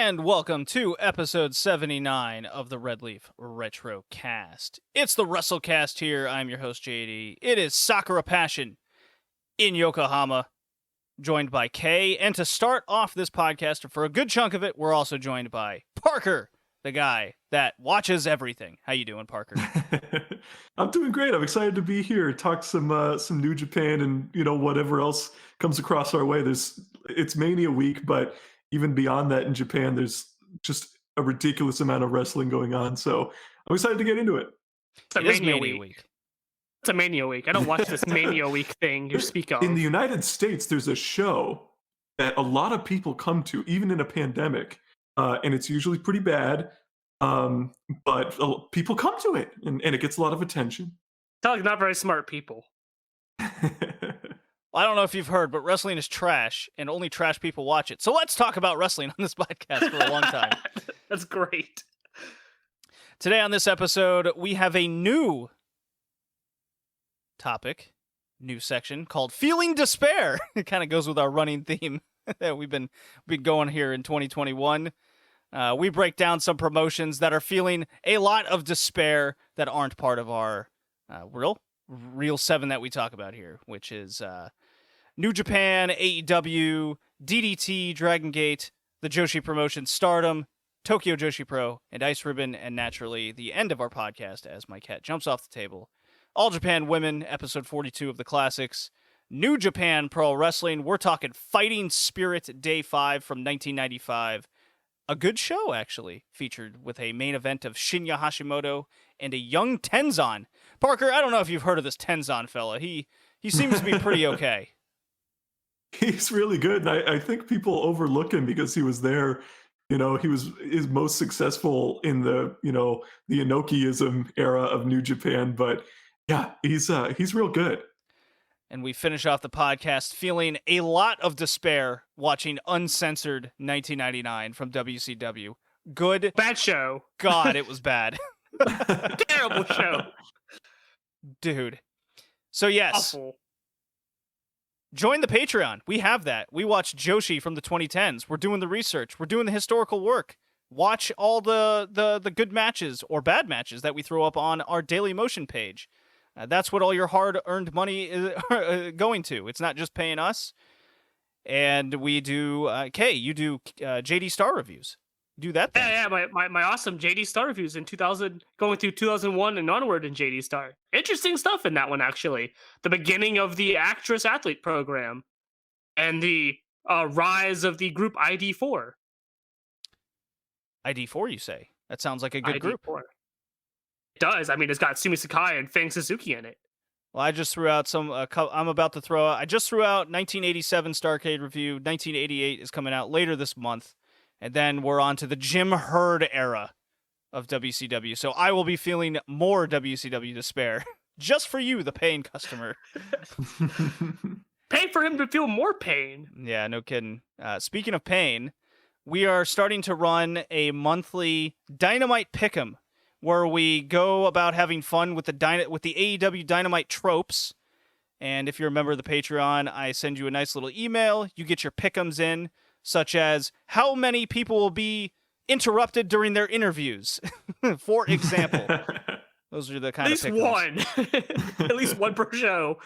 And welcome to episode 79 of the Red Leaf Retrocast. It's the WrestleCast here. I'm your host, JD. It is Sakura Passion in Yokohama, joined by Kay. And to start off this podcast, for a good chunk of it, we're also joined by Parker, the guy that watches everything. How you doing, Parker? I'm doing great. I'm excited to be here, talk some New Japan and whatever else comes across our way. It's Mania week, but even beyond that in Japan, there's just a ridiculous amount of wrestling going on. So I'm excited to get into it. It's a Mania week. It's a Mania week. I don't watch this Mania week thing you speak of. In the United States, there's a show that a lot of people come to, even in a pandemic, and it's usually pretty bad. But people come to it, and it gets a lot of attention. It's not very smart people. I don't know if you've heard, but wrestling is trash, and only trash people watch it. So let's talk about wrestling on this podcast for a long time. That's great. Today on this episode, we have a new topic, new section called Feeling Despair. It kind of goes with our running theme that we've been going here in 2021. We break down some promotions that are feeling a lot of despair that aren't part of our real 7 that we talk about here, which is New Japan, AEW, DDT, Dragon Gate, the Joshi promotion, Stardom, Tokyo Joshi Pro, and Ice Ribbon, and naturally the end of our podcast as my cat jumps off the table. All Japan Women, episode 42 of the Classics. New Japan Pro Wrestling, we're talking Fighting Spirit Day 5 from 1995. A good show, actually, featured with a main event of Shinya Hashimoto and a young Tenzan. Parker, I don't know if you've heard of this Tenzan fella. He seems to be pretty okay. He's really good, and I think people overlook him because he was there. He is most successful in the the Inokiism era of New Japan. But yeah, he's real good. And we finish off the podcast feeling a lot of despair watching Uncensored 1999 from WCW. Good. Bad show. God, it was bad. Terrible show. Dude. So yes. Awful. Join the Patreon. We have that. We watch Joshi from the 2010s. We're doing the research. We're doing the historical work. Watch all the good matches or bad matches that we throw up on our Daily Motion page. That's what all your hard-earned money is going to. It's not just paying us. And we do, Kay, you do JD Star reviews. Do that thing. Yeah, my awesome JD Star reviews in 2000, going through 2001 and onward in JD Star. Interesting stuff in that one, actually. The beginning of the actress-athlete program and the rise of the group ID4. ID4, you say? That sounds like a good ID4. group. It does. I mean, it's got Sumi Sakai and Fang Suzuki in it. Well, I just threw out I just threw out 1987 Starrcade review. 1988 is coming out later this month. And then we're on to the Jim Herd era of WCW. So I will be feeling more WCW despair. Just for you, the paying customer. Pay for him to feel more pain. Yeah, no kidding. Speaking of pain, we are starting to run a monthly Dynamite Pick'em, where we go about having fun with the AEW Dynamite tropes. And if you're a member of the Patreon, I send you a nice little email. You get your pick'ems in, such as how many people will be interrupted during their interviews, for example. Those are the kind of pick'ems. At least one per show.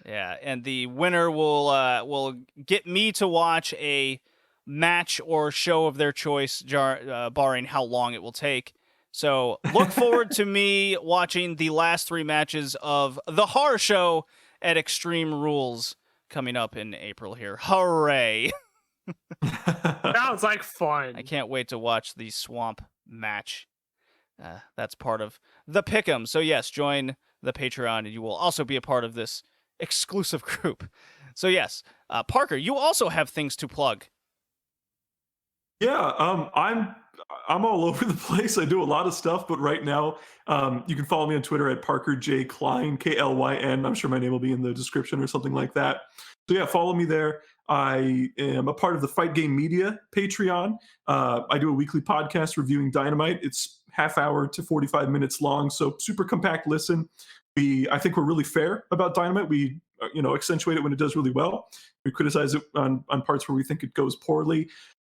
Yeah, and the winner will get me to watch a match or show of their choice, barring how long it will take. So look forward to me watching the last 3 matches of the horror show at Extreme Rules coming up in April here. Hooray! Sounds like fun. I can't wait to watch the Swamp match. That's part of the Pick'em. So yes, join the Patreon and you will also be a part of this exclusive group. So yes, Parker, you also have things to plug. Yeah, I'm all over the place. I do a lot of stuff, but right now, you can follow me on Twitter at Parker J Klein, Klyn. I'm sure my name will be in the description or something like that. So yeah, follow me there. I am a part of the Fight Game Media Patreon. I do a weekly podcast reviewing Dynamite. It's half hour to 45 minutes long, so super compact listen. I think we're really fair about Dynamite. We accentuate it when it does really well. We criticize it on parts where we think it goes poorly.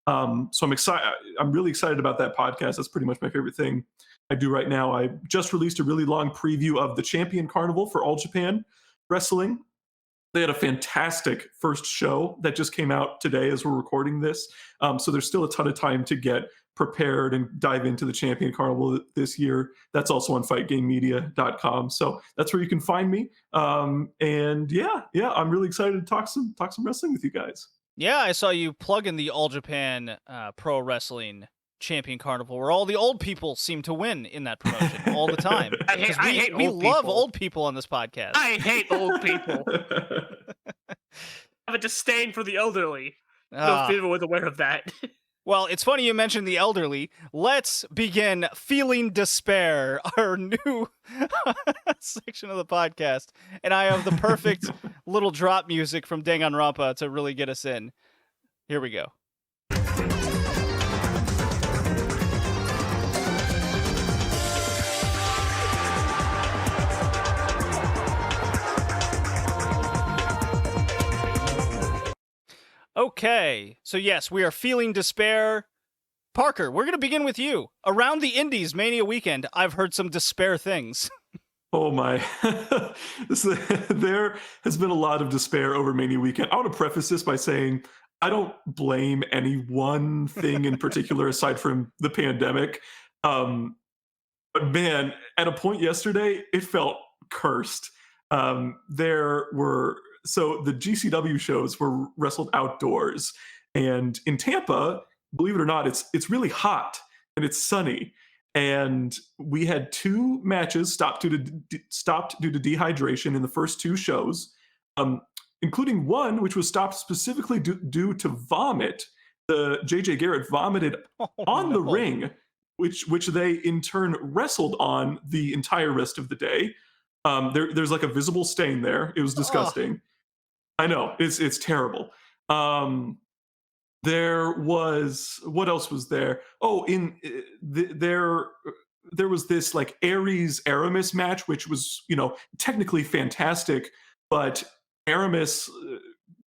So I'm excited. I'm really excited about that podcast. That's pretty much my favorite thing I do right now. I just released a really long preview of the Champion Carnival for All Japan Wrestling. They had a fantastic first show that just came out today as we're recording this. So there's still a ton of time to get prepared and dive into the Champion Carnival this year. That's also on fightgamemedia.com. So that's where you can find me. And yeah, I'm really excited to talk some wrestling with you guys. Yeah, I saw you plug in the All Japan Pro Wrestling Champion Carnival, where all the old people seem to win in that promotion all the time. I hate we old love people. old people on this podcast. I hate old people. I have a disdain for the elderly. No Ah. people was aware of that. Well, it's funny you mentioned the elderly. Let's begin Feeling Despair, our new section of the podcast. And I have the perfect little drop music from Danganronpa to really get us in. Here we go. Okay, so yes, we are feeling despair. Parker, we're going to begin with you. Around the Indies Mania weekend, I've heard some despair things. Oh my. There has been a lot of despair over Mania weekend. I want to preface this by saying I don't blame any one thing in particular aside from the pandemic. But man, at a point yesterday, it felt cursed. So the GCW shows were wrestled outdoors, and in Tampa, believe it or not, it's really hot and it's sunny. And we had two matches stopped due to dehydration in the first two shows, including one which was stopped specifically due to vomit. The JJ Garrett vomited on the ring, which they in turn wrestled on the entire rest of the day. There's like a visible stain there. It was disgusting. I know, it's terrible. There was, what else was there? Oh, there was this like Aries Aramis match, which was, technically fantastic, but Aramis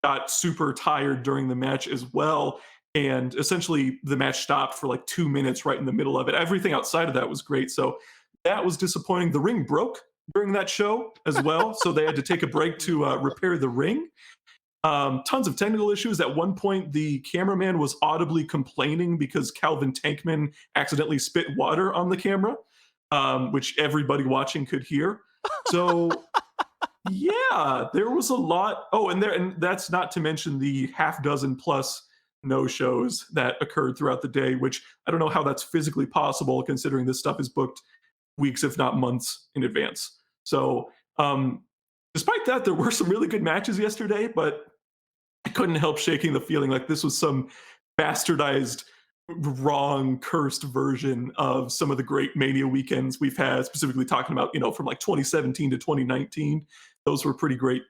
got super tired during the match as well. And essentially the match stopped for like 2 minutes right in the middle of it. Everything outside of that was great. So that was disappointing. The ring broke during that show as well. So they had to take a break to repair the ring. Tons of technical issues. At one point, the cameraman was audibly complaining because Calvin Tankman accidentally spit water on the camera, which everybody watching could hear. So yeah, there was a lot. Oh, and that's not to mention the half dozen plus no-shows that occurred throughout the day, which I don't know how that's physically possible considering this stuff is booked weeks, if not months in advance. So despite that, there were some really good matches yesterday, but I couldn't help shaking the feeling like this was some bastardized, wrong, cursed version of some of the great Mania weekends we've had, specifically talking about, from like 2017 to 2019. Those were pretty great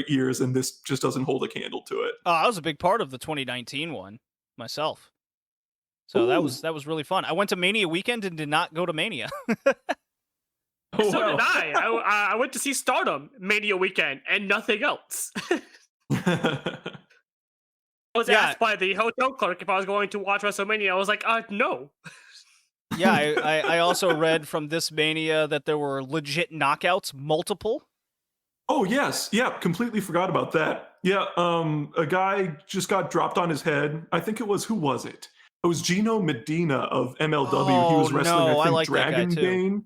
years, and this just doesn't hold a candle to it. I was a big part of the 2019 one myself. So that was really fun. I went to Mania weekend and did not go to Mania. Did I. I went to see Stardom Mania weekend and nothing else. I was asked by the hotel clerk if I was going to watch WrestleMania. I was like, no. Yeah, I also read from this Mania that there were legit knockouts, multiple. Oh, yes. Yeah, completely forgot about that. Yeah, a guy just got dropped on his head. I think it was, who was it? It was Gino Medina of MLW. He was wrestling, I think, Dragon Bane.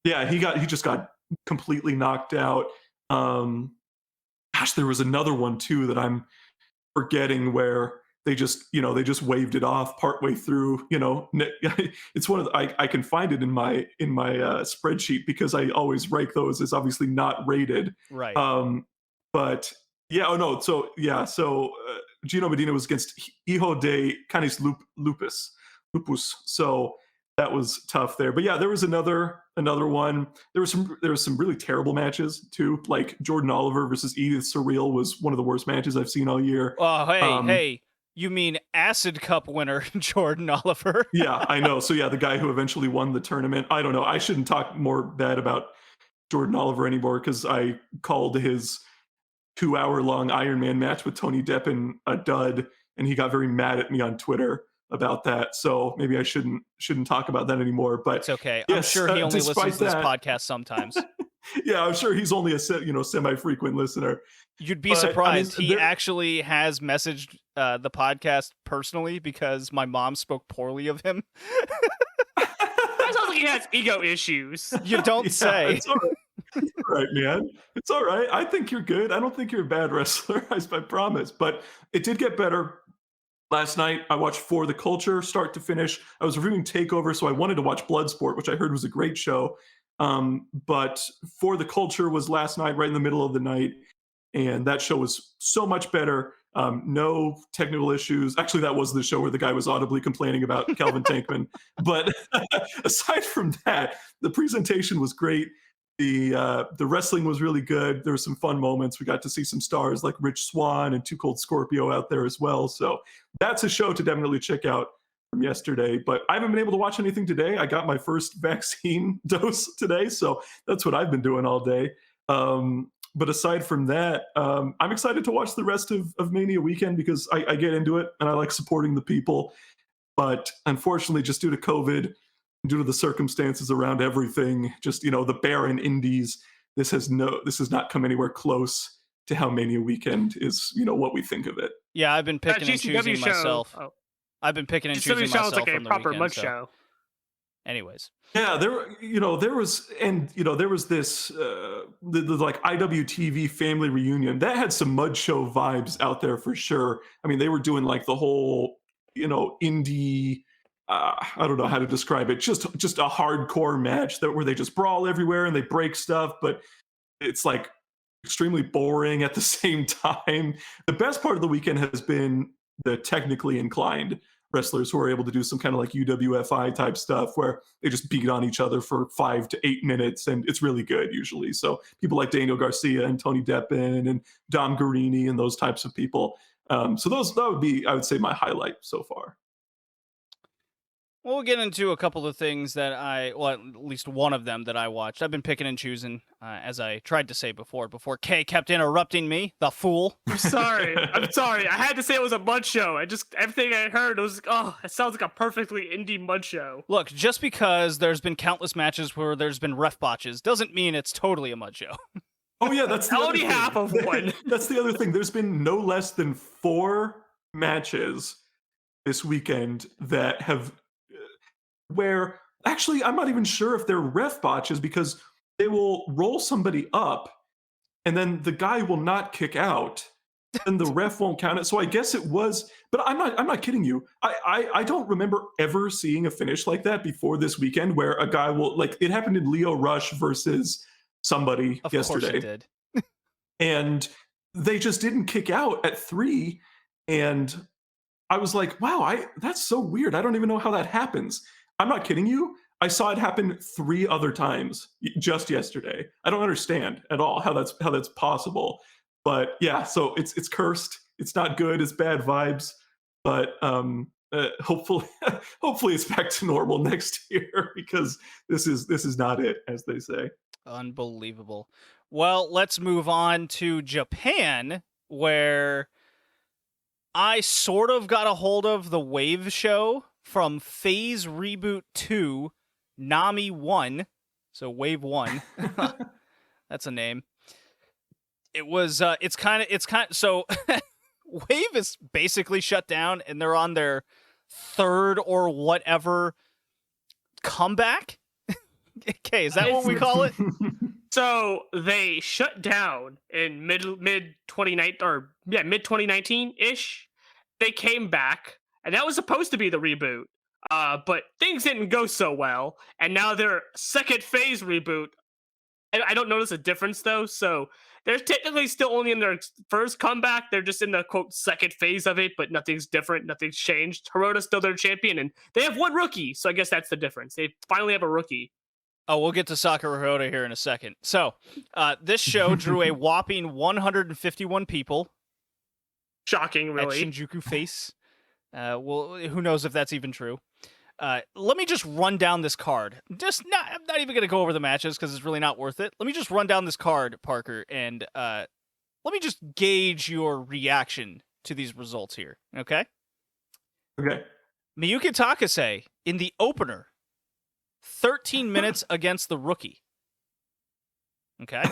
Yeah, he just got completely knocked out. Gosh, there was another one too that I'm forgetting where they just waved it off partway through. It's one of the, I can find it in my spreadsheet because I always rank those as obviously not rated. Right. But yeah, oh no, so yeah, so Gino Medina was against Hijo de Canis Lupus. So that was tough there. But yeah, there was another one. There was some really terrible matches too. Like Jordan Oliver versus Edith Surreal was one of the worst matches I've seen all year. Oh, hey, you mean Acid Cup winner Jordan Oliver? Yeah, I know. So yeah, the guy who eventually won the tournament. I don't know. I shouldn't talk more bad about Jordan Oliver anymore because I called his 2-hour-long Iron Man match with Tony Deppen a dud. and he got very mad at me on Twitter about that. So maybe I shouldn't talk about that anymore. But It's okay. yes, I'm sure he only despite listens to this that- podcast sometimes. Yeah, I'm sure he's only a semi-frequent listener. You'd be But, I mean, surprised. He there- actually has messaged the podcast personally because my mom spoke poorly of him. That sounds like he has ego issues. You don't Yeah, say. It's all right. It's all right, man. It's all right. I think you're good. I don't think you're a bad wrestler, I promise. But it did get better. Last night, I watched For the Culture, start to finish. I was reviewing TakeOver, so I wanted to watch Bloodsport, which I heard was a great show. But For the Culture was last night, right in the middle of the night. And that show was so much better. No technical issues. Actually, that was the show where the guy was audibly complaining about Calvin Tankman. But aside from that, the presentation was great. The wrestling was really good. There were some fun moments. We got to see some stars like Rich Swann and Too Cold Scorpio out there as well. So that's a show to definitely check out from yesterday. But I haven't been able to watch anything today. I got my first vaccine dose today, so that's what I've been doing all day. But aside from that, I'm excited to watch the rest of Mania weekend because I get into it and I like supporting the people. But unfortunately, just due to COVID, due to the circumstances around everything, just the barren indies, this has not come anywhere close to how Mania weekend is, what we think of it. Yeah, I've been picking and GCW choosing show. myself. Oh. I've been picking and choosing GCW myself sounds like a from the proper weekend. mud So. show. Anyways. Yeah, there was this the like IWTV family reunion that had some mud show vibes out there for sure. I mean, they were doing like the whole indie. I don't know how to describe it. Just a hardcore match where they just brawl everywhere and they break stuff, but it's like extremely boring at the same time. The best part of the weekend has been the technically inclined wrestlers who are able to do some kind of like UWFI type stuff where they just beat on each other for 5 to 8 minutes, and it's really good usually. So people like Daniel Garcia and Tony Deppen and Dom Guarini and those types of people. So that would be, I would say, my highlight so far. We'll get into a couple of things that at least one of them that I watched. I've been picking and choosing, as I tried to say before Kay kept interrupting me, the fool. I'm sorry. I had to say it was a mud show. Everything I heard was, it sounds like a perfectly indie mud show. Look, just because there's been countless matches where there's been ref botches doesn't mean it's totally a mud show. Oh yeah, that's the only other thing. half of one. That's the other thing. There's been no less than 4 matches this weekend that have where actually I'm not even sure if they're ref botches because they will roll somebody up and then the guy will not kick out and the ref won't count it. So I guess it was, but I'm not kidding you. I don't remember ever seeing a finish like that before this weekend where a guy will, like, it happened in Leo Rush versus somebody Of yesterday. course it did. And they just didn't kick out at 3. And I was like, wow, that's so weird. I don't even know how that happens. I'm not kidding you. I saw it happen 3 other times just yesterday. I don't understand at all how that's possible. But yeah, so it's cursed. It's not good. It's bad vibes. But hopefully it's back to normal next year because this is not it, as they say. Unbelievable. Well, let's move on to Japan, where I sort of got a hold of the Wave show from Phase Reboot 2, NAMI 1. So Wave 1. That's a name. It was it's kind of so Wave is basically shut down and they're on their 3rd or whatever comeback. Okay, is that what we call it? So they shut down in mid 2019 ish. They came back, and that was supposed to be the reboot. But things didn't go so well, and now their second phase reboot. And I don't notice a difference though. So they're technically still only in their first comeback. They're just in the quote second phase of it, but nothing's different. Nothing's changed. Hirota's still their champion, and they have 1 rookie. So I guess that's the difference. They finally have a rookie. Oh, we'll get to Sakura Hirota here in a second. So, this show drew a whopping 151 people Shocking, at really. Shinjuku Face. Well, who knows if that's even true. Let me just run down this card. I'm not even going to go over the matches because it's really not worth it. Let me just run down this card, Parker, and let me just gauge your reaction to these results here, okay? Okay. Miyuki Takase in the opener, 13 minutes against the Rookie. Okay.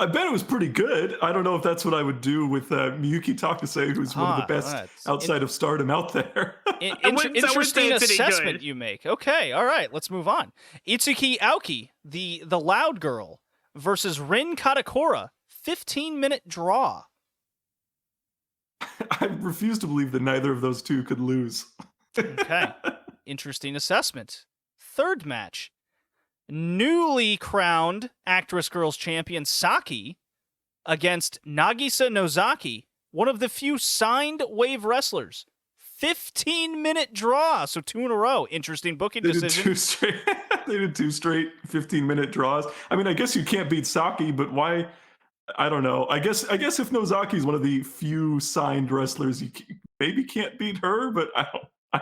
I bet it was pretty good. I don't know if that's what I would do with Miyuki Takase, who's one of the best outside of Stardom out there. Interesting assessment you make. Okay, all right, let's move on. Itsuki Aoki, the loud girl, versus Rin Katakura, 15-minute draw. I refuse to believe that neither of those two could lose. Okay, interesting assessment. Third match. Newly crowned Actress Girls Champion Saki against Nagisa Nozaki, one of the few signed Wave wrestlers. 15-minute draw, so 2 in a row. Interesting booking decision. They did 2 straight 15-minute draws. I mean, I guess you can't beat Saki, but why? I don't know. I guess if Nozaki is one of the few signed wrestlers, you maybe can't beat her, but I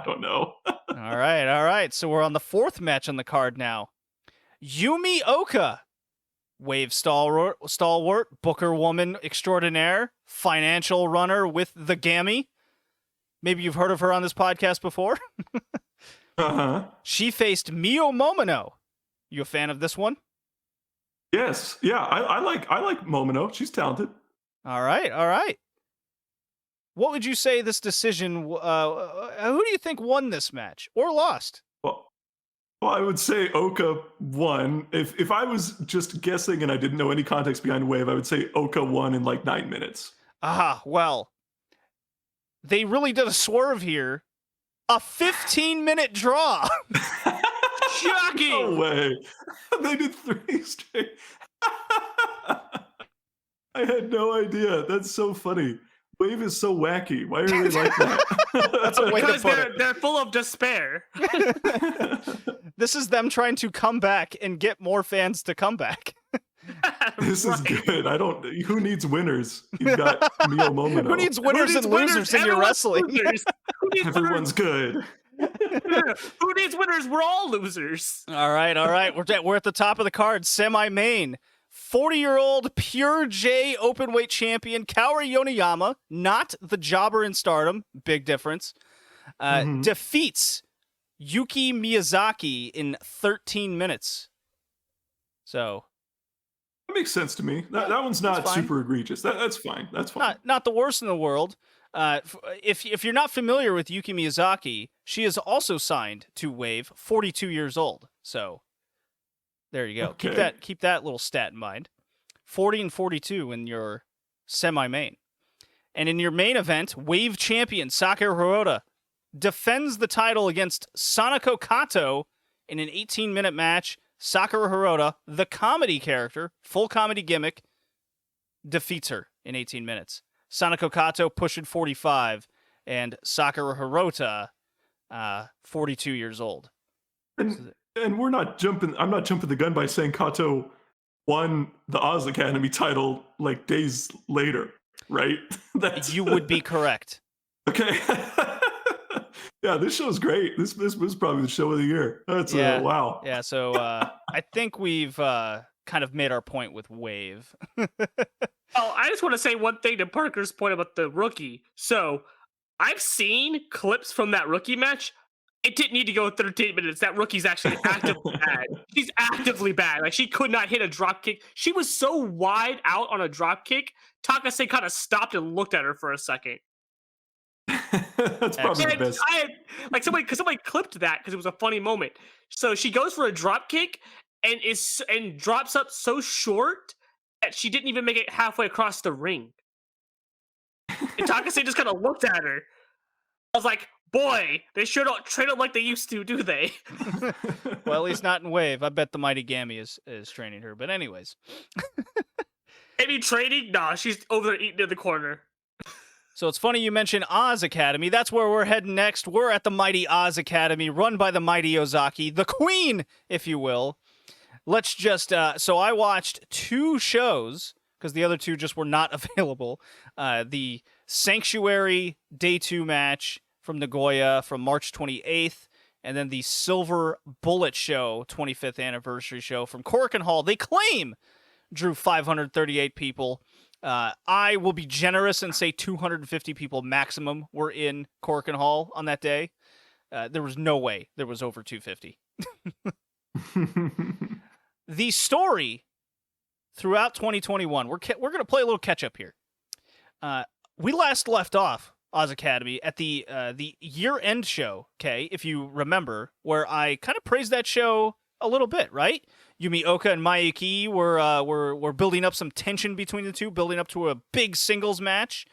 don't know. All right. So we're on the 4th match on the card now. Yumi Oka, Wave stalwart, Booker woman extraordinaire, financial runner with the Gammy. Maybe you've heard of her on this podcast before. Uh-huh. She faced Mio Momono. You a fan of this one? Yes. Yeah, I like Momono. She's talented. All right. What would you say this decision, who do you think won this match or lost? Well, I would say Oka won. If I was just guessing and I didn't know any context behind Wave, I would say Oka won in like 9 minutes. Well, they really did a swerve here. A 15-minute draw. Shocking. No way. They did 3 straight. I had no idea. That's so funny. Wave is so wacky. Why are they like that? That's a way to put it. They're full of despair. This is them trying to come back and get more fans to come back. This is good. Who needs winners? You've got Mio Momono. Who needs winners and losers in your wrestling? Everyone's good. Who needs winners? We're all losers. All right. We're at the top of the card. Semi-main. 40-year-old Pure J openweight champion Kaori Yoneyama, not the jobber in Stardom, big difference, defeats Yuki Miyazaki in 13 minutes. So that makes sense to me. That one's not super egregious. That's fine. That's fine. Not the worst in the world. If you're not familiar with Yuki Miyazaki, she is also signed to Wave, 42 years old. So there you go. Okay. Keep that little stat in mind. 40 and 42 in your semi-main. And in your main event, Wave champion Sakura Hirota defends the title against Sanako Kato in an 18-minute match. Sakura Hirota, the comedy character, full comedy gimmick, defeats her in 18 minutes. Sanako Kato pushing 45, and Sakura Hirota, 42 years old. And we're not jumping. I'm not jumping the gun by saying Kato won the Oz Academy title like days later, right? You would be correct. Okay. Yeah, this show's great. This was probably the show of the year. That's wow. Yeah, so I think we've kind of made our point with Wave. I just want to say one thing to Parker's point about the Rookie. So I've seen clips from that Rookie match. It didn't need to go 13 minutes. That Rookie's actually actively bad. She's actively bad. Like, she could not hit a drop kick. She was so wide out on a drop kick, Takase kind of stopped and looked at her for a second. That's probably the best. Somebody clipped that because it was a funny moment. So she goes for a drop kick and drops up so short that she didn't even make it halfway across the ring. And Takase just kind of looked at her. I was like, boy, they sure don't train them like they used to, do they? Well, at least not in Wave. I bet the Mighty Gammy is training her. But anyways. Maybe training? Nah, she's over there eating in the corner. So it's funny you mentioned Oz Academy. That's where we're heading next. We're at the Mighty Oz Academy, run by the Mighty Ozaki, the queen, if you will. Let's just... so I watched 2 shows, because the other 2 just were not available. The Sanctuary Day 2 match from Nagoya from March 28th, and then the Silver Bullet Show 25th anniversary show from Korakuen Hall. They claim drew 538 people. I will be generous and say 250 people maximum were in Korakuen Hall on that day. There was no way there was over 250. The story throughout 2021, we're going to play a little catch up here. We last left off Oz Academy at the year-end show, okay, if you remember, where I kind of praised that show a little bit, right? Yumi Oka and Mayuki were building up some tension between the two, building up to a big singles match.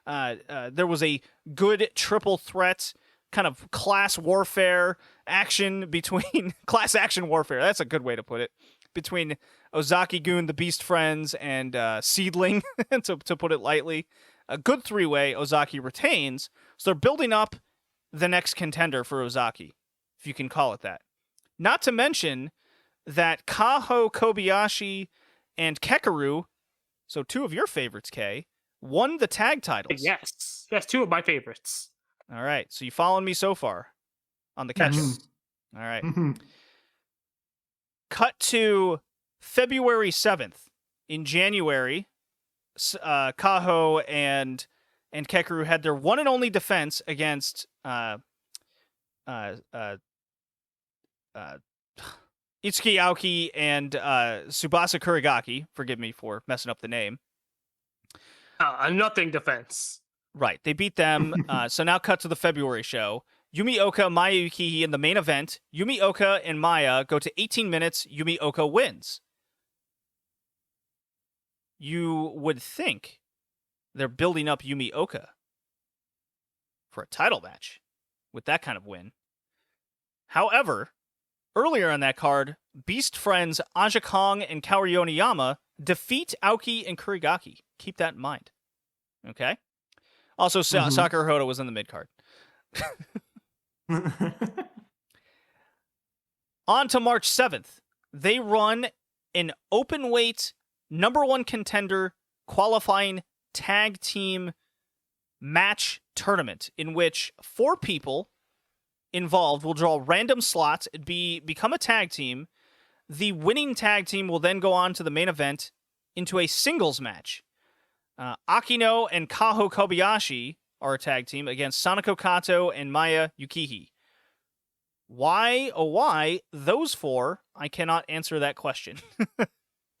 There was a good triple threat kind of class warfare action between class action warfare. That's a good way to put it. Between Ozaki-gun, the Beast Friends, and Seedling, to put it lightly. A good three-way. Ozaki retains. So they're building up the next contender for Ozaki, if you can call it that. Not to mention that Kaho Kobayashi and Kekeru, so two of your favorites, Kay, won the tag titles. Yes, two of my favorites. All right, so you following me so far on the catch-up? All right. Cut to February 7th. In January, Kaho and Kekeru had their one and only defense against Itsuki Aoki and Tsubasa Kurigaki. Forgive me for messing up the name. A nothing defense. Right. They beat them. So now cut to the February show. Yumi Oka, Maya Yukihi in the main event. Yumi Oka and Maya go to 18 minutes. Yumi Oka wins. You would think they're building up Yumi Oka for a title match with that kind of win. However, earlier on that card, Beast Friends Aja Kong and Kaori Oniyama defeat Aoki and Kurigaki. Keep that in mind. Okay? Also, Sakura Hoda was in the mid-card. On to March 7th. They run an open weight number one contender qualifying tag team match tournament in which 4 people involved will draw random slots. It'd become a tag team. The winning tag team will then go on to the main event into a singles match. Akino and Kaho Kobayashi are a tag team against Sanako Kato and Maya Yukihi. Why, oh why, those 4? I cannot answer that question.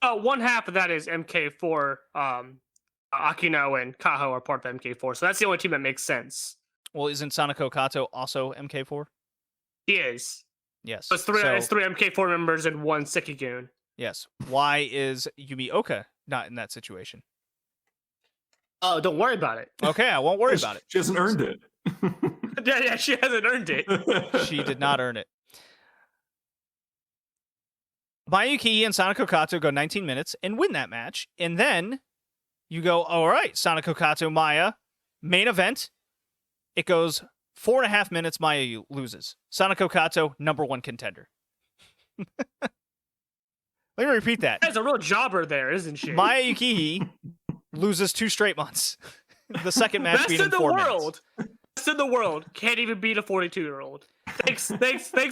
One half of that is MK4. Akino and Kaho are part of MK4, so that's the only team that makes sense. Well, isn't Sanako Kato also MK4? He is. Yes. So it's three MK4 members and 1 Sekigun. Yes. Why is Yumi Oka not in that situation? Oh, don't worry about it. Okay, I won't worry about it. She hasn't earned it. Yeah, she hasn't earned it. She did not earn it. Mayuki and Sanako Kato go 19 minutes and win that match. And then you go, all right, Sanako Kato, Maya, main event. It goes 4.5 minutes, Maya loses. Sanako Kato, number one contender. Let me repeat that. There's a real jobber there, isn't she? Maya Yukihi loses 2 straight months. The second match being in 4 minutes. Best in the world. Can't even beat a 42-year-old. Thanks,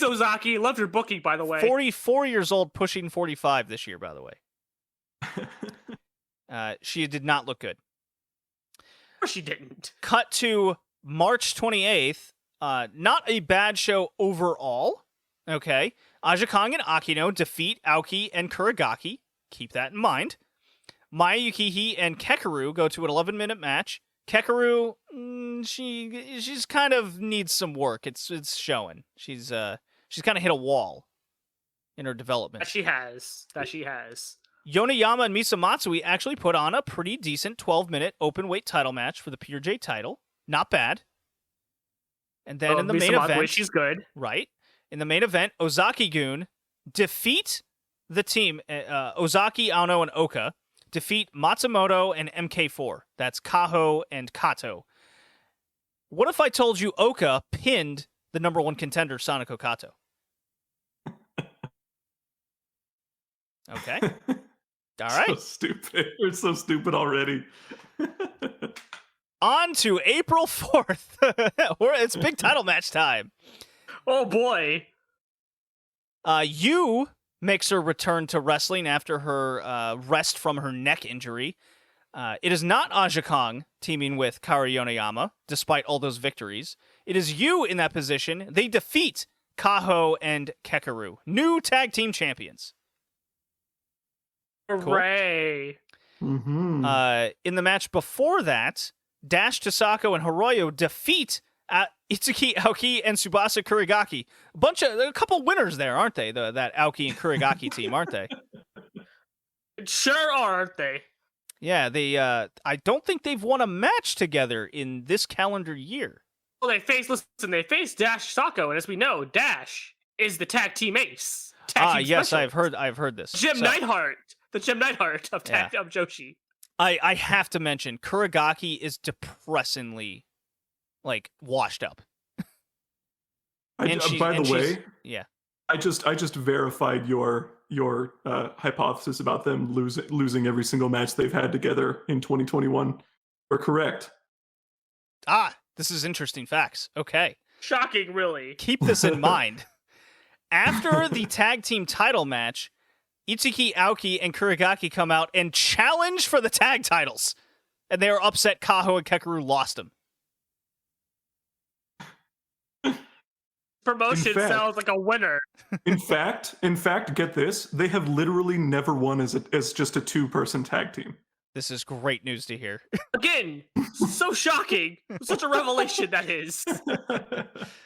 Ozaki. Love your booking, by the way. 44 years old, pushing 45 this year, by the way. She did not look good. Of course she didn't. Cut to March 28th. Not a bad show overall. Okay. Aja Kong and Akino defeat Aoki and Kurigaki. Keep that in mind. Maya Yukihi and Kekeru go to an 11-minute match. Kekeru, she's kind of needs some work. It's showing. She's kind of hit a wall in her development. That she has. Yoneyama and Misamatsui actually put on a pretty decent 12-minute open-weight title match for the Pure J title. Not bad. And then in the main event... she's good. Right. In the main event, Ozaki-gun defeat the team, Ozaki, Aono, and Oka, defeat Matsumoto and MK4. That's Kaho and Kato. What if I told you Oka pinned the number one contender, Sanako Kato? Okay. All right. So stupid. You're so stupid already. On to April 4th. It's big title match time. Oh, boy. Yu makes her return to wrestling after her rest from her neck injury. It is not Aja Kong teaming with Kaori Yoneyama, despite all those victories. It is you in that position. They defeat Kaho and Kekeru, new tag team champions. Hooray! Cool. Mm-hmm. In the match before that, Dash Chisako and Hiroyo defeat Itsuki Aoki and Tsubasa Kurigaki. A couple winners there, aren't they? That Aoki and Kurigaki team, aren't they? Sure are, aren't they? Yeah, they. I don't think they've won a match together in this calendar year. Well, they faced Dash Sako, and as we know, Dash is the tag team ace. Yes, specialist. I've heard this. Jim Neidhart, the Jim Neidhart of Joshi. I have to mention, Kurigaki is depressingly, washed up. By the way, yeah, I just verified your hypothesis about them losing every single match they've had together in 2021. We're correct. This is interesting facts. Okay. Shocking, really. Keep this in mind. After the tag team title match, Itsuki Aoki and Kurigaki come out and challenge for the tag titles. And they are upset Kaho and Kekeru lost them. Promotion sounds like a winner. In fact, get this. They have literally never won as just a 2-person tag team. This is great news to hear. Again, so shocking. Such a revelation that is.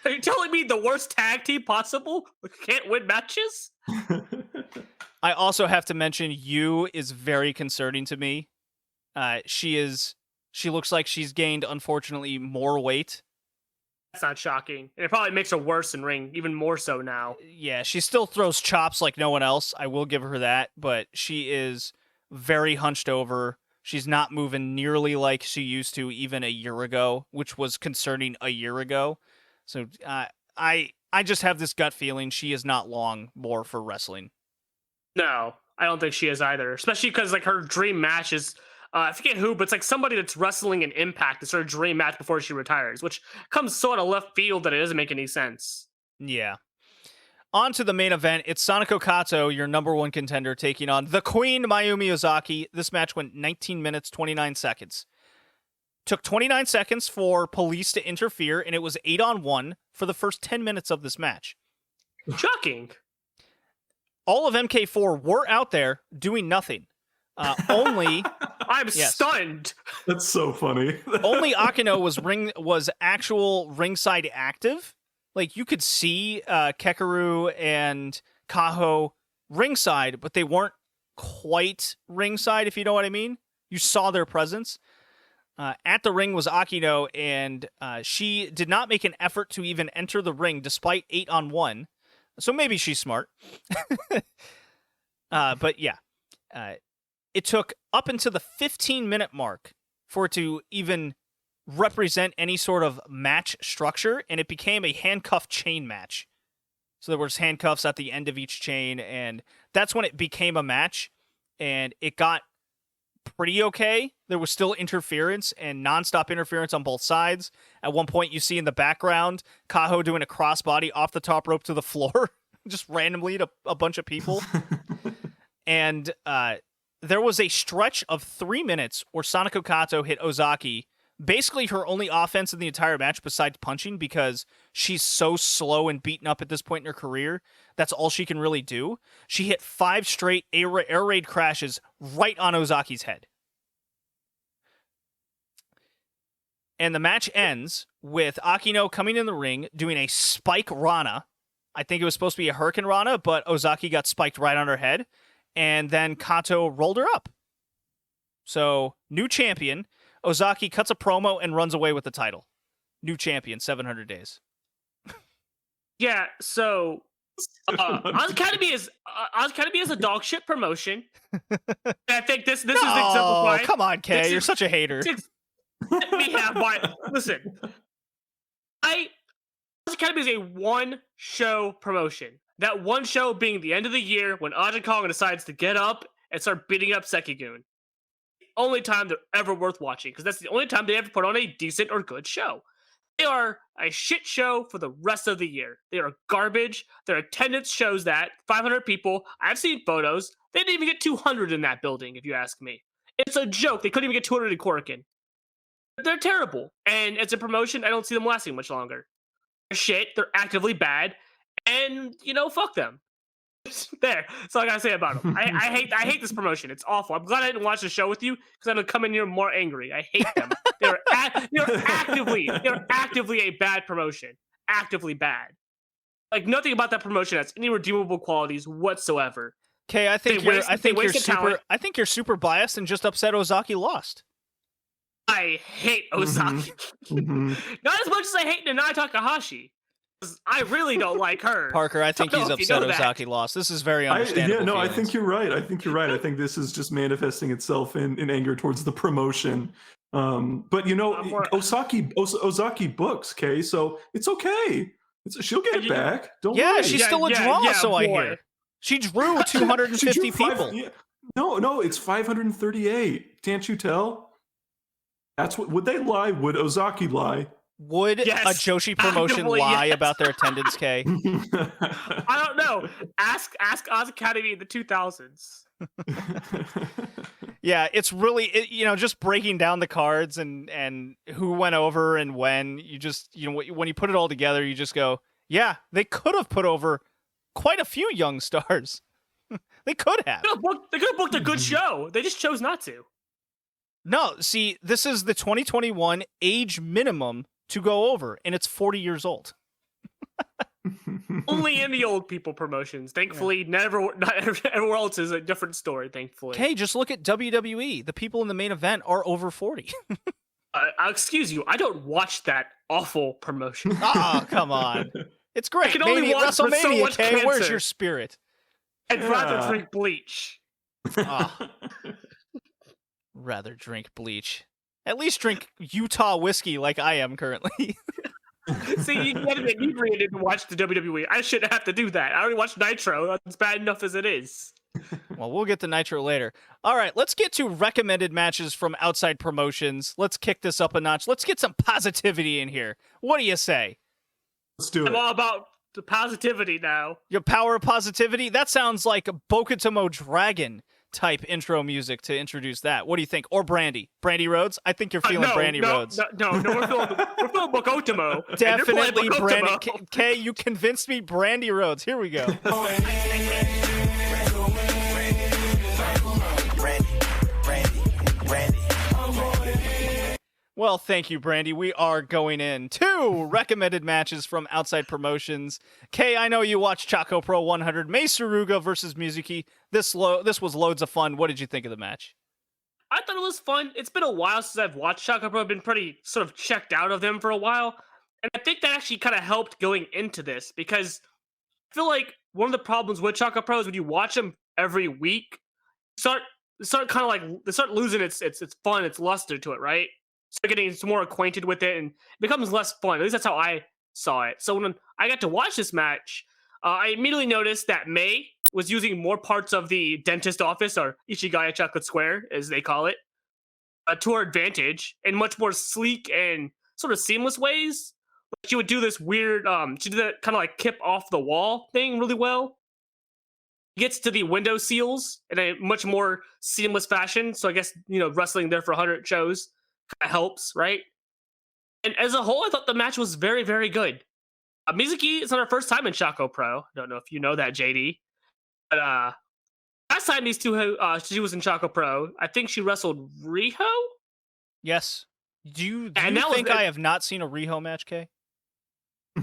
Are you telling me the worst tag team possible can't win matches? I also have to mention Yu is very concerning to me. She looks like she's gained, unfortunately, more weight. That's not shocking. And it probably makes her worse in ring, even more so now. Yeah, she still throws chops like no one else. I will give her that, but she is very hunched over. She's not moving nearly like she used to even a year ago, which was concerning a year ago. So I just have this gut feeling she is not long more for wrestling. No, I don't think she is either. Especially because her dream match is I forget who, but it's somebody that's wrestling in Impact. It's her dream match before she retires, which comes sort of left field that it doesn't make any sense. Yeah. On to the main event. It's Sanako Kato, your number one contender, taking on the Queen, Mayumi Ozaki. This match went 19 minutes, 29 seconds. Took 29 seconds for police to interfere, and it was 8-on-1 for the first 10 minutes of this match. Shocking. All of MK4 were out there doing nothing. Only... I'm stunned. That's so funny. Only Akino was actual ringside active. You could see Kekeru and Kaho ringside, but they weren't quite ringside, if you know what I mean. You saw their presence. At the ring was Akino, and she did not make an effort to even enter the ring, despite 8-on-1. So maybe she's smart. But yeah. It took up until the 15-minute mark for it to even represent any sort of match structure, and it became a handcuff chain match. So there was handcuffs at the end of each chain, and that's when it became a match, and it got pretty okay. There was still interference and nonstop interference on both sides. At one point, you see in the background Kaho doing a crossbody off the top rope to the floor, just randomly to a bunch of people. And there was a stretch of 3 minutes where Sanako Kato hit Ozaki, basically her only offense in the entire match besides punching, because she's so slow and beaten up at this point in her career. That's all she can really do. She hit 5 straight air raid crashes right on Ozaki's head. And the match ends with Akino coming in the ring, doing a spike Rana. I think it was supposed to be a Hurricane Rana, but Ozaki got spiked right on her head. And then Kato rolled her up. So, new champion. Ozaki cuts a promo and runs away with the title. New champion, 700 days. Yeah, so Oz Academy is a dog shit promotion. I think this is exemplified. Come on, Kay, you're such a hater. Let me have my listen. Oz Academy is a one-show promotion. That one show being the end of the year when Aja Kong decides to get up and start beating up Sekigun. Only time they're ever worth watching, because that's the only time they ever put on a decent or good show. They are a shit show for the rest of the year. They are garbage. Their attendance shows that 500 people. I've seen photos. They didn't even get 200 in that building, if you ask me. It's a joke. They couldn't even get 200 in Korakuen. They're terrible. And as a promotion, I don't see them lasting much longer. They're shit. They're actively bad. And, fuck them. There. That's all I gotta say about them. I hate this promotion. It's awful. I'm glad I didn't watch the show with you because I'm gonna come in here more angry. I hate them. They're actively a bad promotion. Actively bad. Like nothing about that promotion has any redeemable qualities whatsoever. Okay, I think you're super biased and just upset Ozaki lost. I hate Ozaki. Not as much as I hate Nanae Takahashi. I really don't like her. Parker, I think he's upset Ozaki lost. This is I think you're right. I think this is just manifesting itself in anger towards the promotion. But Ozaki books, Kay, so it's okay. She'll get it back. Don't worry. She's still a draw, I hear. She drew 250 people. No, it's 538. Can't you tell? That's what. Would they lie? Would Ozaki lie? Would a Joshi promotion lie about their attendance, Kay? I don't know. Ask Oz Academy in the 2000s. Yeah, it's really just breaking down the cards and who went over and when. You just when you put it all together, you just go, yeah, they could have put over quite a few young stars. They could have. They could have booked a good show. They just chose not to. No, see, this is the 2021 age minimum to go over, and it's 40 years old. Only in the old people promotions. Thankfully, not everywhere else is a different story, thankfully. Okay, just look at WWE. The people in the main event are over 40. Excuse you, I don't watch that awful promotion. Oh, come on. It's great. I can only watch WrestleMania, so much Kay, cancer. Where's your spirit? I'd rather drink bleach. Rather drink bleach. At least drink Utah whiskey like I am currently. See, you really didn't watch the WWE. I shouldn't have to do that. I already watched Nitro. That's bad enough as it is. Well, we'll get to Nitro later. All right, let's get to recommended matches from outside promotions. Let's kick this up a notch. Let's get some positivity in here. What do you say? Let's do it. I'm all about the positivity now. Your power of positivity? That sounds like a Bokutomo Dragon type intro music to introduce that. What do you think? Or Brandy Rhodes? I think you're feeling Brandy Rhodes. No, we're feeling Bokutomo. Definitely Brandy. Kay, you convinced me. Brandy Rhodes. Here we go. Well, thank you, Brandy. We are going in to recommended matches from outside promotions. Kay, I know you watched Choco Pro 100. Mei Suruga versus Mizuki. This was loads of fun. What did you think of the match? I thought it was fun. It's been a while since I've watched Choco Pro. I've been pretty sort of checked out of them for a while. And I think that actually kind of helped going into this because I feel like one of the problems with Choco Pro is when you watch them every week, they start losing its fun, its luster to it, right? Start getting more acquainted with it and it becomes less fun. At least that's how I saw it. So when I got to watch this match, I immediately noticed that Mei was using more parts of the dentist office, or Ichigaya Chocolate Square, as they call it, to her advantage in much more sleek and sort of seamless ways. She would do this weird, she did that kind of like kip off the wall thing really well. Gets to the window seals in a much more seamless fashion. So I guess, wrestling there for 100 shows kind of helps, right? And as a whole, I thought the match was very, very good. Mizuki is on her first time in Choco Pro. I don't know if you know that, JD. But last time she was in Choco Pro, I think she wrestled Riho? Yes. Do you think I have not seen a Riho match, Kay?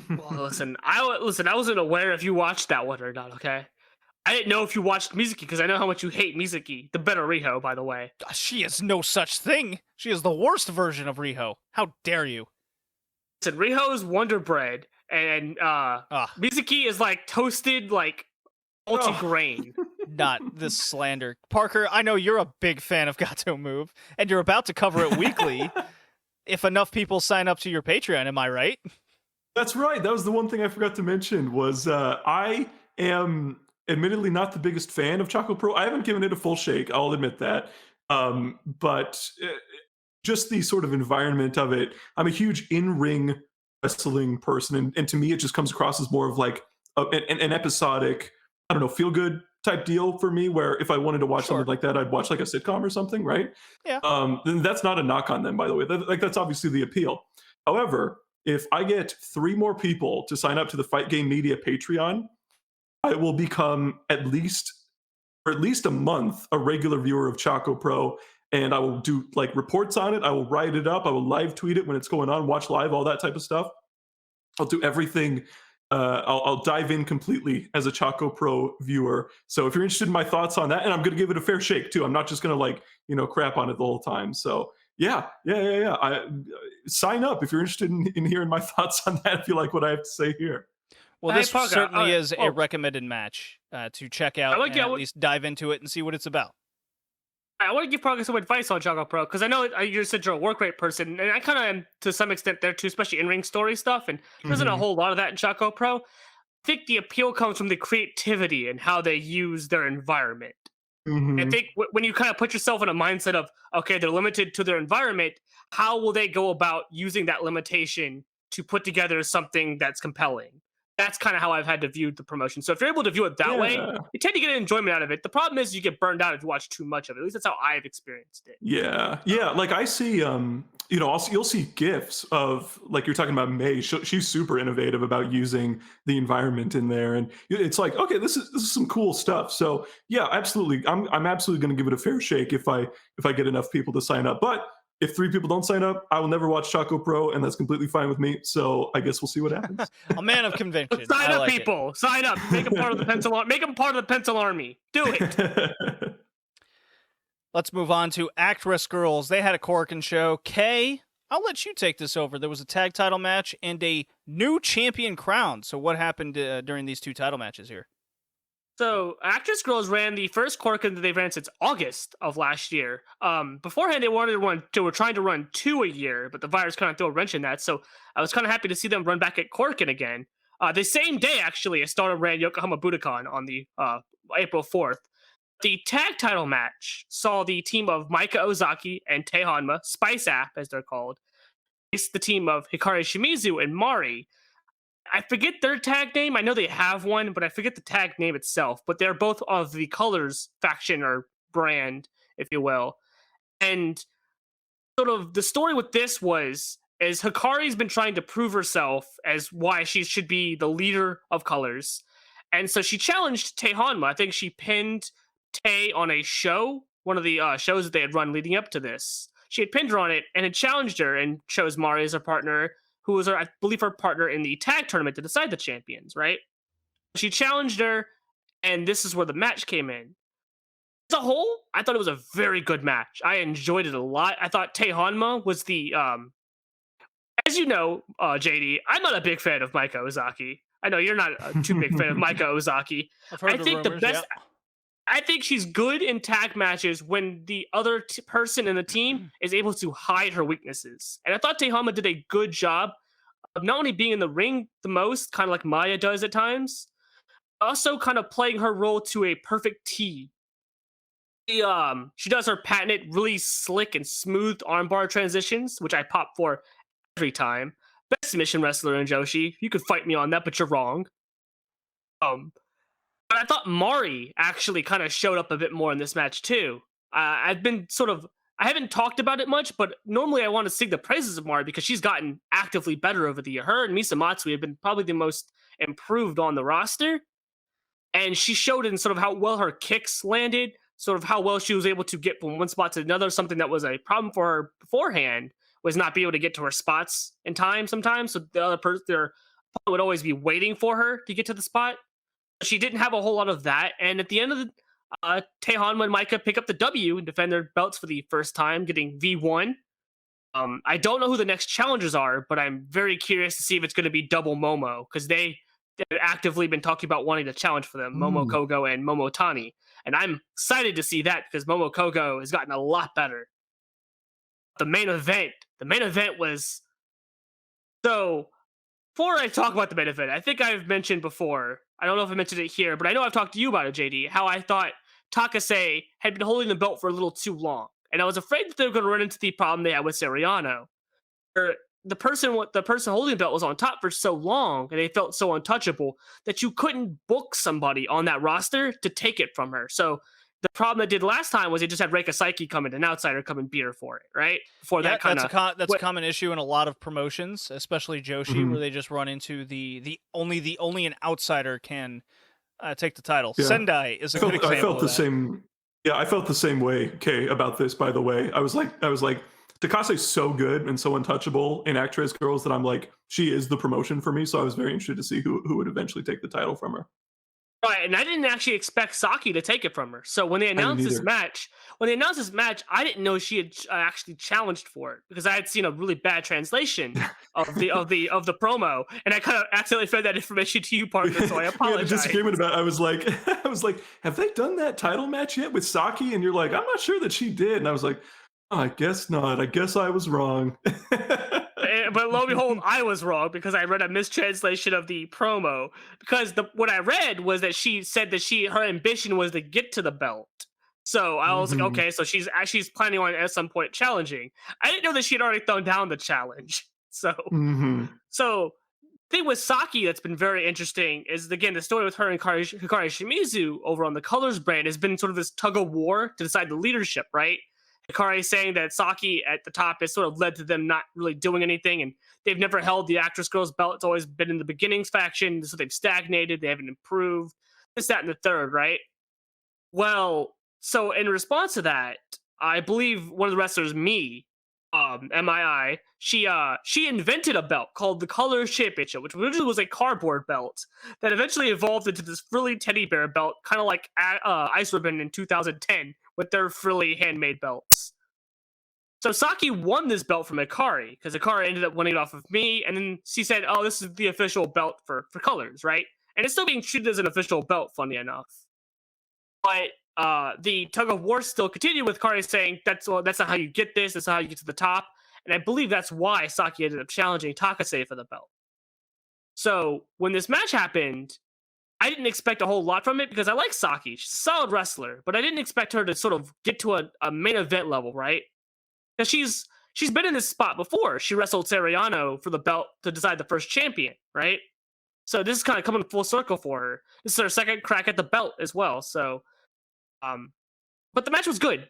Well, listen, I wasn't aware if you watched that one or not, okay? I didn't know if you watched Mizuki because I know how much you hate Mizuki, the better Riho, by the way. She is no such thing. She is the worst version of Riho. How dare you? Listen, Riho is Wonder Bread, and Mizuki is like toasted, like multi-grain. Not this slander. Parker, I know you're a big fan of Gatoh Move, and you're about to cover it weekly. If enough people sign up to your Patreon, am I right? That's right. That was the one thing I forgot to mention was I am admittedly not the biggest fan of Choco Pro. I haven't given it a full shake. I'll admit that. But just the sort of environment of it, I'm a huge in-ring wrestling person. And to me, it just comes across as more of like an episodic, I don't know, feel-good type deal for me, where if I wanted to watch Sure. something like that, I'd watch like a sitcom or something, right? Yeah. Then that's not a knock on them, by the way. That's obviously the appeal. However, if I get 3 more people to sign up to the Fight Game Media Patreon, I will become at least a month a regular viewer of Choco Pro, and I will do like reports on it. I will write it up. I will live tweet it when it's going on, watch live, all that type of stuff. I'll do everything. I'll dive in completely as a Choco Pro viewer. So if you're interested in my thoughts on that, and I'm going to give it a fair shake too. I'm not just going to like, crap on it the whole time. So yeah. Sign up if you're interested in hearing my thoughts on that, if you like what I have to say here. Well, Hey, this Parker, certainly is a oh. recommended match to check out and at least dive into it and see what it's about. I want to give Parker some advice on Choco Pro, because I know you're such a work rate person, and I kind of am to some extent there too, especially in-ring story stuff, and there isn't a whole lot of that in Choco Pro. I think the appeal comes from the creativity and how they use their environment. I think when you kind of put yourself in a mindset of, okay, they're limited to their environment, how will they go about using that limitation to put together something that's compelling? That's kind of how I've had to view the promotion. So if you're able to view it that way, you tend to get enjoyment out of it. The problem is you get burned out if you watch too much of it. At least that's how I've experienced it. Yeah. Like I see, you'll see GIFs of, like you're talking about May. She's super innovative about using the environment in there, and it's like, okay, this is some cool stuff. So yeah, absolutely, I'm absolutely going to give it a fair shake if I get enough people to sign up. But if 3 people don't sign up, I will never watch Choco Pro, and that's completely fine with me. So I guess we'll see what happens. A man of convention. Sign up, people. Sign up. Make them part of the pencil. Make them part of the pencil army. Do it. Let's move on to Actress Girls. They had a Korakuen show. Kay, I'll let you take this over. There was a tag title match and a new champion crowned. So what happened during these 2 title matches here? So, Actress Girls ran the first Korakuen that they've ran since August of last year. Beforehand, they were trying to run 2 a year, but the virus kind of threw a wrench in that. So, I was kind of happy to see them run back at Korakuen again. The same day, actually, Stardom ran Yokohama Budokan on the April 4th. The tag title match saw the team of Maika Ozaki and Tei Hanma, Spice App as they're called, face the team of Hikari Shimizu and Mari. I forget their tag name. I know they have one, but I forget the tag name itself. But they're both of the Colors faction or brand, if you will. And sort of the story with this was, as Hikari's been trying to prove herself as why she should be the leader of Colors. And so she challenged Tei Hanma. I think she pinned Tei on a show, one of the shows that they had run leading up to this. She had pinned her on it and had challenged her and chose Mari as her partner, who was, I believe, her partner in the tag tournament to decide the champions, right? She challenged her, and this is where the match came in. As a whole, I thought it was a very good match. I enjoyed it a lot. I thought Tei Hanma was the, as you know, JD, I'm not a big fan of Maika Ozaki. I know you're not a too big fan of Maika Ozaki. I think the best... Yeah. I think she's good in tag matches when the other person in the team is able to hide her weaknesses. And I thought Tei Hanma did a good job of not only being in the ring the most, kind of like Maya does at times, also kind of playing her role to a perfect T. She does her patented, really slick and smooth armbar transitions, which I pop for every time. Best submission wrestler in Joshi. You could fight me on that, but you're wrong. But I thought Mari actually kind of showed up a bit more in this match too. I haven't talked about it much, but normally I want to sing the praises of Mari because she's gotten actively better over the year. Her and Misa Matsui have been probably the most improved on the roster. And she showed in sort of how well her kicks landed, sort of how well she was able to get from one spot to another. Something that was a problem for her beforehand was not be able to get to her spots in time sometimes. So the other person, their opponent would always be waiting for her to get to the spot. She didn't have a whole lot of that, and at the end of the Tei Hanma and Maika pick up the W and defend their belts for the first time, getting V1. I don't know who the next challengers are, but I'm very curious to see if it's going to be double Momo, because they've actively been talking about wanting to challenge for them, Momo Kogo and Momo Tani, and I'm excited to see that because Momo Kogo has gotten a lot better. The main event was so. Before I talk about the main event, I think I've mentioned before, I don't know if I mentioned it here, but I know I've talked to you about it, JD, how I thought Takase had been holding the belt for a little too long. And I was afraid that they were going to run into the problem they had with Seriano. the person holding the belt was on top for so long, and they felt so untouchable that you couldn't book somebody on that roster to take it from her. So the problem they did last time was they just had Reika Saiki come in, an outsider come and beat her for it, right? For that kind of that's a common issue in a lot of promotions, especially Joshi, where they just run into the only an outsider can take the title. Yeah. Sendai is a good example. I felt the of that. same. Yeah, I felt the same way, Kay, about this. By the way, I was like, Takase's so good and so untouchable in Actress Girls that I'm like, she is the promotion for me. So I was very interested to see who would eventually take the title from her. Right, and I didn't actually expect Saki to take it from her. So when they announced this match, I didn't know she had actually challenged for it because I had seen a really bad translation of the promo, and I kind of accidentally fed that information to you, partner. So I apologize. We had a disagreement about it. I was like, have they done that title match yet with Saki? And you're like, I'm not sure that she did. And I was like, oh, I guess not. I guess I was wrong. But lo and behold, I was wrong because I read a mistranslation of the promo. Because what I read was that she said that her ambition was to get to the belt. So I was like, okay, so she's planning on at some point challenging. I didn't know that she had already thrown down the challenge. So, so thing with Saki that's been very interesting is, again, the story with her and Hikari Shimizu over on the Colors brand has been sort of this tug of war to decide the leadership, right? Hikari saying that Saki at the top has sort of led to them not really doing anything, and they've never held the Actress Girls belt. It's always been in the beginnings faction, so they've stagnated, they haven't improved, this, that, and the third, right? Well, so in response to that, I believe one of the wrestlers, MII, she invented a belt called the Colors Championship, which originally was a cardboard belt that eventually evolved into this frilly teddy bear belt, kind of like Ice Ribbon in 2010 with their frilly handmade belts. So Saki won this belt from Hikari because Hikari ended up winning it off of me, and then she said, "Oh, this is the official belt for Colors, right?" And it's still being treated as an official belt, funny enough. But the tug of war still continued with Hikari saying, "That's not how you get this. That's not how you get to the top." And I believe that's why Saki ended up challenging Takase for the belt. So when this match happened, I didn't expect a whole lot from it because I like Saki. She's a solid wrestler, but I didn't expect her to sort of get to a main event level, right? Because she's been in this spot before. She wrestled Seriano for the belt to decide the first champion, right? So this is kind of coming full circle for her. This is her second crack at the belt as well. So, but the match was good.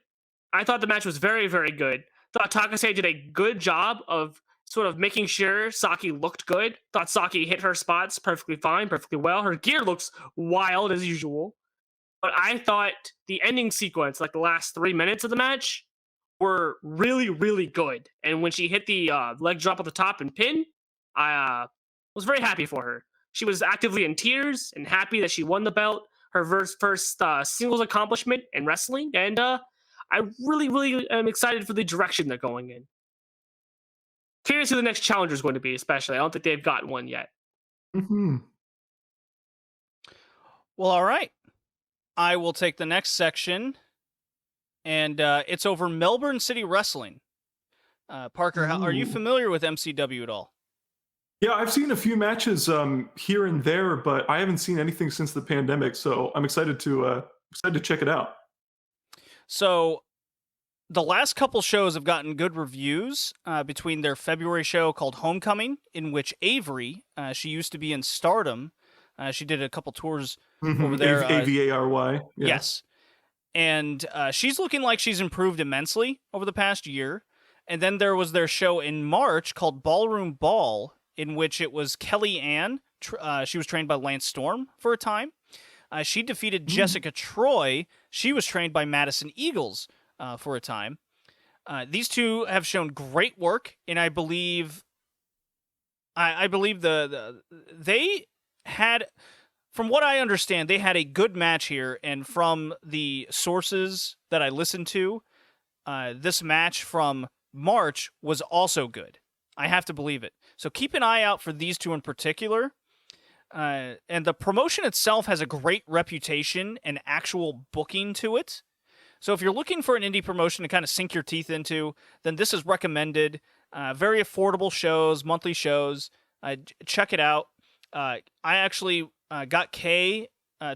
I thought the match was very, very good. Thought Takase did a good job of sort of making sure Saki looked good. Thought Saki hit her spots perfectly fine, perfectly well. Her gear looks wild as usual. But I thought the ending sequence, like the last 3 minutes of the match, were really, really good. And when she hit the leg drop at the top and pin, I was very happy for her. She was actively in tears and happy that she won the belt, her first singles accomplishment in wrestling. And I really, really am excited for the direction they're going in. Curious who the next challenger is going to be, especially. I don't think they've gotten one yet. Well, all right. I will take the next section, and it's over Melbourne City Wrestling. Parker, are you familiar with MCW at all? Yeah, I've seen a few matches here and there, but I haven't seen anything since the pandemic, so I'm excited to check it out. So the last couple shows have gotten good reviews between their February show called Homecoming, in which Avery, she used to be in Stardom. She did a couple tours over there. AVARY. Yeah. Yes. And she's looking like she's improved immensely over the past year. And then there was their show in March called Ballroom Ball, in which it was Kelly Ann. She was trained by Lance Storm for a time. She defeated Jessica Troy. She was trained by Madison Eagles for a time. These two have shown great work, and I believe they had, from what I understand, they had a good match here, and from the sources that I listened to, this match from March was also good. I have to believe it. So keep an eye out for these two in particular. And the promotion itself has a great reputation and actual booking to it. So if you're looking for an indie promotion to kind of sink your teeth into, then this is recommended. Very affordable shows, monthly shows. Check it out. I actually got Kay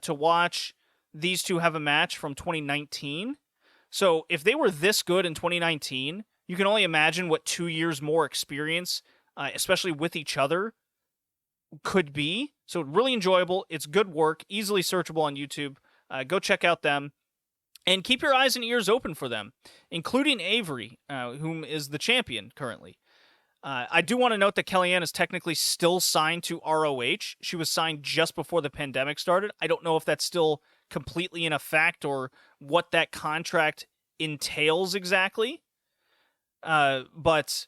to watch these two have a match from 2019. So if they were this good in 2019, you can only imagine what 2 years more experience especially with each other, could be. So really enjoyable. It's good work, easily searchable on YouTube. Go check out them. And keep your eyes and ears open for them, including Avery, whom is the champion currently. I do want to note that Kellyanne is technically still signed to ROH. She was signed just before the pandemic started. I don't know if that's still completely in effect or what that contract entails exactly. But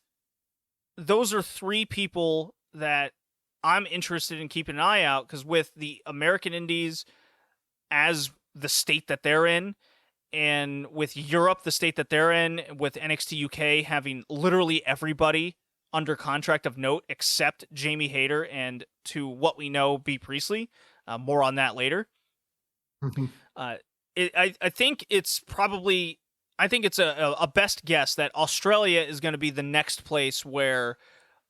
those are three people that I'm interested in keeping an eye out, because with the American Indies as the state that they're in, and with Europe, the state that they're in, with NXT UK having literally everybody under contract of note except Jamie Hayter and, to what we know, B. Priestley. More on that later. I think it's probably, I think it's a best guess that Australia is going to be the next place where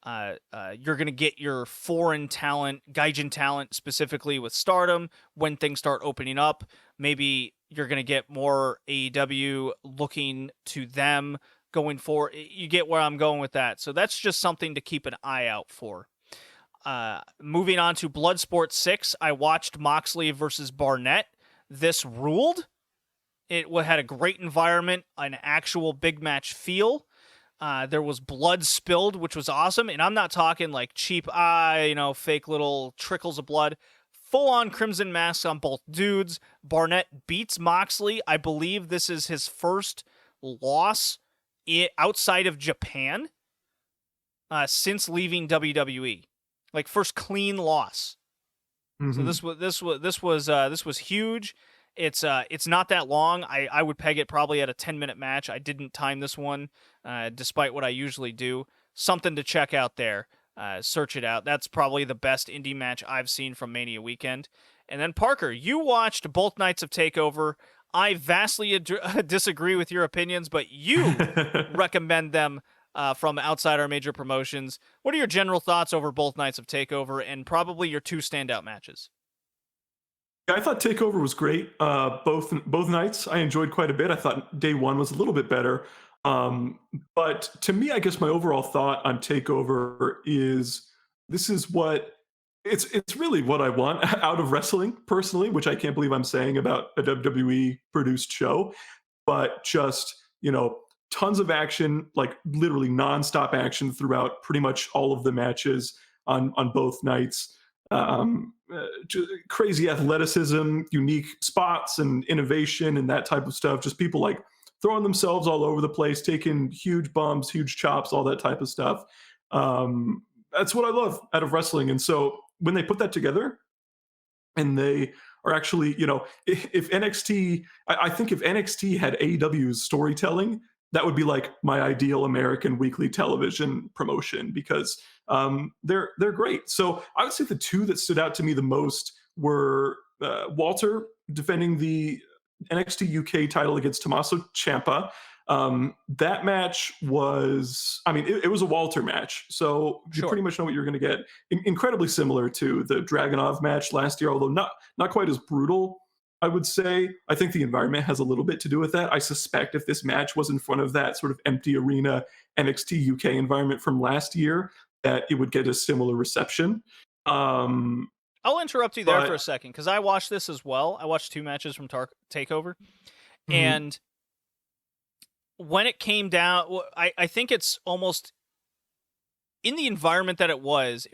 you're going to get your foreign talent, Gaijin talent, specifically with Stardom, when things start opening up. Maybe you're going to get more AEW looking to them going forward. You get where I'm going with that. So that's just something to keep an eye out for. Moving on to Bloodsport 6, I watched Moxley versus Barnette. This ruled. It had a great environment, an actual big match feel. There was blood spilled, which was awesome. And I'm not talking like cheap, fake little trickles of blood. Full-on crimson masks on both dudes. Barnette beats Moxley. I believe this is his first loss outside of Japan since leaving WWE. Like, first clean loss. So this was huge. It's not that long. I would peg it probably at a 10-minute match. I didn't time this one, despite what I usually do. Something to check out there. Search it out. That's probably the best indie match I've seen from Mania weekend. And then, Parker, you watched both nights of TakeOver. I vastly disagree with your opinions, but you recommend them from outside our major promotions. What are your general thoughts over both nights of TakeOver, and probably your two standout matches? Yeah, I thought TakeOver was great. Both nights I enjoyed quite a bit. I thought day one was a little bit better. But to me, I guess my overall thought on TakeOver is this is what it's really what I want out of wrestling personally, which I can't believe I'm saying about a WWE produced show, but just, tons of action, like literally nonstop action throughout pretty much all of the matches on both nights. Crazy athleticism, unique spots and innovation and that type of stuff. Just people like throwing themselves all over the place, taking huge bumps, huge chops, all that type of stuff. That's what I love out of wrestling. And so when they put that together and they are actually, if NXT, I think if NXT had AEW's storytelling, that would be like my ideal American weekly television promotion, because they're great. So I would say the two that stood out to me the most were Walter defending the NXT UK title against Tommaso Ciampa. That match was, it was a Walter match, so you pretty much know what you're going to get. Incredibly similar to the Dragunov match last year, although not quite as brutal, I would say. I think the environment has a little bit to do with that. I suspect if this match was in front of that sort of empty arena NXT UK environment from last year, that it would get a similar reception. I'll interrupt you there for a second, because I watched this as well. I watched two matches from TakeOver, and when it came down, I think it's almost in the environment that it was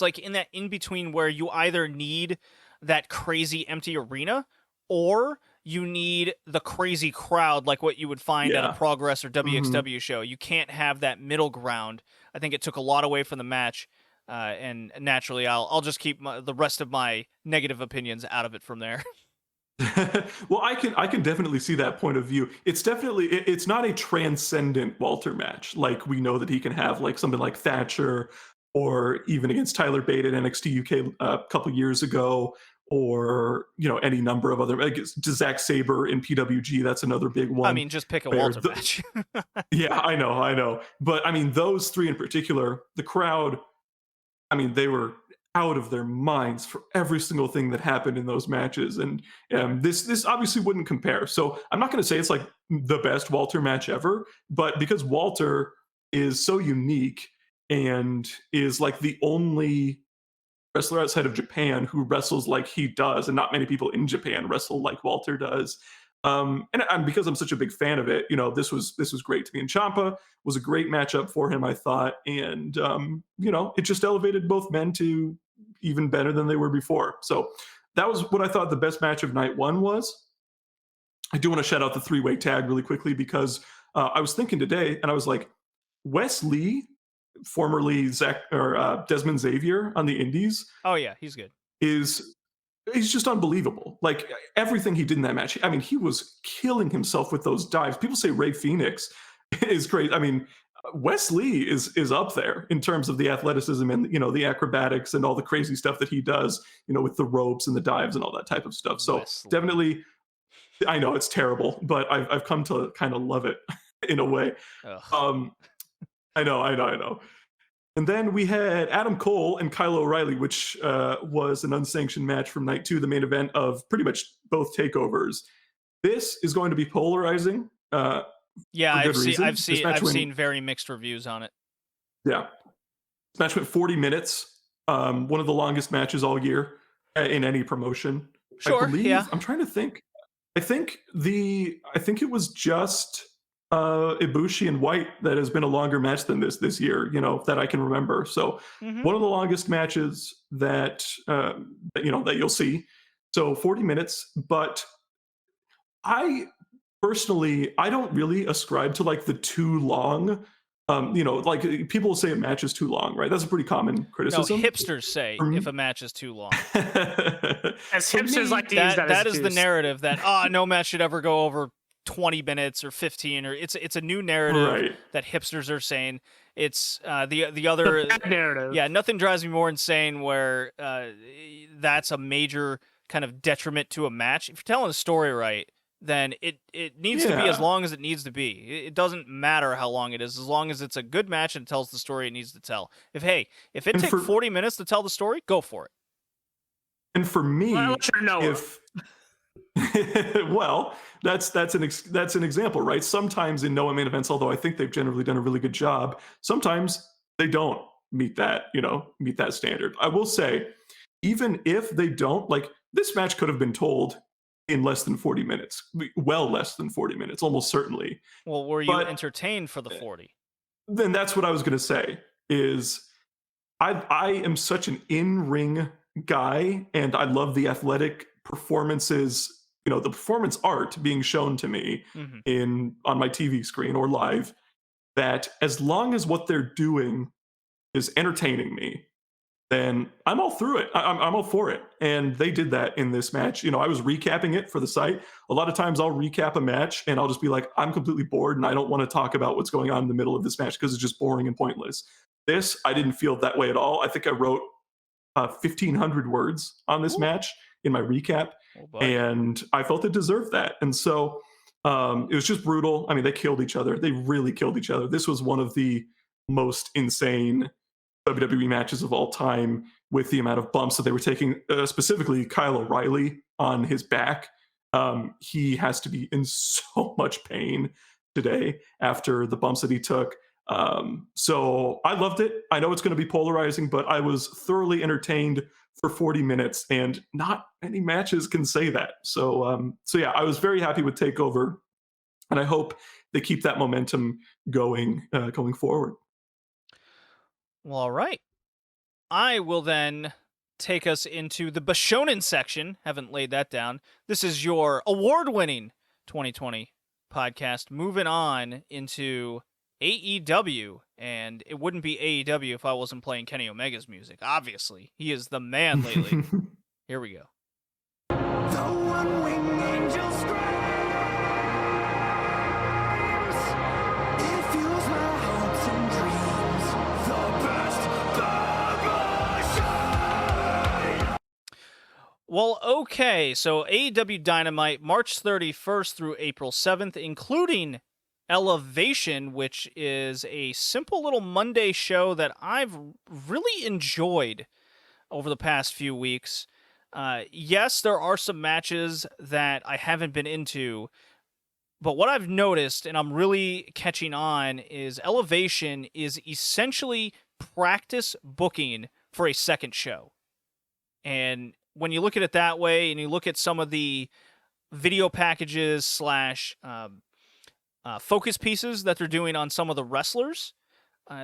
like in that in-between where you either need that crazy empty arena or you need the crazy crowd like what you would find at a Progress or WXW show. You can't have that middle ground. I think it took a lot away from the match, and naturally I'll just keep the rest of my negative opinions out of it from there. Well, I can definitely see that point of view. It's not a transcendent Walter match like we know that he can have, like something like Thatcher, or even against Tyler Bate at NXT UK a couple years ago, or any number of other, like Zack Sabre in PWG. That's another big one. Just pick a Walter match. Yeah, I know. But those three in particular, the crowd, they were out of their minds for every single thing that happened in those matches. And this obviously wouldn't compare. So I'm not going to say it's like the best Walter match ever, but because Walter is so unique and is like the only wrestler outside of Japan who wrestles like he does, and not many people in Japan wrestle like Walter does. And because I'm such a big fan of it, this was great to me. And Ciampa was a great matchup for him, I thought, and it just elevated both men to even better than they were before. So that was what I thought the best match of night one was. I do want to shout out the three-way tag really quickly because I was thinking today, and I was like, Wes Lee, formerly Desmond Xavier on the Indies. Oh yeah, he's good. He's just unbelievable. Like everything he did in that match. I mean, he was killing himself with those dives. People say Ray Phoenix is great. I mean, Wes Lee is up there in terms of the athleticism and the acrobatics and all the crazy stuff that he does, with the ropes and the dives and all that type of stuff. So definitely, I know it's terrible, but I've come to kind of love it in a way. I know. And then we had Adam Cole and Kyle O'Reilly, which was an unsanctioned match from night two, the main event of pretty much both takeovers. This is going to be polarizing. Yeah, I've seen very mixed reviews on it. Yeah. This match went 40 minutes. One of the longest matches all year in any promotion. Sure, yeah. I'm trying to think. I think it was just Ibushi and White that has been a longer match than this year, that I can remember. So one of the longest matches that you'll see. So 40 minutes, but I personally, I don't really ascribe to like the too long. Like people say a match is too long, right? That's a pretty common criticism. No, hipsters say if a match is too long. As hipsters like to use that is the narrative that no match should ever go over 20 minutes or 15, or it's a new narrative that hipsters are saying. It's the other narrative. Yeah, nothing drives me more insane where that's a major kind of detriment to a match. If you're telling a story right, then it needs to be as long as it needs to be. It doesn't matter how long it is, as long as it's a good match and tells the story it needs to tell. If it takes 40 minutes to tell the story, go for it. And for me, well, that's an example, right? Sometimes in Noah main events, although I think they've generally done a really good job, sometimes they don't meet that standard. I will say, even if they don't, like this match could have been told in less than 40 minutes, well less than 40 minutes, almost certainly. Well, were you entertained for the 40? Then that's what I was going to say. Is I am such an in-ring guy, and I love the athletic performances, the performance art being shown to me on my TV screen or live, that as long as what they're doing is entertaining me, then I'm all through it. I'm all for it. And they did that in this match. I was recapping it for the site. A lot of times I'll recap a match and I'll just be like, I'm completely bored and I don't want to talk about what's going on in the middle of this match because it's just boring and pointless. This, I didn't feel that way at all. I think I wrote 1,500 words on this match in my recap, and I felt it deserved that. And so it was just brutal. I mean, they killed each other. They really killed each other. This was one of the most insane WWE matches of all time, with the amount of bumps that they were taking, specifically Kyle O'Reilly on his back. He has to be in so much pain today after the bumps that he took. So I loved it. I know it's going to be polarizing, but I was thoroughly entertained for 40 minutes, and not many matches can say that. So yeah, I was very happy with TakeOver, and I hope they keep that momentum going forward. Well, all right. I will then take us into the Bishonen section. Haven't laid that down. This is your award-winning 2020 podcast. Moving on into AEW, and it wouldn't be AEW if I wasn't playing Kenny Omega's music. Obviously, he is the man lately. Here we go. The one-winged angel screams. It fuels my hopes and dreams. The best promotion. Well, okay. So AEW Dynamite, March 31st through April 7th, including Elevation, which is a simple little Monday show that I've really enjoyed over the past few weeks. Yes, there are some matches that I haven't been into, but what I've noticed, and I'm really catching on, is Elevation is essentially practice booking for a second show. And when you look at it that way, and you look at some of the video packages slash focus pieces that they're doing on some of the wrestlers,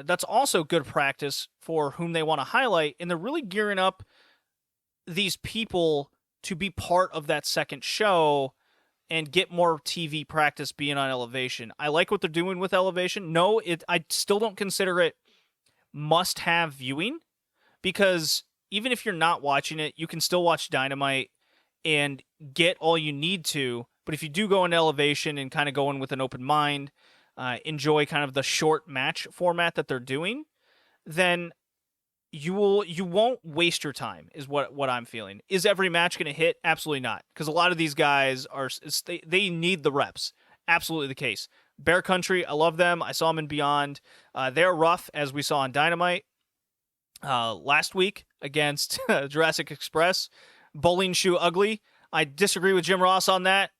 that's also good practice for whom they want to highlight. And they're really gearing up these people to be part of that second show and get more TV practice being on Elevation. I like what they're doing with Elevation. No, I still don't consider it must-have viewing, because even if you're not watching it, you can still watch Dynamite and get all you need to. But if you do go into Elevation and kind of go in with an open mind, enjoy kind of the short match format that they're doing, then you won't waste your time, is what I'm feeling. Is every match going to hit? Absolutely not, because a lot of these guys they need the reps. Absolutely the case. Bear Country, I love them. I saw them in Beyond. They're rough, as we saw on Dynamite last week against Jurassic Express. Bowling shoe ugly. I disagree with Jim Ross on that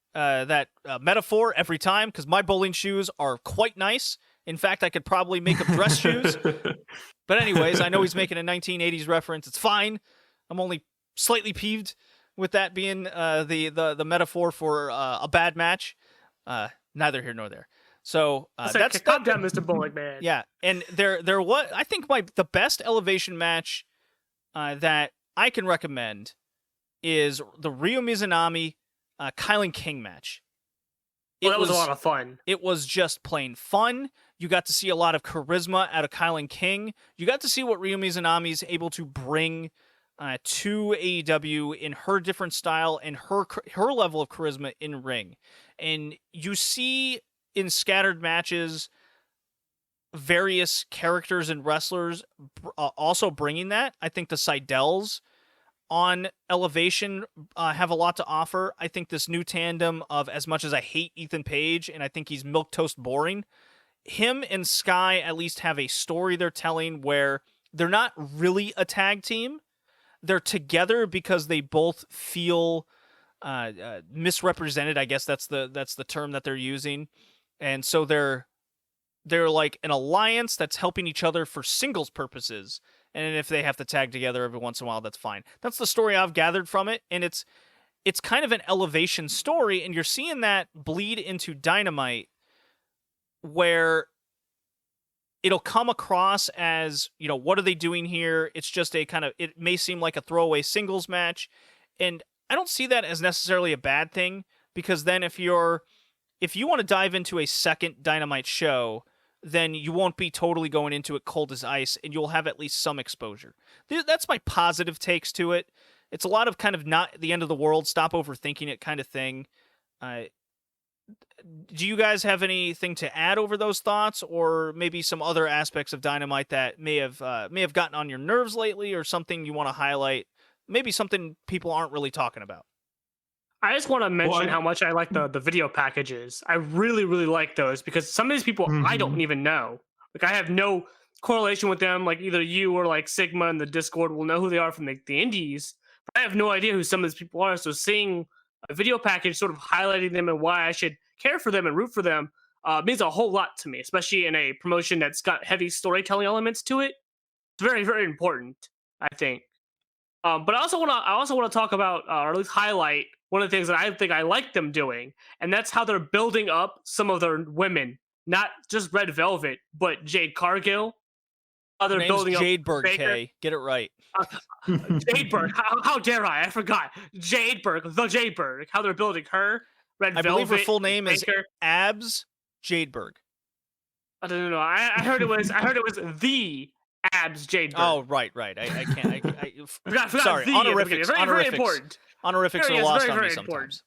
metaphor every time, because my bowling shoes are quite nice. In fact, I could probably make up dress shoes. But anyways, I know he's making a 1980s reference. It's fine. I'm only slightly peeved with that being the metaphor for a bad match. Neither here nor there. So that's calm down, Mr. Bullock, man. Yeah, and there what I think the best Elevation match that I can recommend is the Ryo Mizunami Kylan King match. Well, that was a lot of fun. It was just plain fun. You got to see a lot of charisma out of Kylan King. You got to see what Ryo Mizunami is able to bring to AEW in her different style and her level of charisma in ring. And you see in scattered matches various characters and wrestlers also bringing that. I think the Seidel's on Elevation have a lot to offer. I think this new tandem of, as much as I hate Ethan Page and I think he's milquetoast boring, him and Sky at least have a story they're telling where they're not really a tag team. They're together because they both feel misrepresented. I guess that's the term that they're using. And so they're like an alliance that's helping each other for singles purposes. And if they have to tag together every once in a while, that's fine. That's the story I've gathered from it. And it's kind of an Elevation story. And you're seeing that bleed into Dynamite, where it'll come across as, what are they doing here? It's just it may seem like a throwaway singles match. And I don't see that as necessarily a bad thing, because then if you want to dive into a second Dynamite show, then you won't be totally going into it cold as ice, and you'll have at least some exposure. That's my positive takes to it. It's a lot of kind of not the end of the world, stop overthinking it kind of thing. Do you guys have anything to add over those thoughts, or maybe some other aspects of Dynamite that may have gotten on your nerves lately, or something you want to highlight? Maybe something people aren't really talking about. I just want to mention how much I like the video packages. I really, really like those, because some of these people I don't even know. Like, I have no correlation with them. Like, either you or like Sigma in the Discord will know who they are from the indies. But I have no idea who some of these people are. So seeing a video package sort of highlighting them and why I should care for them and root for them means a whole lot to me, especially in a promotion that's got heavy storytelling elements to it. It's very, very important, I think. But I also want to talk about, or at least highlight, one of the things that I think I like them doing, and that's how they're building up some of their women, not just Red Velvet, but Jade Cargill. How they're building up Jadeberg, Kay. Get it right. Jadeberg. How dare I? I forgot. Jadeberg, the Jadeberg. How they're building her. Red Velvet. I believe her full name is Abs Jadeberg. I don't know. I heard it was the Abs Jadeberg. Oh, right. I can't. I forgot sorry. Honorifics. Very, very important. Honorifics are lost on me sometimes.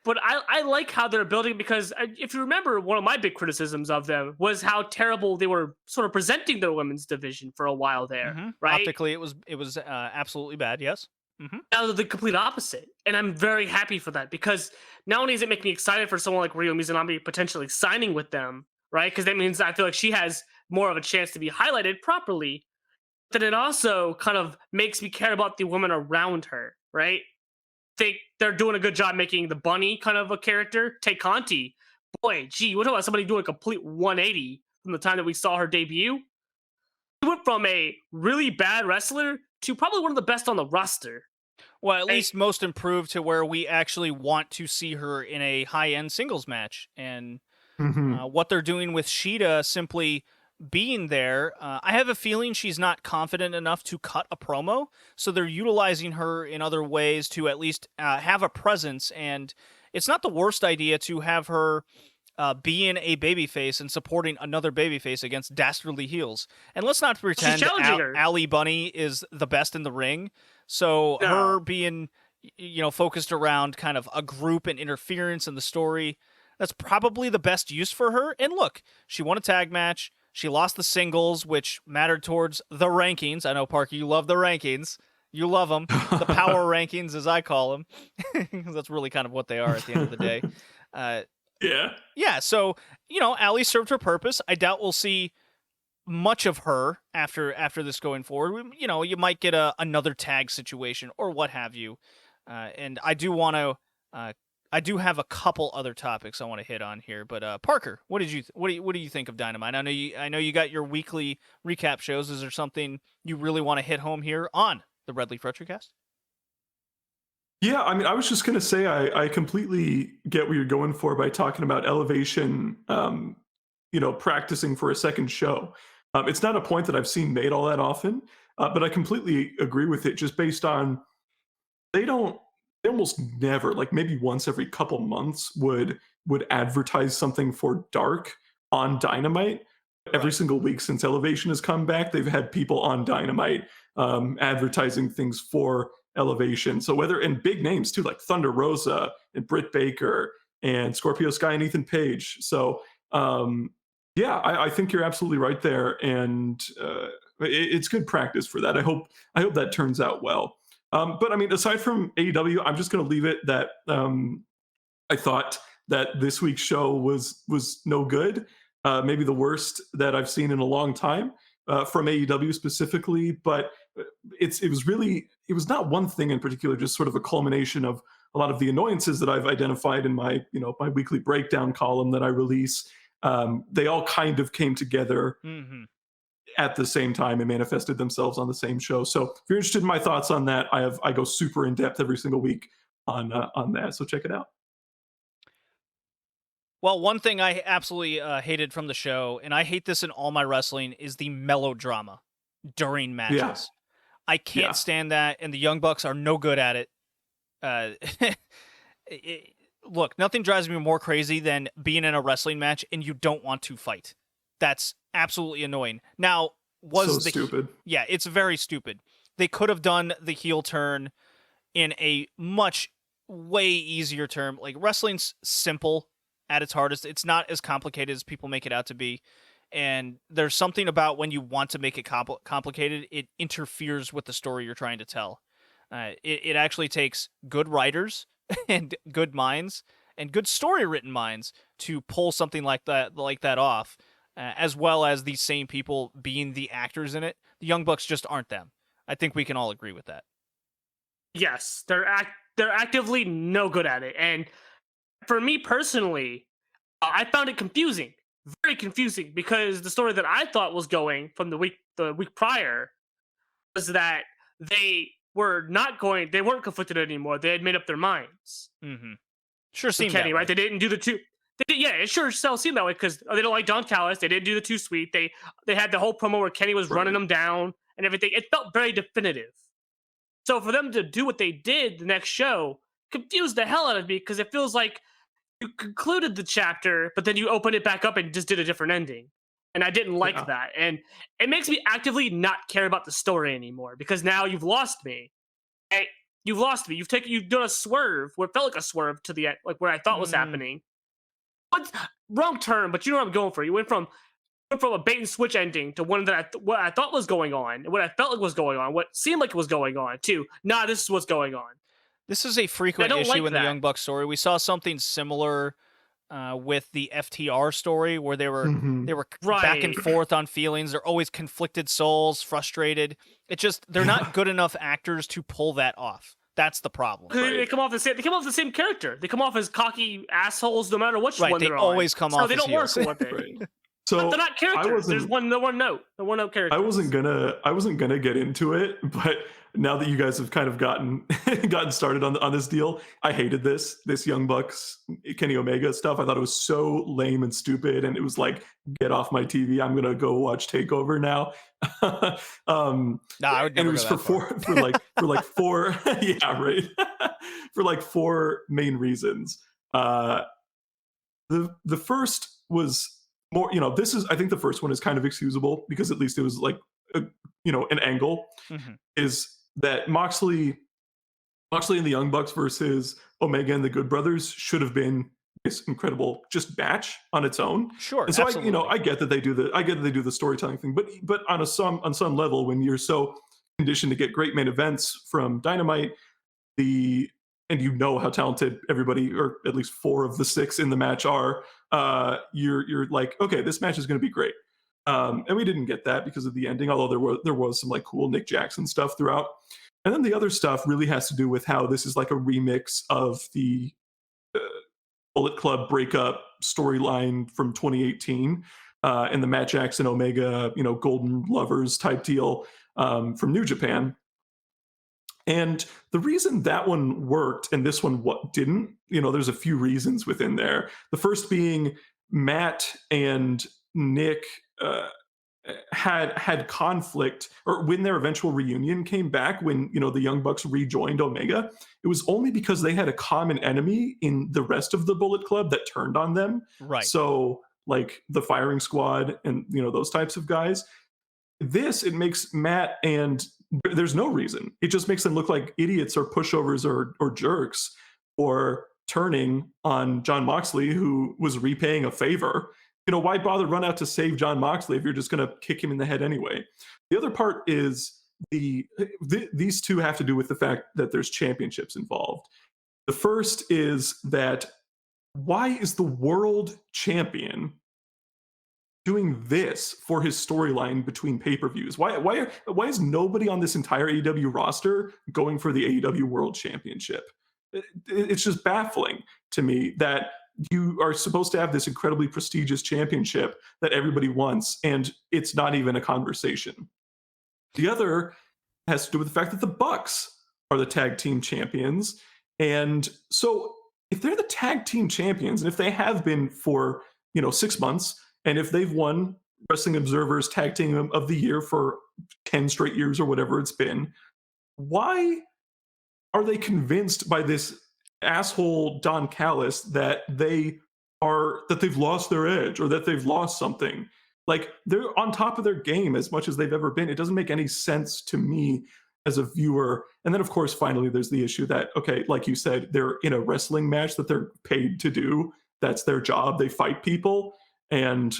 But I like how they're building, because if you remember, one of my big criticisms of them was how terrible they were sort of presenting their women's division for a while there, right? Optically, it was absolutely bad, yes. Now they're the complete opposite. And I'm very happy for that, because not only does it make me excited for someone like Ryo Mizunami potentially signing with them, right? Because that means I feel like she has more of a chance to be highlighted properly. But it also kind of makes me care about the women around her, right? They're doing a good job making the bunny kind of a character. Tay Conti, boy, gee, what about somebody doing a complete 180 from the time that we saw her debut? She went from a really bad wrestler to probably one of the best on the roster. Well, at least most improved to where we actually want to see her in a high-end singles match. And what they're doing with Shida simply being there, I have a feeling she's not confident enough to cut a promo, so they're utilizing her in other ways to at least have a presence. And it's not the worst idea to have her being a babyface and supporting another babyface against dastardly heels. And let's not pretend Ali Bunny is the best in the ring. So her being, focused around kind of a group and interference in the story, that's probably the best use for her. And look, she won a tag match. She lost the singles, which mattered towards the rankings. I know, Parker, you love the rankings. You love them. The power rankings, as I call them. That's really kind of what they are at the end of the day. Yeah, so, Ali served her purpose. I doubt we'll see much of her after this going forward. You might get another tag situation or what have you. And I do want to I do have a couple other topics I want to hit on here, but Parker, what do you think of Dynamite? I know you got your weekly recap shows. Is there something you really want to hit home here on the Red Leaf Retrocast? Yeah, I mean, I was just going to say I completely get what you're going for by talking about Elevation, practicing for a second show. It's not a point that I've seen made all that often, but I completely agree with it just based on they almost never, like maybe once every couple months, would advertise something for Dark on Dynamite. Every single week since Elevation has come back, they've had people on Dynamite advertising things for Elevation. So and big names too, like Thunder Rosa and Britt Baker and Scorpio Sky and Ethan Page. So I think you're absolutely right there, and it's good practice for that. I hope that turns out well. But I mean, aside from AEW, I'm just going to leave it that I thought that this week's show was no good, maybe the worst that I've seen in a long time from AEW specifically. But it was not one thing in particular, just sort of a culmination of a lot of the annoyances that I've identified in my my weekly breakdown column that I release. They all kind of came together at the same time and manifested themselves on the same show. So if you're interested in my thoughts on that, I go super in depth every single week on that. So check it out. Well, one thing I absolutely hated from the show, and I hate this in all my wrestling, is the melodrama during matches. Yeah. I can't stand that, and the Young Bucks are no good at it. Look, nothing drives me more crazy than being in a wrestling match and you don't want to fight. That's absolutely annoying. Now, stupid. Yeah, it's very stupid. They could have done the heel turn in a way easier term. Like, wrestling's simple at its hardest. It's not as complicated as people make it out to be. And there's something about when you want to make it complicated, it interferes with the story you're trying to tell. It actually takes good writers and good minds and good story-written minds to pull something like that off, as well as these same people being the actors in it. The Young Bucks just aren't them. I think we can all agree with that. Yes, they're actively no good at it. And for me personally, I found it confusing. Very confusing, because the story that I thought was going from the week prior was that they weren't conflicted anymore. They had made up their minds. Mm-hmm. Sure seemed Kenny, that way. right? They didn't do the two. It sure seemed that way because they don't like Don Callis. They didn't do the too sweet. They had the whole promo where Kenny was running them down and everything. It felt very definitive. So for them to do what they did the next show confused the hell out of me, because it feels like you concluded the chapter, but then you opened it back up and just did a different ending. And I didn't like that. And it makes me actively not care about the story anymore, because now you've lost me. You've lost me. You've done a swerve where it felt like a swerve to the end, like where I thought was happening. But wrong term, but you know what I'm going for. You went from a bait and switch ending to one that what I thought was going on, what I felt like was going on, what seemed like it was going on, to this is what's going on. This is a frequent issue in the Young Bucks story. We saw something similar with the FTR story, where they were back and forth on feelings. They're always conflicted souls, frustrated. They're not good enough actors to pull that off. That's the problem. Right? They come off the same character. They come off as cocky assholes no matter which one they're on. They always come off they as don't heels. work with it. So But they're not characters. There's the one note characters. I wasn't gonna get into it, but now that you guys have kind of gotten started on this deal, I hated this Young Bucks Kenny Omega stuff. I thought it was so lame and stupid, and it was like, get off my TV. I'm gonna go watch Takeover now. I would and never it was go that for like four yeah, right. For like four main reasons. The first was more, I think the first one is kind of excusable because at least it was like an angle. Is that Moxley and the Young Bucks versus Omega and the Good Brothers should have been this incredible just match on its own. Sure, and so absolutely. I get that they do the storytelling thing, but on some level, when you're so conditioned to get great main events from Dynamite, and you know how talented everybody, or at least 4 of the 6 in the match are, you're like, okay, this match is going to be great. And we didn't get that because of the ending, although there was some like cool Nick Jackson stuff throughout. And then the other stuff really has to do with how this is like a remix of the Bullet Club breakup storyline from 2018, and the Matt Jackson Omega, Golden Lovers type deal from New Japan. And the reason that one worked and this one didn't, there's a few reasons within there. The first being Matt and Nick had conflict, or when their eventual reunion came back, when the Young Bucks rejoined Omega, it was only because they had a common enemy in the rest of the Bullet Club that turned on them. Right. So like the Firing Squad and those types of guys. It makes Matt, and there's no reason. It just makes them look like idiots or pushovers or jerks for turning on Jon Moxley, who was repaying a favor. Why bother run out to save Jon Moxley if you're just going to kick him in the head anyway? The other part is these two have to do with the fact that there's championships involved. The first is that why is the world champion doing this for his storyline between pay-per-views? Why is nobody on this entire AEW roster going for the AEW World Championship? It's just baffling to me that you are supposed to have this incredibly prestigious championship that everybody wants, and it's not even a conversation. The other has to do with the fact that the Bucks are the tag team champions. And so if they're the tag team champions, and if they have been for 6 months, and if they've won Wrestling Observer's Tag Team of the Year for 10 straight years or whatever it's been, why are they convinced by this asshole Don Callis that they've lost their edge or that they've lost something? Like, they're on top of their game as much as they've ever been. It doesn't make any sense to me as a viewer. And then, of course, finally, there's the issue that, okay, like you said, they're in a wrestling match that they're paid to do. That's their job. They fight people. And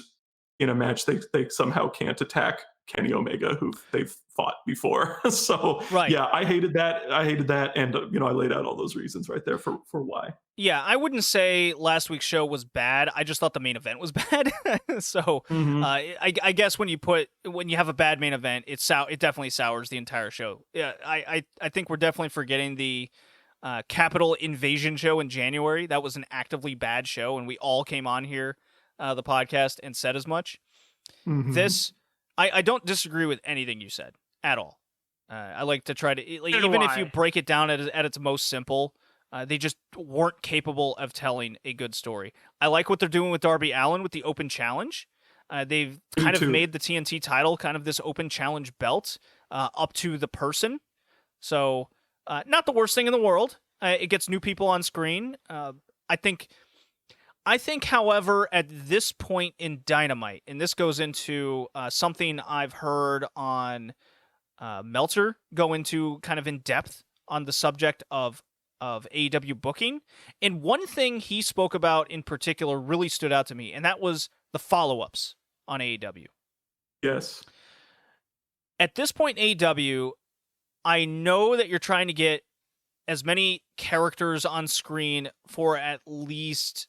in a match, they somehow can't attack Kenny Omega, who they've fought before. So, Right. Yeah, I hated that. And, I laid out all those reasons right there for why. Yeah, I wouldn't say last week's show was bad. I just thought the main event was bad. So I guess when you have a bad main event, it definitely sours the entire show. Yeah, I think we're definitely forgetting the Capital Invasion show in January. That was an actively bad show, and we all came on here, the podcast, and said as much. This, I don't disagree with anything you said at all. I like to try to, even if you break it down at its most simple, they just weren't capable of telling a good story. I like what they're doing with Darby Allin with the open challenge. They've kind of made the TNT title kind of this open challenge belt up to the person. So not the worst thing in the world. It gets new people on screen. I think, however, at this point in Dynamite, and this goes into something I've heard on Meltzer go into kind of in depth on the subject of AEW booking. And one thing he spoke about in particular really stood out to me, and that was the follow-ups on AEW. Yes. At this point in AEW, I know that you're trying to get as many characters on screen for at least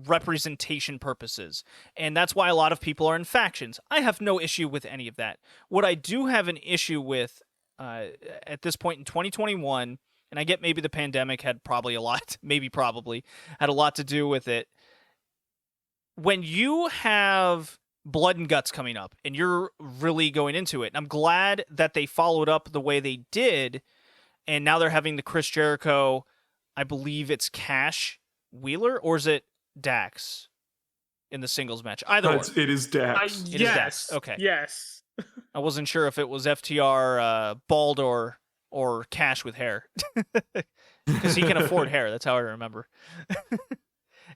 representation purposes. And that's why a lot of people are in factions. I have no issue with any of that. What I do have an issue with at this point in 2021, and I get maybe the pandemic had probably had a lot to do with it. When you have Blood and Guts coming up, and you're really going into it. And I'm glad that they followed up the way they did, and now they're having the Chris Jericho, I believe it's Cash Wheeler, or is it Dax in the singles match? Either or. It is Dax. It is Yes. Dax. Okay. Yes. I wasn't sure if it was FTR bald or Cash with hair. Because he can afford hair. That's how I remember.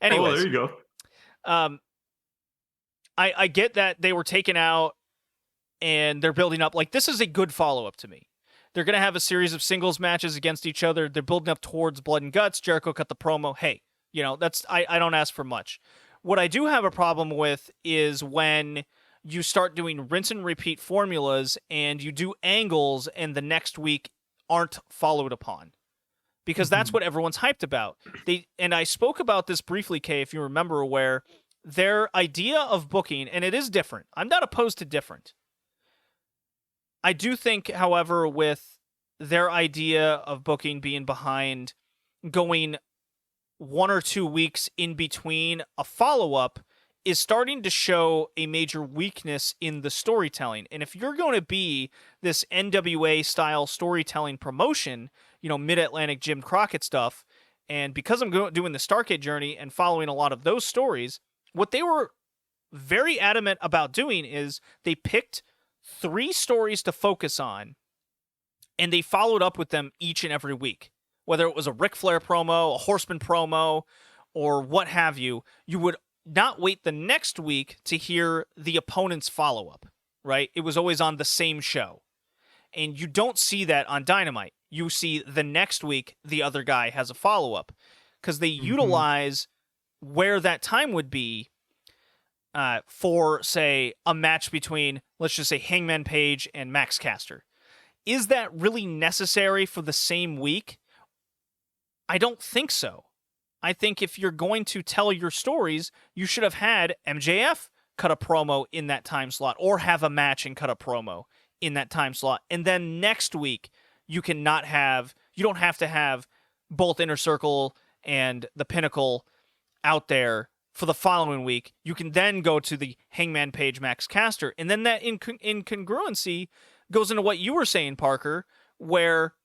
Anyways. Oh, there you go. I get that they were taken out and they're building up. Like, this is a good follow-up to me. They're going to have a series of singles matches against each other. They're building up towards Blood and Guts. Jericho cut the promo. Hey, that's I don't ask for much. What I do have a problem with is when you start doing rinse and repeat formulas and you do angles and the next week aren't followed upon. Because that's what everyone's hyped about. And I spoke about this briefly, Kay, if you remember, where their idea of booking, and it is different. I'm not opposed to different. I do think, however, with their idea of booking being behind going 1 or 2 weeks in between a follow-up is starting to show a major weakness in the storytelling. And if you're going to be this NWA-style storytelling promotion, Mid-Atlantic Jim Crockett stuff, and because I'm doing the Starrcade journey and following a lot of those stories, what they were very adamant about doing is they picked 3 stories to focus on, and they followed up with them each and every week. Whether it was a Ric Flair promo, a Horseman promo, or what have you, you would not wait the next week to hear the opponent's follow-up, right? It was always on the same show. And you don't see that on Dynamite. You see the next week the other guy has a follow-up because they utilize where that time would be for, say, a match between, let's just say, Hangman Page and Max Caster. Is that really necessary for the same week? I don't think so. I think if you're going to tell your stories, you should have had MJF cut a promo in that time slot or have a match and cut a promo in that time slot. And then next week, you don't have to have both Inner Circle and the Pinnacle out there for the following week. You can then go to the Hangman Page Max Caster. And then that incongruency goes into what you were saying, Parker, where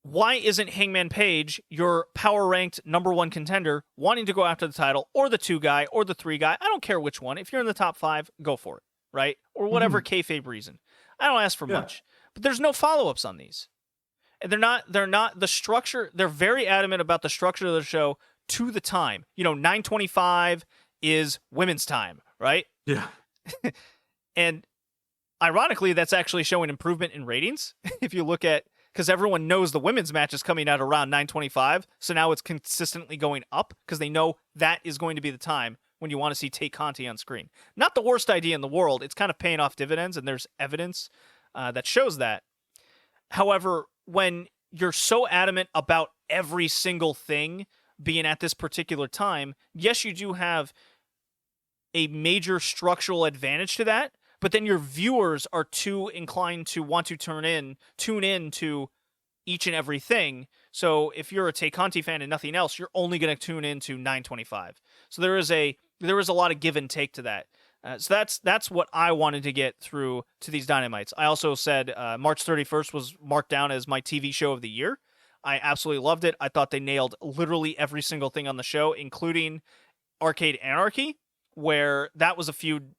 why isn't Hangman Page, your power-ranked number 1 contender, wanting to go after the title, or the 2 guy, or the 3 guy? I don't care which one. If you're in the top 5, go for it, right? Or whatever kayfabe reason. I don't ask for much. But there's no follow-ups on these. And they're not the structure. They're very adamant about the structure of the show to the time. 9:25 is women's time, right? Yeah. And ironically, that's actually showing improvement in ratings. If you look at, because everyone knows the women's match is coming out around 9:25, so now it's consistently going up because they know that is going to be the time when you want to see Tay Conti on screen. Not the worst idea in the world. It's kind of paying off dividends, and there's evidence that shows that. However, when you're so adamant about every single thing being at this particular time, yes, you do have a major structural advantage to that, but then your viewers are too inclined to want to tune in to each and everything. So if you're a Tay Conti fan and nothing else, you're only going to tune into 9:25. So there is a lot of give and take to that. So that's what I wanted to get through to these Dynamites. I also said March 31st was marked down as my TV show of the year. I absolutely loved it. I thought they nailed literally every single thing on the show, including Arcade Anarchy, where that was a feud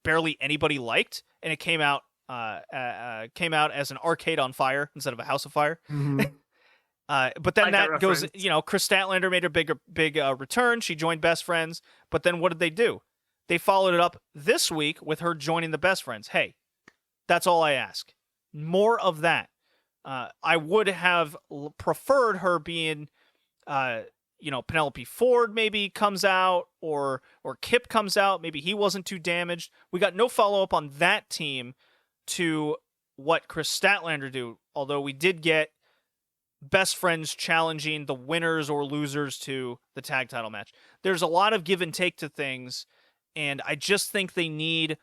barely anybody liked, and it came out as an arcade on fire instead of a house of fire. But then that goes, Chris Statlander made her big return. She joined Best Friends, but then what did they do? They followed it up this week with her joining the Best Friends. Hey, that's all I ask. More of that. I would have preferred her being, Penelope Ford maybe comes out, or Kip comes out. Maybe he wasn't too damaged. We got no follow-up on that team to what Chris Statlander do, although we did get Best Friends challenging the winners or losers to the tag title match. There's a lot of give and take to things, and I just think they need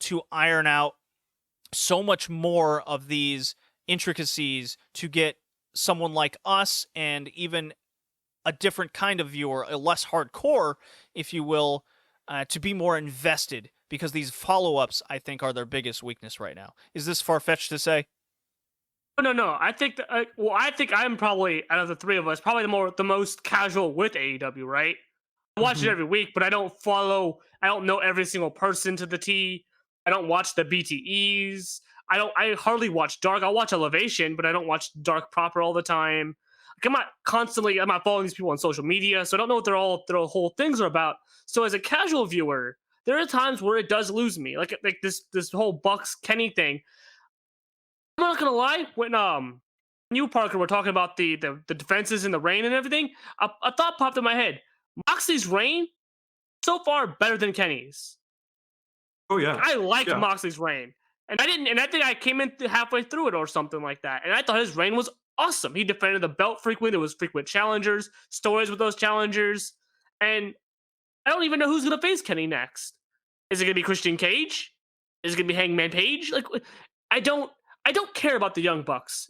to iron out so much more of these intricacies to get someone like us and even a different kind of viewer, a less hardcore, if you will, to be more invested because these follow-ups, I think, are their biggest weakness right now. Is this far-fetched to say? No. I think I think I'm probably out of the three of us probably the most casual with AEW. Right? I watch it every week, but I don't follow. I don't know every single person to the T. I don't watch the BTEs. I hardly watch Dark. I'll watch Elevation, but I don't watch Dark proper all the time. I'm not following these people on social media, so I don't know what their whole things are about. So as a casual viewer, there are times where it does lose me, like this whole Bucks Kenny thing. I'm not gonna lie, when you Parker were talking about the defenses and the reign and everything, a thought popped in my head. Moxley's reign so far better than Kenny's. Oh yeah, I liked Moxley's reign, and I think I came in halfway through it or something like that, and I thought his reign was awesome. He defended the belt frequently. There was frequent challengers, stories with those challengers, and I don't even know who's gonna face Kenny next. Is it gonna be Christian Cage? Is it gonna be Hangman Page? Like, I don't care about the Young Bucks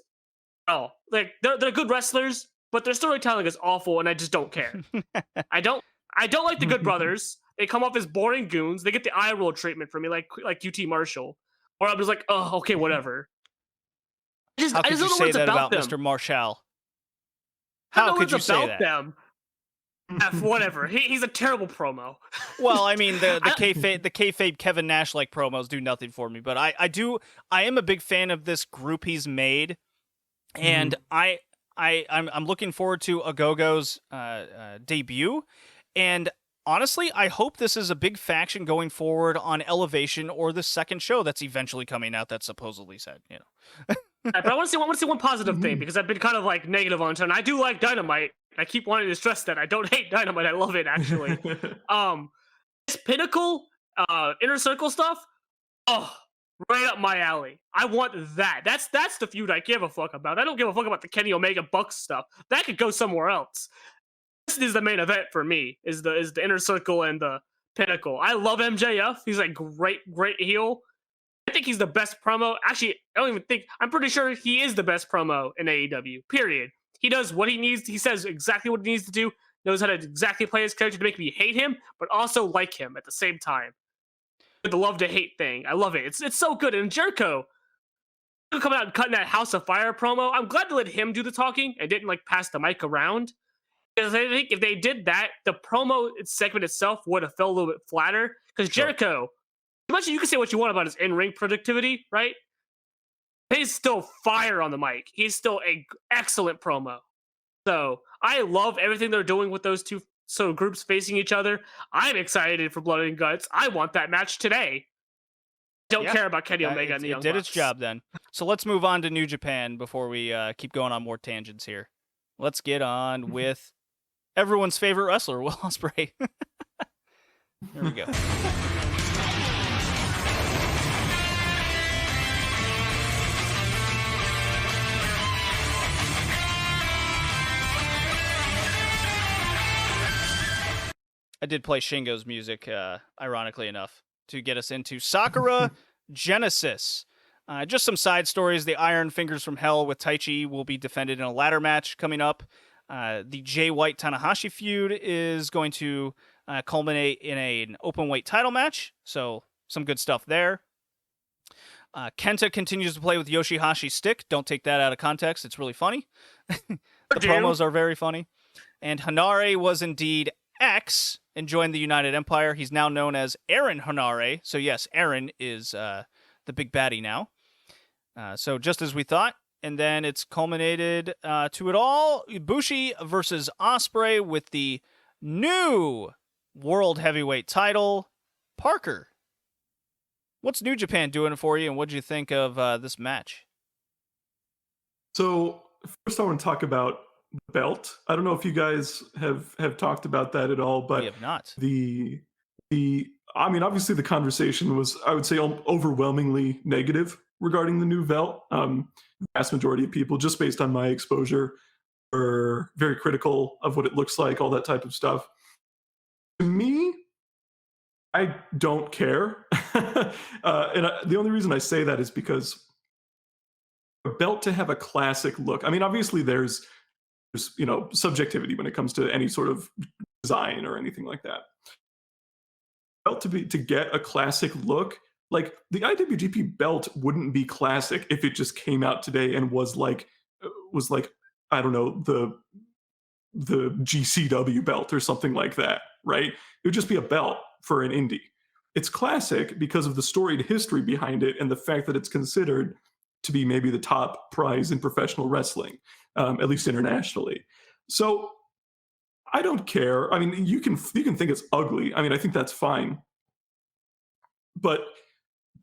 at all. Like, they're good wrestlers, but their storytelling is awful, and I just don't care. I don't like the Good Brothers. They come off as boring goons. They get the eye roll treatment from me, like UT Marshall. Or I'm just like, oh, okay, whatever. How could you say that about them. Mr. Marshall? How How could you say that? Them. Whatever. He's a terrible promo. Well, I mean, the kayfabe Kevin Nash like promos do nothing for me, but I am a big fan of this group he's made, and I'm looking forward to Agogo's debut, and honestly, I hope this is a big faction going forward on Elevation or the second show that's eventually coming out. That's supposedly said, you know. But I want to say one positive thing, because I've been kind of like negative on it, and I do like Dynamite. I keep wanting to stress that I don't hate Dynamite. I love it, actually. This Pinnacle Inner Circle stuff, oh, right up my alley. I want that. That's the feud I give a fuck about. I don't give a fuck about the Kenny Omega Bucks stuff. That could go somewhere else. This is the main event for me. Is the Inner Circle and the Pinnacle. I love MJF. He's like great heel. I think he's the best promo. Actually, I'm pretty sure he is the best promo in AEW, period. He does what he needs. He says exactly what he needs to do, knows how to exactly play his character to make me hate him, but also like him at the same time. The love to hate thing. I love it. It's so good. And Jericho coming out and cutting that House of Fire promo, I'm glad to let him do the talking and didn't like pass the mic around. Because I think if they did that, the promo segment itself would have felt a little bit flatter. Because Jericho, much you can say what you want about his in-ring productivity, right? He's still fire on the mic. He's still an excellent promo. So I love everything they're doing with those two groups facing each other. I'm excited for Blood and Guts. I want that match today. Don't care about Kenny Omega and the Young Bucks. It did its job then. So let's move on to New Japan before we keep going on more tangents here. Let's get on with everyone's favorite wrestler, Will Ospreay. There we go. I did play Shingo's music, ironically enough, to get us into Sakura Genesis. Just some side stories. The Iron Fingers from Hell with Taichi will be defended in a ladder match coming up. The Jay White Tanahashi feud is going to culminate in an open weight title match, so some good stuff there. Kenta continues to play with Yoshihashi's stick. Don't take that out of context. It's really funny. The promos are very funny. And Hanare was indeed X and joined the United Empire. He's now known as Aaron Hanare. So yes, Aaron is the big baddie now. So just as we thought. And then it's culminated to it all. Ibushi versus Ospreay with the new World Heavyweight title. Parker, what's New Japan doing for you, and what did you think of this match? So first I want to talk about the belt. I don't know if you guys have talked about that at all, but we have not. I mean, obviously the conversation was, I would say, overwhelmingly negative regarding the new belt. Vast majority of people, just based on my exposure, are very critical of what it looks like, all that type of stuff. To me, I don't care. The only reason I say that is because a belt to have a classic look. I mean, obviously there's subjectivity when it comes to any sort of design or anything like that. belt to get a classic look, like the IWGP belt wouldn't be classic if it just came out today and was like I don't know, the GCW belt or something like that, right? It would just be a belt for an indie. It's classic because of the storied history behind it and the fact that it's considered to be maybe the top prize in professional wrestling, at least internationally. So I don't care. I mean, you can think it's ugly. I mean, I think that's fine. But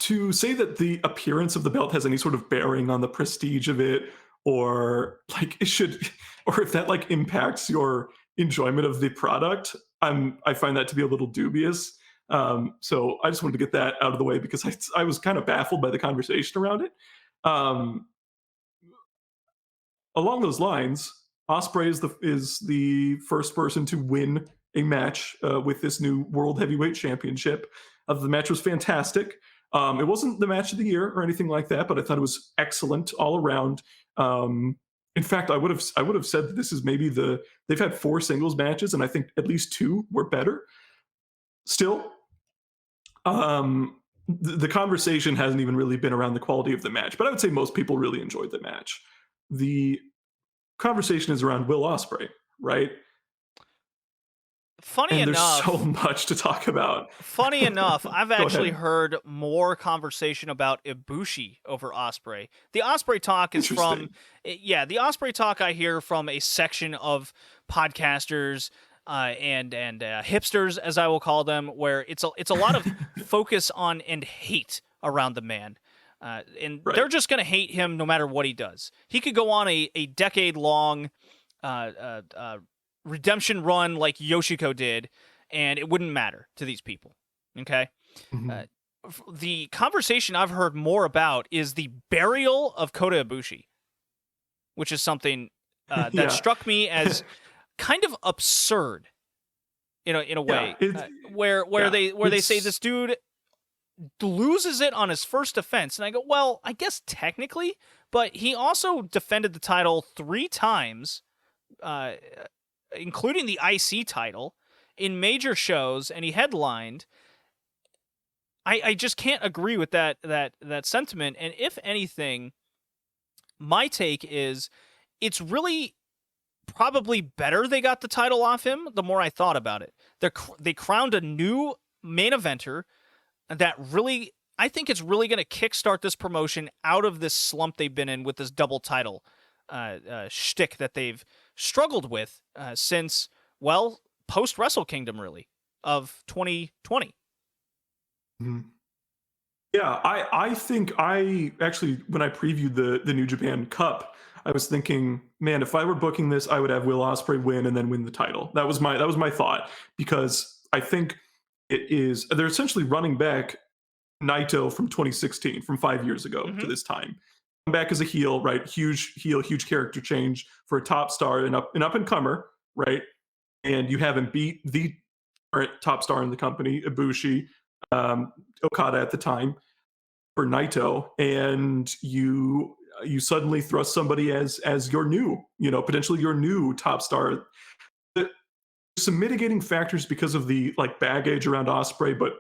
to say that the appearance of the belt has any sort of bearing on the prestige of it, or like it should, or if that like impacts your enjoyment of the product, I find that to be a little dubious. So I just wanted to get that out of the way because I was kind of baffled by the conversation around it. Along those lines, Ospreay is the first person to win a match with this new World Heavyweight Championship. The match was fantastic. It wasn't the match of the year or anything like that, but I thought it was excellent all around. In fact, I would have said that this is maybe they've had 4 singles matches, and I think at least 2 were better. Still, the conversation hasn't even really been around the quality of the match, but I would say most people really enjoyed the match. The conversation is around Will Ospreay, right? Funny and enough, there's so much to talk about. Funny enough, I've actually ahead. heard more conversation about Ibushi over Ospreay. The Ospreay talk is from, the Ospreay talk I hear from a section of podcasters and hipsters, as I will call them, where it's a lot of focus on and hate around the man. And they're just going to hate him no matter what he does. He could go on a decade-long redemption run like Yoshiko did, and it wouldn't matter to these people. Okay? Mm-hmm. The conversation I've heard more about is the burial of Kota Ibushi, which is something that struck me as kind of absurd in a way, where they say this dude loses it on his first defense, and I go, well, I guess technically, but he also defended the title 3 times, including the IC title, in major shows, and he headlined. I just can't agree with that sentiment, and if anything, my take is it's really probably better they got the title off him the more I thought about it. They crowned a new main eventer that really, I think it's really going to kickstart this promotion out of this slump they've been in with this double title shtick that they've struggled with since, well, post Wrestle Kingdom, really, of 2020. Mm-hmm. Yeah, I think I actually, when I previewed the New Japan Cup, I was thinking, man, if I were booking this, I would have Will Ospreay win and then win the title. That was my thought, because I think they're essentially running back Naito from 2016, from 5 years ago to this time. Come back as a heel, right? Huge heel, huge character change for a top star and up and comer, right? And you have him beat the current top star in the company, Ibushi, Okada at the time, for Naito, and you suddenly thrust somebody as your new, potentially your new top star. There's some mitigating factors because of the baggage around Ospreay, but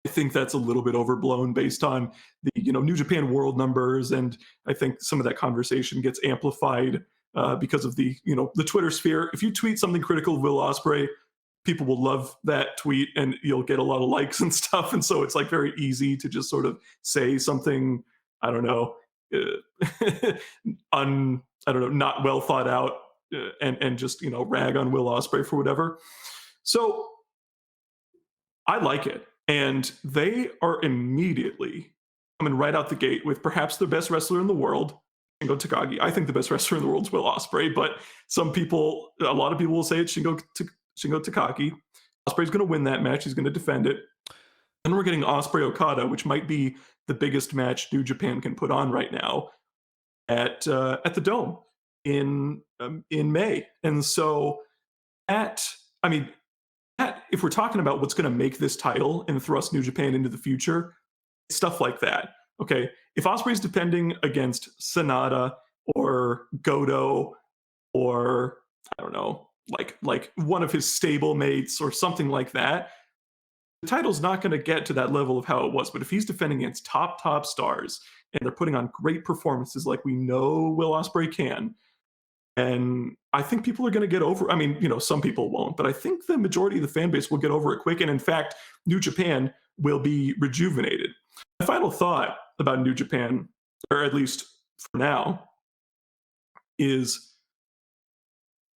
I think that's a little bit overblown based on the New Japan World numbers, and I think some of that conversation gets amplified because of the the Twitter sphere. If you tweet something critical of Will Ospreay, people will love that tweet, and you'll get a lot of likes and stuff, and so it's very easy to just sort of say something, I don't know, not well thought out, and just rag on Will Ospreay for whatever. So I like it. And they are immediately coming right out the gate with perhaps the best wrestler in the world, Shingo Takagi. I think the best wrestler in the world is Will Ospreay, but a lot of people will say it's Shingo Takagi. Ospreay's going to win that match. He's going to defend it. And we're getting Ospreay Okada, which might be the biggest match New Japan can put on right now at the Dome in May. And so if we're talking about what's going to make this title and thrust New Japan into the future, stuff like that. Okay, if Ospreay's defending against Sonata or Gatoh, or I don't know, like one of his stable mates or something like that, the title's not going to get to that level of how it was. But if he's defending against top stars and they're putting on great performances like we know Will Ospreay can, and I think people are going to get over. I mean, some people won't, but I think the majority of the fan base will get over it quick. And in fact, New Japan will be rejuvenated. My final thought about New Japan, or at least for now, is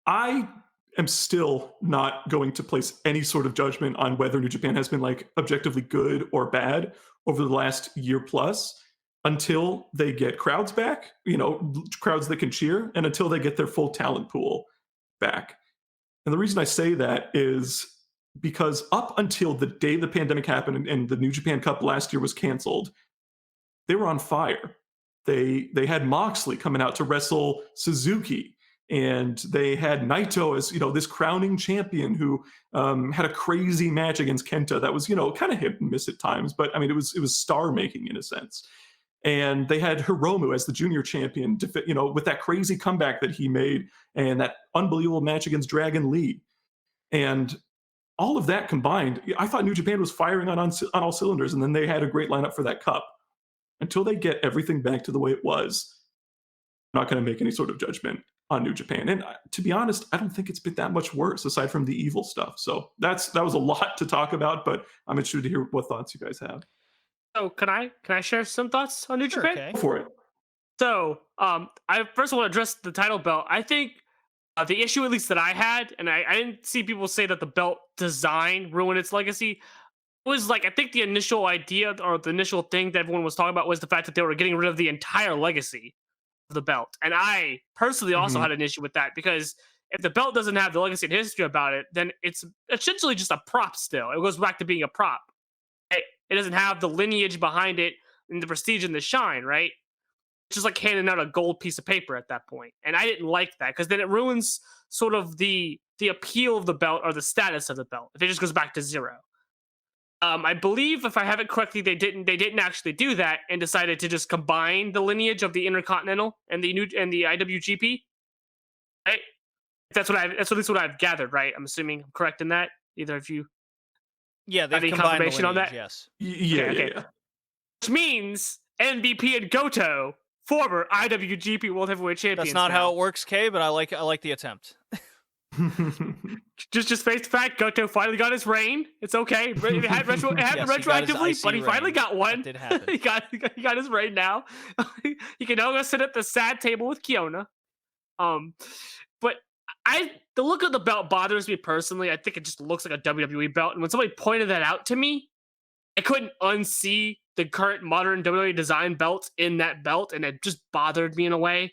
I am still not going to place any sort of judgment on whether New Japan has been like objectively good or bad over the last year plus until they get crowds back, crowds that can cheer, and until they get their full talent pool back. And the reason I say that is because up until the day the pandemic happened and the New Japan Cup last year was canceled, they were on fire. They had Moxley coming out to wrestle Suzuki, and they had Naito as this crowning champion who had a crazy match against Kenta that was kind of hit and miss at times, but I mean it was star making in a sense. And they had Hiromu as the junior champion, with that crazy comeback that he made and that unbelievable match against Dragon Lee. And all of that combined, I thought New Japan was firing on all cylinders, and then they had a great lineup for that cup. Until they get everything back to the way it was, I'm not going to make any sort of judgment on New Japan. And to be honest, I don't think it's been that much worse aside from the evil stuff. So that was a lot to talk about, but I'm interested to hear what thoughts you guys have. So can I share some thoughts on New Japan? Okay. Go for it. So I first want to address the title belt. I think the issue, at least that I had, and I didn't see people say that the belt design ruined its legacy. It was like, I think the initial idea or the initial thing that everyone was talking about was the fact that they were getting rid of the entire legacy of the belt. And I personally also had an issue with that, because if the belt doesn't have the legacy and history about it, then it's essentially just a prop still. It goes back to being a prop. It doesn't have the lineage behind it and the prestige and the shine, right? It's just like handing out a gold piece of paper at that point. And I didn't like that, because then it ruins sort of the appeal of the belt or the status of the belt if it just goes back to zero. I believe, if I have it correctly, they didn't actually do that and decided to just combine the lineage of the Intercontinental and the IWGP. Right? That's at least what I've gathered, right? I'm assuming I'm correct in that. Either of you? Yeah, they've Any combined the confirmation on lineage, that? yes. Yeah. Which means MVP and Gatoh, former IWGP World Heavyweight Champions. That's not now. how it works, Kay, but I like the attempt. Just face the fact, Gatoh finally got his reign. It's okay. It happened Yes, he got his retroactively, icy but he finally reign. got one. That did happen. he got his reign now. He can now go sit at the sad table with Kiona. But the look of the belt bothers me personally. I think it just looks like a WWE belt. And when somebody pointed that out to me, I couldn't unsee the current modern WWE design belt in that belt, and it just bothered me in a way.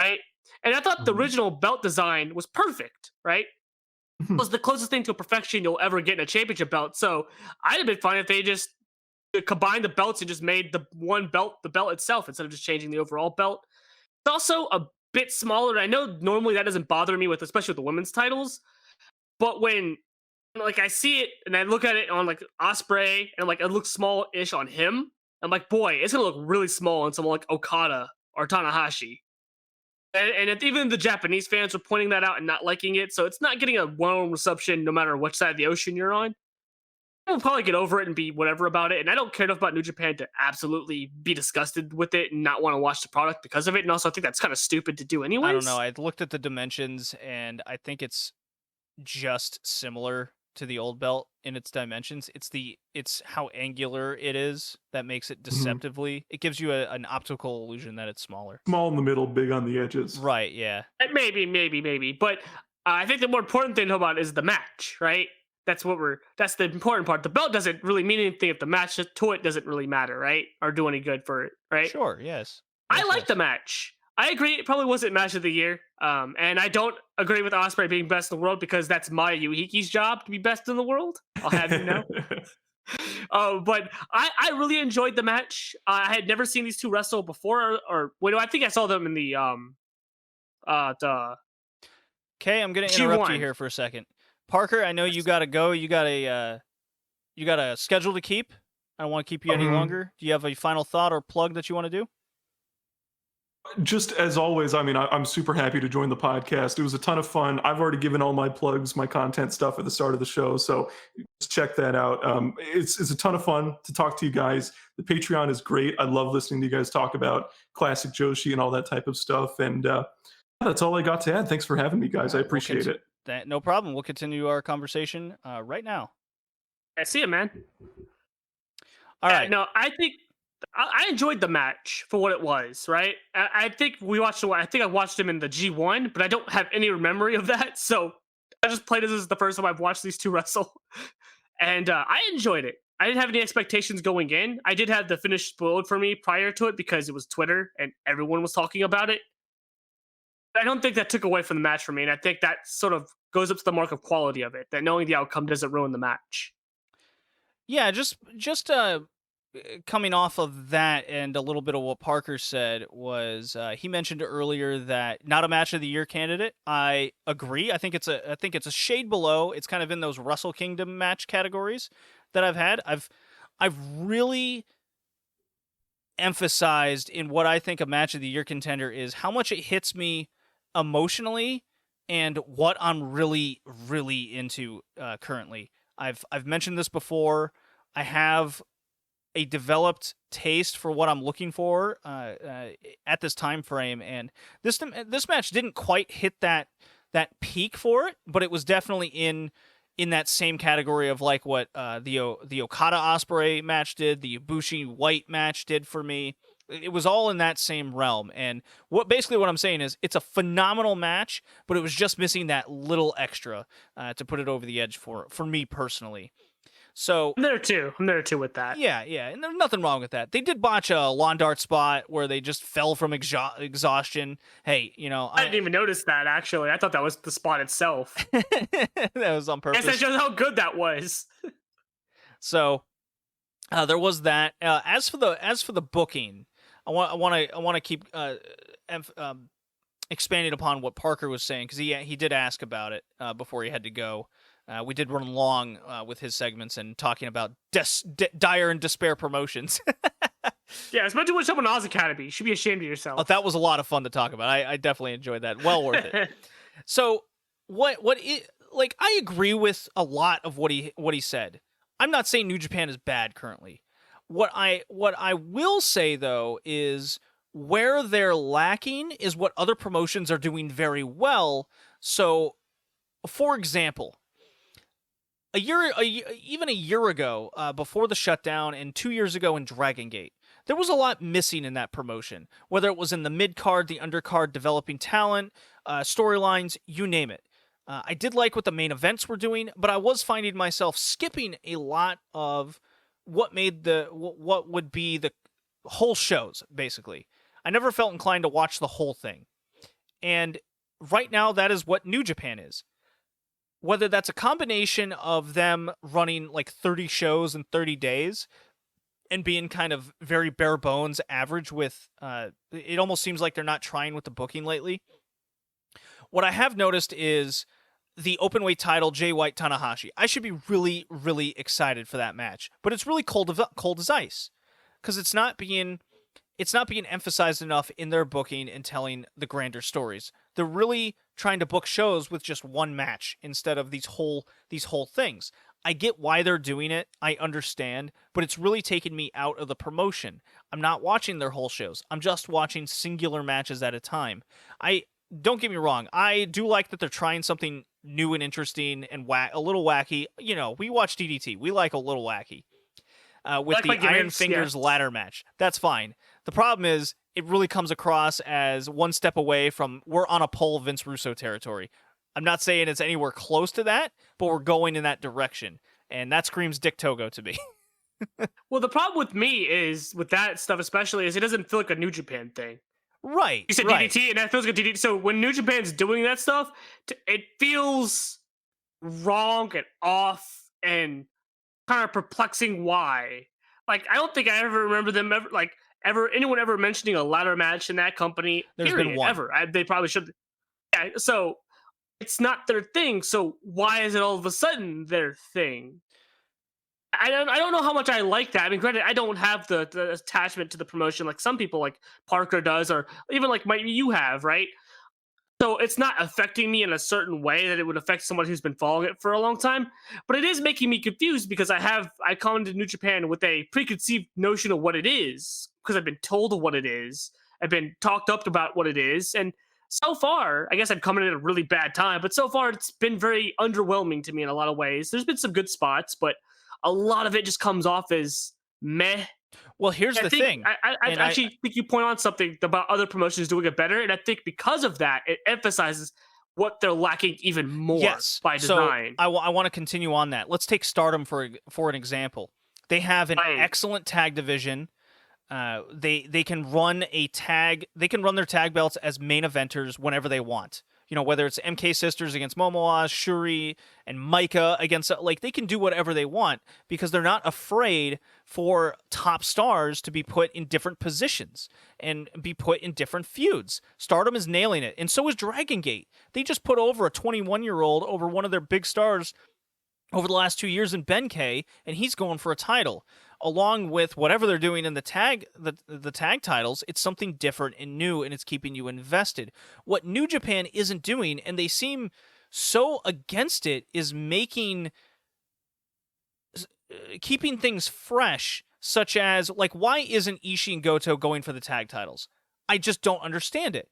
Right? And I thought the original belt design was perfect, right? It was the closest thing to perfection you'll ever get in a championship belt. So I'd have been fine if they just combined the belts and just made the one belt the belt itself instead of just changing the overall belt. It's also a bit smaller. I know normally that doesn't bother me especially with the women's titles, but when I see it and I look at it on Ospreay and it looks small-ish on him, I'm like, boy, it's gonna look really small on someone like Okada or Tanahashi. And even the Japanese fans were pointing that out and not liking it, so it's not getting a warm reception no matter which side of the ocean you're on. We'll probably get over it and be whatever about it, and I don't care enough about New Japan to absolutely be disgusted with it and not want to watch the product because of it, and also I think that's kind of stupid to do anyways. I don't know. I looked at the dimensions, and I think it's just similar to the old belt in its dimensions. It's how angular it is that makes it deceptively. It gives you an optical illusion that it's smaller. Small in the middle, big on the edges. Right, yeah. Maybe. But I think the more important thing to know about is the match, right? That's the important part. The belt doesn't really mean anything if the match to it doesn't really matter, right? Or do any good for it, right? Sure, yes. I like the match. I agree. It probably wasn't match of the year. And I don't agree with Ospreay being best in the world because that's Maya Yuhiki's job to be best in the world. I'll have you know. But I really enjoyed the match. I had never seen these two wrestle before, or wait, I think I saw them in the Kay, I'm gonna interrupt you here for a second. Parker, I know you gotta go. You got a schedule to keep. I don't want to keep you any longer. Do you have a final thought or plug that you want to do? Just as always, I mean, I'm super happy to join the podcast. It was a ton of fun. I've already given all my plugs, my content stuff at the start of the show, so just check that out. It's a ton of fun to talk to you guys. The Patreon is great. I love listening to you guys talk about classic Joshi and all that type of stuff. And that's all I got to add. Thanks for having me, guys. I appreciate it. No problem. We'll continue our conversation right now. I see it, man. All right. No, I think I enjoyed the match for what it was, right? I think I watched him in the G1, but I don't have any memory of that. So I just played this as the first time I've watched these two wrestle. And I enjoyed it. I didn't have any expectations going in. I did have the finish spoiled for me prior to it because it was Twitter and everyone was talking about it. I don't think that took away from the match for me. And I think that sort of goes up to the mark of quality of it, that knowing the outcome doesn't ruin the match. Yeah, just coming off of that, and a little bit of what Parker said was he mentioned earlier that not a match of the year candidate. I agree. I think it's a shade below. It's kind of in those Wrestle Kingdom match categories that I've had. I've really emphasized in what I think a match of the year contender is how much it hits me emotionally and what I'm really into currently. I've mentioned this before. I have a developed taste for what I'm looking for at this time frame, and this match didn't quite hit that peak for it, but it was definitely in that same category of like what the Okada Ospreay match did, the Ibushi White match did for me. It was all in that same realm, and what I'm saying is it's a phenomenal match, but it was just missing that little extra to put it over the edge for me personally. So I'm there too with that. Yeah, and there's nothing wrong with that. They did botch a lawn dart spot where they just fell from exhaustion. Hey, I didn't even notice that, actually. I thought that was the spot itself. That was on purpose. That shows how good that was. So there was that. As for the booking, I want to keep expanding upon what Parker was saying, because he did ask about it before he had to go. We did run long with his segments and talking about dire and despair promotions. Yeah, especially when someone Oz Academy. You should be ashamed of yourself. Oh, that was a lot of fun to talk about. I definitely enjoyed that. Well worth it. So I agree with a lot of what he said. I'm not saying New Japan is bad currently. What I will say though is where they're lacking is what other promotions are doing very well. So, for example, even a year ago, before the shutdown, and 2 years ago in Dragon Gate, there was a lot missing in that promotion. Whether it was in the mid-card, the undercard, developing talent, storylines, you name it. I did like what the main events were doing, but I was finding myself skipping a lot of what would be the whole shows, basically. I never felt inclined to watch the whole thing. And right now, that is what New Japan is. Whether that's a combination of them running like 30 shows in 30 days and being kind of very bare bones average with, it almost seems like they're not trying with the booking lately. What I have noticed is the openweight title, Jay White Tanahashi. I should be really, really excited for that match, but it's really cold as ice because it's not being emphasized enough in their booking and telling the grander stories. They're really trying to book shows with just one match instead of these whole things. I get why they're doing it. I understand, but it's really taken me out of the promotion. I'm not watching their whole shows. I'm just watching singular matches at a time. Don't get me wrong. I do like that they're trying something new and interesting and a little wacky. We watch DDT. We like a little wacky. With the Iron Fingers ladder match. That's fine. The problem is it really comes across as one step away from we're on a pole Vince Russo territory. I'm not saying it's anywhere close to that, but we're going in that direction. And that screams Dick Togo to me. Well, the problem with me is, with that stuff especially, is it doesn't feel like a New Japan thing. Right. You said right. DDT, and that feels like DDT. So when New Japan's doing that stuff, it feels wrong and off and kind of perplexing why. Like, I don't think I ever remember them anyone ever mentioning a ladder match in that company. There's been one. Ever. They probably should. Yeah, so it's not their thing. So why is it all of a sudden their thing? I don't know how much I like that. I mean, granted, I don't have the attachment to the promotion like some people, like Parker does, or even like you have, right? So it's not affecting me in a certain way that it would affect someone who's been following it for a long time. But it is making me confused because I come into New Japan with a preconceived notion of what it is because I've been told of what it is. I've been talked up about what it is, and so far, I guess I'm coming in at a really bad time. But so far, it's been very underwhelming to me in a lot of ways. There's been some good spots, but a lot of it just comes off as meh. Well, here's the thing. I actually think you point on something about other promotions doing it better, and I think because of that, it emphasizes what they're lacking even more by design. So I want to continue on that. Let's take Stardom for an example. They have an excellent tag division. They can run a tag. They can run their tag belts as main eventers whenever they want. You know, whether it's MK Sisters against Momoa, Shuri, and Micah against, like, they can do whatever they want because they're not afraid for top stars to be put in different positions and be put in different feuds. Stardom is nailing it, and so is Dragon Gate. They just put over a 21-year-old over one of their big stars over the last 2 years in Benkei, and he's going for a title. Along with whatever they're doing in the tag titles, it's something different and new, and it's keeping you invested. What New Japan isn't doing, and they seem so against it, is keeping things fresh, such as, like, why isn't Ishii and Goto going for the tag titles? I just don't understand it.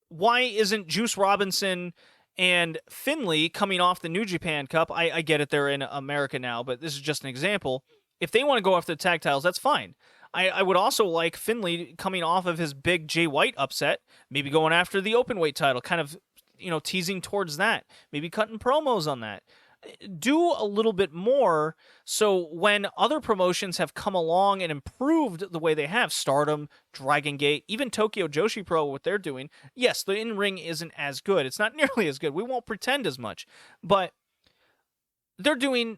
Why isn't Juice Robinson and Finlay coming off the New Japan Cup? I get it, they're in America now, but this is just an example. If they want to go after the tag titles, that's fine. I would also like Finlay coming off of his big Jay White upset, maybe going after the openweight title, kind of, you know, teasing towards that, maybe cutting promos on that. Do a little bit more so when other promotions have come along and improved the way they have, Stardom, Dragon Gate, even Tokyo Joshi Pro, what they're doing, yes, the in-ring isn't as good. It's not nearly as good. We won't pretend as much. But they're doing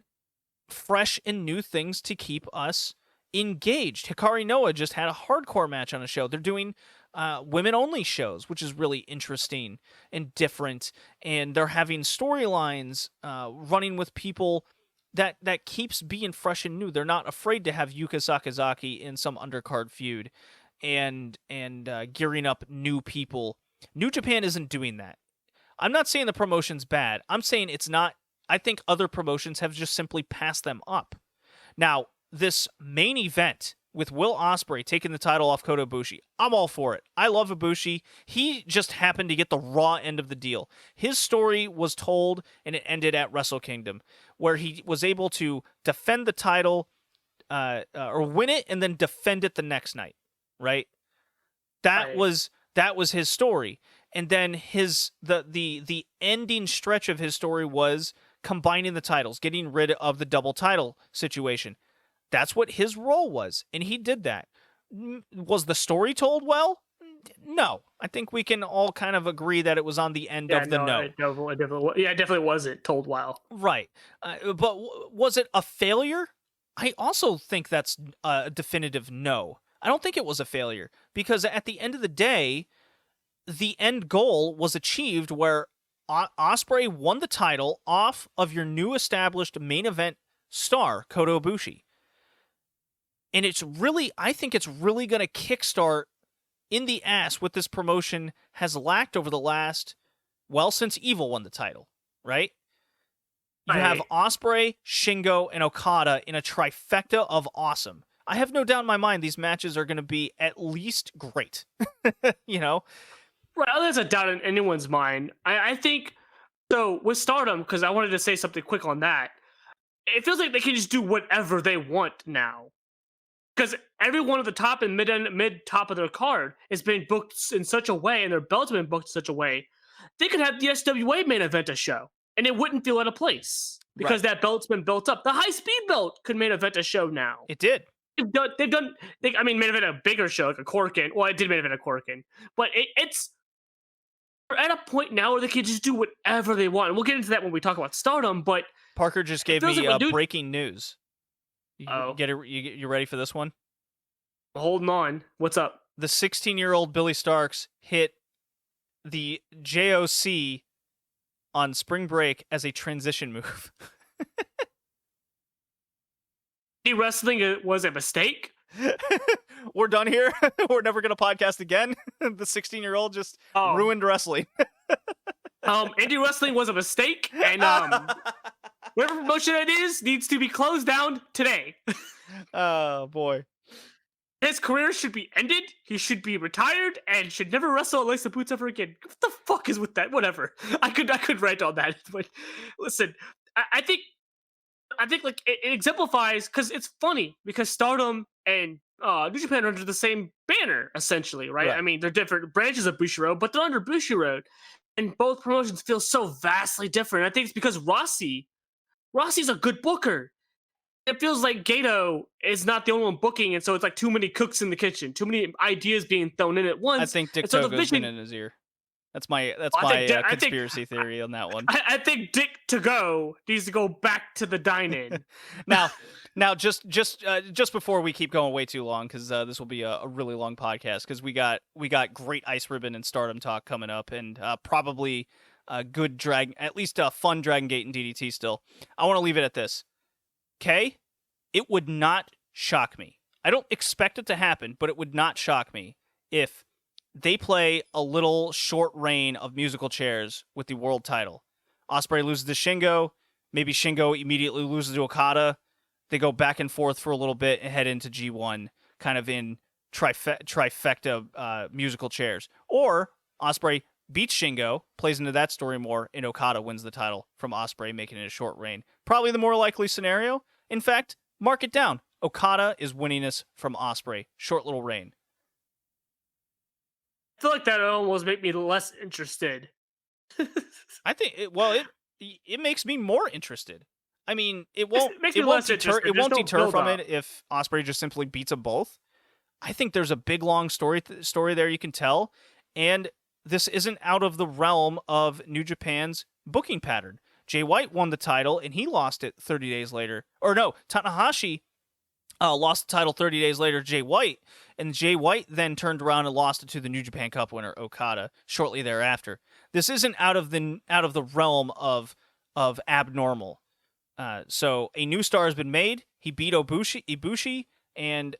fresh and new things to keep us engaged. Hikari Noah just had a hardcore match on a show. They're doing women-only shows, which is really interesting and different, and they're having storylines running with people that keeps being fresh and new. They're not afraid to have Yuka Sakazaki in some undercard feud and gearing up new people. New Japan isn't doing that. I'm not saying the promotion's bad. I'm saying it's not. I think other promotions have just simply passed them up. Now, this main event with Will Ospreay taking the title off Kota Ibushi, I'm all for it. I love Ibushi. He just happened to get the raw end of the deal. His story was told, and it ended at Wrestle Kingdom, where he was able to defend the title, or win it, and then defend it the next night. Right? That was his story. And then the ending stretch of his story was combining the titles, getting rid of the double title situation. That's what his role was, and he did that. Was the story told well? No. I think we can all kind of agree that it was on the end of the no. It definitely wasn't told well. Right. But was it a failure? I also think that's a definitive no. I don't think it was a failure, because at the end of the day, the end goal was achieved where Ospreay won the title off of your new established main event star, Kota Ibushi. And I think it's really going to kickstart in the ass what this promotion has lacked over the last, since Evil won the title, right? You have Ospreay, Shingo, and Okada in a trifecta of awesome. I have no doubt in my mind these matches are going to be at least great. You know? Right, there's a doubt in anyone's mind. I think, so with Stardom, because I wanted to say something quick on that, it feels like they can just do whatever they want now. Because every one of the top and mid top of their card is being booked in such a way, and their belts have been booked in such a way, they could have the SWA main event a show, and it wouldn't feel out of place because that belt's been built up. The high speed belt could main event a show now. It did. They've done. Main event a bigger show like a Korakuen. Well, it did main event a Korakuen, but it's we're at a point now where they can just do whatever they want. And we'll get into that when we talk about Stardom. But Parker just gave me breaking news. You ready for this one? Holding on. What's up? The 16-year-old Billy Starks hit the JOC on spring break as a transition move. wrestling was a mistake. We're done here. We're never going to podcast again. The 16-year-old just ruined wrestling. Indie wrestling was a mistake, and whatever promotion it is needs to be closed down today. Oh, boy. His career should be ended. He should be retired and should never wrestle at Lace the Boots ever again. What the fuck is with that? Whatever. I could rant on that, but listen, I think like it exemplifies, because it's funny because Stardom and New Japan are under the same banner essentially, right? I mean, they're different branches of Bushiroad, but they're under Bushiroad, and both promotions feel so vastly different. I think it's because Rossi's a good booker. It feels like Gatoh is not the only one booking, and so it's like too many cooks in the kitchen, too many ideas being thrown in at once. I think Dick Togo's been in his ear. That's my conspiracy theory on that one. I think Dick Togo needs to go back to the dine-in. now, just before we keep going way too long, because this will be a really long podcast, because we got great Ice Ribbon and Stardom talk coming up, and probably a good at least a fun Dragon Gate and DDT still. I want to leave it at this. Okay, it would not shock me. I don't expect it to happen, but it would not shock me if they play a little short reign of musical chairs with the world title. Ospreay loses to Shingo. Maybe Shingo immediately loses to Okada. They go back and forth for a little bit and head into G1, kind of in trifecta musical chairs. Or Ospreay beats Shingo, plays into that story more, and Okada wins the title from Ospreay, making it a short reign. Probably the more likely scenario. In fact, mark it down. Okada is winning this from Ospreay. Short little reign. I feel like that almost make me less interested. I think it makes me more interested. I mean, it won't deter from it if Ospreay just simply beats them both. I think there's a big long story there you can tell, and this isn't out of the realm of New Japan's booking pattern. Jay White won the title, and he lost it 30 days later. Or no, Tanahashi lost the title 30 days later to Jay White, and Jay White then turned around and lost it to the New Japan Cup winner, Okada, shortly thereafter. This isn't out of the realm of abnormal. So a new star has been made. He beat Ibushi, and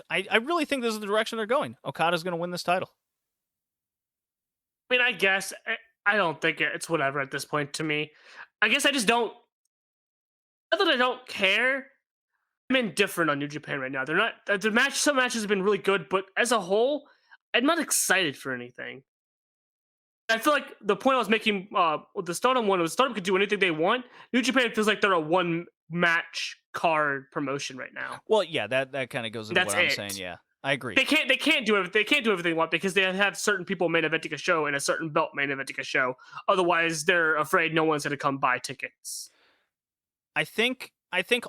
I really think this is the direction they're going. Okada's going to win this title. I mean, I guess I don't think it's whatever at this point to me. I guess I just don't. Not that I don't care. I'm indifferent on New Japan right now. They're not. Some matches have been really good, but as a whole, I'm not excited for anything. I feel like the point I was making with the Stardom one was Stardom could do anything they want. New Japan feels like they're a one match card promotion right now. Well, yeah, that kind of goes into what I'm saying. Yeah. I agree. They can't do everything they want because they have certain people main eventing a show and a certain belt main eventing a show. Otherwise, they're afraid no one's going to come buy tickets. I think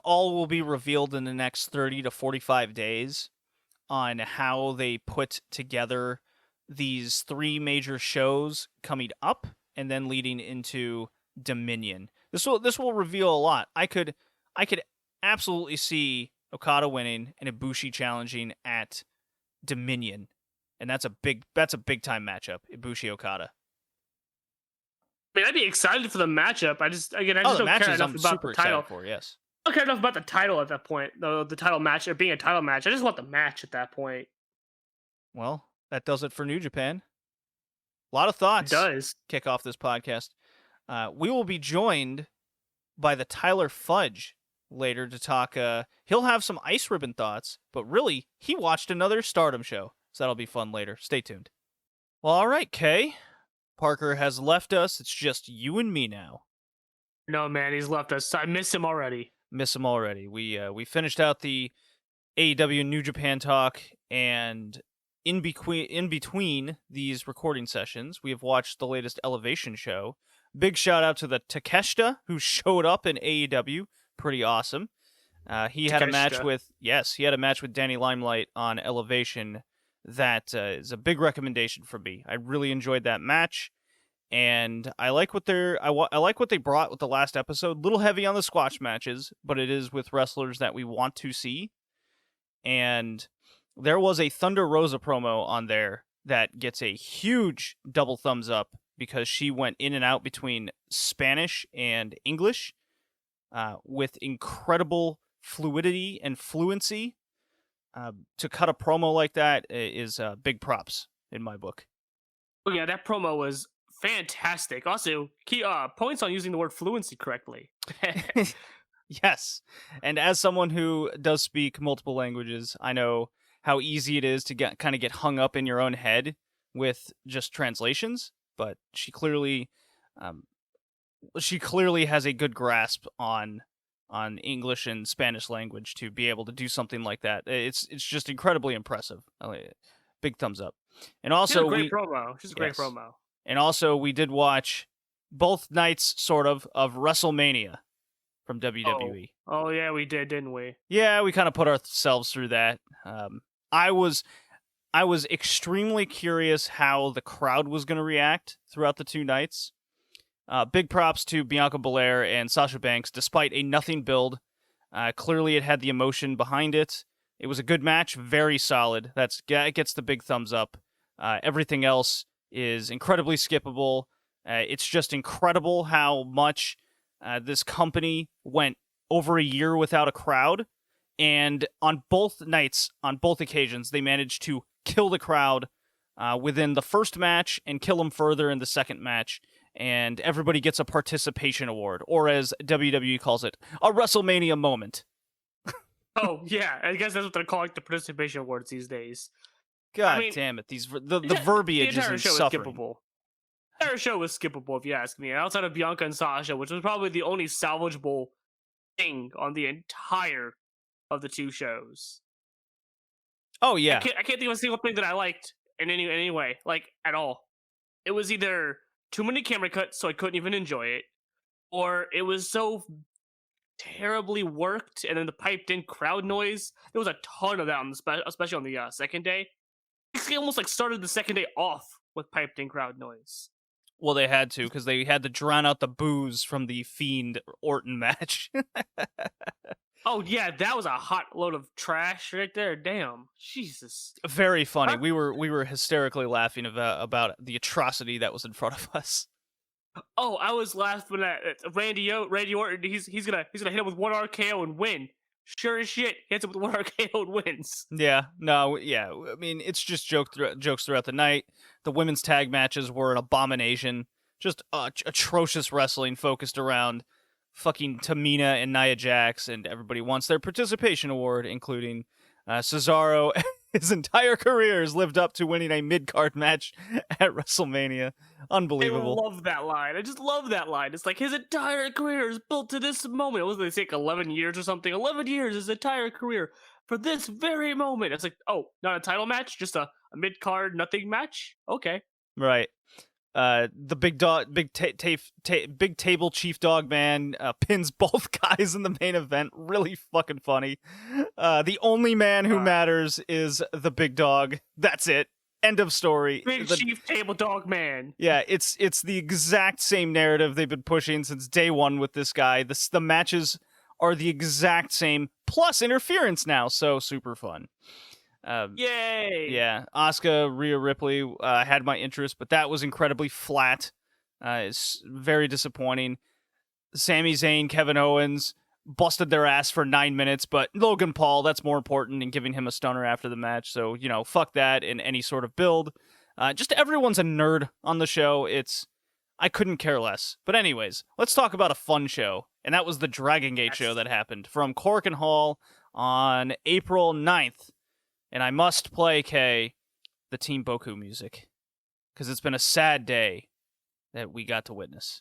all will be revealed in the next 30 to 45 days on how they put together these three major shows coming up and then leading into Dominion. This will reveal a lot. I could absolutely see Okada winning and Ibushi challenging at Dominion, and that's a big time matchup. Ibushi Okada. I mean, I'd be excited for the matchup. I just don't care enough about the title. Yes, I don't care enough about the title at that point. The title match, it being a title match. I just want the match at that point. Well, that does it for New Japan. A lot of thoughts. It does kick off this podcast. We will be joined by the Tyler Fudge later to talk. He'll have some Ice Ribbon thoughts, but really, he watched another Stardom show, so that'll be fun later. Stay tuned. Well, all right, Kay. Parker has left us. It's just you and me now. No, man, he's left us. I miss him already. We finished out the AEW New Japan talk, and in between these recording sessions, we have watched the latest Elevation show. Big shout out to the Takeshita who showed up in AEW. Pretty awesome. He had a match with Danny Limelight on Elevation. That is a big recommendation for me. I really enjoyed that match, and I like what they brought with the last episode. Little heavy on the squash matches, but it is with wrestlers that we want to see. And there was a Thunder Rosa promo on there that gets a huge double thumbs up because she went in and out between Spanish and English with incredible fluidity and fluency to cut a promo like that is big props in my book. Oh yeah, that promo was fantastic. Also, key points on using the word fluency correctly. Yes. And as someone who does speak multiple languages, I know how easy it is to kind of get hung up in your own head with just translations, but she clearly has a good grasp on English and Spanish language to be able to do something like that. It's just incredibly impressive. Big thumbs up. And also promo. She's a great Yes. promo. And also we did watch both nights sort of WrestleMania from WWE. Oh yeah, we did, didn't we? Yeah, we kind of put ourselves through that. I was extremely curious how the crowd was going to react throughout the two nights. Big props to Bianca Belair and Sasha Banks, despite a nothing build. Clearly, it had the emotion behind it. It was a good match, very solid. It gets the big thumbs up. Everything else is incredibly skippable. It's just incredible how much this company went over a year without a crowd. And on both nights, on both occasions, they managed to kill the crowd within the first match and kill them further in the second match. And everybody gets a participation award, or as WWE calls it, a WrestleMania moment. Oh yeah, I guess that's what they're calling the participation awards these days. God damn it! The verbiage the entire is show insufferable. Was skippable. The entire show was skippable, if you ask me. Outside of Bianca and Sasha, which was probably the only salvageable thing on the entire of the two shows. Oh yeah, I can't think of a single thing that I liked in any way, like at all. It was either too many camera cuts, so I couldn't even enjoy it, or it was so terribly worked, and then the piped-in crowd noise. There was a ton of that on especially on the second day. It almost like started the second day off with piped-in crowd noise. Well, they had to, because they had to drown out the boos from the Fiend Orton match. Oh yeah, that was a hot load of trash right there. Damn, Jesus. Very funny. Huh? We were hysterically laughing about the atrocity that was in front of us. Oh, I was laughing at Randy Orton. He's gonna hit him with one RKO and win. Sure as shit, he hits him with one RKO and wins. Yeah, no, yeah. I mean, it's just jokes throughout the night. The women's tag matches were an abomination. Just atrocious wrestling focused around fucking Tamina and Nia Jax, and everybody wants their participation award, including Cesaro. His entire career has lived up to winning a mid-card match at WrestleMania. Unbelievable. I love that line. I just love that line. It's like his entire career is built to this moment. What was they say, 11 years or something? 11 years, his entire career for this very moment. It's like, oh, not a title match, just a mid-card nothing match? Okay. Right. The big table chief dog man pins both guys in the main event. Really fucking funny. The only man who matters is the big dog. That's it. End of story. Big chief table dog man. Yeah, it's the exact same narrative they've been pushing since day one with this guy. The matches are the exact same, plus interference now, so super fun. Yay! Yeah, Asuka, Rhea Ripley had my interest, but that was incredibly flat. It's very disappointing. Sami Zayn, Kevin Owens busted their ass for 9 minutes, but Logan Paul, that's more important than giving him a stunner after the match. So, fuck that in any sort of build. Just everyone's a nerd on the show. I couldn't care less. But anyways, let's talk about a fun show. And that was the Dragon Gate show that happened from Korakuen Hall on April 9th. And I must play, Kay, the Team Boku music. Because it's been a sad day that we got to witness.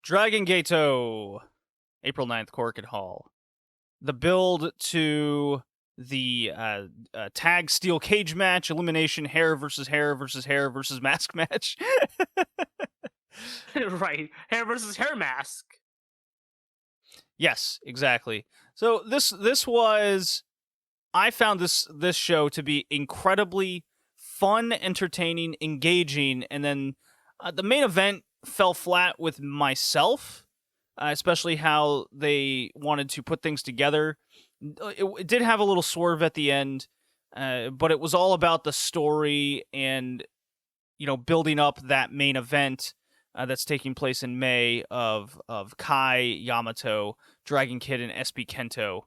Dragon Gatoh, April 9th, Korakuen Hall. The build to the tag steel cage match, elimination, hair versus hair versus hair versus mask match. Right. Hair versus hair mask. Yes, exactly. So this was, I found this show to be incredibly fun, entertaining, engaging, and then the main event fell flat with myself. especially how they wanted to put things together. It did have a little swerve at the end, but it was all about the story and, building up that main event that's taking place in May of Kai, Yamato, Dragon Kid, and SB Kento.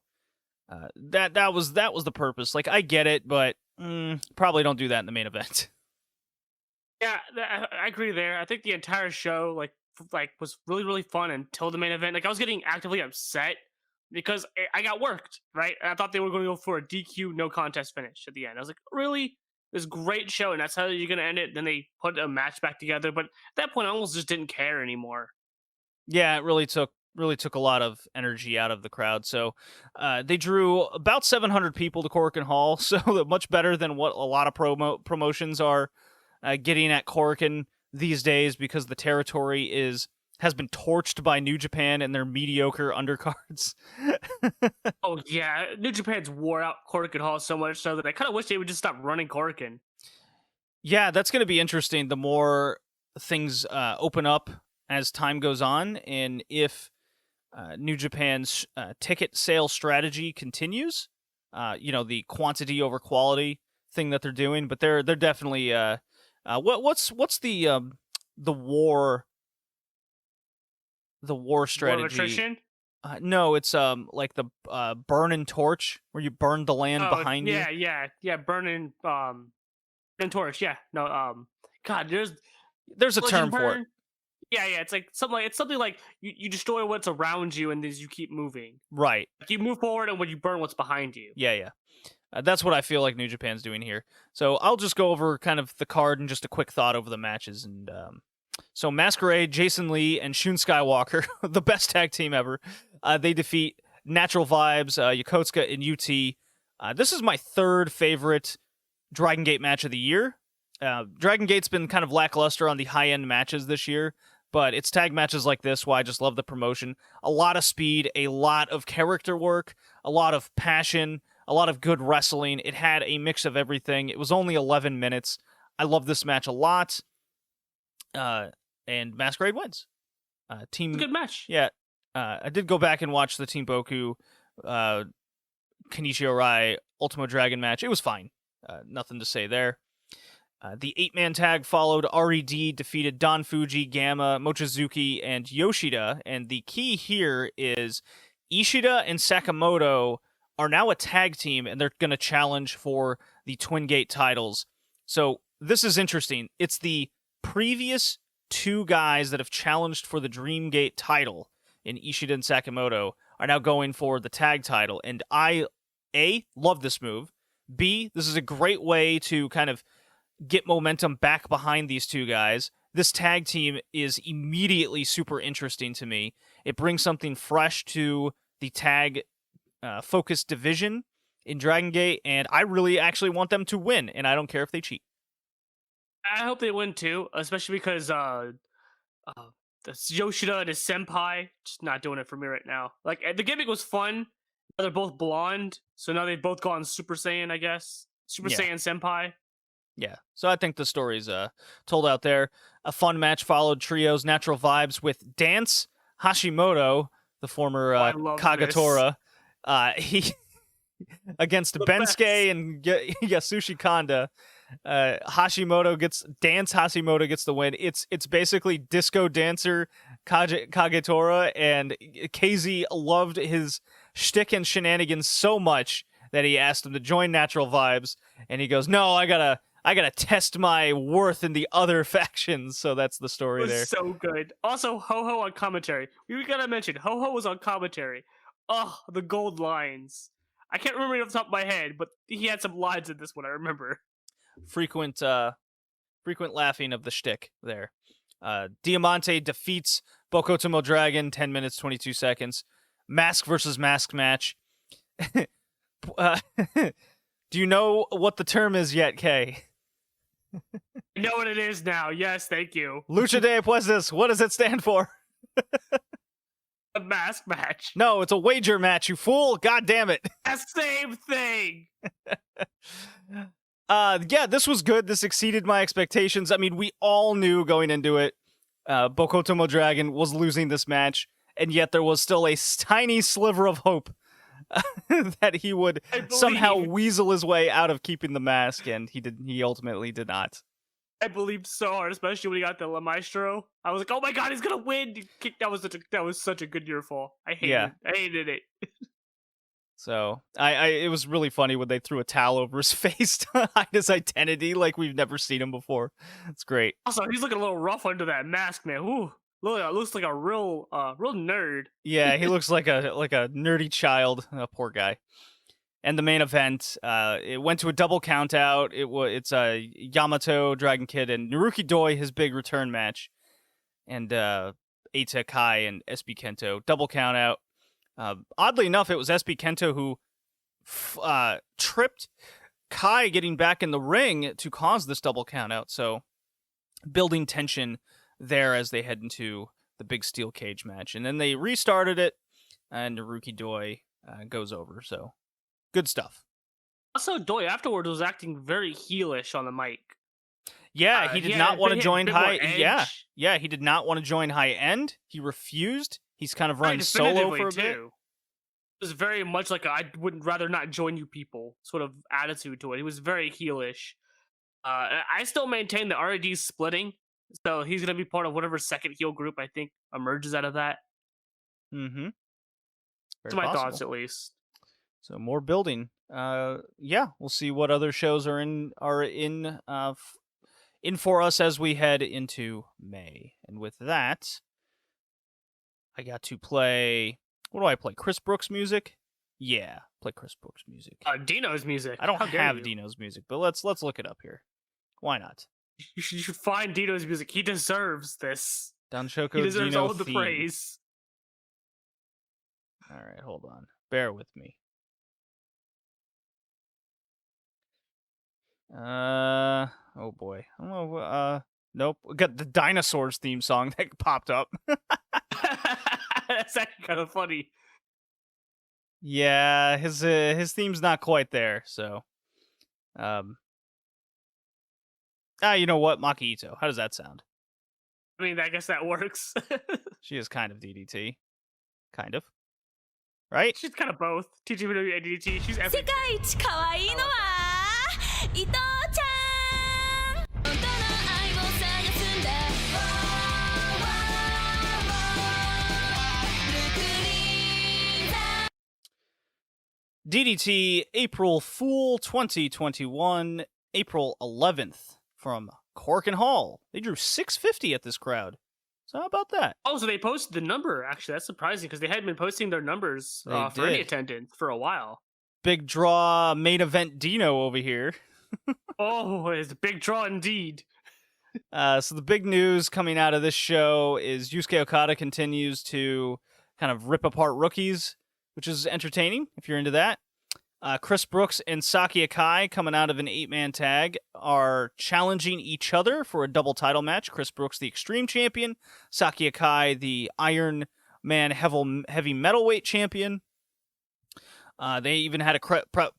That was the purpose. Like, I get it, but probably don't do that in the main event. Yeah, I agree there. I think the entire show like was really, really fun until the main event. Like, I was getting actively upset because I got worked, right? And I thought they were going to go for a DQ no contest finish at the end. I was like, really? This great show, and that's how you're going to end it? Then they put a match back together, but at that point, I almost just didn't care anymore. Yeah, it really took a lot of energy out of the crowd. So they drew about 700 people to Korakuen Hall, so much better than what a lot of promotions are getting at Korakuen these days, because the territory has been torched by New Japan and their mediocre undercards. Oh yeah, New Japan's wore out Korakuen Hall so much so that I kind of wish they would just stop running Korakuen. Yeah, that's going to be interesting. The more things open up as time goes on, and if New Japan's ticket sales strategy continues, the quantity over quality thing that they're doing, but they're definitely what's the war strategy? War of attrition? No, it's like the burn and torch, where you burn the land behind you. Yeah, burn and torch. Yeah, no, God, there's a term for it. Yeah, it's like something like you destroy what's around you and then you keep moving. Right. Like you move forward and when you burn what's behind you. Yeah. That's what I feel like New Japan's doing here. So I'll just go over kind of the card and just a quick thought over the matches. And so Masquerade, Jason Lee, and Shun Skywalker, the best tag team ever, they defeat Natural Vibes, Yokosuka, and UT. This is my third favorite Dragon Gate match of the year. Dragon Gate's been kind of lackluster on the high-end matches this year, but it's tag matches like this why I just love the promotion. A lot of speed, a lot of character work, a lot of passion, a lot of good wrestling. It had a mix of everything. It was only 11 minutes. I love this match a lot. And Masquerade wins. Team It's a good match. Yeah. I did go back and watch the Team Boku Kenichi Orai Ultimo Dragon match. It was fine. Nothing to say there. The 8-man tag followed. RED defeated Don Fuji, Gamma, Mochizuki, and Yoshida. And the key here is Ishida and Sakamoto are now a tag team, and they're going to challenge for the Twin Gate titles. So this is interesting. It's the previous two guys that have challenged for the Dream Gate title in Ishida and Sakamoto are now going for the tag title. And I, A, love this move. B, this is a great way to kind of get momentum back behind these two guys. This tag team is immediately super interesting to me. It brings something fresh to the tag focused division in Dragon Gate, and I really actually want them to win, and I don't care if they cheat. I hope they win too, especially because Yoshida and his senpai just not doing it for me right now. Like, the gimmick was fun. They're both blonde, so now they've both gone Super Saiyan, I guess. Super Saiyan senpai. Yeah, so I think the story's told out there. A fun match followed. Trios, Natural Vibes with Dance Hashimoto, the former Kagatora. He against Bensuke and Yasushi Kanda. Hashimoto gets the win. It's basically Disco Dancer Kagetora, and KZ loved his shtick and shenanigans so much that he asked him to join Natural Vibes, and he goes, "No, I gotta test my worth in the other factions." So that's the story It was there. so good. Also, Ho-Ho on commentary. We gotta mention, Ho-Ho was on commentary. Oh, the gold lines. I can't remember it off the top of my head, but he had some lines in this one, I remember. Frequent laughing of the shtick there. Diamante defeats Bokotomo Dragon, 10 minutes, 22 seconds. Mask versus mask match. Do you know what the term is yet, Kay? I know what it is now. Yes, thank you. Lucha de Apuestas. What does it stand for? A mask match. No, it's a wager match, you fool. God damn it. The same thing. Yeah, this was good. This exceeded my expectations. I mean, we all knew going into it, Bokotomo Dragon was losing this match. and yet there was still a tiny sliver of hope that he would somehow weasel his way out of keeping the mask, and he ultimately did not. I believed so hard, especially when he got the La Maestro. I was like, "Oh my god, he's gonna win!" That was such a good near fall. I hated it. So it was really funny when they threw a towel over his face to hide his identity, like we've never seen him before. It's great. Also, he's looking a little rough under that mask, man. Ooh, looks like a real nerd. Yeah, he looks like a nerdy child. Poor guy. And the main event, it went to a double count out. It's Yamato, Dragon Kid, and Naruki Doi, his big return match, and Eita Kai and SB Kento double count out. Oddly enough, it was SB Kento who tripped Kai getting back in the ring to cause this double count out. So building tension there as they head into the big steel cage match. And then they restarted it, and Naruki Doi goes over. So good stuff. Also, Doi afterwards was acting very heelish on the mic. Yeah, he did not want to join high. Yeah, he did not want to join high end. He refused. He's kind of run solo for a bit. It was very much like I would rather not join you people sort of attitude to it. He was very heelish. I still maintain that RAD's splitting, so he's going to be part of whatever second heel group I think emerges out of that. Mm-hmm. That's my thoughts, at least. So more building. Yeah, we'll see what other shows are in for us as we head into May. And with that, I got to play. What do I play? Chris Brooks music? Yeah, play Chris Brooks music. Dino's music. I don't have Dino's music, but let's look it up here. Why not? You should find Dino's music. He deserves this. Don Choco He deserves Dino all of the theme. praise. All right, hold on. Bear with me. Oh boy. I don't know. Nope. We got the dinosaurs theme song that popped up. That's actually kind of funny. Yeah, his theme's not quite there. So, you know what, Maki Ito. How does that sound? I mean, I guess that works. She is kind of DDT, kind of, right? She's kind of both. TJPW and DDT. She's everything. 世界一可愛いのは伊藤ちゃん本当の愛を探すんだ DDT April Fool 2021, April 11th from Cork and Hall. They drew 650 at this crowd. So how about that? Oh, so they posted the number, actually. That's surprising because they hadn't been posting their numbers for any attendance for a while. Big draw main event Dino over here. Oh, it's a big draw indeed. So the big news coming out of this show is Yusuke Okada continues to kind of rip apart rookies, which is entertaining if you're into that. Chris Brooks and Saki Akai, coming out of an 8-man tag, are challenging each other for a double title match. Chris Brooks, the Extreme Champion. Saki Akai, the Iron Man Heavy Metalweight Champion. They even had a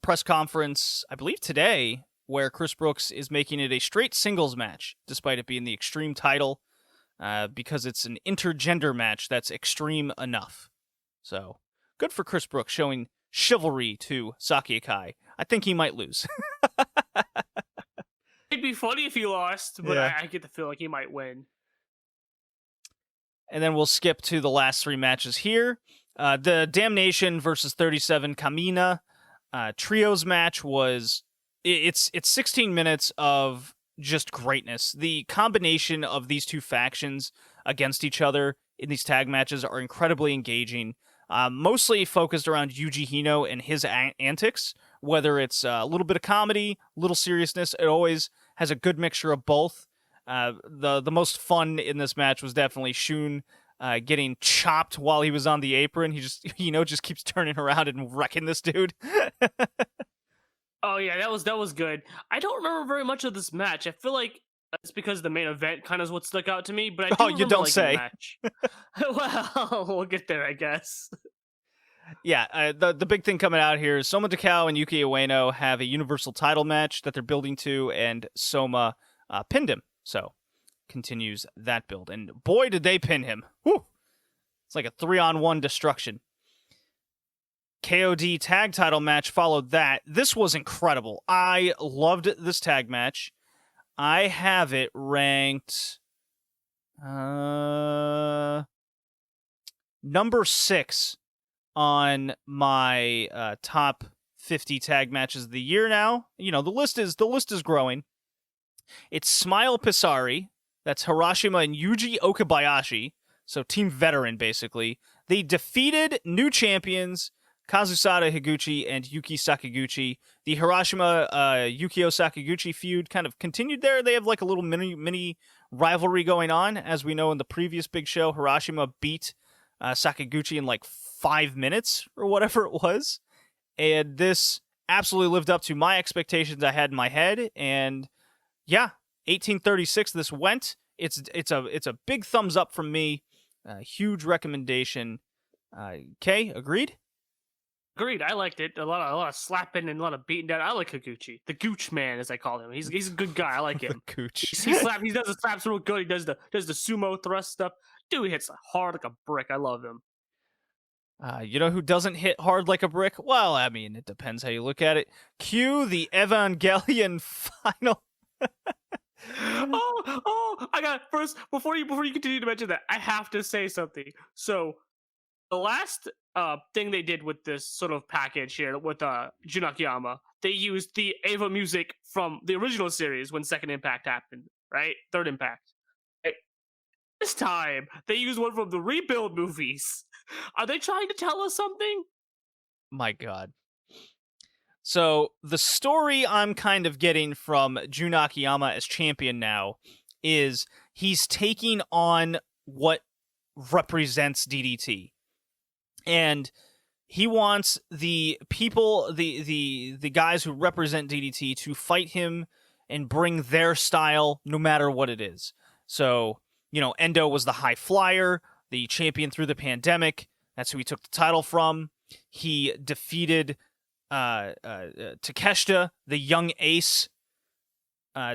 press conference, I believe today, where Chris Brooks is making it a straight singles match, despite it being the Extreme title, because it's an intergender match that's extreme enough. So, good for Chris Brooks showing chivalry to Saki Akai. I think he might lose. It'd be funny if he lost, but yeah. I get the feel like he might win. And then we'll skip to the last 3 matches here. The Damnation versus 37 Kamina trios match was... It's 16 minutes of just greatness. The combination of these two factions against each other in these tag matches are incredibly engaging. Mostly focused around Yuji Hino and his antics, whether it's a little bit of comedy, a little seriousness. It always has a good mixture of both. The most fun in this match was definitely Shun getting chopped while he was on the apron. He just keeps turning around and wrecking this dude. Oh yeah, that was good. I don't remember very much of this match. I feel like it's because the main event kind of is what stuck out to me, but I do remember, you don't like, say. the match. Well, we'll get there, I guess. Yeah, the big thing coming out here is Soma Takao and Yuki Ueno have a Universal title match that they're building to, and Soma pinned him. So, continues that build. And boy, did they pin him. Whew. It's like a 3-on-1 destruction. KOD tag title match followed that. This was incredible. I loved this tag match. I have it ranked number 6 on my top 50 tag matches of the year now. You know, the list is growing. It's Smile Pisari, that's Hiroshima and Yuji Okabayashi, so team veteran basically. They defeated new champions Kazusada Higuchi and Yuki Sakaguchi. The Hiroshima Yukio Sakaguchi feud kind of continued there. They have like a little mini rivalry going on. As we know in the previous big show, Hiroshima beat Sakaguchi in like 5 minutes or whatever it was. And this absolutely lived up to my expectations I had in my head. And yeah, 1836 this went. It's a big thumbs up from me. Huge recommendation. Kay, agreed? Agreed. I liked it. A lot of slapping and a lot of beating down. I like Higuchi, the Gooch Man, as I call him. He's a good guy. I like him. The Gooch. He does the slaps real good. He does the sumo thrust stuff. Dude, he hits hard like a brick. I love him. You know who doesn't hit hard like a brick? Well, I mean, it depends how you look at it. Cue the Evangelion final. I got first before you continue to mention that, I have to say something. So the last thing they did with this sort of package here with Jun Akiyama, they used the Eva music from the original series when Second Impact happened, right? Third Impact. This time they used one from the Rebuild movies. Are they trying to tell us something? My God. So the story I'm kind of getting from Jun Akiyama as champion now is he's taking on what represents DDT. And he wants the people, the guys who represent DDT to fight him and bring their style no matter what it is. So, you know, Endo was the high flyer, the champion through the pandemic. That's who he took the title from. He defeated Takeshita, the young ace,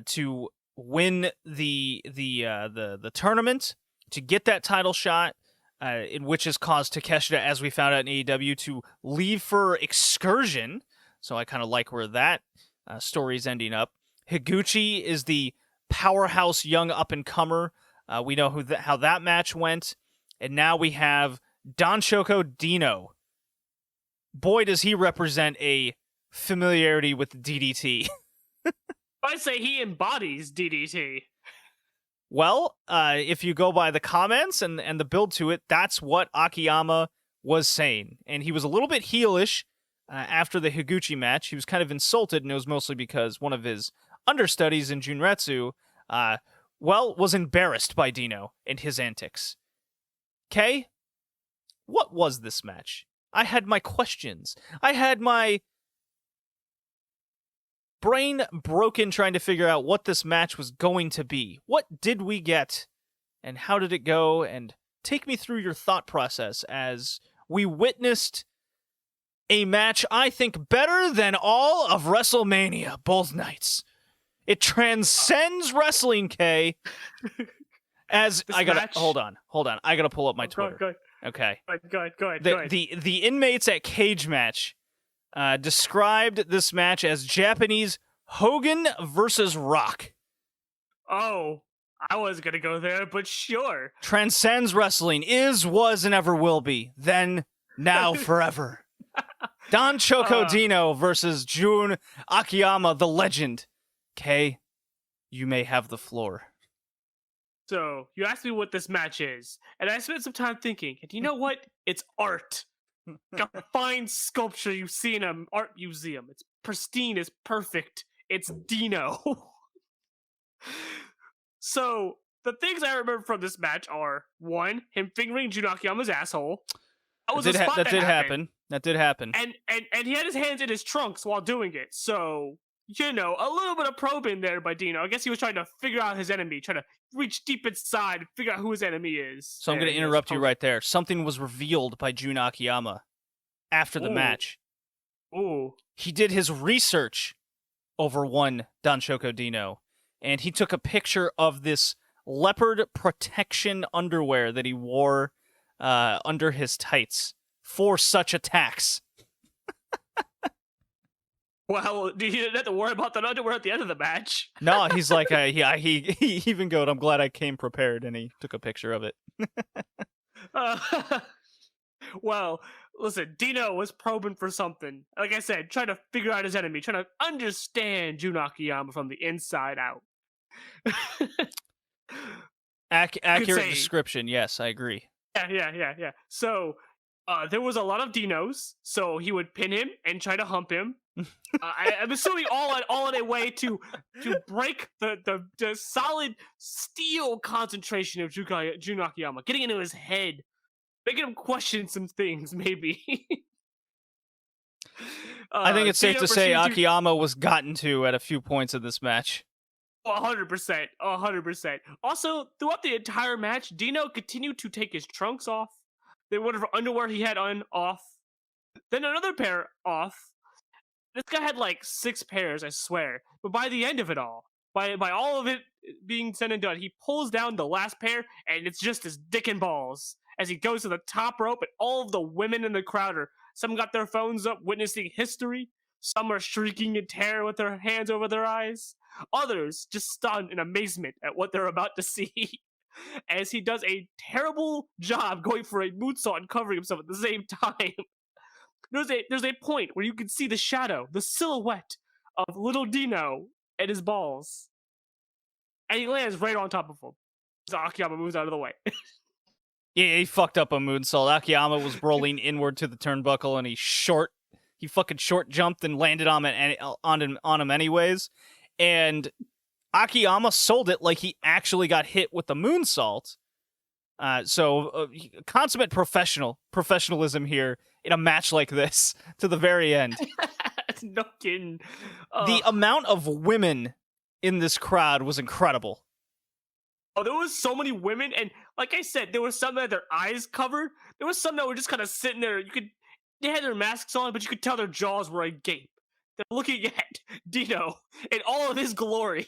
to win the tournament, to get that title shot, in which has caused Takeshita, as we found out in AEW, to leave for Excursion. So I kind of like where that story's ending up. Higuchi is the powerhouse young up-and-comer. We know how that match went. And now we have Don Choco Dino. Boy, does he represent a familiarity with DDT. I'd say he embodies DDT. Well, if you go by the comments and the build to it, that's what Akiyama was saying. And he was a little bit heelish after the Higuchi match. He was kind of insulted, and it was mostly because one of his understudies in Junretsu, was embarrassed by Dino and his antics. Kay, what was this match? I had my questions. I had my brain broken trying to figure out what this match was going to be. What did we get, and how did it go? And take me through your thought process as we witnessed a match I think better than all of WrestleMania, both nights. It transcends wrestling, Kay. As This I gotta match- hold on. I gotta pull up my Twitter. Go Okay. ahead. The inmates at Cage Match described this match as Japanese Hogan versus Rock. Oh, I was gonna go there, but sure. Transcends wrestling, is, was, and ever will be. Then, now, forever. Don Choco Dino versus Jun Akiyama, the legend. Kay, you may have the floor. So, you asked me what this match is, and I spent some time thinking, and you know what? It's art. Like a fine sculpture you see in an art museum. It's pristine, it's perfect. It's Dino. So, the things I remember from this match are, one, him fingering Jun Akiyama's asshole. That was a spot that did happened. happen. And he had his hands in his trunks while doing it. So, you know, a little bit of probing there by Dino. I guess he was trying to figure out his enemy, trying to reach deep inside and figure out who his enemy is. So I'm going to interrupt you right there. Something was revealed by Jun Akiyama after the match. Ooh. He did his research over one Don Choco Dino, and he took a picture of this leopard protection underwear that he wore under his tights for such attacks. Well, you didn't have to worry about that underwear at the end of the match. No, he's like, yeah, he even goes, I'm glad I came prepared, and he took a picture of it. Well, listen, Dino was probing for something. Like I said, trying to figure out his enemy, trying to understand Jun Akiyama from the inside out. Accurate say- description, yes, I agree. Yeah. So, there was a lot of Dinos, so he would pin him and try to hump him. I'm assuming all in a way to break the solid steel concentration of Jun Akiyama, getting into his head, making him question some things, maybe. I think it's safe Dino to say proceeded Akiyama was gotten to at a few points in this match. 100%. Also, throughout the entire match, Dino continued to take his trunks off, then whatever underwear he had on off, then another pair off. This guy had like 6 pairs, I swear. But by the end of it all, by all of it being said and done, he pulls down the last pair, and it's just his dick and balls as he goes to the top rope, and all of the women in the crowd are, some got their phones up witnessing history, some are shrieking in terror with their hands over their eyes, others just stunned in amazement at what they're about to see, as he does a terrible job going for a moonsault and covering himself at the same time. There's a point where you can see the shadow, the silhouette of little Dino and his balls. And he lands right on top of him. So Akiyama moves out of the way. Yeah, he fucked up a moonsault. Akiyama was rolling inward to the turnbuckle, and he fucking short jumped and landed on him anyways. And Akiyama sold it like he actually got hit with the moonsault. So consummate professionalism here in a match like this to the very end. No kidding. The amount of women in this crowd was incredible. Oh, there was so many women, and like I said, there were some that had their eyes covered. There was some that were just kind of sitting there. They had their masks on, but you could tell their jaws were agape. They're looking at Dino in all of his glory.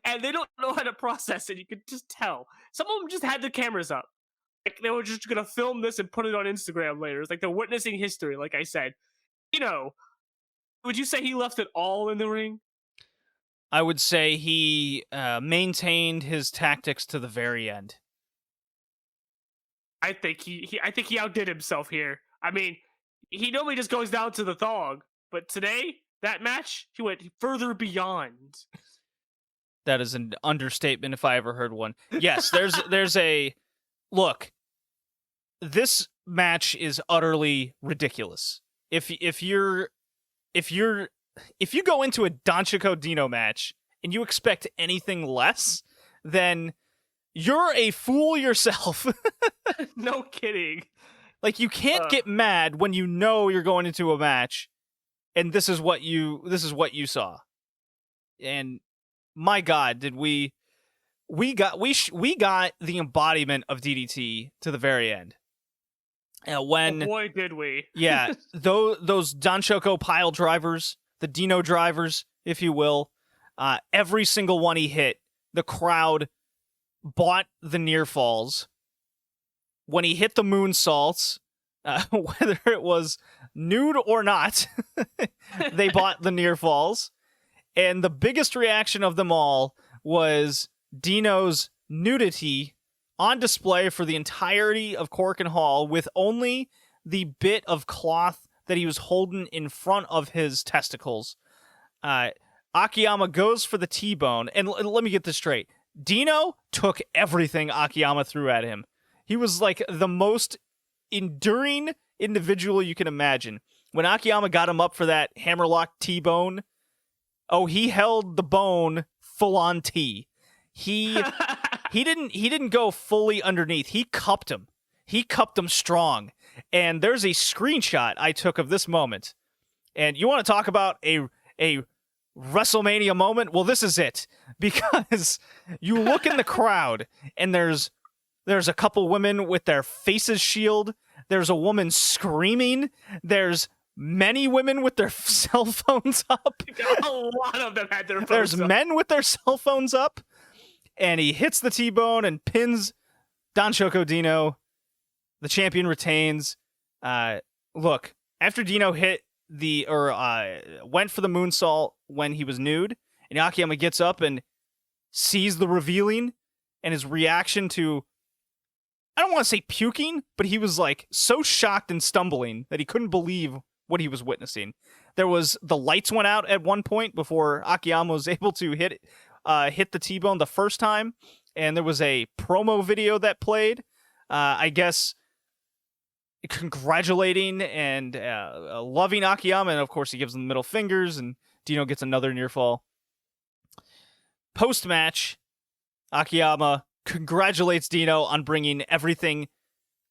And they don't know how to process it. You could just tell. Some of them just had the cameras up. Like, they were just going to film this and put it on Instagram later. It's like they're witnessing history, like I said. Would you say he left it all in the ring? I would say he maintained his tactics to the very end. I think he outdid himself here. I mean, he normally just goes down to the thong, but today, that match, he went further beyond. That is an understatement if I ever heard one. Yes, there's a look. This match is utterly ridiculous. If you go into a Danchiko Dino match and you expect anything less, then you're a fool yourself. No kidding. Like, you can't get mad when you know you're going into a match and this is what you saw. And my God, did we got the embodiment of DDT to the very end. When oh boy, did we. Yeah, those Danchoko pile drivers, the Dino drivers, if you will, every single one he hit, the crowd bought the near falls. When he hit the moonsaults, whether it was nude or not, they bought the near falls. And the biggest reaction of them all was Dino's nudity on display for the entirety of Korakuen Hall, with only the bit of cloth that he was holding in front of his testicles. Akiyama goes for the T-bone, and let me get this straight. Dino took everything Akiyama threw at him. He was like the most enduring individual you can imagine. When Akiyama got him up for that hammerlock T-bone, he held the bone full on T. He didn't go fully underneath. He cupped him. He cupped him strong. And there's a screenshot I took of this moment. And you want to talk about a WrestleMania moment? Well, this is it. Because you look in the crowd and there's a couple women with their faces shielded. There's a woman screaming. There's many women with their cell phones up. A lot of them had their phones There's up. men with their cell phones up. And he hits the T-bone and pins Don Choco Dino, the champion retains. Look, after Dino went for the moonsault when he was nude, and Akiyama gets up and sees the revealing, and his reaction to, I don't want to say puking, but he was like so shocked and stumbling that he couldn't believe what he was witnessing. The lights went out at one point before Akiyama was able to hit the T-bone the first time, and there was a promo video that played, I guess, congratulating and loving Akiyama, and of course he gives him the middle fingers, and Dino gets another near fall. Post-match, Akiyama congratulates Dino on bringing everything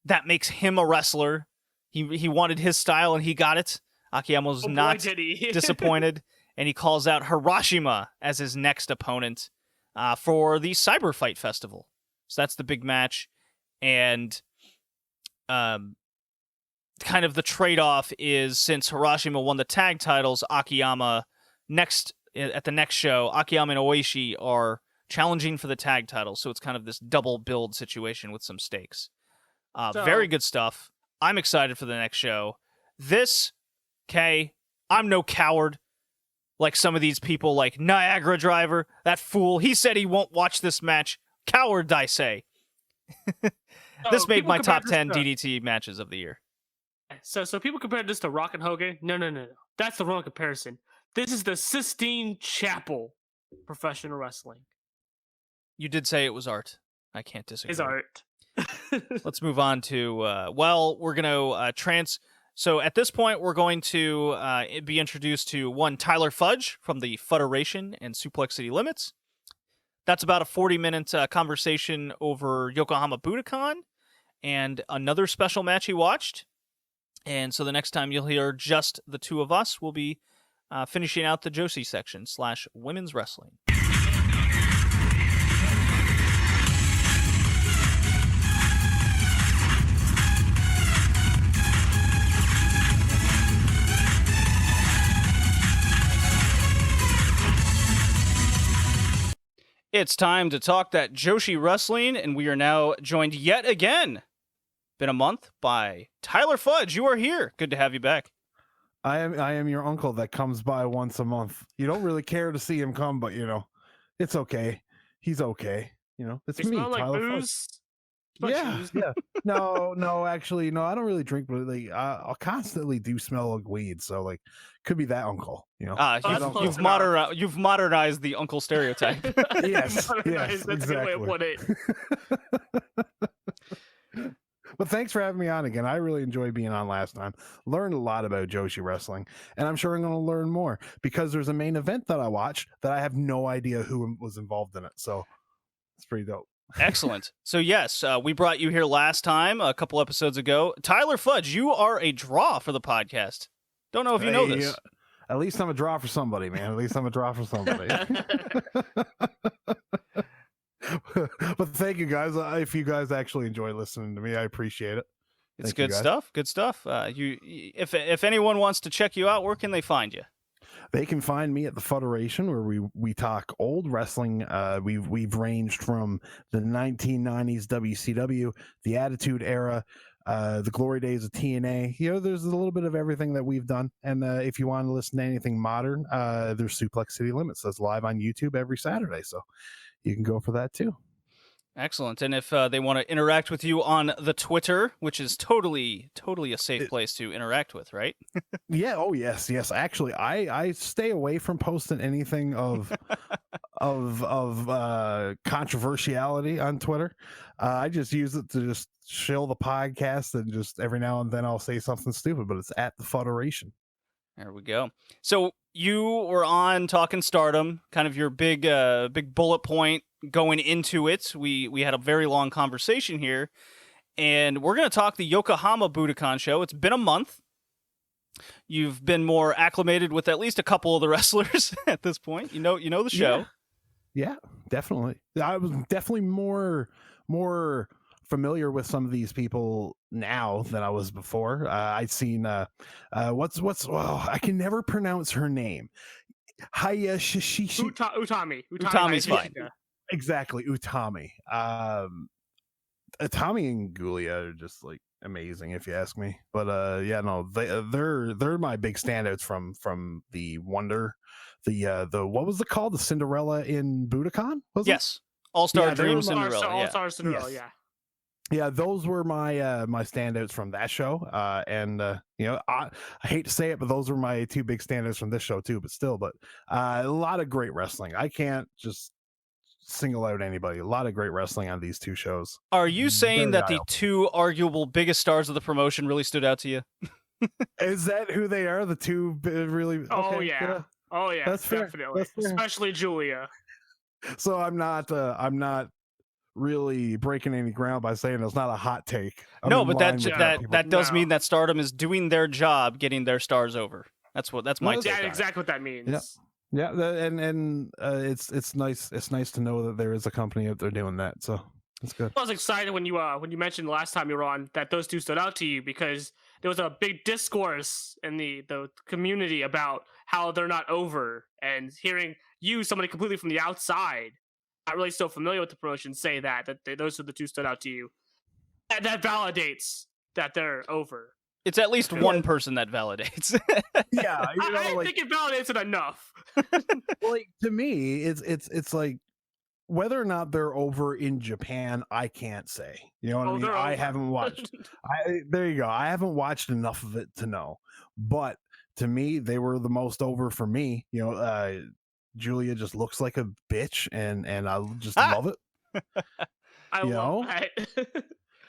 that makes him a wrestler. He wanted his style, and he got it. Akiyama was not disappointed, and he calls out Hiroshima as his next opponent for the Cyber Fight Festival. So that's the big match, and kind of the trade-off is, since Hiroshima won the tag titles, Akiyama at the next show, Akiyama and Oishi are challenging for the tag titles, so it's kind of this double build situation with some stakes. Very good stuff. I'm excited for the next show. I'm no coward like some of these people, like Niagara Driver, that fool. He said he won't watch this match. Coward, I say. This made my top 10 DDT matches of the year. So people compared this to Rock and Hogan. No. That's the wrong comparison. This is the Sistine Chapel professional wrestling. You did say it was art. I can't disagree. It's art. Let's move on to, we're going to So at this point, we're going to be introduced to one Tyler Fudge from the Fudderation and Suplex City Limits. That's about a 40-minute conversation over Yokohama Budokan and another special match he watched. And so the next time you'll hear just the two of us, we'll be finishing out the Joshi section / women's wrestling. It's time to talk that Joshi wrestling, and we are now joined yet again, been a month, by Tyler Fudge. You are here. Good to have you back. I am your uncle that comes by once a month. You don't really care to see him come, but it's okay. He's okay. It's You me, smell like Tyler Fudge. booze. Yeah. No, actually, no, I don't really drink, but I'll constantly do smell like weed, so could be that uncle. You've modernized the uncle stereotype. Yes, That's a good way to put it. But thanks for having me on again. I really enjoyed being on last time. Learned a lot about Joshi wrestling, and I'm sure I'm going to learn more because there's a main event that I watched that I have no idea who was involved in it. So it's pretty dope. Excellent. So yes, we brought you here last time, a couple episodes ago. Tyler Fudge, you are a draw for the podcast. Don't know if you know this. At least I'm a draw for somebody, man. At least I'm a draw for somebody. But thank you guys. If you guys actually enjoy listening to me, I appreciate it. It's good stuff. Good stuff. If anyone wants to check you out, where can they find you? They can find me at the Fudderation, where we talk old wrestling. We've ranged from the 1990s WCW, the Attitude Era, the glory days of TNA. There's a little bit of everything that we've done. And if you want to listen to anything modern, there's Suplex City Limits. That's live on YouTube every Saturday, so you can go for that too. Excellent. And if they want to interact with you on the Twitter, which is totally a safe place to interact with, right? Yeah. Oh, yes. Actually, I stay away from posting anything of controversiality on Twitter. I just use it to just shill the podcast, and just every now and then I'll say something stupid, but it's at the Fudderation. There we go. So you were on Talking Stardom, kind of your big bullet point going into it. We had a very long conversation here, and we're going to talk the Yokohama Budokan show. It's been a month. You've been more acclimated with at least a couple of the wrestlers at this point. You know the show. Yeah, definitely. I was definitely more familiar with some of these people now than I was before. I'd seen I can never pronounce her name. Utami. Utami's fine. Exactly, Utami. Tommy and Gulia are just like amazing, if you ask me. But yeah, no, they're my big standouts from the Wonder, the what was it called? The Cinderella in Budokan? Was it? Yes, All Star Yeah, they Dream were Cinderella. All Yeah. Star Cinderella, Yes. yeah. Yeah, those were my my standouts from that show. And you know, I hate to say it, but those were my two big standouts from this show too. But still, a lot of great wrestling. I can't just single out anybody. A lot of great wrestling on these two shows. Are you saying Very that the eye-opening. two arguable biggest stars of the promotion really stood out to you? Is that who they are? The two really? Oh okay, yeah. Oh yeah, That's fair. definitely. That's fair. Especially Julia. So I'm not really breaking any ground by saying it's not a hot take. I'm No, in but line that with that people. that does No. mean that Stardom is doing their job, getting their stars over. That's my Well, take. Yeah, on it. exactly what that means. Yep. Yeah, and it's nice to know that there is a company out there doing that. So it's good. I was excited when you mentioned the last time you were on that those two stood out to you because there was a big discourse in the community about how they're not over, and hearing you, somebody completely from the outside, not really so familiar with the promotion, say that those are the two stood out to you. That validates that they're over. It's at least one person that validates. Yeah, you know, I like, think it validates it enough. like to me, it's like whether or not they're over in Japan, I can't say. You know what I mean? they're I over. haven't watched. There you go. I haven't watched enough of it to know. But to me, they were the most over for me. You know, Julia just looks like a bitch, and I just love it. I You love know? that.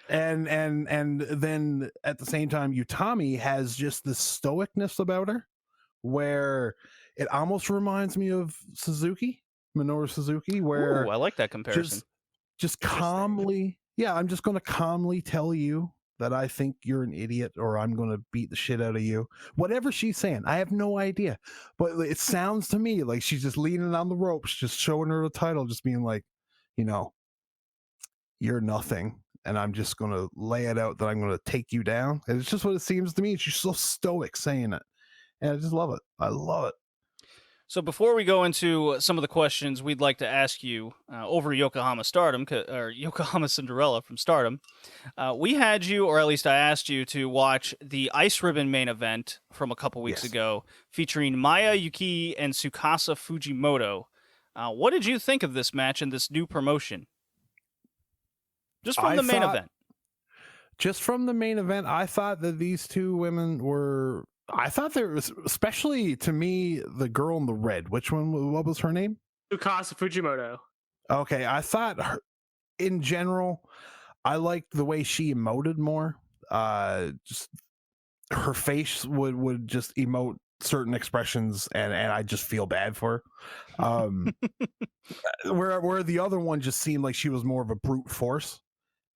And then at the same time, Utami has just this stoicness about her, where it almost reminds me of Minoru Suzuki, where Ooh, I like that comparison. just calmly, yeah, I'm just going to calmly tell you that I think you're an idiot, or I'm going to beat the shit out of you. Whatever she's saying, I have no idea, but it sounds to me like she's just leaning on the ropes, just showing her the title, just being like, you know, you're nothing, and I'm just going to lay it out that I'm going to take you down. And it's just what it seems to me. She's so stoic saying it, and I just love it. I love it. So before we go into some of the questions we'd like to ask you over Yokohama Stardom, or Yokohama Cinderella from Stardom, we had you, or at least I asked you, to watch the Ice Ribbon main event from a couple weeks Yes. ago, featuring Maya Yuki and Tsukasa Fujimoto. What did you think of this match and this new promotion? Just from the main event. Just from the main event, I thought that these two women were. I thought there was, especially to me, the girl in the red. Which one? What was her name? Tsukasa Fujimoto. Okay, I thought her, in general, I liked the way she emoted more. Just her face would just emote certain expressions, and I just feel bad for her. Where the other one just seemed like she was more of a brute force,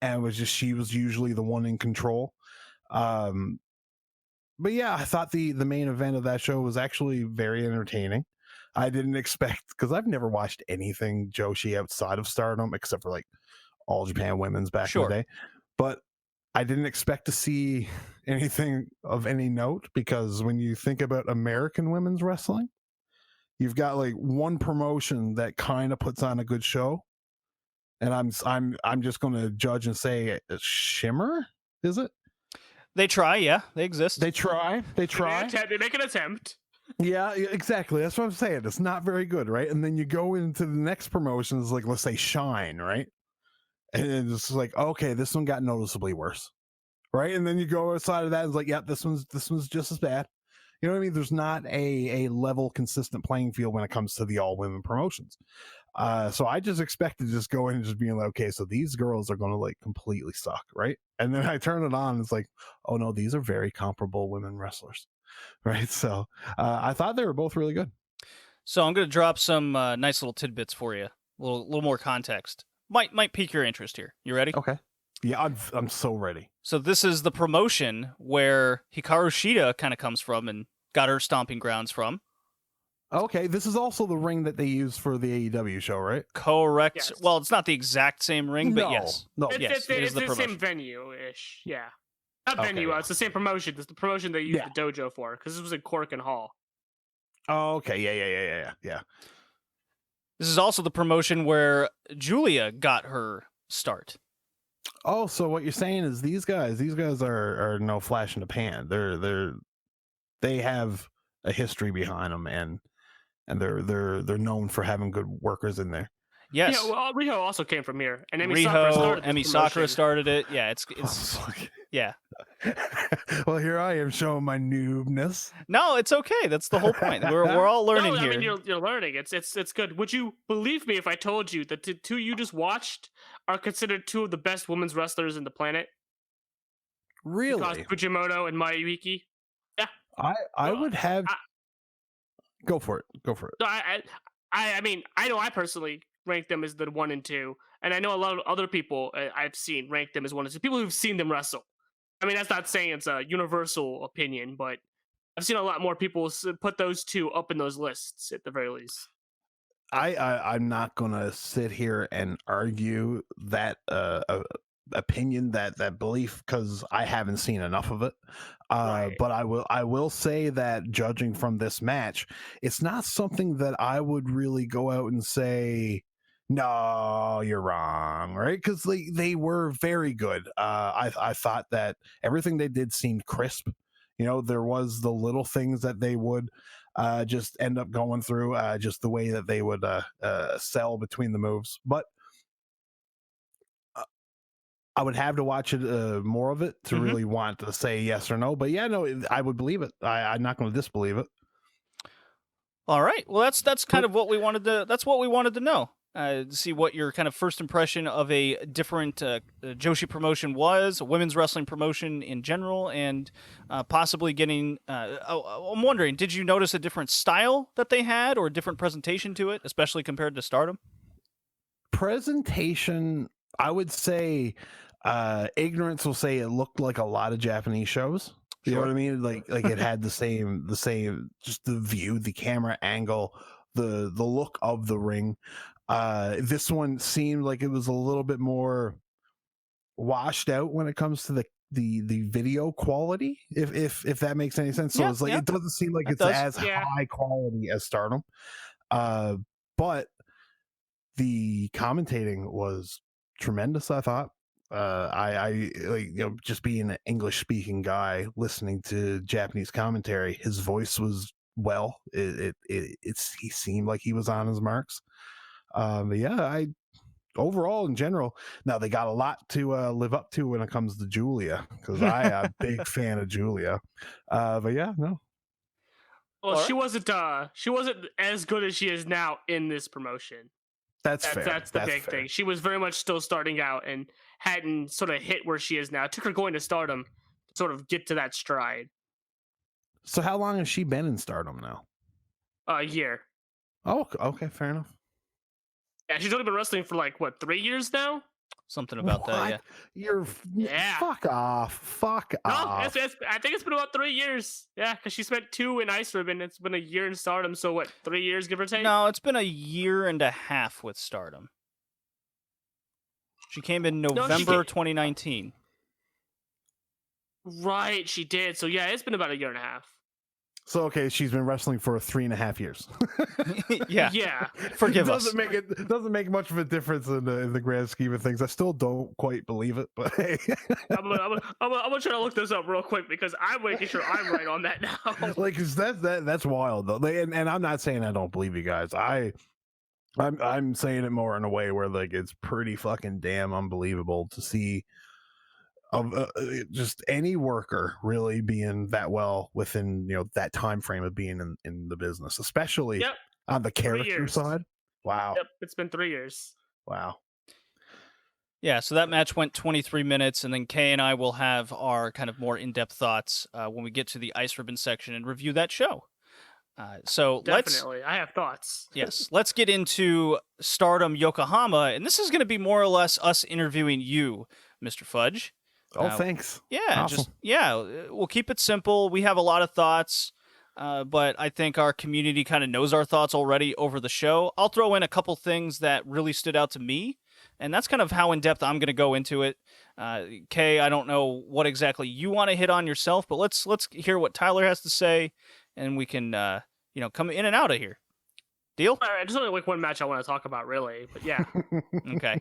and she was usually the one in control. But yeah, I thought the main event of that show was actually very entertaining. I didn't expect, because I've never watched anything Joshi outside of Stardom except for like All Japan Women's back in the day. But I didn't expect to see anything of any note, because when you think about American women's wrestling, you've got like one promotion that kind of puts on a good show, and I'm just going to judge and say Shimmer, is it? They try, yeah. They exist. They try. They make an attempt. Yeah, exactly. That's what I'm saying. It's not very good, right? And then you go into the next promotions, like let's say Shine, right? And it's like, okay, this one got noticeably worse, right? And then you go outside of that, and it's like, yeah, this one's just as bad. You know what I mean? There's not a level, consistent playing field when it comes to the all women promotions. So I just expected to just go in and just being like, okay, so these girls are going to like completely suck, right? And then I turn it on, and it's like, oh no, these are very comparable women wrestlers, right? So I thought they were both really good. So I'm going to drop some nice little tidbits for you, a little more context. Might pique your interest here. You ready? Okay. Yeah, I'm so ready. So this is the promotion where Hikaru Shida kind of comes from and got her stomping grounds from. Okay, this is also the ring that they use for the AEW show, right? Correct. Yes. Well, it's not the exact same ring, but yes. No. Yes, it is it's the the same promotion. venue-ish. Yeah. Not Okay, venue, yeah. it's the same promotion. It's the promotion they used Yeah. the dojo for, because this was in Cork and Hall. Oh, okay. Yeah. This is also the promotion where Julia got her start. Oh, so what you're saying is these guys are no flash in the pan. They have a history behind them, and they're known for having good workers in there. Yes. Yeah, well, Riho also came from here, and Emi Sakura Riho, started Emi this Sakura promotion. started it. Yeah, it's Oh, fuck. yeah. Well, here I am showing my noobness. No, it's okay. That's the whole point. We're all learning No, here. I mean you're learning. It's good. Would you believe me if I told you that the two you just watched are considered two of the best women's wrestlers in the planet? Really? Because Fujimoto and Mayuki. I would have. Go for it. Go for it. So I mean, I know I personally rank them as the 1 and 2, and I know a lot of other people I've seen rank them as 1 and 2. People who've seen them wrestle. I mean, that's not saying it's a universal opinion, but I've seen a lot more people put those two up in those lists at the very least. I'm not gonna sit here and argue that opinion, that belief, because I haven't seen enough of it. Right. But I will say that judging from this match, it's not something that I would really go out and say, no, you're wrong, right? Because they were very good. I thought that everything they did seemed crisp. You know, there was the little things that they would just end up going through, just the way that they would sell between the moves. But I would have to watch it more of it to really want to say yes or no. But yeah, no, I would believe it. I'm not going to disbelieve it. All right. Well, that's kind of what we wanted to. That's what we wanted to know. See what your kind of first impression of a different Joshi promotion was, a women's wrestling promotion in general, and possibly getting. I'm wondering, did you notice a different style that they had, or a different presentation to it, especially compared to Stardom? Presentation, I would say, ignorance will say it looked like a lot of Japanese shows. You know what I mean? Like it had the same, just the view, the camera angle, the look of the ring. This one seemed like it was a little bit more washed out when it comes to the video quality, if that makes any sense. So Yeah, it's like yeah. it doesn't seem like It it's does. as Yeah. high quality as Stardom. But the commentating was tremendous, I thought. I like, you know, just being an English speaking guy listening to Japanese commentary, his voice was he seemed like he was on his marks. But yeah, overall in general, now they got a lot to live up to when it comes to Julia, because I am a big fan of Julia. But yeah, no. Well, All she wasn't as good as she is now in this promotion. That's fair. That's the big thing. She was very much still starting out and hadn't sort of hit where she is now. It took her going to Stardom to sort of get to that stride. So how long has she been in Stardom now? A year. Oh, okay, fair enough. Yeah, she's only been wrestling for like what, 3 years now? Something about that, yeah. You're Yeah. fuck off. No, Off. I think it's been about 3 years. Yeah, because she spent 2 in Ice Ribbon. It's been a year in Stardom. So what, 3 years, give or take? No, it's been a year and a half with Stardom. She came in November 2019. Right, she did. So yeah, it's been about a year and a half. So okay, she's been wrestling for 3.5 years. Yeah. Yeah. Forgive us. Doesn't make much of a difference in the grand scheme of things. I still don't quite believe it, but hey. I'm gonna try to look this up real quick because I'm making sure I'm right on that now. Like, 'cause that's wild though. And I'm not saying I don't believe you guys. I'm saying it more in a way where like it's pretty fucking damn unbelievable to see just any worker really being that well within, you know, that time frame of being in the business, especially Yep. on the character years. side. Wow. Yep, it's been 3 years. Wow. Yeah, so that match went 23 minutes, and then Kay and I will have our kind of more in-depth thoughts when we get to the Ice Ribbon section and review that show. So Definitely, I have thoughts. let's get into Stardom Yokohama, and this is going to be more or less us interviewing you, Mr. Fudge. Oh, thanks. Yeah, Awesome. we'll keep it simple. We have a lot of thoughts, but I think our community kind of knows our thoughts already over the show. I'll throw in a couple things that really stood out to me, and that's kind of how in-depth I'm going to go into it. Kay, I don't know what exactly you want to hit on yourself, but let's hear what Tyler has to say, and we can come in and out of here. Deal? All right, there's only like one match I want to talk about, really, but yeah. Okay.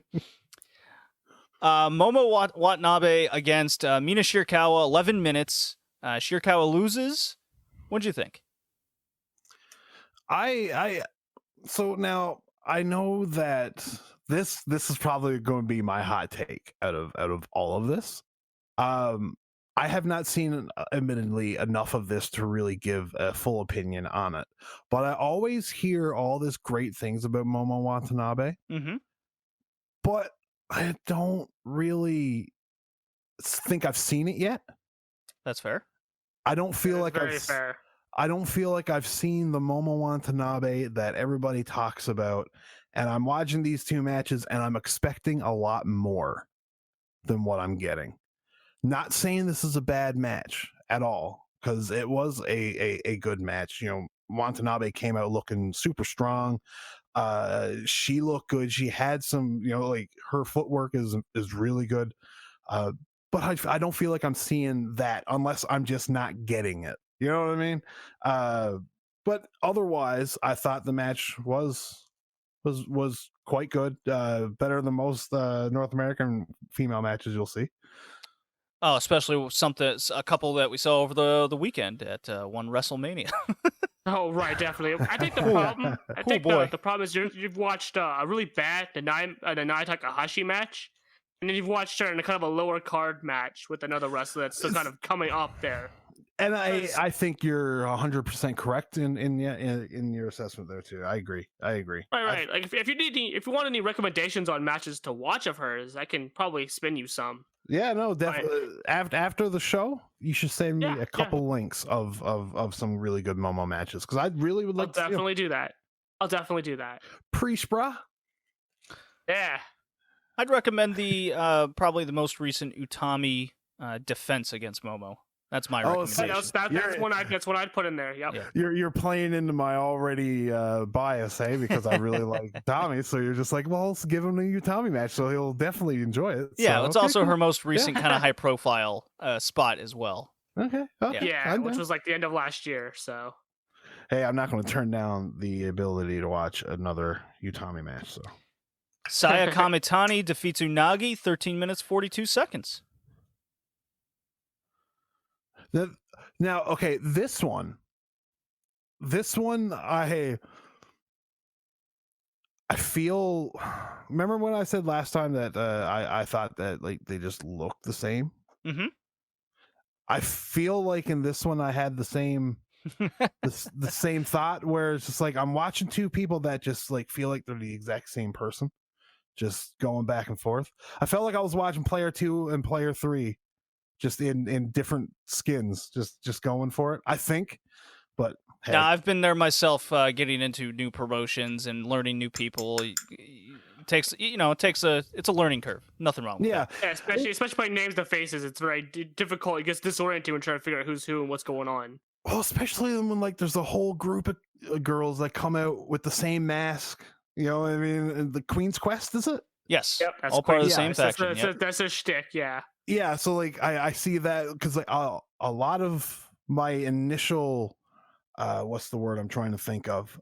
Momo Watanabe against Mina Shirakawa, 11 minutes. Shirakawa loses. What'd you think? So now I know that this is probably going to be my hot take out of all of this. I have not seen, admittedly, enough of this to really give a full opinion on it. But I always hear all this great things about Momo Watanabe. Mm-hmm. But I don't really think I've seen it yet. That's fair. I don't feel That's like very fair. I don't feel like I've seen the Momo Watanabe that everybody talks about. And I'm watching these two matches and I'm expecting a lot more than what I'm getting. Not saying this is a bad match at all, because it was a good match. You know, Watanabe came out looking super strong. She looked good. She had some, you know, like her footwork is really good. But I don't feel like I'm seeing that unless I'm just not getting it. You know what I mean? But otherwise, I thought the match was quite good. Better than most North American female matches you'll see. Oh, especially a couple that we saw over the weekend at one WrestleMania. Oh, right, definitely. I think the problem. I think boy. the problem is you've watched a really bad the Nai Takahashi match, and then you've watched her in a kind of a lower card match with another wrestler that's still kind of coming up there. And I think you're 100% correct in your assessment there too. I agree. Right. Like if you want any recommendations on matches to watch of hers, I can probably spin you some. Yeah, no, definitely. After the show, you should send me a couple links of some really good Momo matches, because I really would like I'll definitely do that. I'll definitely do that. Preach, brah. Yeah. I'd recommend the probably the most recent Utami defense against Momo. That's my recommendation. That's what I'd put in there. Yep. Yeah. You're playing into my already bias, because I really like Tommy. So you're just like, well, let's give him the Utami match, so he'll definitely enjoy it. Yeah, so, it's also her most recent kind of high profile spot as well. Okay. Yeah, which was like the end of last year. So. Hey, I'm not going to turn down the ability to watch another Utami match. So. Saya Kamitani defeats Unagi, 13 minutes 42 seconds. Now, okay, this one, I feel. Remember when I said last time that I thought that like they just looked the same? Mm-hmm. I feel like in this one I had the same the same thought, where it's just like I'm watching two people that just like feel like they're the exact same person, just going back and forth. I felt like I was watching player 2 and player 3. Just in different skins, just going for it, I think. But hey. Now, I've been there myself, getting into new promotions and learning new people. It's a learning curve. Nothing wrong with that. Yeah, especially by names to faces, it's very difficult. It gets disorienting when trying to figure out who's who and what's going on. Well, especially when like there's a whole group of girls that come out with the same mask. You know what I mean? The Queen's Quest, is it? Yes. Yep, that's all part of the same faction. That's a shtick, yeah. Yeah, so like I see that because like a lot of my initial what's the word I'm trying to think of,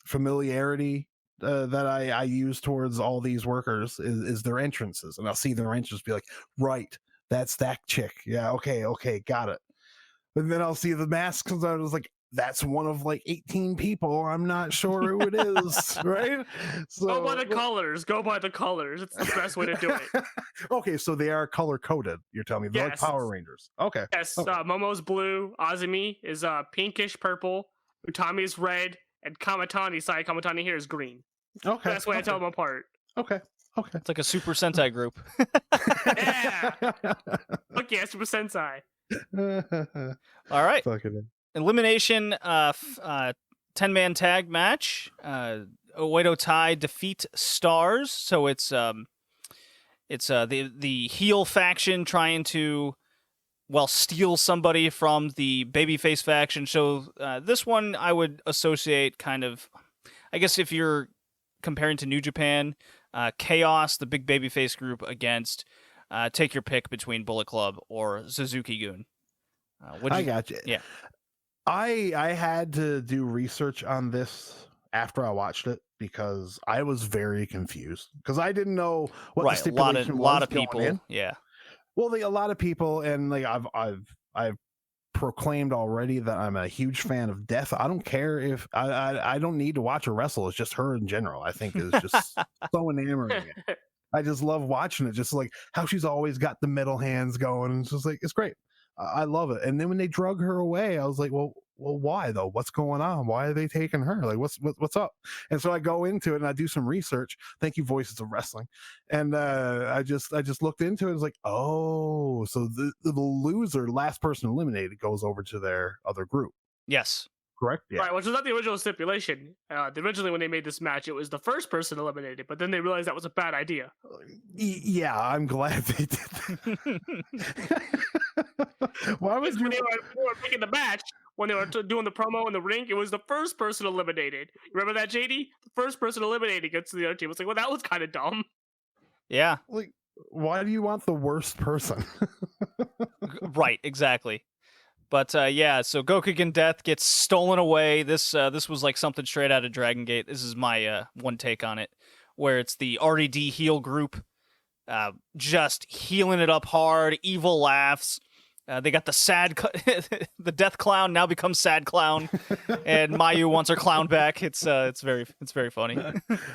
familiarity that I use towards all these workers is their entrances, and I'll see their entrance be like, right, that's that chick, yeah, okay, got it. And then I'll see the mask comes out, it's like, that's one of like 18 people. I'm not sure who it is, right? So, go by the colors. It's the best way to do it. Okay, so they are color coded. You're telling me they're like Power Rangers. Okay. Yes. Okay. Momo's blue. Azumi is pinkish purple. Utami is red, and Saya Kamitani here is green. Okay. That's why I tell them apart. Okay. It's like a Super Sentai group. Yeah. Look, yeah, Super Sentai. All right. Fucking Elimination 10-man tag match. Oedo Tai defeat Stars. So it's the heel faction trying to steal somebody from the babyface faction. So this one I would associate kind of, I guess if you're comparing to New Japan, Chaos, the big babyface group, against take your pick between Bullet Club or Suzuki-gun. I got you. Yeah. I had to do research on this after I watched it because I was very confused because I didn't know what the Right, stipulation lot was of going people. in. Yeah. Well, a lot of people, and like I've proclaimed already that I'm a huge fan of Death. I don't care if I don't need to watch her wrestle. It's just her in general. I think is just so enamoring. I just love watching it. Just like how she's always got the middle hands going. It's just like it's great. I love it. And then when they drug her away, I was like, well, why though? What's going on? Why are they taking her? Like, what's up? And so I go into it and I do some research. Thank you, Voices of Wrestling. And I just looked into it. It's like, oh, so the loser, last person eliminated, goes over to their other group. Yes. Correct? Yeah. Right, which was not the original stipulation. Originally, when they made this match, it was the first person eliminated, but then they realized that was a bad idea. Yeah, I'm glad they did that. Why was When they were making the match, when they were doing the promo in the ring, it was the first person eliminated. Remember that, JD? The first person eliminated gets to the other team. It's like, well, that was kind of dumb. Yeah. like? Why do you want the worst person? Right. Exactly. But yeah, so Gokugen Death gets stolen away. This was like something straight out of Dragon Gate. This is my one take on it, where it's the RED heel group, just healing it up hard. Evil laughs. They got the sad, the Death Clown now becomes Sad Clown, and Mayu wants her clown back. It's very funny.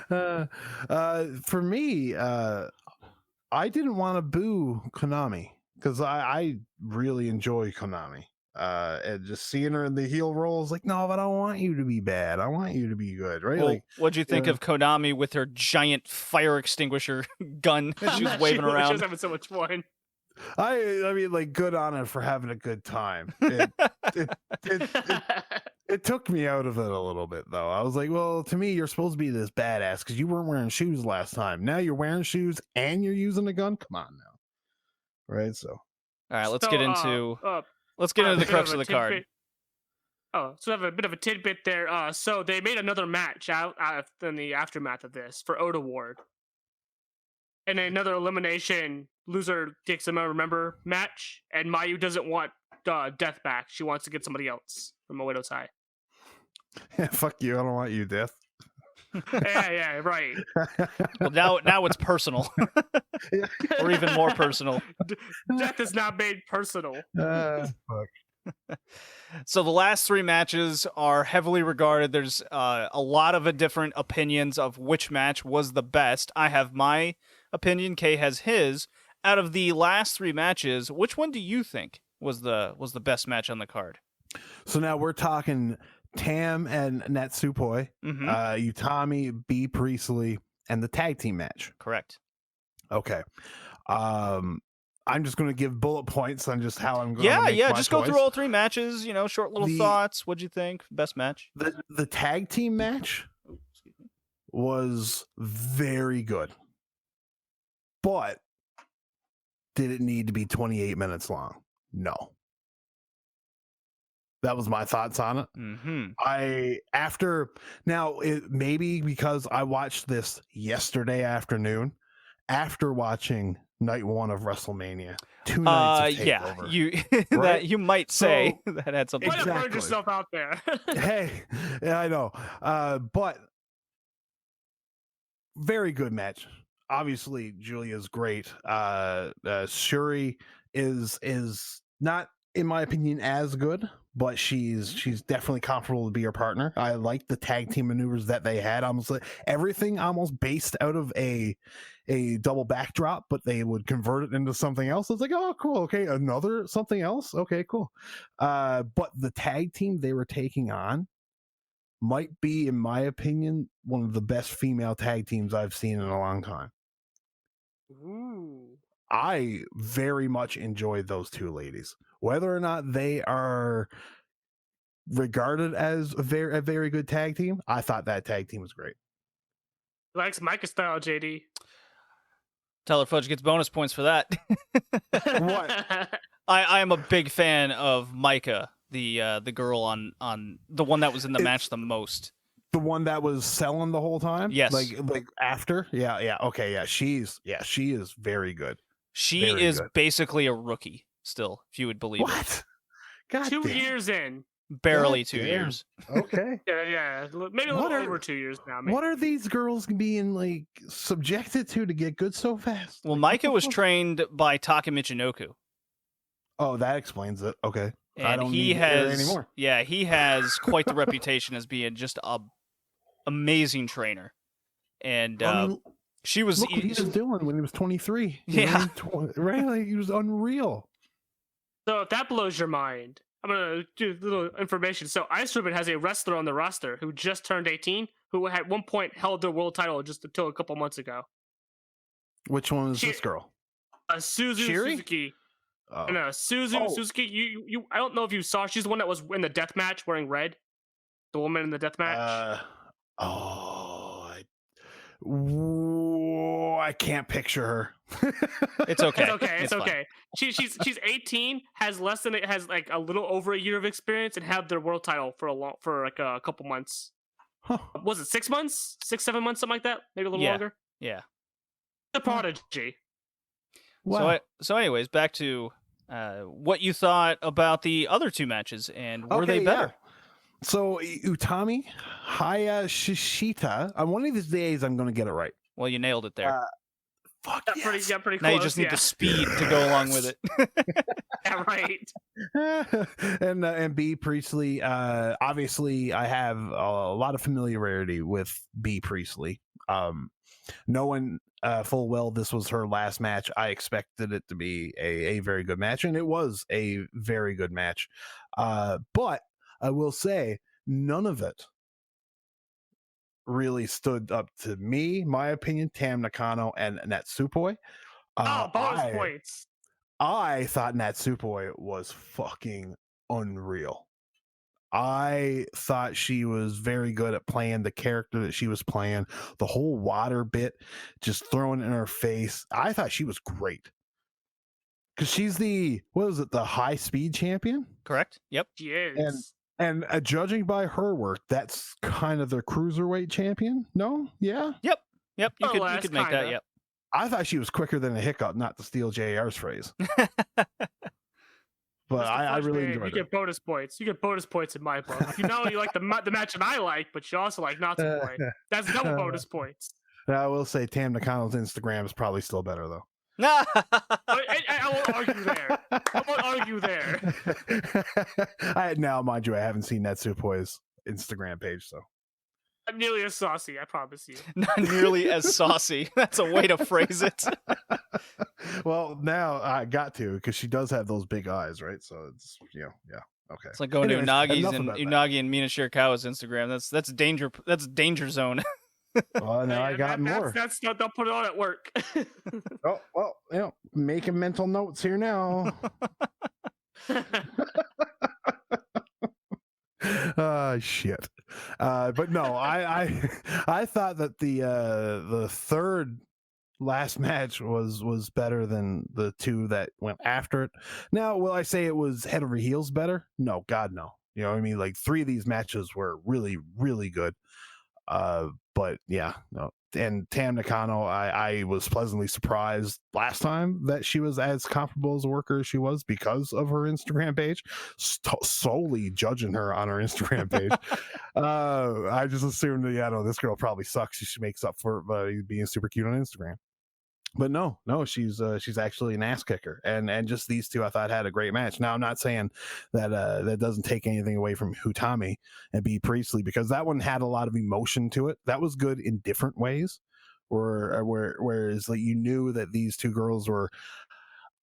For me, I didn't want to boo Konami because I really enjoy Konami. And just seeing her in the heel role is like, no, but I want you to be bad. I want you to be good, right? Well, like, what'd you think of Konami with her giant fire extinguisher gun that she was waving She was around? having so much fun. I mean, like, good on her for having a good time. It took me out of it a little bit, though. I was like, well, to me, you're supposed to be this badass because you weren't wearing shoes last time. Now you're wearing shoes and you're using a gun. Come on now, right? So, All right, let's So, get into the bit crux of of a the card. tidbit. Oh, so I have a bit of a tidbit there. So they made another match out in the aftermath of this for Oda Ward. And another elimination, loser takes a remember match, and Mayu doesn't want Death back. She wants to get somebody else from Oedo Tai. fuck you. I don't want you, Death. yeah, right. Well, now it's personal, or even more personal. Death is not made personal. Fuck. So the last three matches are heavily regarded. There's a lot of different opinions of which match was the best. I have my opinion. Kay has his. Out of the last three matches, which one do you think was the best match on the card? So now we're talking Tam and Natsupoi, Mm-hmm. Utami, B Priestley, and the tag team match. Correct. Okay. I'm just going to give bullet points on just how I'm going to Yeah. make my Just go through choice. all three matches. Short little thoughts. What'd you think? Best match? The tag team match was very good, but did it need to be 28 minutes long? No. That was my thoughts on it. Mm-hmm. It maybe because I watched this yesterday afternoon after watching night one of WrestleMania. 2 nights of TakeOver. That you might say So- that had something. Way to Exactly. burn yourself out there. Hey, yeah, I know. But very good match. Obviously, Julia's great. Shuri is not, in my opinion, as good, but she's definitely comfortable to be her partner. I like the tag team maneuvers that they had. Almost like everything almost based out of a double backdrop, but they would convert it into something else. It's like, oh, cool. Okay, another something else. Okay, cool. But the tag team they were taking on might be, in my opinion, one of the best female tag teams I've seen in a long time. Ooh. I very much enjoyed those two ladies. Whether or not they are regarded as a very good tag team, I thought that tag team was great. Likes Micah style, JD. Tyler Fudge gets bonus points for that. What? I am a big fan of Micah, the girl on the one that was in the match the most. The one that was selling the whole time? Yes. Like after? Yeah. Okay, yeah. She is very good. She Very is good. basically a rookie still, if you would believe it. What? God 2 damn. years in. barely God 2 damn. years. Okay. Yeah, maybe a What little are- over 2 years now. Maybe. What are these girls being like subjected to get good so fast? Well, Like, what Micah the was fuck? trained by Taka Michinoku. Oh, that explains it. Okay. I And don't he need to hear has anymore. Yeah, he has quite the reputation as being just a amazing trainer. And I mean, she was look what he was doing when he was 23. you know, Yeah. right? Like, he was unreal. So if that blows your mind, I'm gonna do a little information. So Ice Ribbon has a wrestler on the roster who just turned 18, who at one point held the world title just until a couple months ago. Which one is She- this girl? Suzu Shiri? Suzuki. Oh. No, Suzu Oh. Suzuki. You. I don't know if you saw. She's the one that was in the death match wearing red. The woman in the death match. I can't picture her. It's okay. It's okay. It's fine. okay. She's 18, has like a little over a year of experience, and had their world title for like a couple months. Huh. Was it 6 months? 6-7 months, something like that? Maybe a little Yeah. longer. Yeah. The prodigy. Wow. So anyways, back to what you thought about the other two matches, and were they Okay, better? yeah. So Utami Hayashishita. On one of these days, I'm going to get it right. Well, you nailed it there. Fuck Yeah, yes. pretty close. Now you just need yeah. the speed to go along with it. Yeah, right. and B Priestley. Obviously, I have a lot of familiarity with B Priestley. Knowing full well this was her last match, I expected it to be a very good match, and it was a very good match. But I will say none of it really stood up to me, my opinion, Tam Nakano and Natsupoi. Bonus points. I thought Natsupoi was fucking unreal. I thought she was very good at playing the character that she was playing. The whole water bit, just throwing it in her face. I thought she was great. Because she's the high speed champion? Correct? Yep. She is. And judging by her work, that's kind of the cruiserweight champion? No? Yeah? Yep. You More or could less, make that. kinda. Yep. I thought she was quicker than a hiccup, not to steal JR's phrase. But Mr. I Fudge, really man, enjoyed You it. get bonus points. You get bonus points in my book. You not only like the match that I like, but you also like not to play. That's double bonus points. I will say Tam Nakano's Instagram is probably still better, though. I won't argue there. I won't argue there. Now, mind you, I haven't seen Natsupoi's Instagram page, so. I'm nearly as saucy, I promise you. Not nearly as saucy. That's a way to phrase it. Well, now I got to, because she does have those big eyes, right? So it's, yeah, okay. It's like going Anyways, to Unagi's enough and about that. Unagi and Mina Shirakawa's Instagram. That's danger. That's danger zone. Well, now I got more. That's they'll put it on at work. Oh, well, making mental notes here now. Shit. But no, I thought that the third last match was better than the two that went after it. Now, will I say it was head over heels better? No, God, no. You know what I mean? Like 3 of these matches were really, really good. But yeah, no. And Tam Nakano, I was pleasantly surprised last time that she was as comparable as a worker as she was because of her Instagram page. Solely judging her on her Instagram page. I just assumed that, no, this girl probably sucks. She makes up for it by being super cute on Instagram. But no, she's actually an ass kicker, and just these two I thought had a great match. Now I'm not saying that that doesn't take anything away from Utami and B Priestley, because that one had a lot of emotion to it. That was good in different ways, whereas like you knew that these two girls were.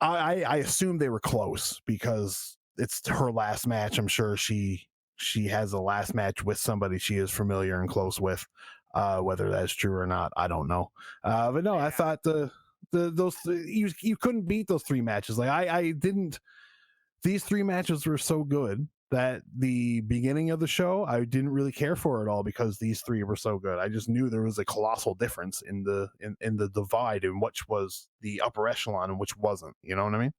I assumed they were close because it's her last match. I'm sure she has a last match with somebody she is familiar and close with. Whether that's true or not, I don't know. But no, I thought you couldn't beat those 3 matches. Like I didn't. These 3 matches were so good that the beginning of the show I didn't really care for at all because these 3 were so good. I just knew there was a colossal difference in the divide in which was the upper echelon and which wasn't. You know what I mean?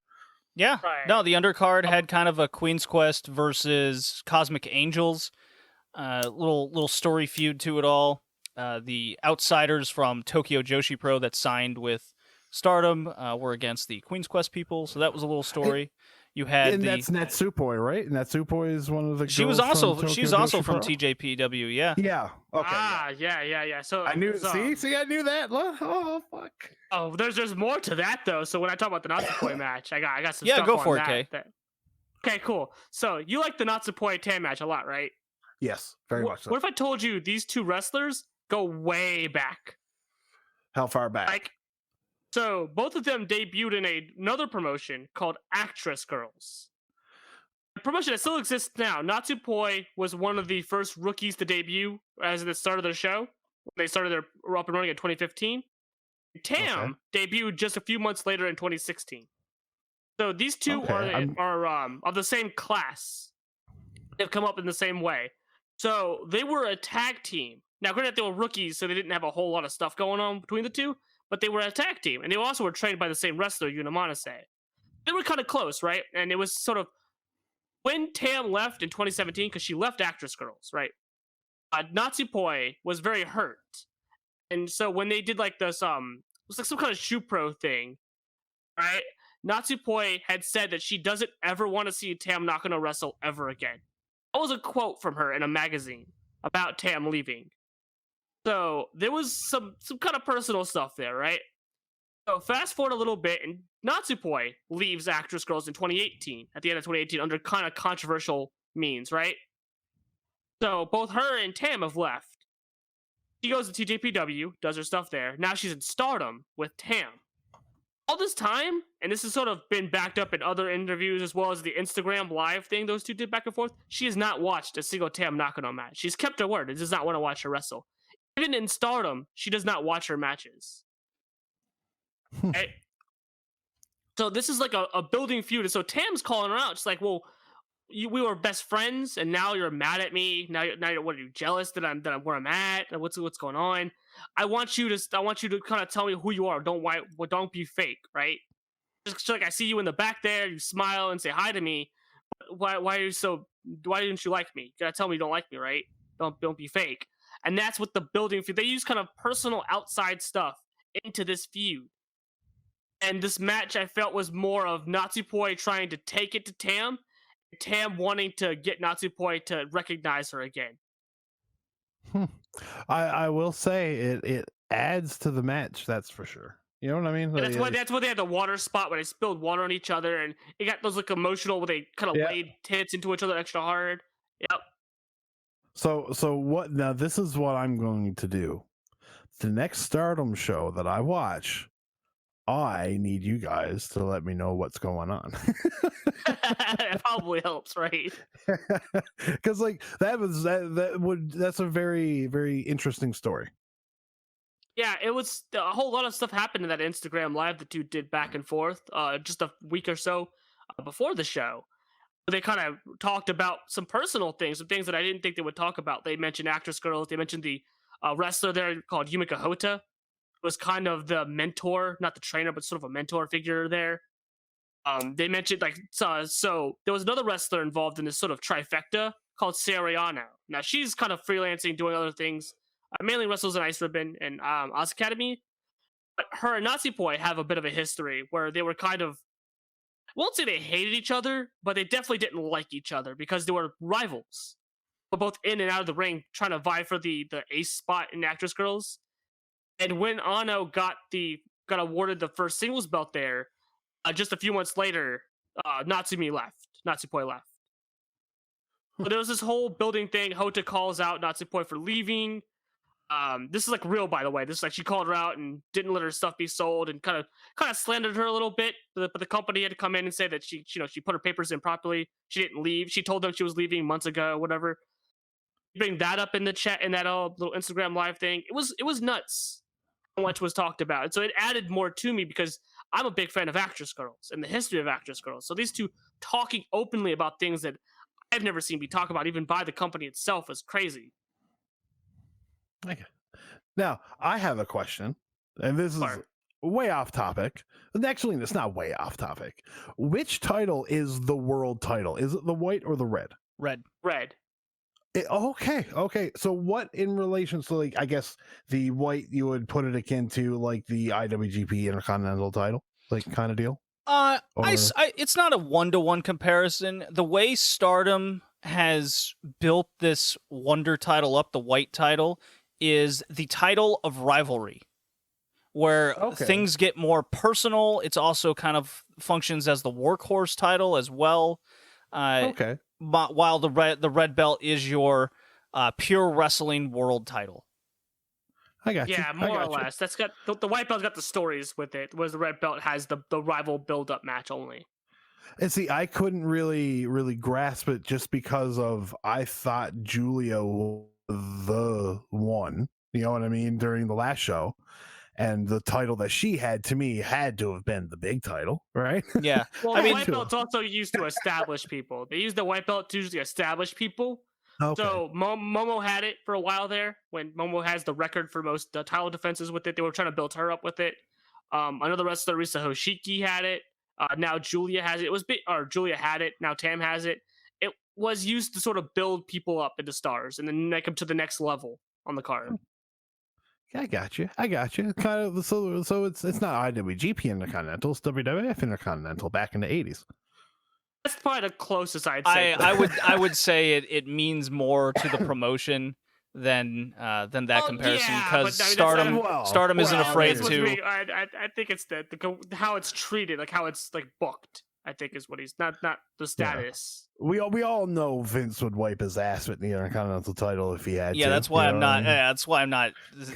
Yeah. Right. No, the undercard had kind of a Queen's Quest versus Cosmic Angels. Little story feud to it all. The outsiders from Tokyo Joshi Pro that signed with Stardom were against the Queen's Quest people, so that was a little story. You had And that's Natsupoi, right? And Natsupoi is one of the. she was girls also from she's Tokyo also Joshi from Pro? TJPW. Yeah. Yeah. Okay. Yeah. So I knew. so- See, I knew that. Oh fuck. Oh, there's more to that though. So when I talk about the Natsupoi match, I got some Yeah, stuff go on for it, that, Kay. Okay, cool. So you like the Natsupoi Tam match a lot, right? Yes, very much so. What if I told you these two wrestlers go way back? How far back? Like, so both of them debuted in another promotion called Actress Girls. A promotion that still exists now. Natsupoi was one of the first rookies to debut as the start of their show. They started their up and running in 2015. Tam debuted just a few months later in 2016. So these two are of the same class. They've come up in the same way. So they were a tag team. Now, granted, they were rookies, so they didn't have a whole lot of stuff going on between the two, but they were a tag team, and they also were trained by the same wrestler, Yunamanase. They were kind of close, right? And it was sort of when Tam left in 2017, because she left Actress Girls, right? Natsupoi was very hurt, and so when they did like this, it was like some kind of shoe pro thing, right? Natsupoi had said that she doesn't ever want to see Tam Nakano wrestle ever again. That was a quote from her in a magazine about Tam leaving. So there was some kind of personal stuff there, right? So fast forward a little bit, and Natsupoi leaves Actress Girls in 2018, at the end of 2018, under kind of controversial means, right? So both her and Tam have left. She goes to TJPW, does her stuff there. Now she's in Stardom with Tam. All this time, and this has sort of been backed up in other interviews as well as the Instagram live thing those two did back and forth, she has not watched a single Tam Nakano match. She's kept her word and does not want to watch her wrestle. Even in Stardom, she does not watch her matches. Okay? So this is like a building feud. And so Tam's calling her out. She's like, well, we were best friends, and now you're mad at me. Now you're what are you jealous that I'm where I'm at? And what's going on? I want you to kind of tell me who you are. Don't be fake, right? Just like I see you in the back there, you smile and say hi to me. Why didn't you like me? You gotta tell me you don't like me, right? Don't be fake. And that's what the building feud. They use kind of personal outside stuff into this feud. And this match I felt was more of Natsupoi trying to take it to Tam, and Tam wanting to get Natsupoi to recognize her again. I will say it adds to the match. That's for sure. You know what I mean? And that's why they had the water spot where they spilled water on each other, and it got those like emotional where they kind of laid tits into each other extra hard. Yep. So what? Now this is what I'm going to do. The next Stardom show that I watch, I need you guys to let me know what's going on. That probably helps, right? Because like that's a very, very interesting story. Yeah, it was a whole lot of stuff happened in that Instagram live the two did back and forth just a week or so before the show. They kind of talked about some personal things, some things that I didn't think they would talk about. They mentioned Actress Girls. They mentioned the wrestler there called Yumika Hota was kind of the mentor, not the trainer, but sort of a mentor figure there. They mentioned so there was another wrestler involved in this sort of trifecta called Seriano. Now she's kind of freelancing, doing other things. Mainly wrestles in Ice Ribbon and Oz Academy. But her and Natsupoi have a bit of a history where they were kind of, I won't say they hated each other, but they definitely didn't like each other because they were rivals. But both in and out of the ring trying to vie for the ace spot in Actress Girls. And when Ano got awarded the first singles belt there, just a few months later, Natsupoi left. So there was this whole building thing. Hota calls out Natsupoi for leaving. This is like real, by the way. This is like she called her out and didn't let her stuff be sold and kind of slandered her a little bit. But the company had to come in and say that she put her papers in properly. She didn't leave. She told them she was leaving months ago, whatever. Bring that up in the chat in that little Instagram live thing. It was nuts how much was talked about. And so it added more to me because I'm a big fan of Actress Girls and the history of Actress Girls. So these two talking openly about things that I've never seen be talked about even by the company itself is crazy. Okay. Now, I have a question, and this is way off topic. Actually, it's not way off topic. Which title is the world title? Is it the white or the red? Red. Okay. So what in relation to, like, I guess the white, you would put it akin to, like, the IWGP Intercontinental title, like, kind of deal? It's not a 1-to-1 comparison. The way Stardom has built this Wonder title up, the white title, is the title of rivalry, where things get more personal. It's also kind of functions as the workhorse title as well. While the red belt is your pure wrestling world title. I got you. Yeah, more or less. That's got the white belt's got the stories with it, whereas the red belt has the rival build-up match only. And see, I couldn't really grasp it just because of I thought Julia was the one. You know what I mean? During the last show. And the title that she had, to me, had to have been the big title, right? Yeah. Well, the white belt's also used to establish people. They use the white belt to usually establish people. Okay. So Momo had it for a while there. When Momo has the record for most title defenses with it, they were trying to build her up with it. Another wrestler, Risa Hoshiki, had it. Now Julia has it. Julia had it. Now Tam has it. It was used to sort of build people up into stars and then make them to the next level on the card. I got you. Kind of so it's not IWGP Intercontinental, it's WWF Intercontinental back in the 80s. That's probably the closest I'd say. I would say it means more to the promotion than that comparison, because Stardom isn't afraid to. I think it's the how it's treated, like how it's like booked. I think is what he's not the status. Yeah. We all know Vince would wipe his ass with the Intercontinental title if he had to. Yeah, that's why I'm not. That's why I'm not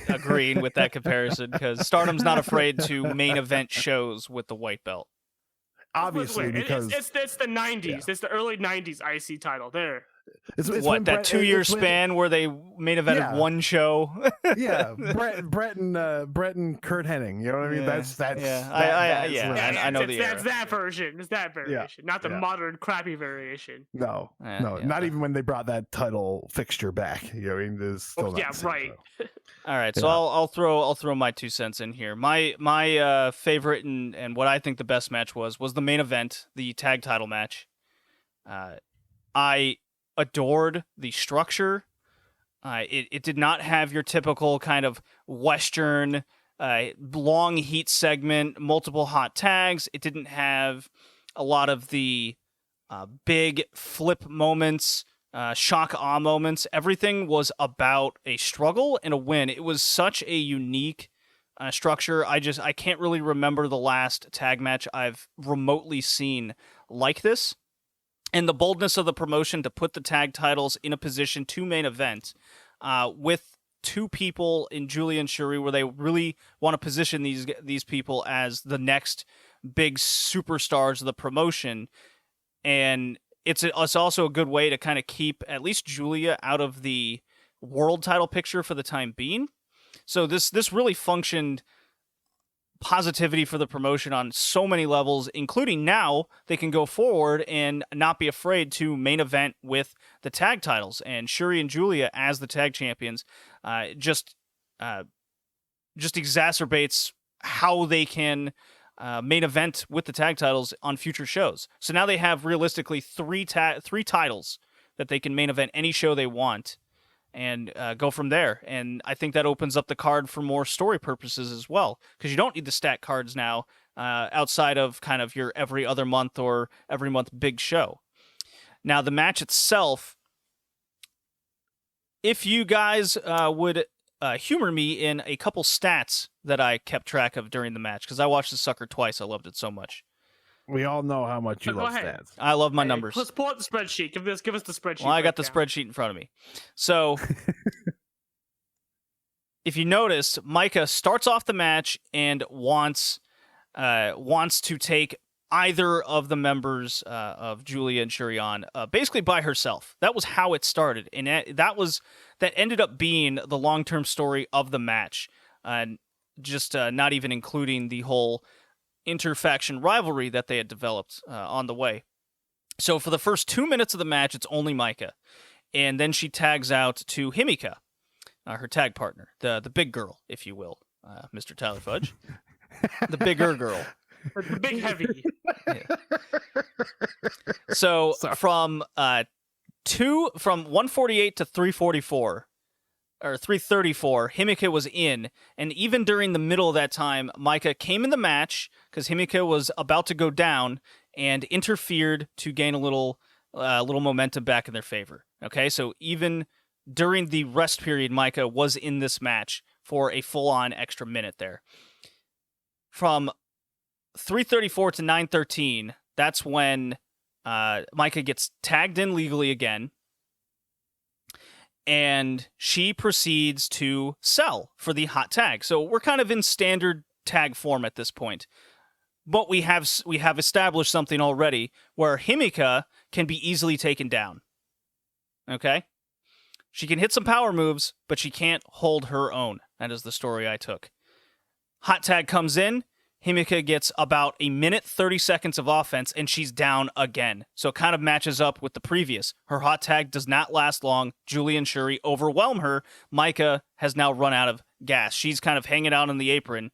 agreeing with that comparison, because Stardom's not afraid to main event shows with the white belt. Obviously, because it's the 90s. Yeah. It's the early 90s IC title. There. It's what, that 2-year span where they main evented one show? Yeah, Brett and Kurt Hennig. You know what I mean? That's I know the era. That's that version. It's that variation, not the modern crappy variation. No, not even when they brought that title fixture back. You know what I mean? There's still right. All right, so I'll throw my 2 cents in here. My favorite and what I think the best match was the main event, the tag title match. I adored the structure. It did not have your typical kind of Western long heat segment, multiple hot tags. It didn't have a lot of the big flip moments, shock awe moments. Everything was about a struggle and a win. It was such a unique structure. I can't really remember the last tag match I've remotely seen like this. And the boldness of the promotion to put the tag titles in a position to main event with 2 people in Julia and Shuri, where they really want to position these people as the next big superstars of the promotion. And it's also a good way to kind of keep at least Julia out of the world title picture for the time being. So this really functioned positivity for the promotion on so many levels, including now they can go forward and not be afraid to main event with the tag titles, and Shuri and Julia as the tag champions just exacerbates how they can main event with the tag titles on future shows. So now they have realistically three titles that they can main event any show they want and go from there. And I think that opens up the card for more story purposes as well, because you don't need the stat cards now outside of kind of your every other month or every month big show. Now, the match itself, if you guys would humor me in a couple stats that I kept track of during the match, because I watched the sucker twice. I loved it so much. We all know how much you love stats. I love my numbers. Let's pull out the spreadsheet. Give us the spreadsheet. Well, I got the spreadsheet in front of me. So, if you notice, Micah starts off the match and wants to take either of the members of Julia and Shuri on, basically by herself. That was how it started, and that ended up being the long-term story of the match, just not even including the whole interfaction rivalry that they had developed on the way. So for the first 2 minutes of the match, it's only Micah, and then she tags out to Himika, her tag partner, the big girl, if you will, Mr. Tyler Fudge, the bigger girl, the big heavy. Yeah. So from 148 to 344, 3:34, Himika was in, and even during the middle of that time, Maika came in the match because Himika was about to go down and interfered to gain a little momentum back in their favor. Okay, so even during the rest period, Maika was in this match for a full-on extra minute there. From 3:34 to 9:13, that's when Maika gets tagged in legally again. And she proceeds to sell for the hot tag. So we're kind of in standard tag form at this point. But we have established something already where Himika can be easily taken down. Okay? She can hit some power moves, but she can't hold her own. That is the story I took. Hot tag comes in. Himika gets about a minute, 30 seconds of offense, and she's down again. So it kind of matches up with the previous. Her hot tag does not last long. Julia and Shuri overwhelm her. Maika has now run out of gas. She's kind of hanging out on the apron,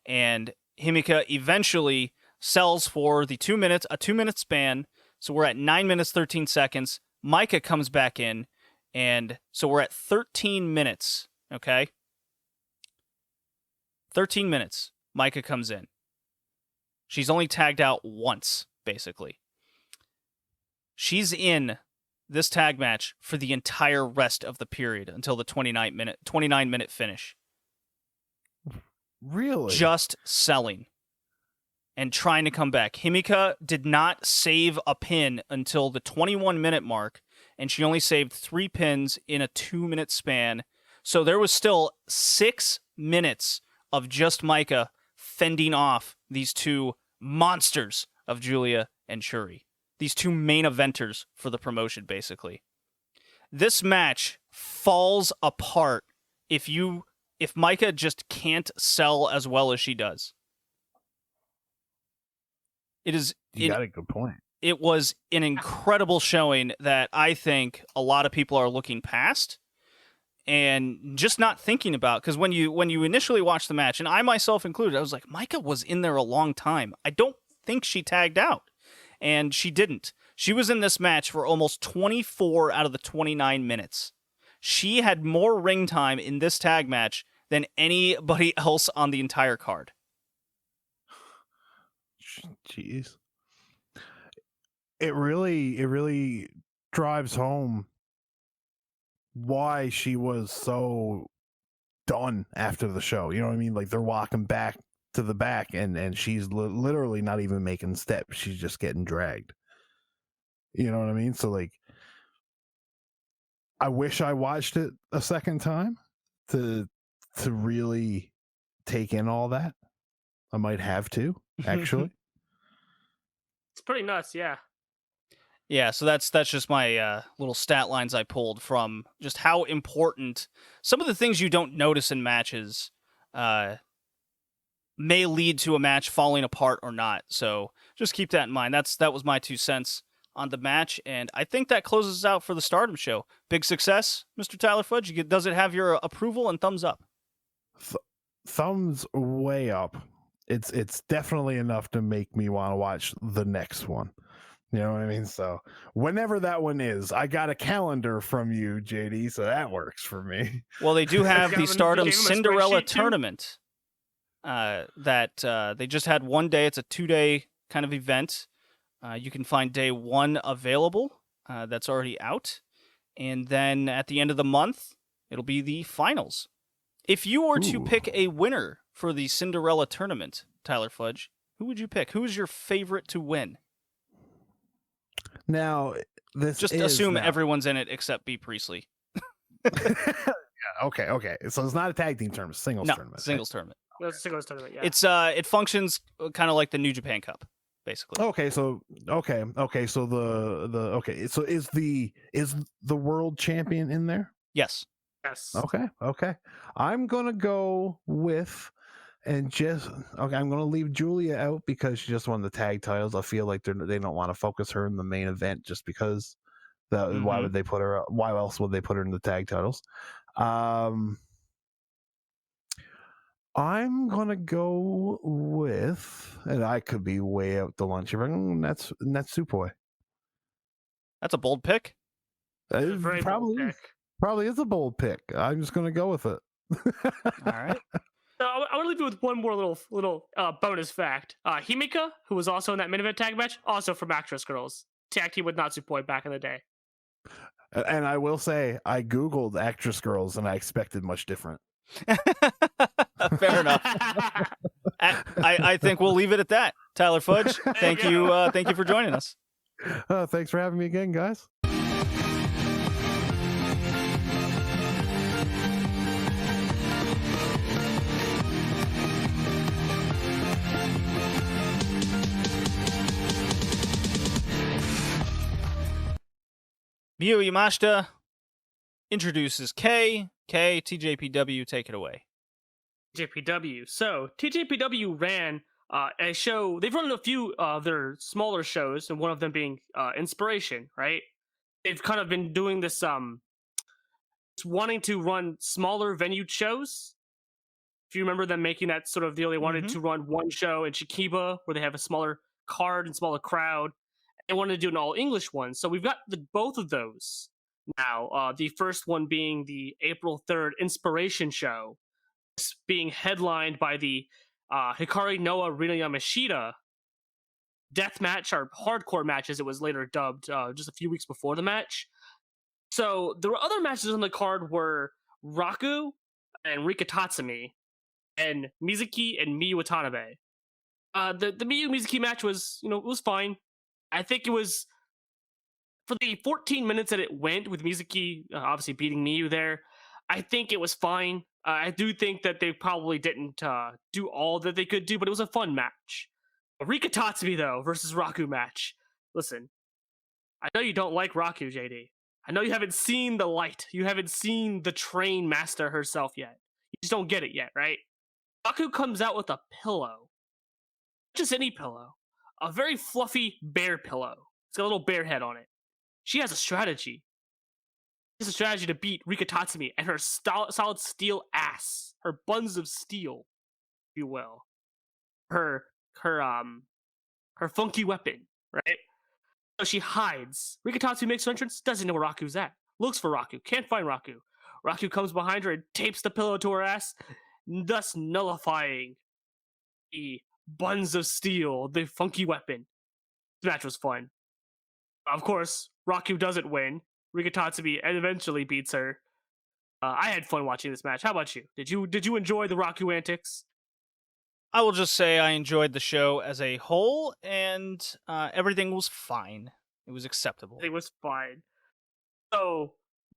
and Himika eventually sells for the 2 minutes, a 2-minute span. So we're at 9 minutes, 13 seconds. Maika comes back in, and so we're at 13 minutes, okay? 13 minutes. Maika comes in. She's only tagged out once, basically. She's in this tag match for the entire rest of the period until the 29-minute finish. Really? Just selling and trying to come back. Himika did not save a pin until the 21-minute mark, and she only saved 3 pins in a 2-minute span. So there was still 6 minutes of just Maika fending off these two monsters of Julia and Shuri. These two main eventers for the promotion, basically. This match falls apart if Maika just can't sell as well as she does. You got a good point. It was an incredible showing that I think a lot of people are looking past and just not thinking about, because when you initially watch the match, and I myself included, I was like, Maika was in there a long time. I don't think she tagged out, and she didn't. She was in this match for almost 24 out of the 29 minutes. She had more ring time in this tag match than anybody else on the entire card. Jeez. It really drives home why she was so done after the show. You know what I mean? Like, they're walking back to the back and she's literally not even making steps. She's just getting dragged. You know what I mean? So, like, I wish I watched it a second time to really take in all that. I might have to, actually. It's pretty nuts, yeah. Yeah, so that's just my little stat lines I pulled from just how important some of the things you don't notice in matches may lead to a match falling apart or not. So just keep that in mind. That was my 2 cents on the match, and I think that closes out for the Stardom show. Big success, Mr. Tyler Fudge. Does it have your approval and thumbs up? Thumbs way up. It's definitely enough to make me want to watch the next one. You know what I mean? So whenever that one is, I got a calendar from you, JD, so that works for me. Well, they do have the Stardom gave him a Cinderella spreadsheet, too? tournament that they just had one day. It's a 2-day kind of event. You can find day 1 available. That's already out. And then at the end of the month, it'll be the finals. If you were to pick a winner for the Cinderella tournament, Tyler Fudge, who would you pick? Who is your favorite to win? Now, Just assume everyone's in it except B. Priestley. Yeah, okay. So it's not a tag team tournament, singles tournament. Singles tournament. That's a singles tournament, yeah. It functions kind of like the New Japan Cup, basically. Okay, so so is the world champion in there? Yes. Yes. Okay. I'm gonna go with I'm gonna leave Julia out because she just won the tag titles. I feel like they don't want to focus her in the main event just because. Why would they put her? Why else would they put her in the tag titles? I'm gonna go with, and I could be way out the lunch. That's Natsupoi. That's a bold pick. Very Probably. bold pick. Probably is a bold pick. I'm just going to go with it. All right. So I want to leave you with one more little bonus fact. Himika, who was also in that main event tag match, also from Actress Girls, tag team with Natsupoi back in the day. And I will say, I Googled Actress Girls and I expected much different. Fair enough. I think we'll leave it at that. Tyler Fudge, thank you for joining us. Thanks for having me again, guys. Ryu Yamashita introduces K. TJPW, take it away. TJPW. So TJPW ran a show. They've run a few of their smaller shows, and one of them being Inspiration. Right? They've kind of been doing this wanting to run smaller venue shows. If you remember them making that sort of deal, they wanted to run one show in Chikiba where they have a smaller card and smaller crowd. They wanted to do an all English one, so we've got both of those now. The first one being the April 3rd Inspiration show, this being headlined by the Hikari Noa Rina Yamashita death match, or hardcore match as it was later dubbed, just a few weeks before the match. So there were other matches on the card were Raku and Rika Tatsumi and Mizuki and Miyu Watanabe. The Miyu Mizuki match was, it was fine. I think it was, for the 14 minutes that it went with Mizuki obviously beating Miyu there, I think it was fine. I do think that they probably didn't do all that they could do, but it was a fun match. Rika Tatsumi, though, versus Raku match. Listen, I know you don't like Raku, JD. I know you haven't seen the light. You haven't seen the train master herself yet. You just don't get it yet, right? Raku comes out with a pillow. Just any pillow. A very fluffy bear pillow. It's got a little bear head on it. She has a strategy. She has a strategy to beat Rika Tatsumi and her solid steel ass. Her buns of steel, if you will. Her funky weapon, right? So she hides. Rika Tatsumi makes her entrance, doesn't know where Raku's at. Looks for Raku, can't find Raku. Raku comes behind her and tapes the pillow to her ass, thus nullifying the buns of steel, the funky weapon. This match was fun. Of course, Raku doesn't win. Rika Tatsumi eventually beats her. I had fun watching this match. How about you? Did you enjoy the Raku antics? I will just say I enjoyed the show as a whole, and everything was fine. It was acceptable. It was fine. So,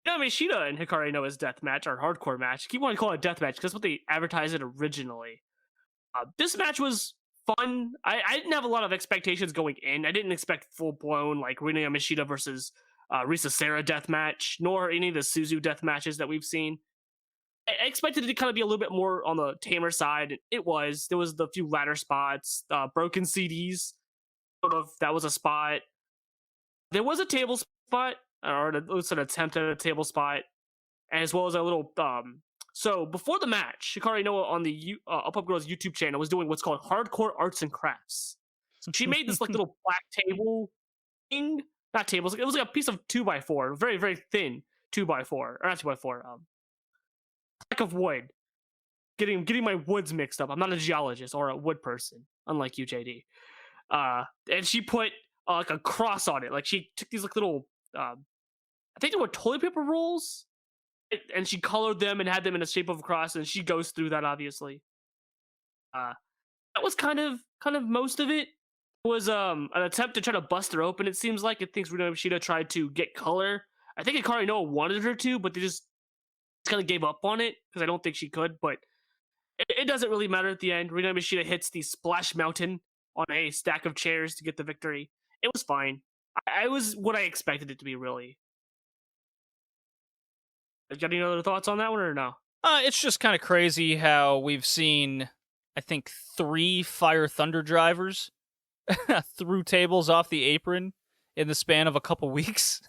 Yamashita and Hikari Noa's death match, or hardcore match. I keep wanting to call it a death match because that's what they advertised it originally. This match was fun. I didn't have a lot of expectations going in. I didn't expect full-blown, like, Rina Yamashita versus Risa Sera death match, nor any of the Suzu death matches that we've seen. I expected it to kind of be a little bit more on the tamer side. It was. There was the few ladder spots, broken CDs. That was a spot. There was a table spot, or it was an attempt at a table spot, as well as a little. So before the match, Hikari Noa on the Up Girls YouTube channel was doing what's called hardcore arts and crafts. So she made this like little black table thing. Not tables. It was like a piece of 2x4, very very thin 2x4, or not 2x4. Stack of wood. Getting my woods mixed up. I'm not a geologist or a wood person, unlike you, JD. And she put like a cross on it. Like she took these like little, I think they were toilet paper rolls, and she colored them and had them in the shape of a cross. And she goes through that obviously. That was kind of most of it. It was an attempt to try to bust her open. It seems like it thinks Rina Yamashita tried to get color. I think Hikari Noa wanted her to, but they just kind of gave up on it because I don't think she could. But it doesn't really matter at the end. Rina Yamashita hits the Splash Mountain on a stack of chairs to get the victory. It was fine. I was what I expected it to be, really. Got any other thoughts on that one or no? It's just kind of crazy how we've seen, I think, 3 Fire Thunder drivers through tables off the apron in the span of a couple weeks.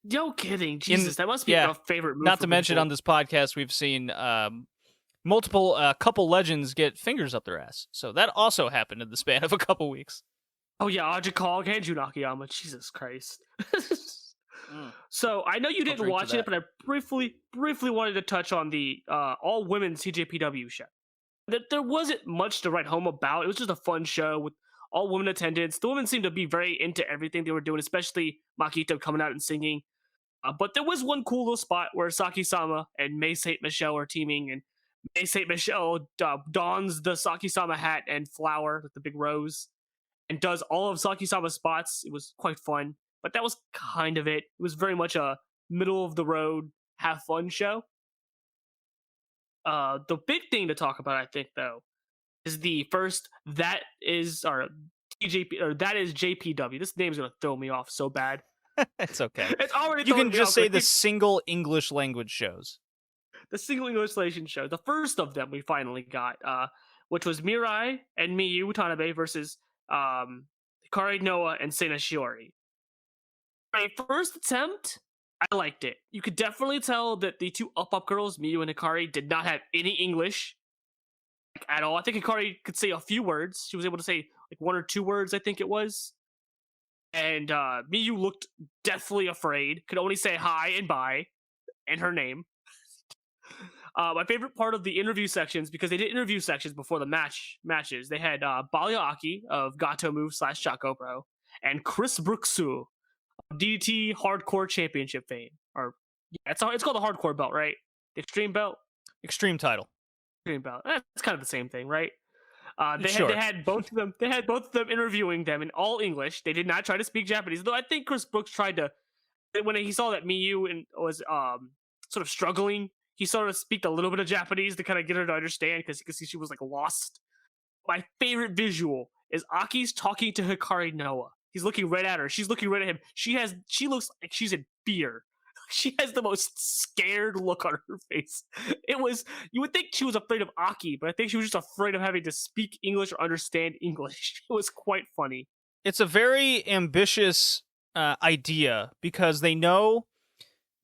No kidding. Jesus, that must be a favorite move. Not to mention on this podcast, we've seen multiple couple legends get fingers up their ass. So that also happened in the span of a couple weeks. Oh yeah, Aja Kong and Jun Akiyama. Jesus Christ. So I know you didn't drink to watch it, that. but I briefly wanted to touch on the all women's TJPW show. There wasn't much to write home about. It was just a fun show with all women attendance. The women seemed to be very into everything they were doing, especially Makito coming out and singing. But there was one cool little spot where Saki-sama and May Saint Michelle are teaming, and May Saint Michelle dons the Saki-sama hat and flower with the big rose and does all of Saki-sama's spots. It was quite fun, but that was kind of it. It was very much a middle of the road, have fun show. The big thing to talk about, I think, though, is the first that is JPW. This name's gonna throw me off so bad. It's okay. It's already You throwing can me just off, say but the single English language shows. the single English show. The first of them we finally got, which was Mirai and Miyu Watanabe versus Hikari Noah and Seina Shiori. My first attempt, I liked it. You could definitely tell that the two up girls, Miyu and Hikari, did not have any English at all. I think Hikari could say a few words. She was able to say like one or two words, I think it was. And Miyu looked deathly afraid. Could only say hi and bye and her name. My favorite part of the interview sections, because they did interview sections before the matches. They had Balya Aki of Gatoh Move / Choco Bro and Chris Brooksu of DDT Hardcore Championship fame. Or yeah, it's called the Hardcore belt, right? The Extreme belt. Extreme title. Extreme belt. It's kind of the same thing, right? They Sure. had both of them. They had both of them interviewing them in all English. They did not try to speak Japanese, though. I think Chris Brooks tried to. When he saw that Miyu was sort of struggling, he sort of speak a little bit of Japanese to kind of get her to understand, because you could see she was like lost. My favorite visual is Aki's talking to Hikari Noah. He's looking right at her. She's looking right at him. She looks like she's in fear. She has the most scared look on her face. It was, you would think she was afraid of Aki, but I think she was just afraid of having to speak English or understand English. It was quite funny. It's a very ambitious idea, because they know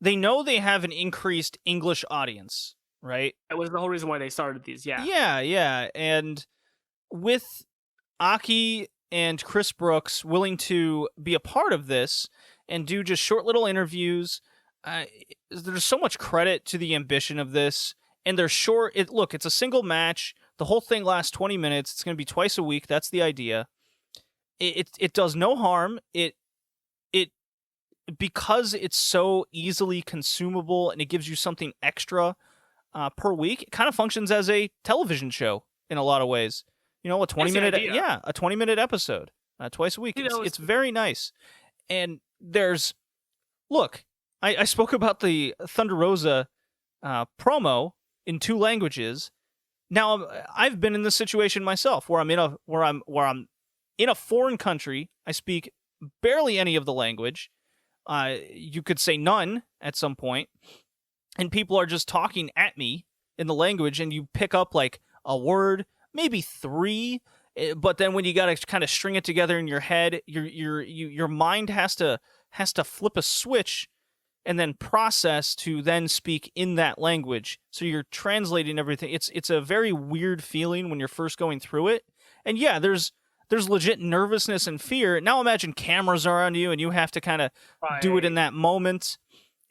they have an increased English audience, right? That was the whole reason why they started these, yeah. Yeah. And with Aki and Chris Brooks willing to be a part of this and do just short little interviews, there's so much credit to the ambition of this. And they're short. Look, it's a single match. The whole thing lasts 20 minutes. It's going to be twice a week. That's the idea. It does no harm. It because it's so easily consumable and it gives you something extra per week. It kind of functions as a television show in a lot of ways. You know, a 20-minute episode twice a week. It's very nice. And I spoke about the Thunder Rosa promo in 2 languages. Now I've been in this situation myself, where I'm in a foreign country. I speak barely any of the language. You could say none at some point, and people are just talking at me in the language, and you pick up like a word, maybe 3. But then when you got to kind of string it together in your head, your mind has to flip a switch and then process to then speak in that language. So you're translating everything. It's a very weird feeling when you're first going through it. And yeah, there's legit nervousness and fear. Now imagine cameras are on you and you have to kind of do it in that moment.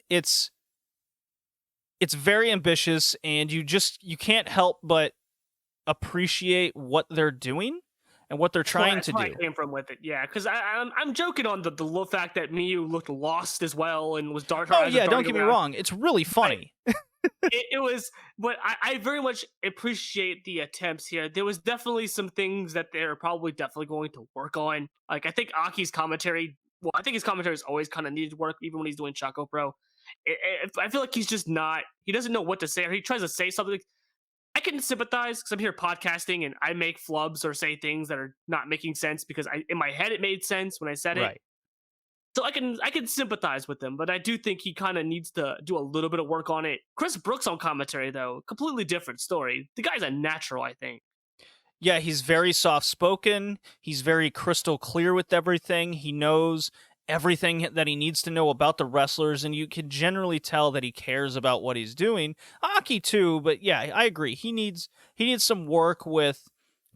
It's very ambitious, and you can't help but appreciate what they're doing and what they're trying to do. I came from with it, yeah, because I'm joking on the fact that Miyu looked lost as well and was dark. Oh yeah, don't get me wrong, it's really funny. It was, but I very much appreciate the attempts here. There was definitely some things that they're probably definitely going to work on. Like I think Aki's commentary. Well, I think his commentary is always kind of needed work, even when he's doing Choco Pro. I feel like he's just not. He doesn't know what to say, or he tries to say something. I can sympathize because I'm here podcasting and I make flubs or say things that are not making sense because in my head it made sense when I said it. So I can sympathize with him, but I do think he kind of needs to do a little bit of work on it. Chris Brooks on commentary, though, completely different story. The guy's a natural, I think. Yeah, he's very soft-spoken. He's very crystal clear with everything. He knows everything that he needs to know about the wrestlers, and you can generally tell that he cares about what he's doing. Aki too, but yeah, I agree. He needs some work with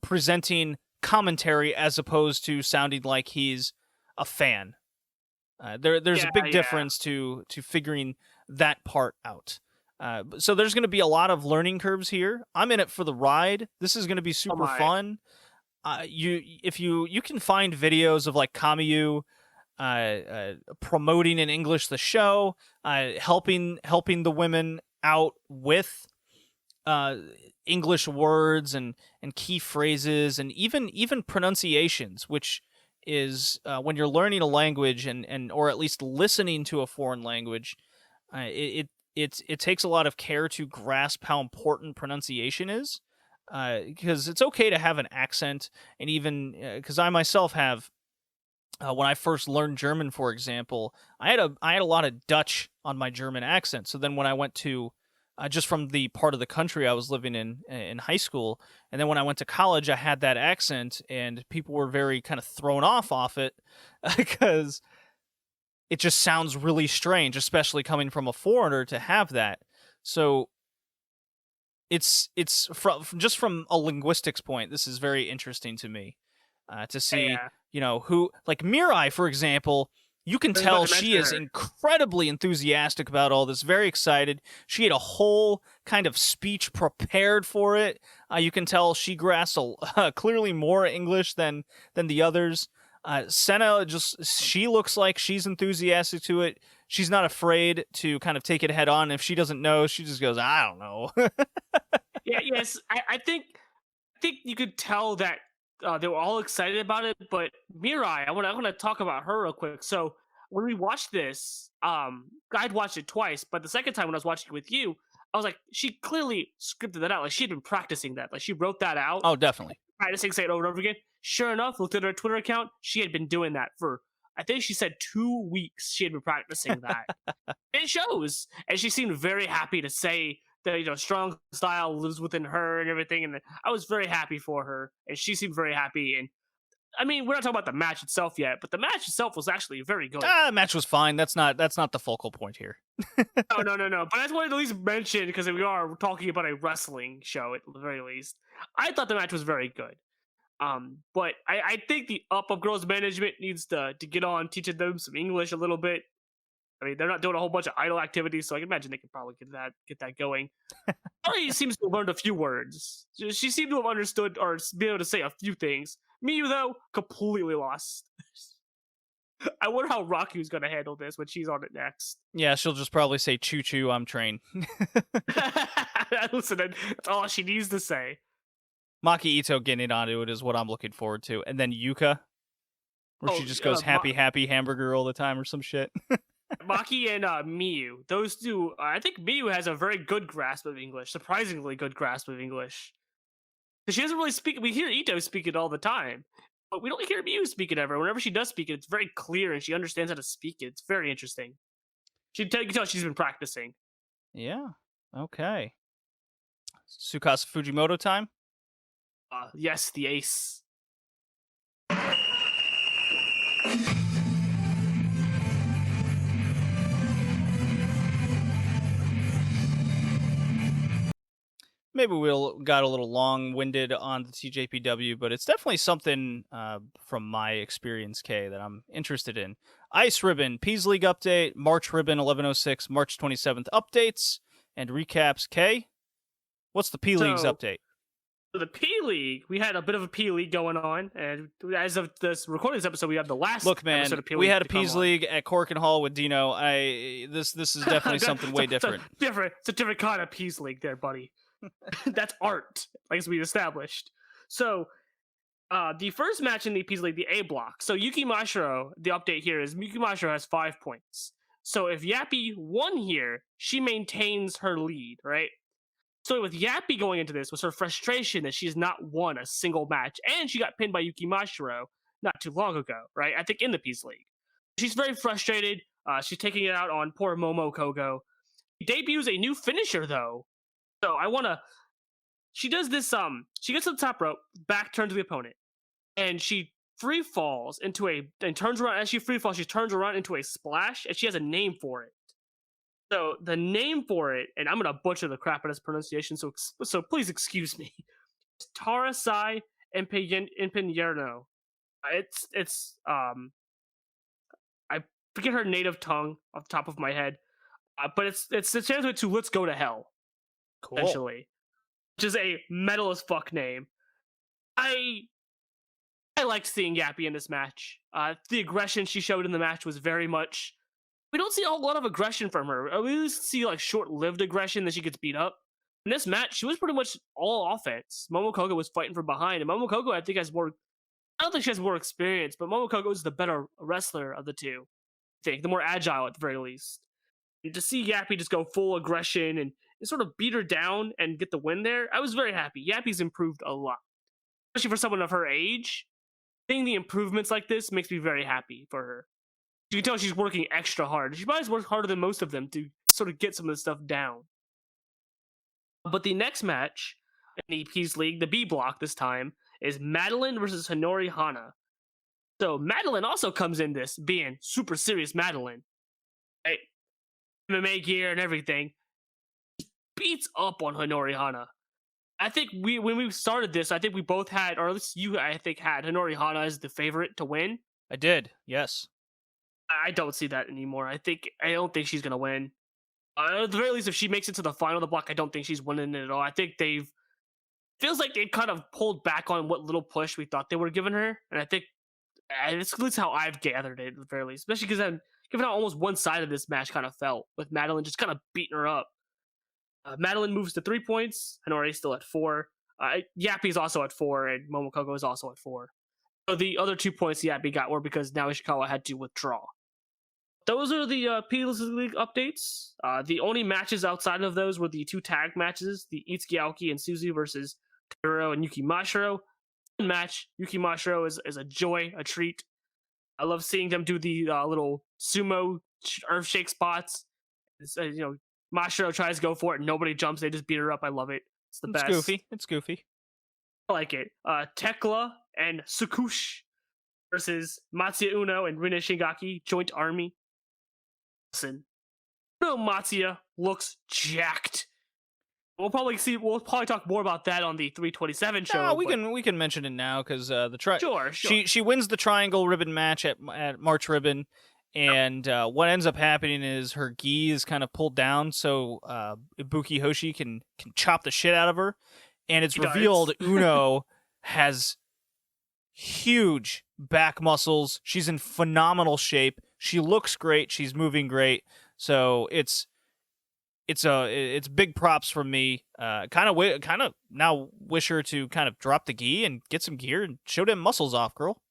presenting commentary as opposed to sounding like he's a fan. There's a big Yeah. difference to figuring that part out. So there's going to be a lot of learning curves here. I'm in it for the ride. This is going to be super my. fun. If you can find videos of like Kamiyu promoting in English the show, helping the women out with English words and key phrases and even pronunciations, which is when you're learning a language and or at least listening to a foreign language, it takes a lot of care to grasp how important pronunciation is, because it's okay to have an accent, and even because I myself have. When I first learned German, for example, I had a lot of Dutch on my German accent. So then when I went to just from the part of the country I was living in high school, and then when I went to college, I had that accent, and people were very kind of thrown off it because it just sounds really strange, especially coming from a foreigner to have that. So it's from a linguistics point, this is very interesting to me to see. Yeah. Who, like Mirai, for example, you can I was tell about to she mention is her. incredibly enthusiastic about all this, very excited. She had a whole kind of speech prepared for it. You can tell she grasps clearly more English than the others. Senna, she looks like she's enthusiastic to it. She's not afraid to kind of take it head on. If she doesn't know, she just goes, I don't know. Yes. I think you could tell that they were all excited about it, but Mirai, I want to talk about her real quick. So when we watched this, I'd watched it twice, but the second time when I was watching it with you, I was like, she clearly scripted that out. Like she had been practicing that. Like she wrote that out. Oh, definitely. Practicing, say it over and over again. Sure enough, looked at her Twitter account. She had been doing that for, I think she said 2 weeks. She had been practicing that. It shows, and she seemed very happy to say that strong style lives within her and everything. And I was very happy for her, and she seemed very happy. And I mean, we're not talking about the match itself yet, but the match itself was actually very good. Match was fine. That's not the focal point here. No. But I just wanted to at least mention, because we are talking about a wrestling show at the very least. I thought the match was very good. But I think the Up Girls management needs to get on teaching them some English a little bit. I mean, they're not doing a whole bunch of idle activities, so I can imagine they could probably get that going. Ari seems to have learned a few words. She seemed to have understood or be able to say a few things. Miyu, though, completely lost. I wonder how Raku's going to handle this when she's on it next. Yeah, she'll just probably say, choo choo, I'm trained. Listen, that's all she needs to say. Maki Ito getting onto it is what I'm looking forward to. And then Yuka, where she just goes happy hamburger all the time or some shit. Maki and Miyu, those two, I think Miyu has a very good grasp of English, surprisingly good grasp of English. Because she doesn't really speak, we hear Ito speak it all the time, but we don't hear Miyu speak it ever. Whenever she does speak it, it's very clear and she understands how to speak it. It's very interesting. You can tell she's been practicing. Yeah, okay. Tsukasa Fujimoto time? Yes, the ace. Maybe we got a little long-winded on the TJPW, but it's definitely something from my experience, Kay, that I'm interested in. Ice Ribbon, Peas League update, March Ribbon 1106, March 27th updates, and recaps. Kay, what's the P League's update? So the P League, we had a bit of a P League going on, and as of this recording this episode, we have the last. Look, man, episode of P we League had a to come Peas on. League at Corkin Hall with Dino. This is definitely something way different. It's a different kind of Peas League, there, buddy. That's art, like as we established. So, the first match in the Peas League, the A block. So Yuki Mashiro, the update here is Yuki Mashiro has 5 points. So if Yappy won here, she maintains her lead, right? So with Yappy going into this was her frustration that she has not won a single match, and she got pinned by Yuki Mashiro not too long ago, right? I think in the Peas League. She's very frustrated. She's taking it out on poor Momo Kogo. She debuts a new finisher though. So she does this, she gets to the top rope, back turn to the opponent, and she free falls and turns around. As she free falls, she turns around into a splash, and she has a name for it. So the name for it, and I'm gonna butcher the crap out of this pronunciation, so please excuse me. Tarasai Empeñerno. I forget her native tongue off the top of my head, but it's the translate to "Let's Go to Hell," essentially, which is a metal as fuck name. I liked seeing Yappy in this match. The aggression she showed in the match was very much. We don't see a whole lot of aggression from her. We at least see like short-lived aggression that she gets beat up. In this match, she was pretty much all offense. Momokogo was fighting from behind, and Momokogo I think has more. I don't think she has more experience, but Momokogo is the better wrestler of the two. I think the more agile at the very least. And to see Yappy just go full aggression and sort of beat her down and get the win there, I was very happy. Yappy's improved a lot, especially for someone of her age. Seeing the improvements like this makes me very happy for her. You can tell she's working extra hard. She probably worked harder than most of them to sort of get some of this stuff down. But the next match in the Peace League, the B block this time, is Madeline versus Hinori Hana. So Madeline also comes in this being super serious Madeline. Right? MMA gear and everything. Beats up on Hinori Hana. I think when we started this, I think we both had, or at least you, I think, had Hinori Hana as the favorite to win. I did, yes. I don't see that anymore. I don't think she's gonna win. At the very least, if she makes it to the final of the block, I don't think she's winning it at all. I think feels like they've kind of pulled back on what little push we thought they were giving her, and I think it's at least how I've gathered it at the very least. Especially because I'm given how almost one side of this match kind of felt with Madeline just kind of beating her up. Madeline moves to 3 points. Hinori's still at 4. Yappy's also at 4, and Momokogo is also at 4. So the other 2 points Yappy got were because now Ishikawa had to withdraw. Those are the Peace League updates. The only matches outside of those were the 2 tag matches, the Itsuki Aoki and Suzu versus Taro and Yuki Mashiro. Match, Yuki Mashiro is a joy, a treat. I love seeing them do the little sumo earth shake spots. Mashiro tries to go for it, and nobody jumps. They just beat her up. I love it. It's the best. It's goofy. I like it. Tekla and Tsukushi versus Matsuya Uno and Rina Shingaki, joint army. Listen, Uno Matsuya looks jacked. We'll probably talk more about that on the 327 show. No, we can mention it now because Sure. She wins the triangle ribbon match at March Ribbon, and what ends up happening is her gi is kind of pulled down so Ibuki Hoshi can chop the shit out of her, and it's revealed Uno has huge back muscles. She's in phenomenal shape. She looks great. She's moving great. So it's big props from me. Kind of now wish her to kind of drop the gi and get some gear and show them muscles off, girl.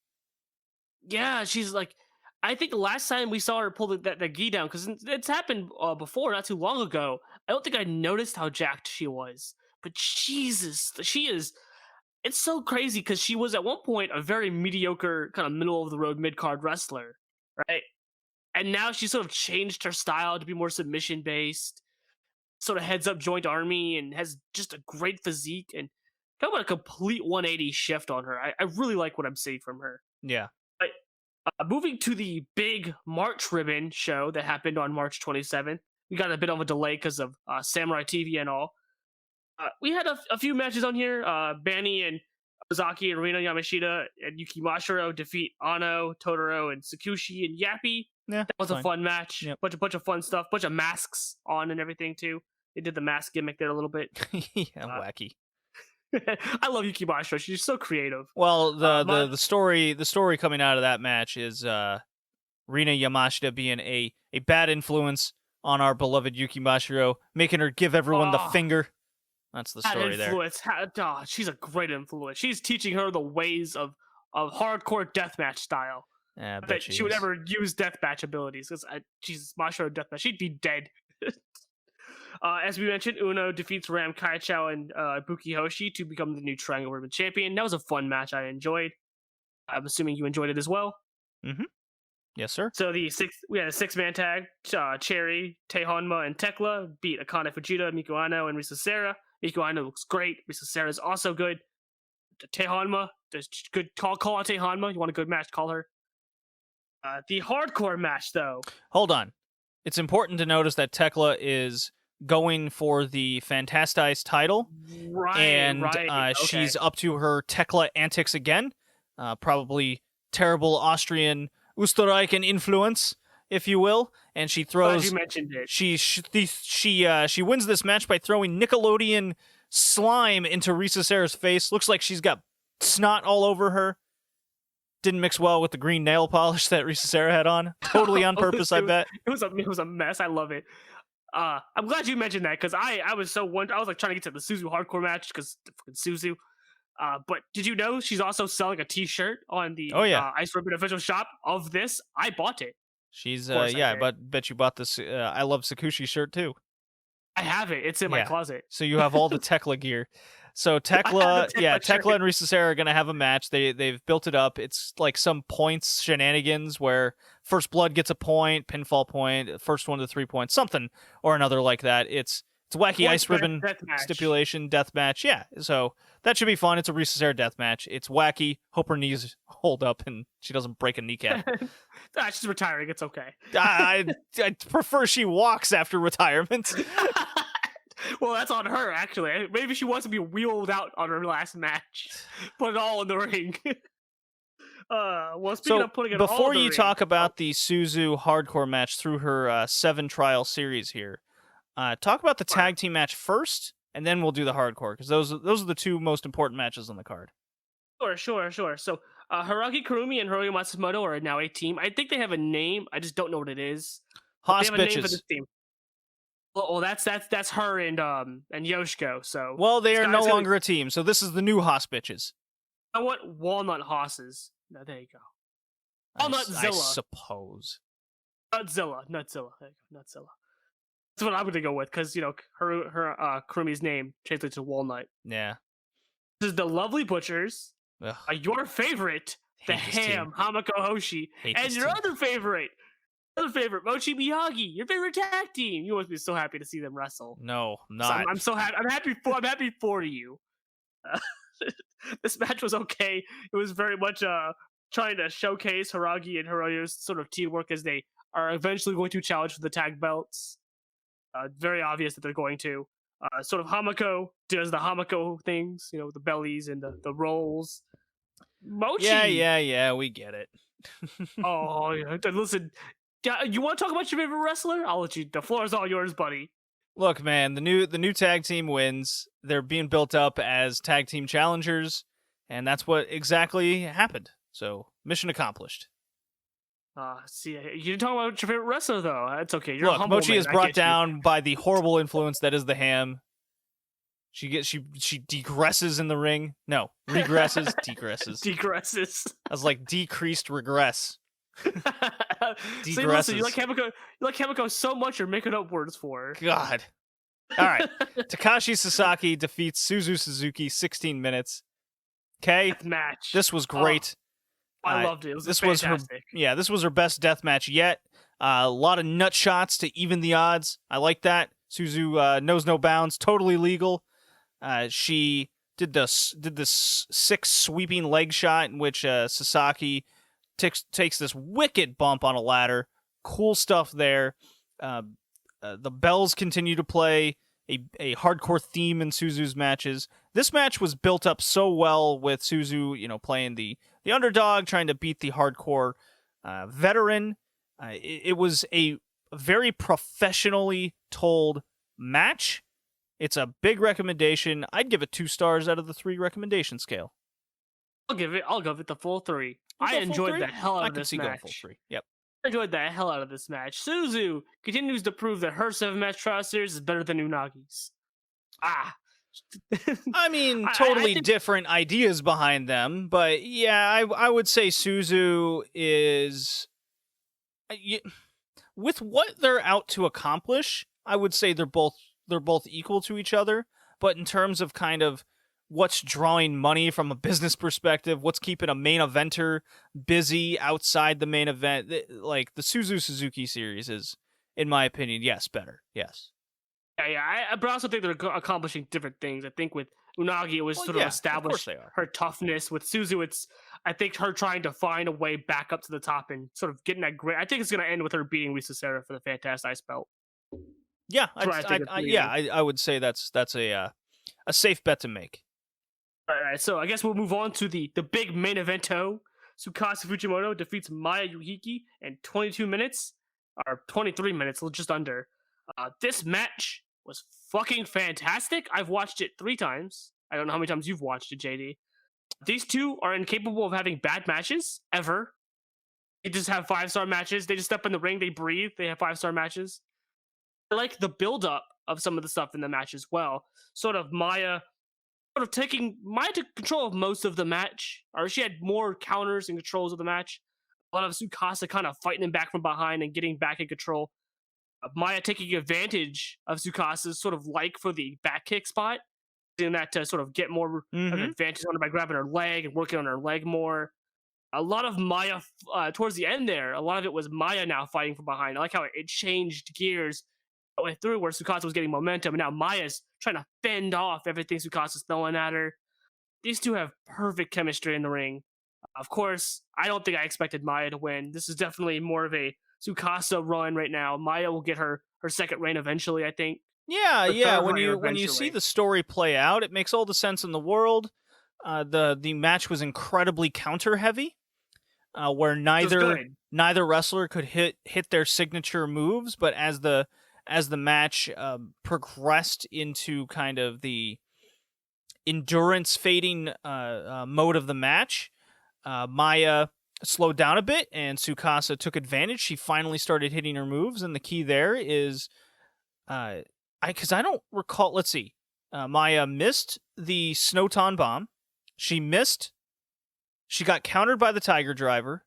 Yeah, she's like, I think the last time we saw her pull that gi down, because it's happened before, not too long ago. I don't think I noticed how jacked she was, but Jesus, she is. It's so crazy because she was at one point a very mediocre, kind of middle of the road mid card wrestler, right? And now she sort of changed her style to be more submission based. Sort of heads up joint army and has just a great physique and talk about a complete 180 shift on her. I really like what I'm seeing from her. Yeah. Moving to the big March Ribbon show that happened on March 27th. We got a bit of a delay because of Samurai TV and all. We had a few matches on here. Bani and Ozaki and Rina Yamashita and Yuki Mashiro defeat Ano, Totoro, and Tsukushi and Yappy. Yeah, that was a fun match. Yep. Bunch of fun stuff. Bunch of masks on and everything too. They did the mask gimmick there a little bit. Yeah, wacky. I love Yuki Mashiro. She's so creative. Well, the story coming out of that match is Rina Yamashita being a bad influence on our beloved Yuki Mashiro, making her give everyone the finger. That's the story there. She's a great influence. She's teaching her the ways of hardcore deathmatch style. Yeah, I bet she would ever use deathmatch abilities. Because Jesus, Mashiro deathmatch, she'd be dead. As we mentioned, Uno defeats Ram Kaichou and Ibuki Hoshi to become the new Triangle Ribbon champion. That was a fun match I enjoyed. I'm assuming you enjoyed it as well. Mm-hmm. Yes, sir. So we had a 6-man tag. Cherry, Teihonma, and Tekla beat Akane Fujita, Miku Ano, and Risa Sera. Miku Ano looks great. Risa Sera is also good. Teihonma, good call out Teihonma. You want a good match, call her. The hardcore match, though. Hold on. It's important to notice that Tekla is going for the Fantastice title. Right, and okay. She's up to her Tekla antics again. Probably terrible Austrian Österreichen influence. if you will, and she Glad throws. you mentioned it. She wins this match by throwing Nickelodeon slime into Risa Sera's face. Looks like she's got snot all over her. Didn't mix well with the green nail polish that Risa Sera had on. Totally on purpose, I bet. It was a mess. I love it. I'm glad you mentioned that because I was I was like trying to get to the Suzu hardcore match because Suzu. But did you know she's also selling a T-shirt on the Ice Ribbon official shop of this? I bought it. She's course I did. but bet you bought this I Love Sakushi shirt too. I have it. It's in my closet. So you have all the Tekla gear. So Tekla Tekla and Risa Sera are gonna have a match. They've built it up. It's like some points shenanigans where First Blood gets a point, pinfall point, first one to 3 points, something or another like that. It's wacky Ice Ribbon stipulation death match. Yeah, so that should be fun. It's a Risa Sera death match. It's wacky. Hope her knees hold up and she doesn't break a kneecap. She's retiring. It's okay. I prefer she walks after retirement. Well, that's on her, actually. Maybe she wants to be wheeled out on her last match. Put it all in the ring. Well, speaking of putting it all in before the you ring, talk about the Suzu hardcore match through her 7 trial series here, talk about the tag team match first, and then we'll do the hardcore, because those are the two most important matches on the card. Sure. So, Hiroki Kurumi and Hiroyo Matsumoto are now a team. I think they have a name. I just don't know what it is. Hoss They have a name for bitches. this team. Well, that's her and Yoshiko. So, Well, they are It's no gonna- longer a team, so this is the new Hoss bitches. I want Walnut Hosses. No, there you go. I Nutzilla. suppose. Nutzilla. There you go. Nutzilla. That's what I'm going to go with, because, her Kurumi's name translates to Walnut. Yeah. This is the Lovely Butchers, Ugh, your favorite, the hate this Ham, Hamako Hoshi, Hate and this your team. other favorite, Mochi Miyagi, your favorite tag team. You must be so happy to see them wrestle. No, I'm So not. I'm so happy. I'm happy for you. This match was okay. It was very much trying to showcase Hiragi and Hiroyo's sort of teamwork as they are eventually going to challenge for the tag belts. Very obvious that they're going to. Sort of Hamako does the Hamako things, the bellies and the rolls. Mochi. Yeah, we get it. Oh, yeah. Listen, you want to talk about your favorite wrestler? I'll let you. The floor is all yours, buddy. Look, man, the new tag team wins. They're being built up as tag team challengers, and that's what exactly happened. So, mission accomplished. See, you didn't talk about your favorite wrestler though. That's okay. You're a Look, humble Mochi man. is I brought get you. down by the horrible influence that is the Ham. She degresses in the ring. No, regresses, degresses. Degresses. I was like decreased regress. See, listen, you like Hamako so much you're making up words for her. God. All right. Takashi Sasaki defeats Suzu Suzuki 16 minutes. Okay. Death match. This was great. I loved it. It was this was fantastic. this was her best death match yet. A lot of nut shots to even the odds. I like that. Suzu knows no bounds. Totally legal. She did this sick sweeping leg shot in which Sasaki takes this wicked bump on a ladder. Cool stuff there. The bells continue to play a hardcore theme in Suzu's matches. This match was built up so well with Suzu, playing the underdog, trying to beat the hardcore veteran. It was a very professionally told match. It's a big recommendation. I'd give it 2 stars out of the 3 recommendation scale. I'll give it the full 3. You I go full enjoyed 3? the hell out I of can this see match. going full 3. Yep. I enjoyed the hell out of this match. Suzu continues to prove that her 7-match trial series is better than Unagi's. I mean, I totally think- different ideas behind them, but yeah, I would say Suzu is with what they're out to accomplish. I would say they're both equal to each other, but in terms of kind of what's drawing money from a business perspective, what's keeping a main eventer busy outside the main event, like the Suzu Suzuki series is, in my opinion, yes, better. Yes. Yeah. But I also think they're accomplishing different things. I think with Unagi, it was Well, sort yeah, of of establish course they are. her toughness. With Suzu, it's I think her trying to find a way back up to the top and sort of getting that great. I think it's going to end with her beating Risa Sera for the Fantastic Ice Belt. Yeah, That's what I think it's leading. I would say that's a safe bet to make. All right, so I guess we'll move on to the big main evento. Tsukasa Fujimoto defeats Maya Yuhiki in 22 minutes. or 23 minutes, just under. This match was fucking fantastic. I've watched it 3 times. I don't know how many times you've watched it, JD. These two are incapable of having bad matches ever. They just have 5-star matches. They just step in the ring, they breathe, they have 5-star matches. I like the build-up of some of the stuff in the match as well. Maya taking control of most of the match, or she had more counters and controls of the match. A lot of Tsukasa kind of fighting him back from behind and getting back in control. Maya taking advantage of Tsukasa's for the back kick spot, doing that to sort of get more of an advantage on her by grabbing her leg and working on her leg more. A lot of Maya towards the end there. A lot of it was Maya now fighting from behind. I like how it changed gears way through where Tsukasa was getting momentum, and now Maya's trying to fend off everything Tsukasa's throwing at her. These two have perfect chemistry in the ring. Of course, I don't think I expected Maya to win. This is definitely more of a Tsukasa run right now. Maya will get her second reign eventually, I think. Yeah. When you see the story play out, it makes all the sense in the world. The match was incredibly counter heavy, where neither wrestler could hit their signature moves. But as the match progressed into kind of the endurance fading mode of the match, Maya slowed down a bit, and Tsukasa took advantage. She finally started hitting her moves, and the key there is, because I don't recall. Let's see. Maya missed the Snoton Bomb. She got countered by the Tiger Driver,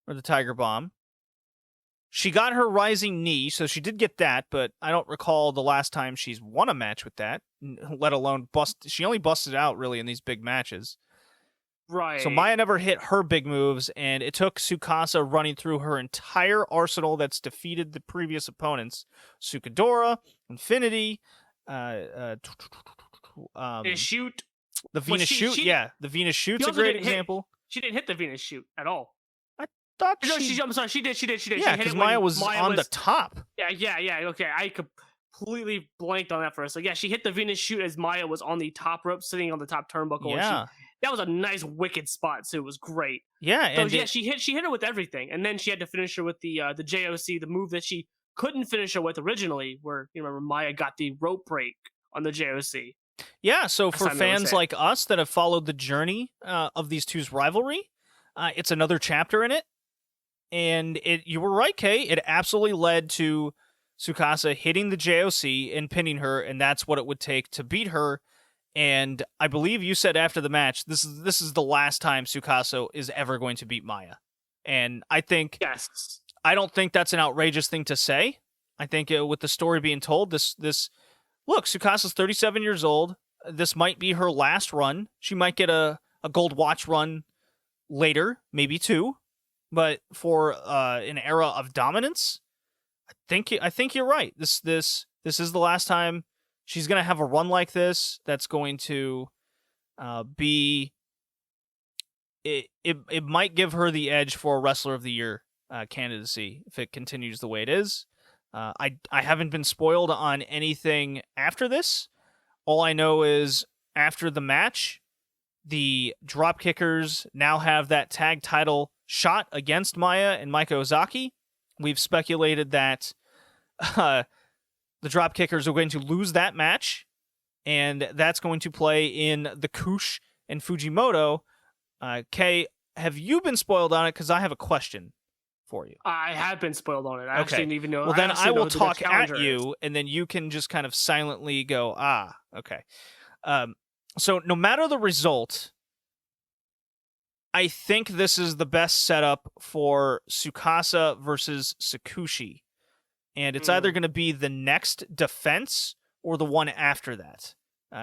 or the Tiger Bomb. She got her rising knee, so she did get that, but I don't recall the last time she's won a match with that, let alone she only busted out, really, in these big matches. Right. So Maya never hit her big moves, and it took Tsukasa running through her entire arsenal that's defeated the previous opponents. Sukadora, Infinity, Shoot. The Venus Shoot, the Venus Shoot's a great example. She didn't hit the Venus Shoot at all. I thought I'm sorry, she did. Yeah, because Maya was on the top. Yeah, okay. I completely blanked on that for a second. Yeah, she hit the Venus Shoot as Maya was on the top rope, sitting on the top turnbuckle. Yeah. That was a nice wicked spot, so it was great. Yeah, so she hit her with everything, and then she had to finish her with the JOC, the move that she couldn't finish her with originally, where you remember Maya got the rope break on the JOC. Yeah, so for fans like us that have followed the journey of these two's rivalry, it's another chapter in it, and you were right, Kay. It absolutely led to Tsukasa hitting the JOC and pinning her, and that's what it would take to beat her. And I believe you said after the match, this is the last time Tsukasa is ever going to beat Maya. And I think, yes, I don't think that's an outrageous thing to say. I think with the story being told, look, Tsukasa's 37 years old. This might be her last run. She might get a gold watch run later, maybe 2. But for an era of dominance, I think you're right. This is the last time she's going to have a run like this that's going to be... It might give her the edge for Wrestler of the Year candidacy if it continues the way it is. I haven't been spoiled on anything after this. All I know is after the match, the Dropkickers now have that tag title shot against Maya and Maika Ozaki. We've speculated that the Dropkickers are going to lose that match, and that's going to play in the Kush and Fujimoto. Kay, have you been spoiled on it? Because I have a question for you. I have been spoiled on it. I actually didn't even know. Well, then I will talk at you, and then you can just kind of silently go, okay. So no matter the result, I think this is the best setup for Tsukasa versus Sakushi. And it's either going to be the next defense or the one after that,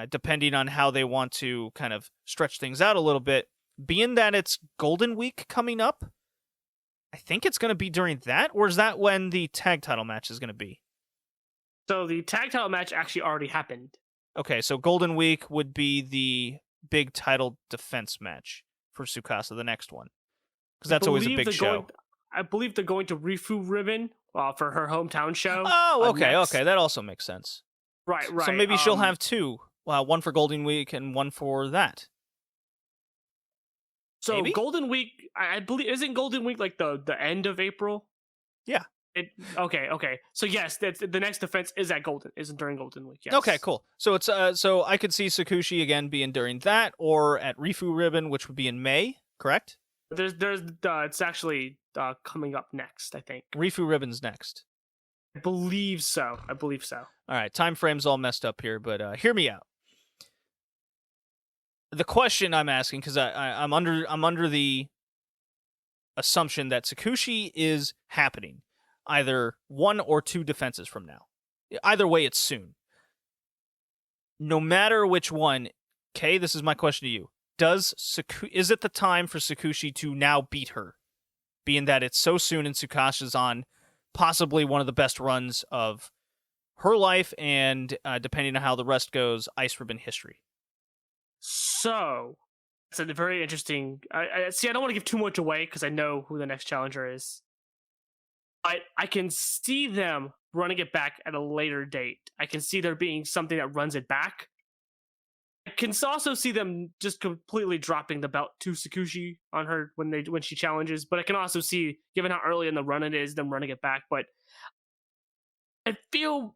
depending on how they want to kind of stretch things out a little bit. Being that it's Golden Week coming up, I think it's going to be during that, or is that when the tag title match is going to be? So the tag title match actually already happened. Okay, so Golden Week would be the big title defense match for Tsukasa, the next one. Because that's always a big show. I believe they're going to Rifu Ribbon for her hometown show. Oh, okay. That also makes sense. Right. So maybe she'll have 2. One for Golden Week and one for that. So maybe? Golden Week, I believe, isn't Golden Week like the end of April? Yeah. Okay. So yes, that's the next defense is during Golden Week. Yes. Okay, cool. So it's so I could see Sakushi again being during that, or at Rifu Ribbon, which would be in May, correct? There's it's actually coming up next, I think. Rifu Ribbon's next. I believe so. All right, time frame's all messed up here, but hear me out. The question I'm asking, because I'm under the assumption that Sakushi is happening either 1 or 2 defenses from now. Either way, it's soon. No matter which one, Kay, this is my question to you. Is it the time for Sakushi to now beat her? Being that it's so soon and Tsukasha's on possibly one of the best runs of her life and, depending on how the rest goes, Ice Ribbon history. So, it's a very interesting... I don't want to give too much away because I know who the next challenger is. I can see them running it back at a later date. I can see there being something that runs it back. I can also see them just completely dropping the belt to Sakushi on her when she challenges. But I can also see, given how early in the run it is, them running it back. But I feel...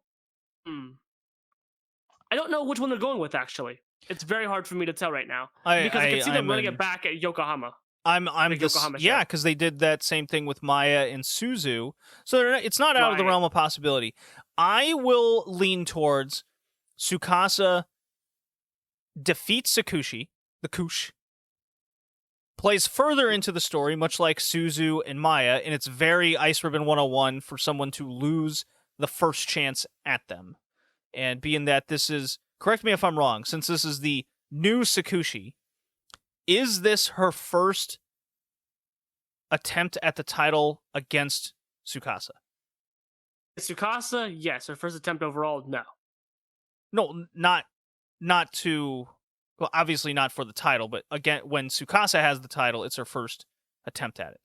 I don't know which one they're going with, actually. It's very hard for me to tell right now. Because I can see them running it back at Yokohama. Yeah, because they did that same thing with Maya and Suzu, so it's not out of the realm of possibility. I will lean towards Tsukasa defeats Sakushi, the Kush, plays further into the story, much like Suzu and Maya, and it's very Ice Ribbon 101 for someone to lose the first chance at them. And being that this is, correct me if I'm wrong, since this is the new Sakushi, is this her first attempt at the title against Tsukasa? Tsukasa, yes. Her first attempt overall, no. No, not to... Well, obviously not for the title, but again, when Tsukasa has the title, it's her first attempt at it.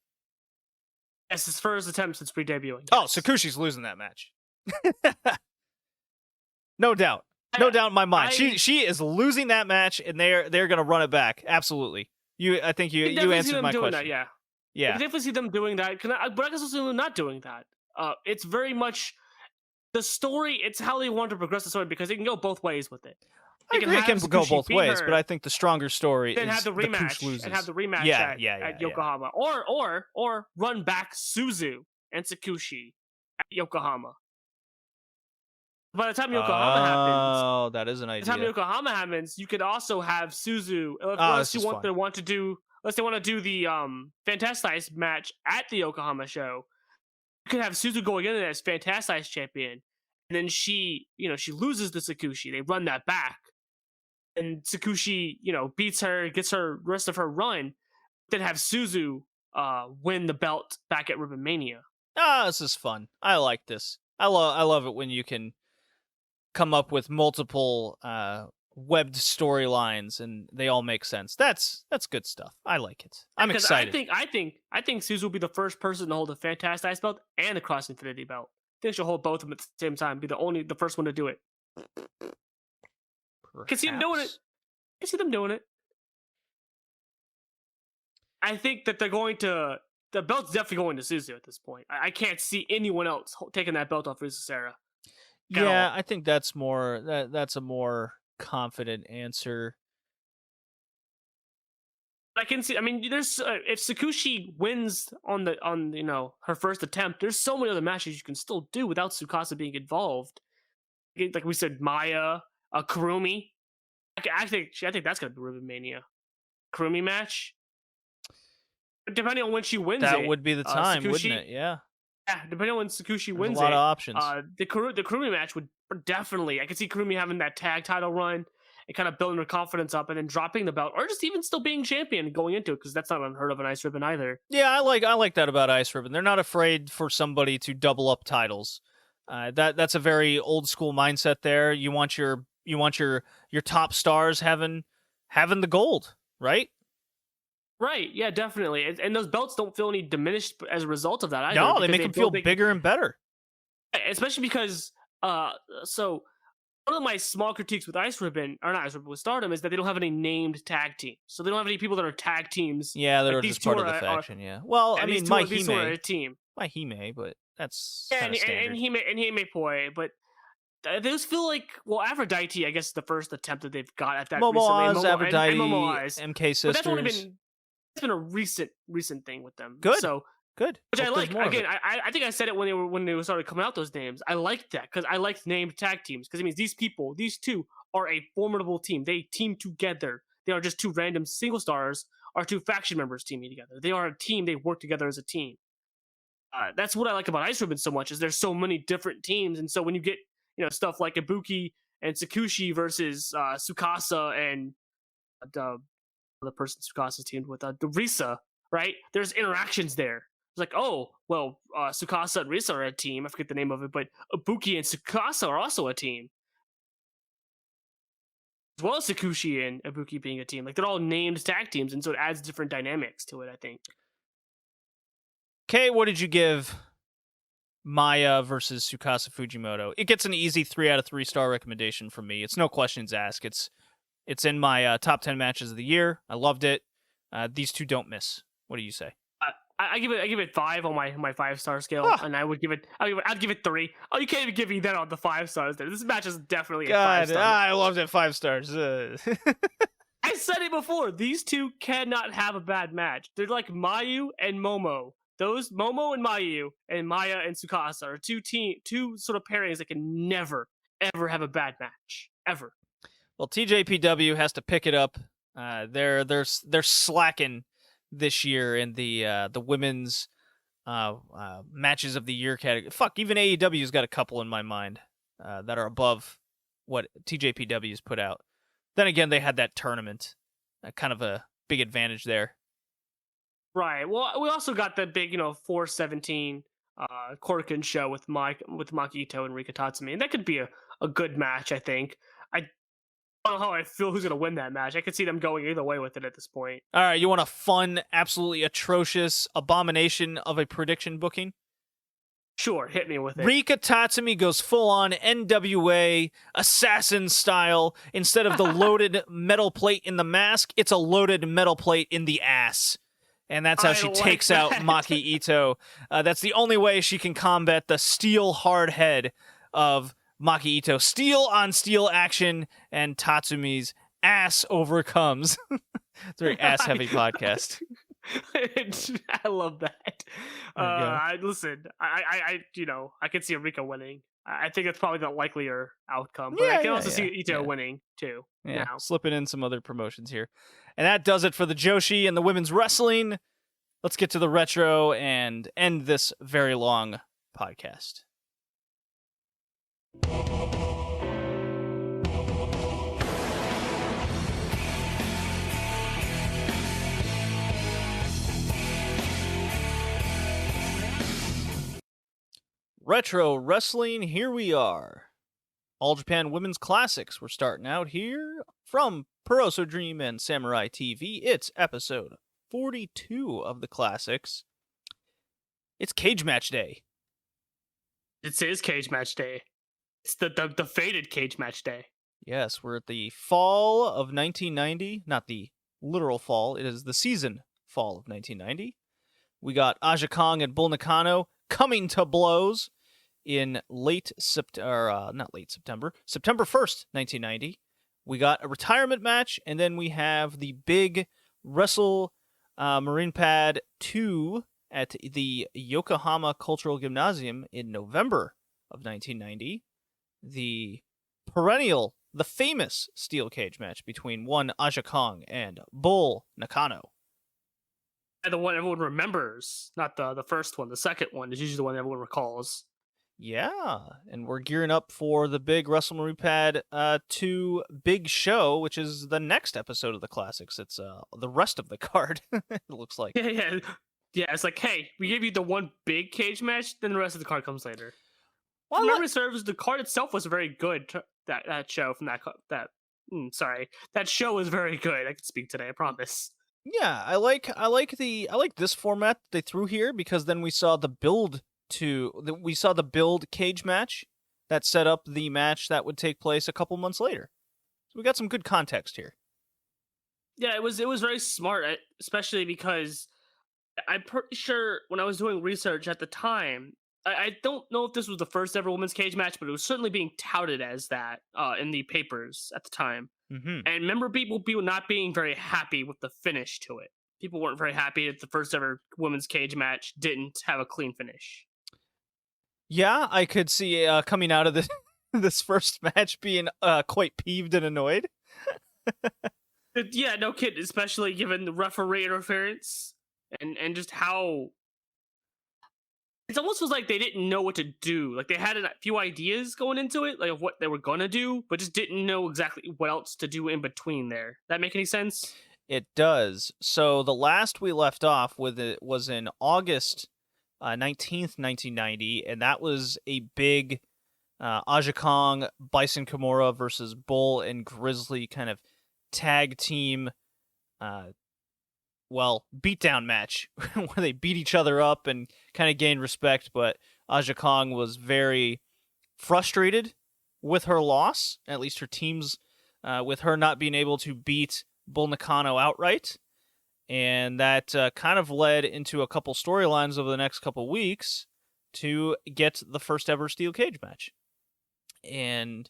Yes, his first attempt since pre-debuting. Yes. Oh, Sakushi's losing that match. No doubt. No doubt in my mind. She is losing that match, and they're going to run it back. Absolutely. I think you answered my question. That, yeah. Yeah. I can definitely see them doing that, but I can also see them not doing that. It's very much the story. It's how they want to progress the story because they can go both ways with it. I agree it can go both ways, but I think the stronger story is have the rematch loses. And have the rematch at Yokohama, or run back Suzu and Sakushi at Yokohama. By the time Yokohama happens, that is an idea. By the time Yokohama happens, you could also have Suzu. Unless they want to do the Fantastice match at the Yokohama show, you could have Suzu going in as Fantastice champion, and then she loses to Sakushi. They run that back, and Sakushi, beats her, gets her rest of her run, then have Suzu win the belt back at Ribbon Mania. This is fun. I like this. I love it when you can come up with multiple webbed storylines and they all make sense. That's good stuff. I like it. I'm excited. I think Suzu will be the first person to hold a Fantastic belt and a Cross Infinity belt. I think she'll hold both of them at the same time. Be the first one to do it. I can see them doing it. I think that they're going to. The belt's definitely going to Suzu at this point. I can't see anyone else taking that belt off Risa Serra. Yeah, I think that's more. That's a more confident answer. I can see. I mean, there's if Sakushi wins on her first attempt, there's so many other matches you can still do without Tsukasa being involved. Like we said, Maya, Kurumi. I think that's gonna be Ribbon Mania. Kurumi match. Depending on when she wins, that would be the time, Sakushi, wouldn't it? Yeah. Yeah, depending on when Sakushi wins, a lot of options. The Kurumi match would definitely. I could see Kurumi having that tag title run and kind of building her confidence up, and then dropping the belt, or just even still being champion and going into it, because that's not unheard of in Ice Ribbon either. Yeah, I like that about Ice Ribbon. They're not afraid for somebody to double up titles. That's a very old school mindset there. You want your top stars having the gold, right? Right, yeah, definitely. And those belts don't feel any diminished as a result of that either. No, they make them feel bigger and better. Especially because, so one of my small critiques with with Stardom is that they don't have any named tag teams. So they don't have any people that are tag teams. Yeah, they're just part of the faction, yeah. Well, I mean, Mahime. A team. Mahime, but That's Yeah, kind of standard. and Hime Poi, but those feel like, well, Aphrodite, I guess, is the first attempt that they've got at that Momo recently. Oz, Aphrodite, and Momo Oz. MK But Sisters. that's only been a recent thing with them. Good. So, Good. which I Hope there's like. more of Again, it. I think I said it when they started coming out those names. I liked that because I liked named tag teams because it means these two are a formidable team. They team together. They are just two random single stars or two faction members teaming together. They are a team. They work together as a team. That's what I like about Ice Ribbon so much is there's so many different teams, and so when you get stuff like Ibuki and Tsukushi versus Tsukasa and the person Tsukasa's teamed with, Risa, right? There's interactions there. It's like, oh, well, Tsukasa and Risa are a team. I forget the name of it, but Ibuki and Tsukasa are also a team. As well as Tsukushi and Ibuki being a team. Like, they're all named tag teams, and so it adds different dynamics to it, I think. Okay, what did you give Maya versus Tsukasa Fujimoto? It gets an easy 3 out of 3 star recommendation from me. It's no questions asked. It's in my top 10 matches of the year. I loved it. These two don't miss. What do you say? I give it 5 on my 5-star scale, and I'd give it 3. Oh, you can't even give me that on the 5 stars. There, this match is definitely a 5 star. I loved it 5 stars. I said it before. These two cannot have a bad match. They're like Mayu and Momo. Those Momo and Mayu and Maya and Tsukasa are two sort of pairings that can never ever have a bad match ever. Well, TJPW has to pick it up. They're slacking this year in the women's matches of the year category. Fuck, even AEW's got a couple in my mind that are above what TJPW's put out. Then again, they had that tournament, kind of a big advantage there. Right. Well, we also got the big 417 Korakuen show with Maki Ito and Rika Tatsumi, and that could be a good match. I think. I don't know how I feel who's going to win that match. I could see them going either way with it at this point. All right, you want a fun, absolutely atrocious abomination of a prediction booking? Sure, hit me with it. Rika Tatsumi goes full-on NWA assassin style. Instead of the loaded metal plate in the mask, it's a loaded metal plate in the ass. And that's how she takes out Maki Ito. That's the only way she can combat the steel hard head of Maki Ito. Steel on steel action, and Tatsumi's ass overcomes. It's a very ass-heavy podcast. I love that. Listen, I could see Rika winning. I think it's probably the likelier outcome, but I can also see Ito winning too. Yeah, now. Slipping in some other promotions here. And that does it for the Joshi and the women's wrestling. Let's get to the retro and end this very long podcast. Retro wrestling, here we are. All Japan Women's Classics. We're starting out here from Puroso Dream and Samurai TV. It's episode 42 of the Classics. It's Cage Match Day. It is Cage Match Day. It's the faded Cage Match Day. Yes, we're at the fall of 1990. Not the literal fall. It is the season fall of 1990. We got Aja Kong and Bull Nakano coming to blows in September 1st, 1990. We got a retirement match, and then we have the big Wrestle Marine Pad 2 at the Yokohama Cultural Gymnasium in November of 1990. The perennial, the famous steel cage match between one Aja Kong and Bull Nakano. And the one everyone remembers, not the first one. The second one is usually the one everyone recalls. Yeah, and we're gearing up for the big WrestleMania Pad 2 big show, which is the next episode of the Classics. It's the rest of the card, it looks like. Yeah. It's like, hey, we gave you the one big cage match, then the rest of the card comes later. Well, memory serves, the card itself was very good. That show from that show was very good. I can speak today, I promise. Yeah, I like this format they threw here because then we saw the build cage match that set up the match that would take place a couple months later. So we got some good context here. Yeah, it was very smart, especially because I'm pretty sure when I was doing research at the time, I don't know if this was the first ever women's cage match, but it was certainly being touted as that in the papers at the time. Mm-hmm. And remember people not being very happy with the finish to it. People weren't very happy that the first ever women's cage match didn't have a clean finish. Yeah, I could see coming out of this this first match being quite peeved and annoyed. Yeah, no kid, especially given the referee interference and just how it almost was like they didn't know what to do. Like they had a few ideas going into it, like of what they were gonna do, but just didn't know exactly what else to do in between there. That make any sense? It does. So the last we left off with it was in August 19th, 1990, and that was a big Aja Kong, Bison Kimura versus Bull and Grizzly kind of tag team beatdown match where they beat each other up and kind of gained respect, but Aja Kong was very frustrated with her loss, at least her team's with her not being able to beat Bull Nakano outright, and that kind of led into a couple storylines over the next couple weeks to get the first ever steel cage match. And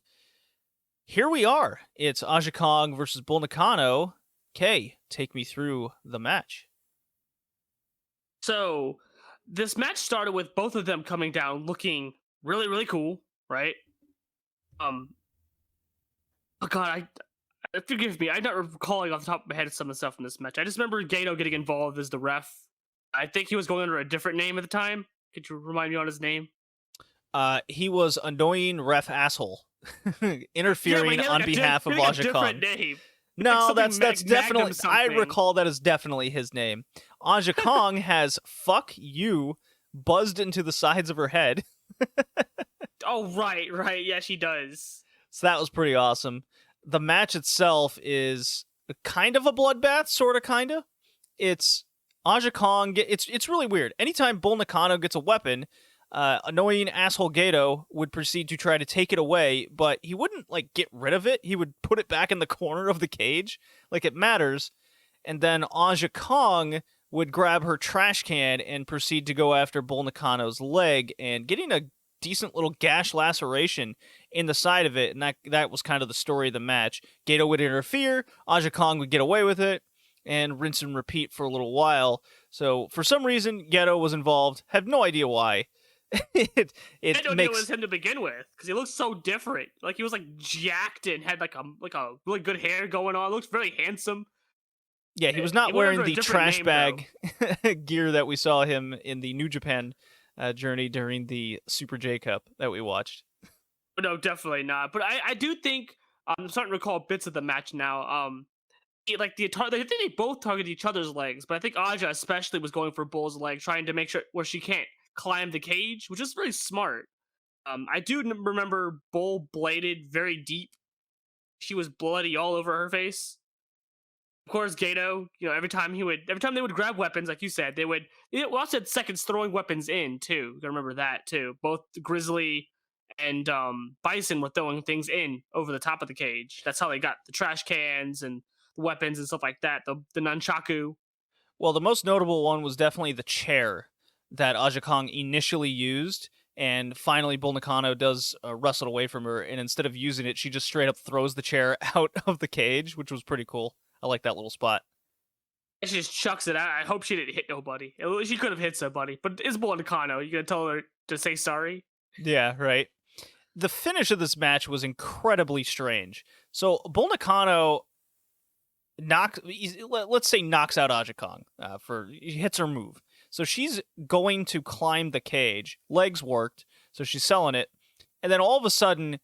here we are. It's Aja Kong versus Bull Nakano. Kay, take me through the match. So this match started with both of them coming down looking really, really cool, right? Oh God, forgive me, I'm not recalling off the top of my head some of the stuff in this match. I just remember Gatoh getting involved as the ref. I think he was going under a different name at the time. Could you remind me on his name? He was annoying ref asshole, interfering on behalf of Aja Kong. Name. No, Like that's definitely. I something. recall that is definitely his name. Aja Kong has "fuck you" buzzed into the sides of her head. Oh right, yeah, she does. So that was pretty awesome. The match itself is kind of a bloodbath, sort of, kind of. It's Aja Kong. It's really weird. Anytime Bull Nakano gets a weapon, annoying asshole Gatoh would proceed to try to take it away, but he wouldn't like get rid of it. He would put it back in the corner of the cage, like it matters. And then Aja Kong would grab her trash can and proceed to go after Bull Nakano's leg, and getting a decent little gash laceration in the side of it. And that was kind of the story of the match. Gatoh would interfere, Aja Kong would get away with it, and rinse and repeat for a little while. So for some reason, Gatoh was involved. Have no idea why. I don't know it was him to begin with because he looked so different. Like he was like jacked and had like a really good hair going on. Looked very handsome. Yeah, he was not wearing the trash bag gear that we saw him in the New Japan journey during the Super J Cup that we watched. No, definitely not. But I do think I'm starting to recall bits of the match now. I think they both targeted each other's legs, but I think Aja especially was going for Bull's leg, trying to make sure where she can't climb the cage, which is really smart. I do remember Bull bladed very deep. She was bloody all over her face. Of course, Gatoh, every time they would grab weapons, like you said, we also had seconds throwing weapons in too. You gotta remember that too. Both Grizzly and Bison were throwing things in over the top of the cage. That's how they got the trash cans and weapons and stuff like that. The nunchaku. Well, the most notable one was definitely the chair that Aja Kong initially used, and finally Bull Nakano does wrestle away from her, and instead of using it, she just straight up throws the chair out of the cage, which was pretty cool. I like that little spot. She just chucks it out. I hope she didn't hit nobody. She could have hit somebody, but it's Bull Nakano. You gonna tell her to say sorry? Yeah, right. The finish of this match was incredibly strange. So Bull Nakano knocks out Aja Kong he hits her move. So she's going to climb the cage. Legs worked, so she's selling it. And then all of a sudden,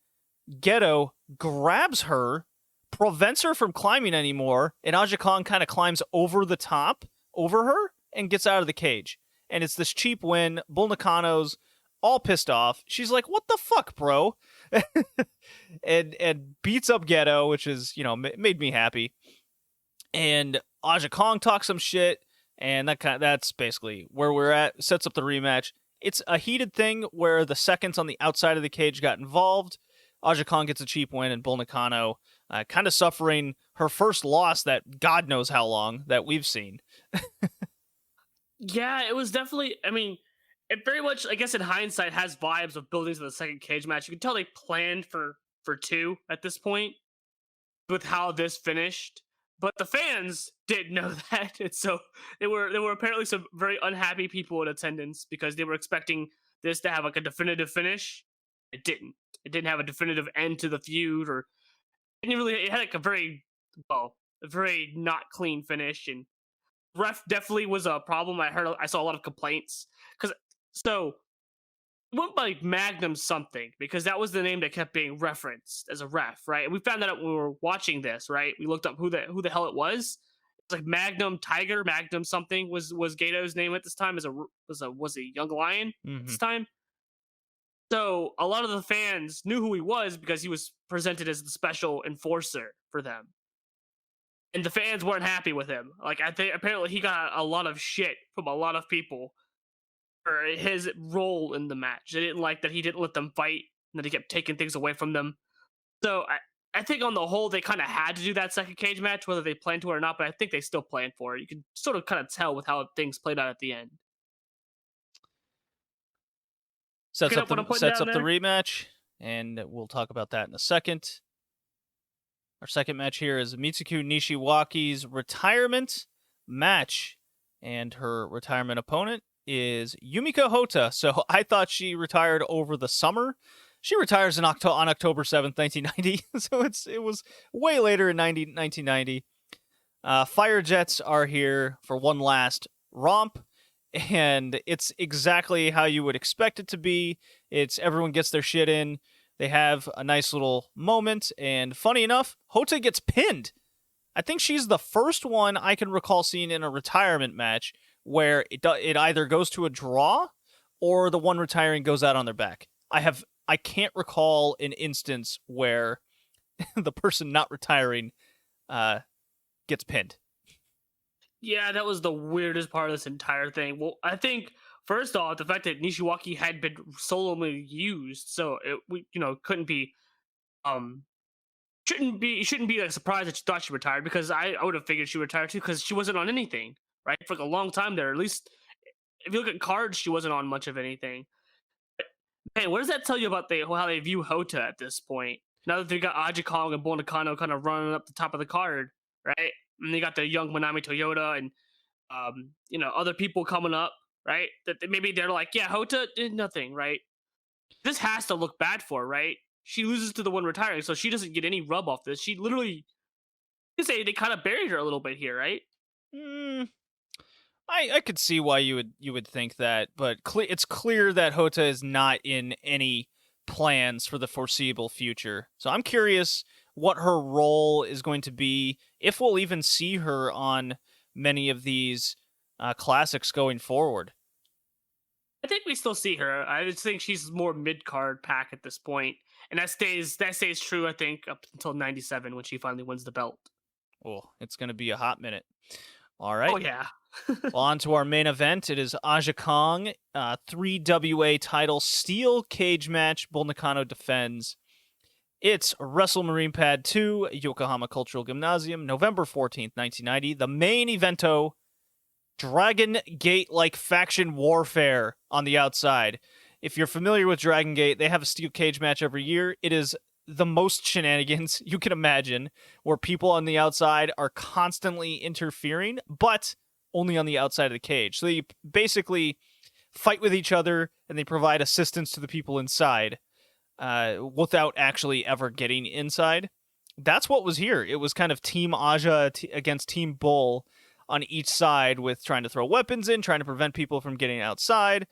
Gatoh grabs her, prevents her from climbing anymore, and Aja Kong kind of climbs over the top, over her, and gets out of the cage. And it's this cheap win. Bull Nakano's all pissed off. She's like, "What the fuck, bro?" and beats up Gatoh, which is, made me happy. And Aja Kong talks some shit. And that's basically where we're at. Sets up the rematch. It's a heated thing where the seconds on the outside of the cage got involved. Aja Kong gets a cheap win, and Bull Nakano kind of suffering her first loss that God knows how long that we've seen. Yeah, it was definitely. I mean, it very much, I guess, in hindsight, has vibes of building to the second cage match. You can tell they planned for 2 at this point with how this finished, but the fans didn't know that, and so there were apparently some very unhappy people in attendance because they were expecting this to have like a definitive finish. It didn't. It didn't have a definitive end to the feud, or it had like a very not clean finish, and ref definitely was a problem. I saw a lot of complaints because it went by Magnum something, because that was the name that kept being referenced as a ref, right? And we found that out when we were watching this, right? We looked up who the hell it was. It's like Magnum Tiger, Magnum something was Gato's name at this time, was a young lion at this time. So a lot of the fans knew who he was because he was presented as the special enforcer for them. And the fans weren't happy with him. Like, I think apparently he got a lot of shit from a lot of people for his role in the match. They didn't like that he didn't let them fight and that he kept taking things away from them. So I think on the whole, they kind of had to do that second cage match, whether they planned to or not, but I think they still planned for it. You can sort of kind of tell with how things played out at the end. Sets up the rematch, and we'll talk about that in a second. Our second match here is Mitsuki Nishiwaki's retirement match, and her retirement opponent is Yumiko Hotta. So I thought she retired over the summer. She retires on October 7th, 1990. So it was way later in 1990. Fire Jets are here for one last romp, and it's exactly how you would expect it to be. It's everyone gets their shit in. They have a nice little moment, and funny enough, Hotta gets pinned. I think she's the first one I can recall seeing in a retirement match where it either goes to a draw or the one retiring goes out on their back. I can't recall an instance where the person not retiring gets pinned. Yeah, that was the weirdest part of this entire thing. Well, I think first off, the fact that Nishiwaki had been solely used, so it couldn't be shouldn't be a surprise that she thought she retired, because I would have figured she retired too, because she wasn't on anything, right? For like a long time there. At least if you look at cards, she wasn't on much of anything. But, man, what does that tell you about how they view Hotta at this point? Now that they got Aja Kong and Budokan kind of running up the top of the card, right? And they got the young Manami Toyota and other people coming up, right? That maybe they're like, yeah, Hotta did nothing, right? This has to look bad for her, right? She loses to the one retiring, so she doesn't get any rub off this. She literally, you say they kind of buried her a little bit here, right? I could see why you would think that, but it's clear that Hotta is not in any plans for the foreseeable future. So I'm curious what her role is going to be, if we'll even see her on many of these classics going forward. I think we still see her. I just think she's more mid-card pack at this point. And that stays true, I think, up until 97 when she finally wins the belt. Oh, it's going to be a hot minute. All right. Oh, yeah. Well, on to our main event. It is Aja Kong, 3WA title steel cage match. Bull Nakano defends. It's Wrestle Marine Pad 2, Yokohama Cultural Gymnasium, November 14th, 1990. The main evento, Dragon Gate-like faction warfare on the outside. If you're familiar with Dragon Gate, they have a steel cage match every year. It is the most shenanigans you can imagine, where people on the outside are constantly interfering, but only on the outside of the cage. So they basically fight with each other, and they provide assistance to the people inside without actually ever getting inside. That's what was here. It was kind of Team Aja against Team Bull on each side, with trying to throw weapons in, trying to prevent people from getting outside,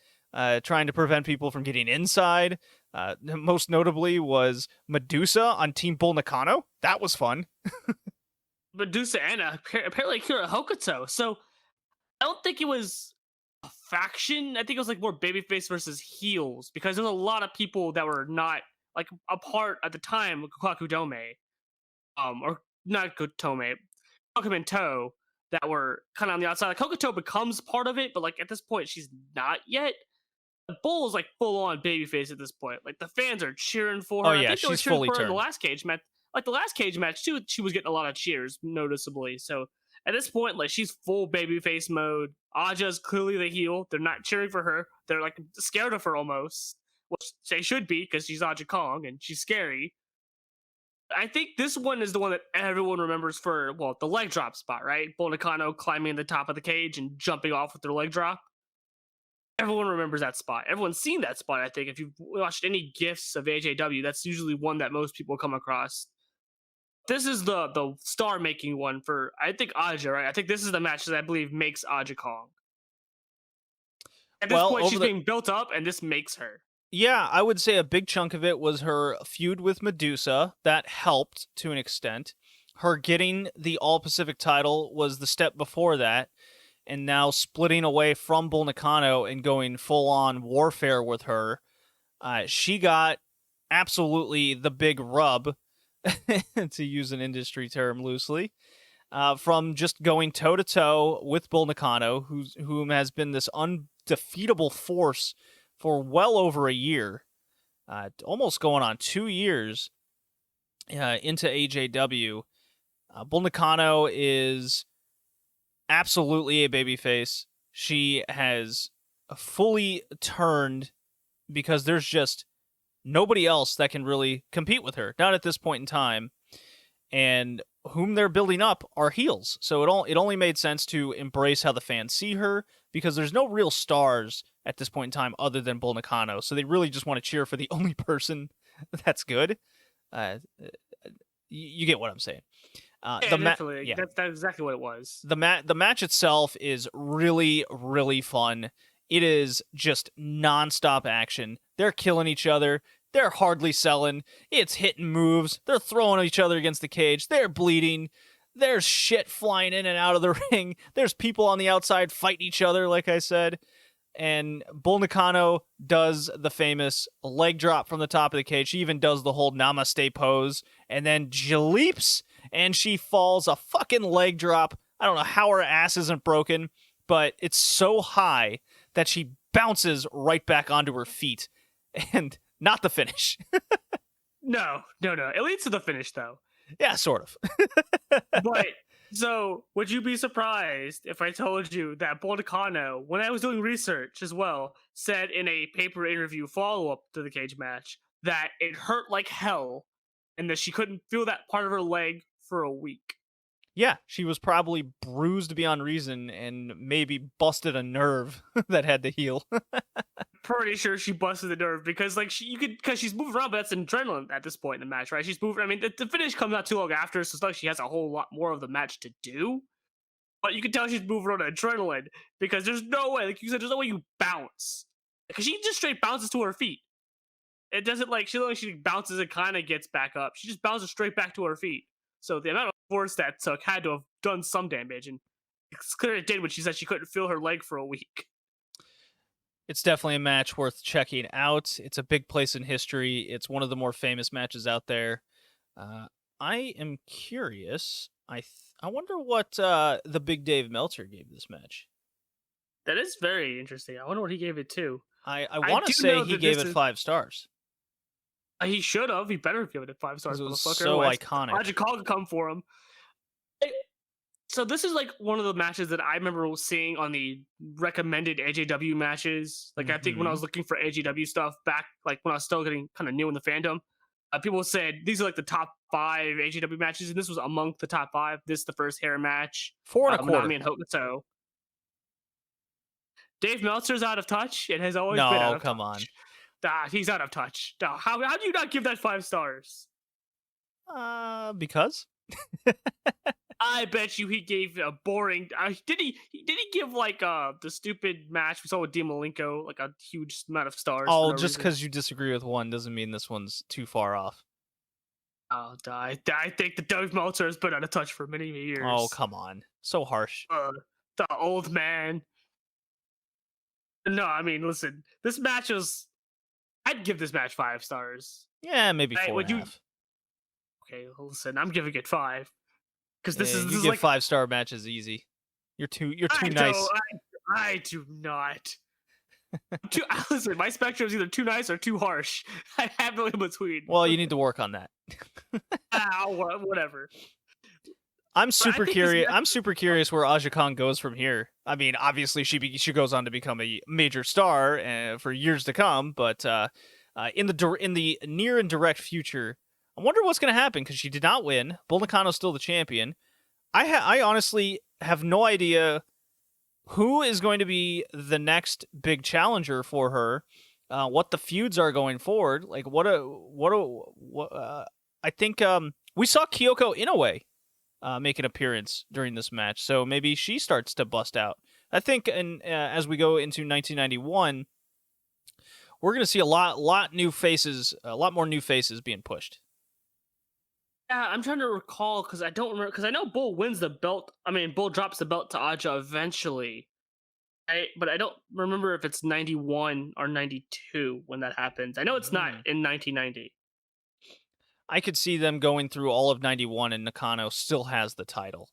trying to prevent people from getting inside. Most notably was Medusa on Team Bull Nakano. That was fun. Medusa and apparently Akira Hokuto. So I don't think it was a faction. I think it was like more babyface versus heels, because there's a lot of people that were not like a part at the time of Kokudome, or not Gotome, Kokumento, that were kind of on the outside. Like Hokuto becomes part of it, but like at this point she's not yet. The Bull is like full on babyface at this point. Like the fans are cheering for her. Oh yeah, I think they were she's cheering fully for her in turned. the last cage match. Like the last cage match too, she was getting a lot of cheers noticeably. So At this point, like, she's full babyface mode. Aja's clearly the heel. They're not cheering for her. They're like scared of her almost. Which they should be because she's Aja Kong and she's scary. I think this one is the one that everyone remembers for, well, the leg drop spot, right? Bull Nakano climbing the top of the cage and jumping off with their leg drop. Everyone remembers that spot. Everyone's seen that spot, I think. If you've watched any GIFs of AJW, that's usually one that most people come across. This is the star-making one for, I think, Aja, right? I think this is the match that I believe makes Aja Kong. At this point, she's being built up, and this makes her. Yeah, I would say a big chunk of it was her feud with Medusa. That helped to an extent. Her getting the All-Pacific title was the step before that. And now splitting away from Bull Nakano and going full-on warfare with her. She got absolutely the big rub, to use an industry term loosely, from just going toe-to-toe with Bull Nakano, whom has been this undefeatable force for well over a year, almost going on 2 years into AJW. Bull Nakano is absolutely a babyface. She has fully turned because there's just nobody else that can really compete with her, not at this point in time. And whom they're building up are heels. So it only made sense to embrace how the fans see her, because there's no real stars at this point in time other than Bull Nakano. So they really just want to cheer for the only person that's good. You get what I'm saying. Definitely. That's exactly what it was. The match itself is really, really fun. It is just nonstop action. They're killing each other. They're hardly selling. It's hitting moves. They're throwing each other against the cage. They're bleeding. There's shit flying in and out of the ring. There's people on the outside fighting each other, like I said. And Bull Nakano does the famous leg drop from the top of the cage. She even does the whole namaste pose. And then she leaps and she falls a fucking leg drop. I don't know how her ass isn't broken, but it's so high that she bounces right back onto her feet. And not the finish. No. It leads to the finish, though. Yeah, sort of. But, so, would you be surprised if I told you that Bull Nakano, when I was doing research as well, said in a paper interview follow-up to the cage match that it hurt like hell and that she couldn't feel that part of her leg for a week? Yeah, she was probably bruised beyond reason and maybe busted a nerve that had to heal. Pretty sure she busted the nerve because, like, because she's moving around, but that's adrenaline at this point in the match, right? She's moving. I mean, the finish comes not too long after, so it's like she has a whole lot more of the match to do. But you can tell she's moving on adrenaline because there's no way, like you said, there's no way you bounce because she just straight bounces to her feet. It doesn't like she bounces and kind of gets back up. She just bounces straight back to her feet. So the amount of force that took had to have done some damage, and it's clear it did when she said she couldn't feel her leg for a week. It's definitely a match worth checking out. It's a big place in history. It's one of the more famous matches out there. I am curious. I wonder what the Big Dave Meltzer gave this match. That is very interesting. I wonder what he gave it to. I want to say he gave it 5 stars. He should have. He better have given it 5 stars. It was so iconic. Aja Kong could come for him. So this is like one of the matches that I remember seeing on the recommended AJW matches. Like I think when I was looking for AJW stuff back, like when I was still getting kind of new in the fandom, people said these are like the top 5 AJW matches, and this was among the top 5. This is the first hair match. 4.25. NAMI and Hokuto. Dave Meltzer's out of touch. It has always been out of touch. Come on. He's out of touch. How do you not give that 5 stars? Because? I bet you he gave a boring. Did he give like the stupid match we saw with Dean Malenko like a huge amount of stars? Oh, just because you disagree with one doesn't mean this one's too far off. Oh, I think the Dave Meltzer has been out of touch for many years. Oh, come on, so harsh. The old man. No, I mean, listen, this match was. I'd give this match 5 stars. Yeah, maybe 4.5. Okay, listen, I'm giving it 5. Because this is give like 5-star matches easy. You're too nice. I do not. Listen, my spectrum is either too nice or too harsh. I have no in between. Well, you need to work on that. Whatever. I'm super think this curious. match- I'm super curious where Aja Kong goes from here. I mean, obviously she goes on to become a major star for years to come, but in the near and direct future, I wonder what's going to happen because she did not win. Bull Nakano's still the champion. I honestly have no idea who is going to be the next big challenger for her. What the feuds are going forward. Like I think we saw Kyoko Inoue make an appearance during this match, so maybe she starts to bust out. I think, as we go into 1991, we're going to see a lot more new faces being pushed. Yeah, I'm trying to recall because I don't remember because I know Bull wins the belt. I mean, Bull drops the belt to Aja eventually. But I don't remember if it's 91 or 92 when that happens. I know it's not in 1990. I could see them going through all of 91 and Nakano still has the title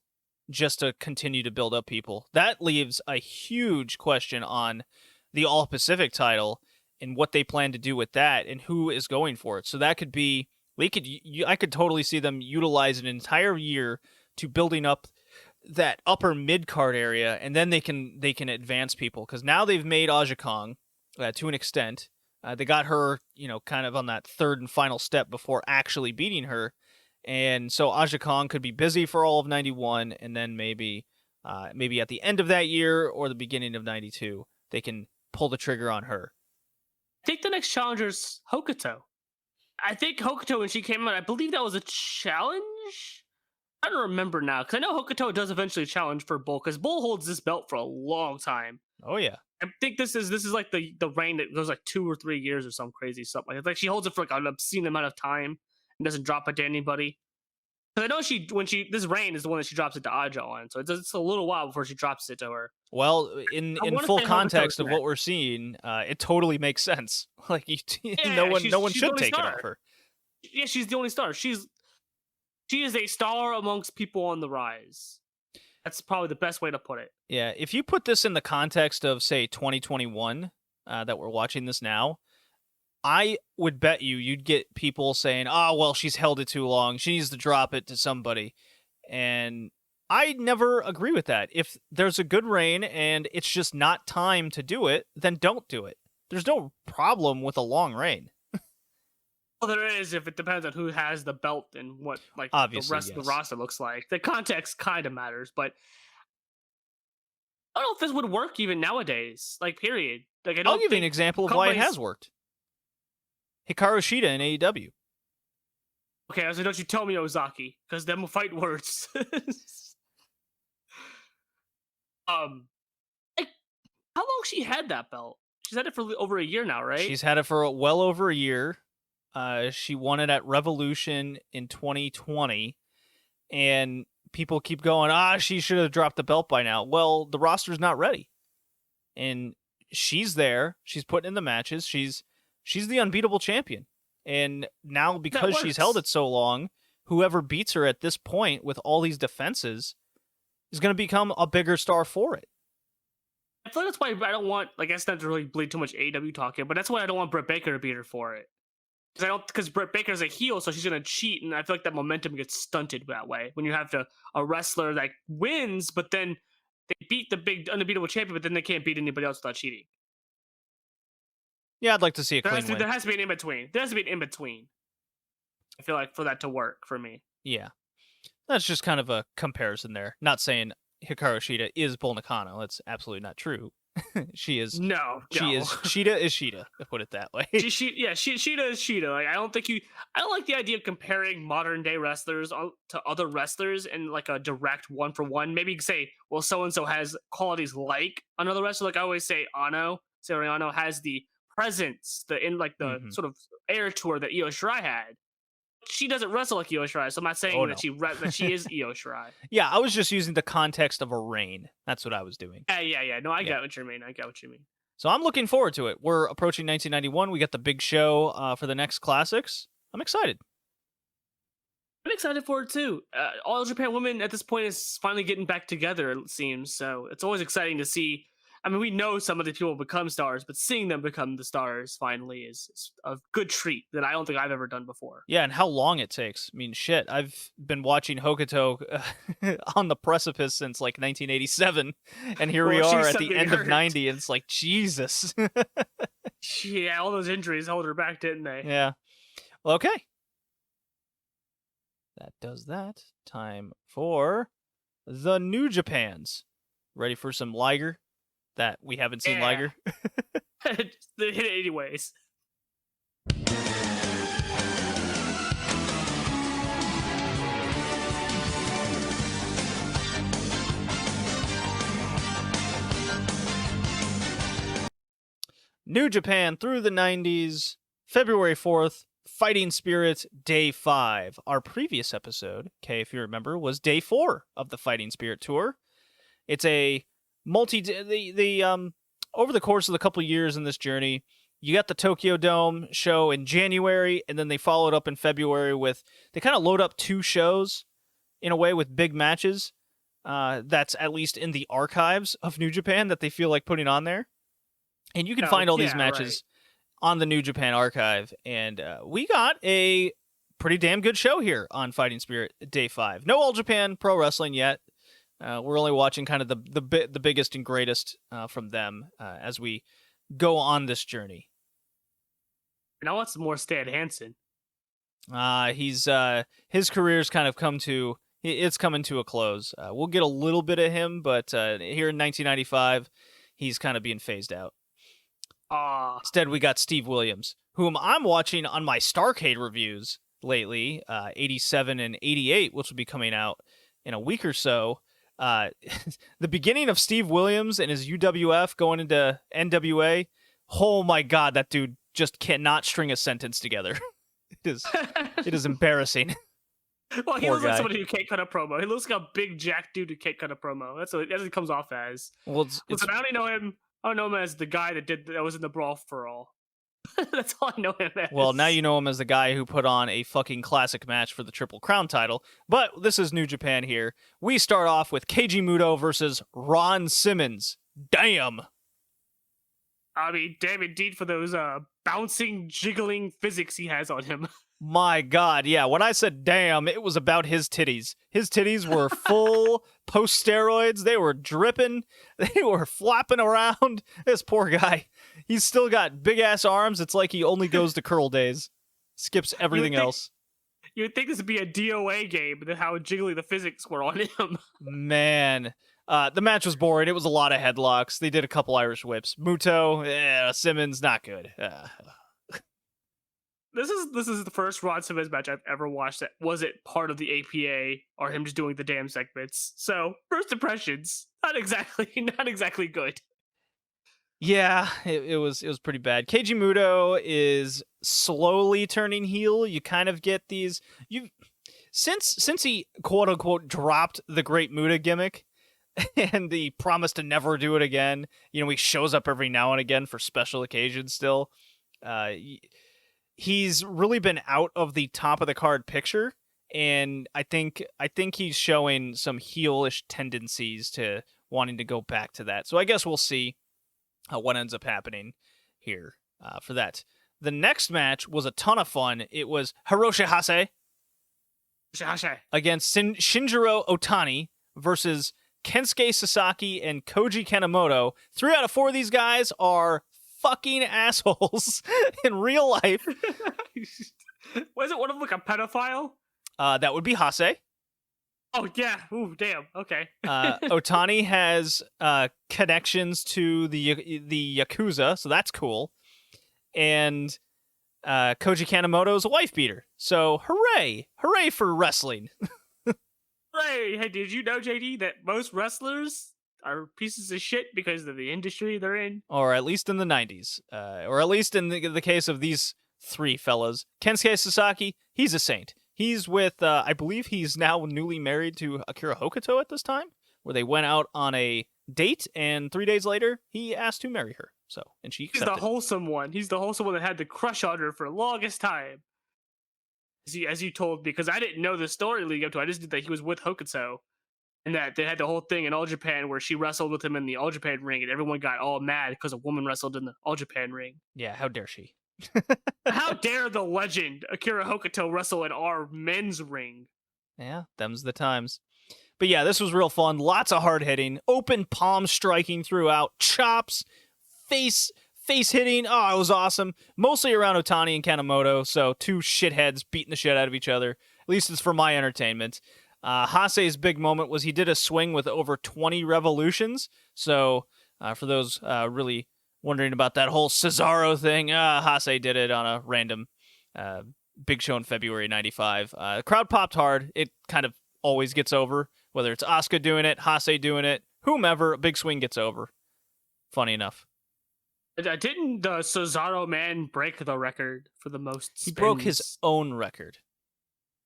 just to continue to build up people. That leaves a huge question on the All Pacific title and what they plan to do with that and who is going for it. So that could be, I could totally see them utilize an entire year to building up that upper mid card area, and then they can advance people because now they've made Aja Kong to an extent. They got her, kind of on that third and final step before actually beating her, and so Aja Kong could be busy for all of 91, and then maybe at the end of that year or the beginning of 92, they can pull the trigger on her. I think the next challenger's Hokuto. I think Hokuto, when she came out, I believe that was a challenge. I don't remember now because I know Hokuto does eventually challenge for Bull because Bull holds this belt for a long time. Oh yeah, I think this is like the reign that goes like 2 or 3 years or some crazy stuff like that. Like she holds it for like an obscene amount of time and doesn't drop it to anybody. Because I know this reign is the one that she drops it to Aja on, so it's a little while before she drops it to her. Well, in full context of what we're seeing, it totally makes sense. Like no one should take it off her. Yeah, she's the only star. She is a star amongst people on the rise. That's probably the best way to put it. Yeah, if you put this in the context of, say, 2021, that we're watching this now, I would bet you'd get people saying, oh, well, she's held it too long. She needs to drop it to somebody. And I never agree with that. If there's a good reign and it's just not time to do it, then don't do it. There's no problem with a long reign. Well, there is if it depends on who has the belt and what obviously, the rest of the roster looks like. The context kind of matters, but I don't know if this would work even nowadays. Period. I'll give you an example of why it has worked. Hikaru Shida in AEW. Okay, I was like, don't you tell me Ozaki, because them will fight words. How long she had that belt? She's had it for over a year now, right? She's had it for well over a year. She won it at Revolution in 2020, and people keep going, she should have dropped the belt by now. Well, the roster's not ready, and she's there. She's putting in the matches. She's the unbeatable champion, and now because she's held it so long, whoever beats her at this point with all these defenses is going to become a bigger star for it. I feel like that's why I don't want, I guess not to really bleed too much AEW talk here, but that's why I don't want Britt Baker to beat her for it. Because Britt Baker's a heel, so she's gonna cheat, and I feel like that momentum gets stunted that way. When you have a wrestler that wins, but then they beat the big unbeatable champion, but then they can't beat anybody else without cheating. Yeah, I'd like to see a clean win. There has to be an in-between. There has to be an in-between. I feel like for that to work for me. Yeah. That's just kind of a comparison there. Not saying Hikaru Shida is Bull Nakano. That's absolutely not true. She is Shida is Shida, to put it that way. Shida is Shida. I don't like the idea of comparing modern day wrestlers to other wrestlers in like a direct 1-for-1. Maybe you could say, well, so and so has qualities like another wrestler. Like I always say, Soriano has the presence, the sort of air tour that Io Shirai had. She doesn't wrestle like Io Shirai, so I'm not saying that she is Io Shirai. Yeah, I was just using the context of a reign. That's what I was doing. Yeah. No, I get what you mean. So I'm looking forward to it. We're approaching 1991. We got the big show for the next classics. I'm excited. I'm excited for it too. All Japan Women at this point is finally getting back together, it seems. So it's always exciting to see. I mean, we know some of the people become stars, but seeing them become the stars finally is a good treat that I don't think I've ever done before. Yeah, and how long it takes. I mean, shit, I've been watching Hokuto on the precipice since like 1987, and here we Well, are she's at the suddenly end of hurt. 90, and it's like, Jesus. Yeah, all those injuries held her back, didn't they? Yeah. Well, okay. That does that. Time for the New Japans. Ready for some Liger that we haven't seen Yeah. Liger? They hit it anyways. New Japan through the 90s, February 4th, Fighting Spirit Day 5. Our previous episode, okay, if you remember, was Day 4 of the Fighting Spirit Tour. It's a over the course of the couple years in this journey, you got the Tokyo Dome show in January, and then they followed up in February with, they kind of load up 2 shows in a way with big matches. That's at least in the archives of New Japan that they feel like putting on there. And you can find all these matches on the New Japan archive. And we got a pretty damn good show here on Fighting Spirit Day 5. No All Japan Pro Wrestling yet. We're only watching kind of the biggest and greatest from them as we go on this journey. And I want some more Stan Hansen. His career's kind of coming to a close. We'll get a little bit of him, but here in 1995, he's kind of being phased out. Instead, we got Steve Williams, whom I'm watching on my Starrcade reviews lately, 87 and 88, which will be coming out in a week or so. The beginning of Steve Williams and his UWF going into NWA, oh my God, that dude just cannot string a sentence together. It is embarrassing. Well, he Poor looks like guy. somebody who can't cut a promo. He looks like a big jack dude who can't cut a promo. That's what he comes off as. Well, it's Listen, I don't know him as the guy that was in the Brawl for All. That's all I know him as. Well, now you know him as the guy who put on a fucking classic match for the Triple Crown title. But this is New Japan here. We start off with Keiji Muto versus Ron Simmons. Damn. I mean, damn indeed for those bouncing, jiggling physics he has on him. My God, yeah. When I said damn, it was about his titties. His titties were full post-steroids. They were dripping. They were flopping around. This poor guy. He's still got big-ass arms. It's like he only goes to curl days. Skips everything else. You would think this would be a DOA game, but how jiggly the physics were on him. Man. The match was boring. It was a lot of headlocks. They did a couple Irish whips. Muto, Simmons, not good. This is the first Ron Simmons match I've ever watched that wasn't part of the APA or him just doing the damn segments. So first impressions, not exactly good. Yeah, it was pretty bad. Keiji Muto is slowly turning heel. You kind of get these since he quote unquote dropped the Great Muta gimmick and the promise to never do it again. You know, he shows up every now and again for special occasions still. He's really been out of the top of the card picture, and I think he's showing some heelish tendencies to wanting to go back to that. So I guess we'll see what ends up happening here for that. The next match was a ton of fun. It was Hiroshi Hase against Shinjiro Otani versus Kensuke Sasaki and Koji Kanemoto. 3 out of 4 of these guys are fucking assholes in real life. Was it one of them like a pedophile? That would be Hase. Oh yeah. Ooh, damn. Okay. Otani has connections to the Yakuza, so that's cool. And Koji Kanemoto is a wife beater. So hooray for wrestling. Hey, did you know, JD, that most wrestlers are pieces of shit because of the industry they're in? Or at least in the 90s. Or at least in the case of these 3 fellas. Kensuke Sasaki, he's a saint. He's with, I believe he's now newly married to Akira Hokuto at this time, where they went out on a date, and 3 days later, he asked to marry her. So, and she accepted. He's the wholesome one. He's the wholesome one that had the crush on her for the longest time. As you told me, because I didn't know the story leading up to it. I just knew that he was with Hokuto. And that they had the whole thing in All Japan where she wrestled with him in the All Japan ring, and everyone got all mad because a woman wrestled in the All Japan ring. Yeah, how dare she? How dare the legend Akira Hokuto wrestle in our men's ring? Yeah, them's the times. But yeah, this was real fun. Lots of hard hitting, open palm striking throughout, chops, face hitting. Oh, it was awesome. Mostly around Otani and Kanemoto, so two shitheads beating the shit out of each other. At least it's for my entertainment. Hase's big moment was he did a swing with over 20 revolutions. So for those really wondering about that whole Cesaro thing, Hase did it on a random big show in February '95. The crowd popped hard. It kind of always gets over, whether it's Asuka doing it, Hase doing it, whomever. A big swing gets over. Funny enough. Didn't the Cesaro man break the record for the most spins? He broke his own record.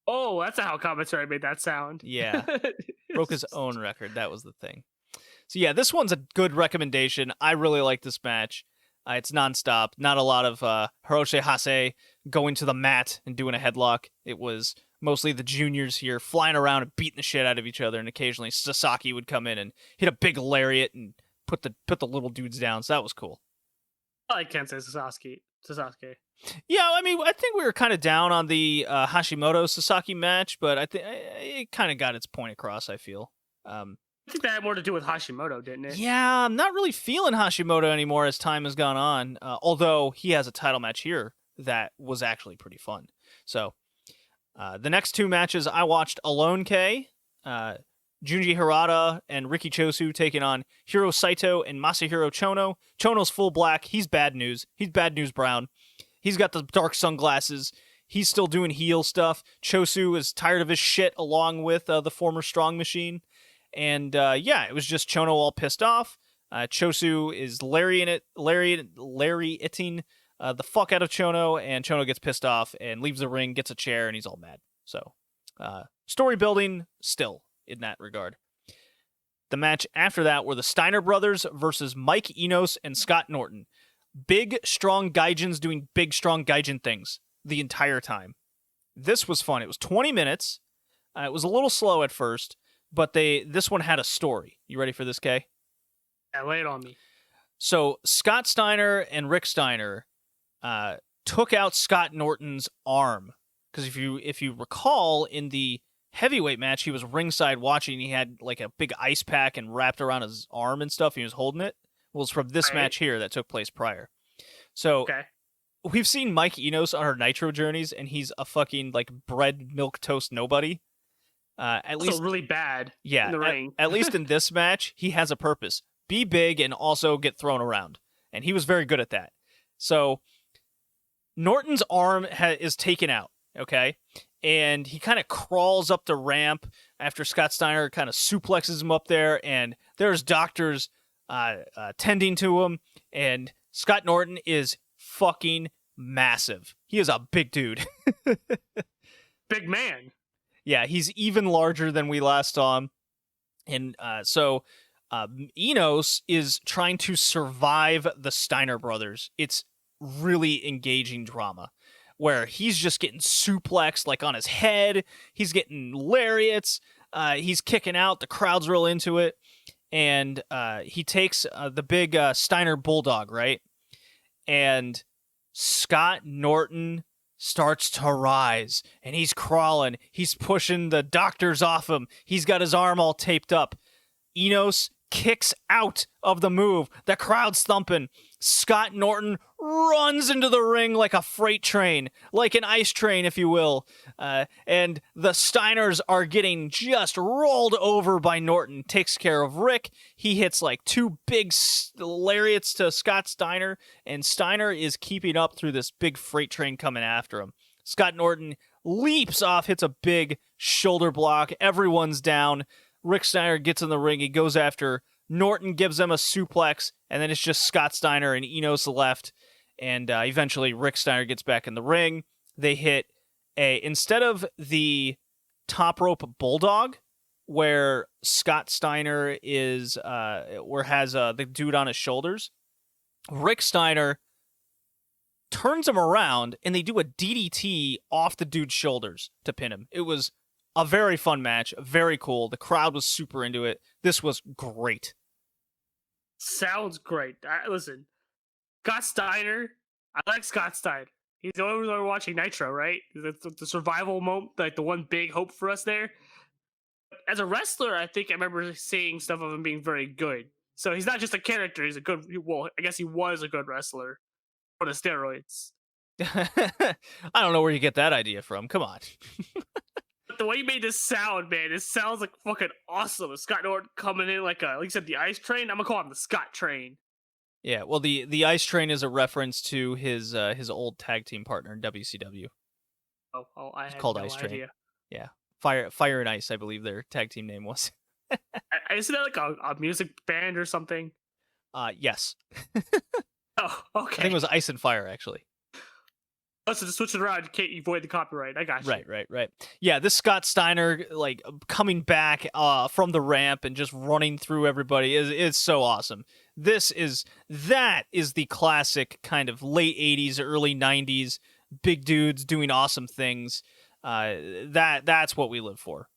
Oh, that's how commentary made that sound. Yeah. Broke his own record. That was the thing. So yeah, this one's a good recommendation. I really like this match. It's nonstop. Not a lot of Hiroshi Hase going to the mat and doing a headlock. It was mostly the juniors here flying around and beating the shit out of each other, and occasionally Sasaki would come in and hit a big lariat and put the little dudes down. So that was cool. I can't say Sasaki. Yeah, I mean, I think we were kind of down on the Hashimoto Sasaki match, but I think it kind of got its point across. I feel. I think that had more to do with Hashimoto, didn't it? Yeah, I'm not really feeling Hashimoto anymore as time has gone on. Although he has a title match here that was actually pretty fun. So the next two matches I watched Alone K, Junji Hirata and Riki Chosu taking on Hiro Saito and Masahiro Chono. Chono's full black. He's bad news. He's bad news brown. He's got the dark sunglasses. He's still doing heel stuff. Chosu is tired of his shit along with the former Strong Machine. And yeah, it was just Chono all pissed off. Chosu is lariating the fuck out of Chono, and Chono gets pissed off and leaves the ring, gets a chair, and he's all mad. So, story building still in that regard. The match after that were the Steiner brothers versus Mike Enos and Scott Norton. Big, strong gaijins doing big, strong gaijin things the entire time. This was fun. It was 20 minutes. It was a little slow at first, but this one had a story. You ready for this, Kay? Yeah, lay it on me. So Scott Steiner and Rick Steiner took out Scott Norton's arm. Because if you recall, in the heavyweight match, he was ringside watching. He had like a big ice pack and wrapped around his arm and stuff. He was holding it. Well, it's from this match here that took place prior. So we've seen Mike Enos on our Nitro journeys, and he's a fucking like bread milk toast nobody. At least really bad. Yeah, in the ring. At least in this match, he has a purpose: be big and also get thrown around, and he was very good at that. So Norton's arm is taken out. Okay. And he kind of crawls up the ramp after Scott Steiner kind of suplexes him up there, and there's doctors tending to him, and Scott Norton is fucking massive. He is a big dude. Big man. Yeah, he's even larger than we last saw him. And so Enos is trying to survive the Steiner brothers. It's really engaging drama, where he's just getting suplexed like on his head. He's getting lariats. He's kicking out. The crowd's real into it. And he takes the big Steiner Bulldog, right? And Scott Norton starts to rise. And he's crawling. He's pushing the doctors off him. He's got his arm all taped up. Enos kicks out of the move. The crowd's thumping. Scott Norton runs into the ring like a freight train, like an ice train, if you will. And the Steiners are getting just rolled over by Norton. Takes care of Rick. He hits like two big lariats to Scott Steiner, and Steiner is keeping up through this big freight train coming after him. Scott Norton leaps off, hits a big shoulder block. Everyone's down. Rick Steiner gets in the ring. He goes after Norton, gives them a suplex, and then it's just Scott Steiner and Enos left. And eventually Rick Steiner gets back in the ring. They hit instead of the top rope bulldog, where Scott Steiner has the dude on his shoulders, Rick Steiner turns him around and they do a DDT off the dude's shoulders to pin him. It was a very fun match, very cool. The crowd was super into it. This was great. Sounds great. Listen, Scott Steiner. I like Scott Steiner. He's the only reason we're watching Nitro, right? The survival moment, like the one big hope for us there. As a wrestler, I think I remember seeing stuff of him being very good. So he's not just a character. He's a good. Well, I guess he was a good wrestler on the steroids. I don't know where you get that idea from. Come on. But the way you made this sound, man, it sounds like fucking awesome. Scott Norton coming in like you said, the ice train. I'm gonna call him the Scott train. Yeah, well, the ice train is a reference to his old tag team partner in WCW. Oh, I had called no Ice Train. idea. Yeah, Fire and Ice, I believe their tag team name was. Isn't that like a music band or something? Yes. Oh, okay. I think it was Ice and Fire, actually. Oh, so just switch it around, can't avoid the copyright. I got you. Right. Yeah, this Scott Steiner, like, coming back from the ramp and just running through everybody is so awesome. That is the classic kind of late 80s, early 90s, big dudes doing awesome things. That's what we live for.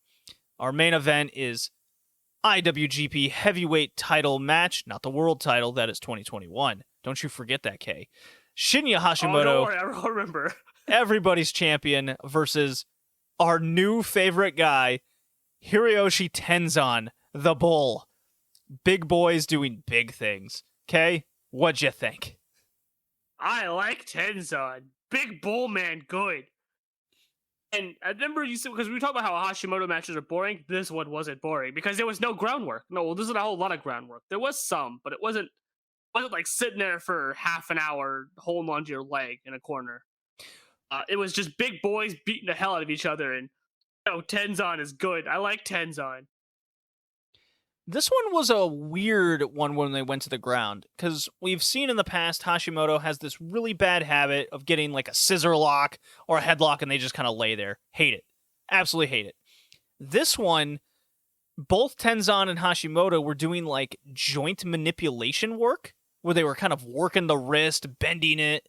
Our main event is IWGP Heavyweight title match, not the world title, that is 2021. Don't you forget that, Kay. Shinya Hashimoto, don't worry, I'll remember. everybody's champion, versus our new favorite guy, Hiroyoshi Tenzan, the Bull. Big boys doing big things. Kay, what'd you think? I like Tenzan. Big Bull man, good. And I remember you said, because we talked about how Hashimoto matches are boring, this one wasn't boring because there was no groundwork. No, well, there's not a whole lot of groundwork. There was some, but it wasn't like sitting there for half an hour holding onto your leg in a corner. It was just big boys beating the hell out of each other, and Tenzan is good. I like Tenzan. This one was a weird one when they went to the ground, because we've seen in the past Hashimoto has this really bad habit of getting like a scissor lock or a headlock and they just kind of lay there. Hate it. Absolutely hate it. This one, both Tenzan and Hashimoto were doing like joint manipulation work, where they were kind of working the wrist, bending it,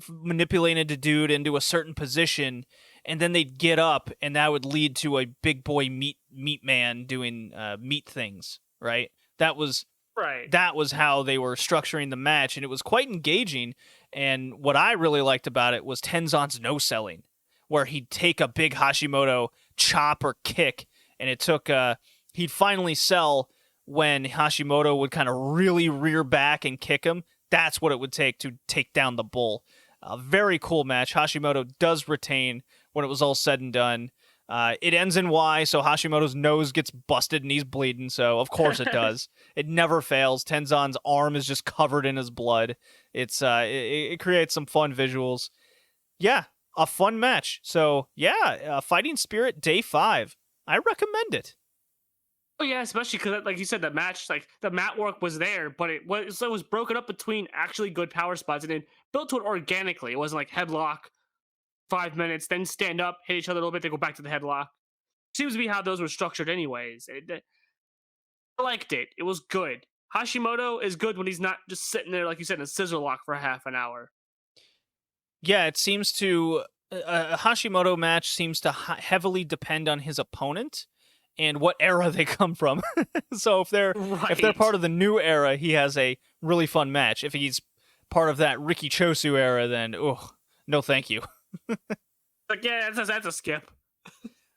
manipulating the dude into a certain position, and then they'd get up, and that would lead to a big boy meat man doing meat things, right? That was how they were structuring the match, and it was quite engaging. And what I really liked about it was Tenzan's no-selling, where he'd take a big Hashimoto chop or kick, and it took he'd finally sell when Hashimoto would kind of really rear back and kick him. That's what it would take to take down the Bull. A very cool match. Hashimoto does retain when it was all said and done. It ends in Y, so Hashimoto's nose gets busted and he's bleeding, so of course it does. It never fails. Tenzan's arm is just covered in his blood. It creates some fun visuals. Yeah, a fun match. So yeah, Fighting Spirit Day 5. I recommend it. Oh yeah, especially because, like you said, the match, like the mat work was there, but it was broken up between actually good power spots and then built to it organically. It wasn't like headlock, 5 minutes, then stand up, hit each other a little bit, then go back to the headlock. Seems to be how those were structured, anyways. I liked it. It was good. Hashimoto is good when he's not just sitting there, like you said, in a scissor lock for half an hour. Yeah, it seems to a Hashimoto match seems to heavily depend on his opponent and what era they come from. So if they're part of the new era, he has a really fun match. If he's part of that Riki Chosu era, then no thank you. Like, yeah, that's a skip.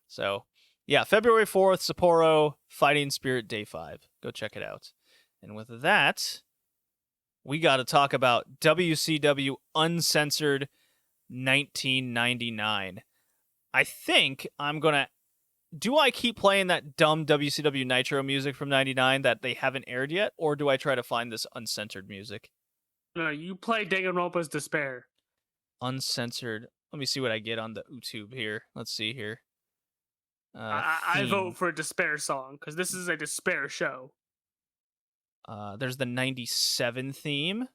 So yeah, February 4th, Sapporo, Fighting Spirit Day 5. Go check it out. And with that, we got to talk about WCW Uncensored 1999. I think I'm going to... Do I keep playing that dumb WCW Nitro music from 99 that they haven't aired yet, or do I try to find this uncensored music? No, you play Danganronpa's Despair. Uncensored. Let me see what I get on the YouTube here. Let's see here. I vote for a Despair song, because this is a Despair show. There's the 97 theme.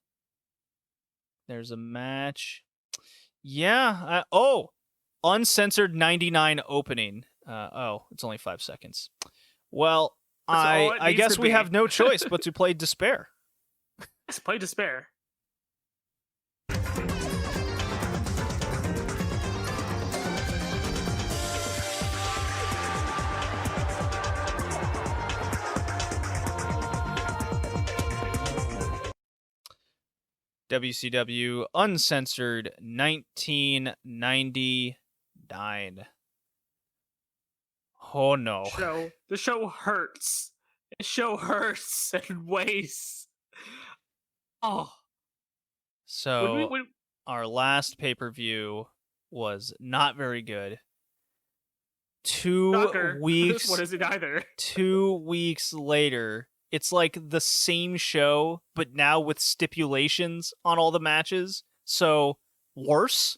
There's a match. Yeah. Uncensored 99 opening. It's only 5 seconds. Well, I guess we have no choice but to play Despair. Let's play Despair. WCW Uncensored 1999. Oh no. The show hurts. The show hurts and weighs. Oh. So our last pay-per-view was not very good. 2 Shocker. weeks. This one isn't either. 2 weeks later, it's like the same show, but now with stipulations on all the matches. So worse.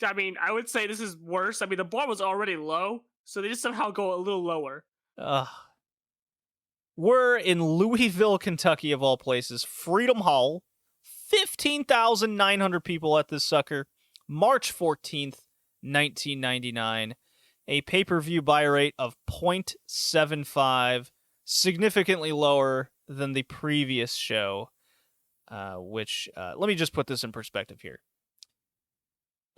I mean, I would say this is worse. I mean, the bar was already low, so they just somehow go a little lower. We're in Louisville, Kentucky, of all places. Freedom Hall. 15,900 people at this sucker. March 14th, 1999. A pay-per-view buy rate of 0.75. Significantly lower than the previous show. Which, let me just put this in perspective here.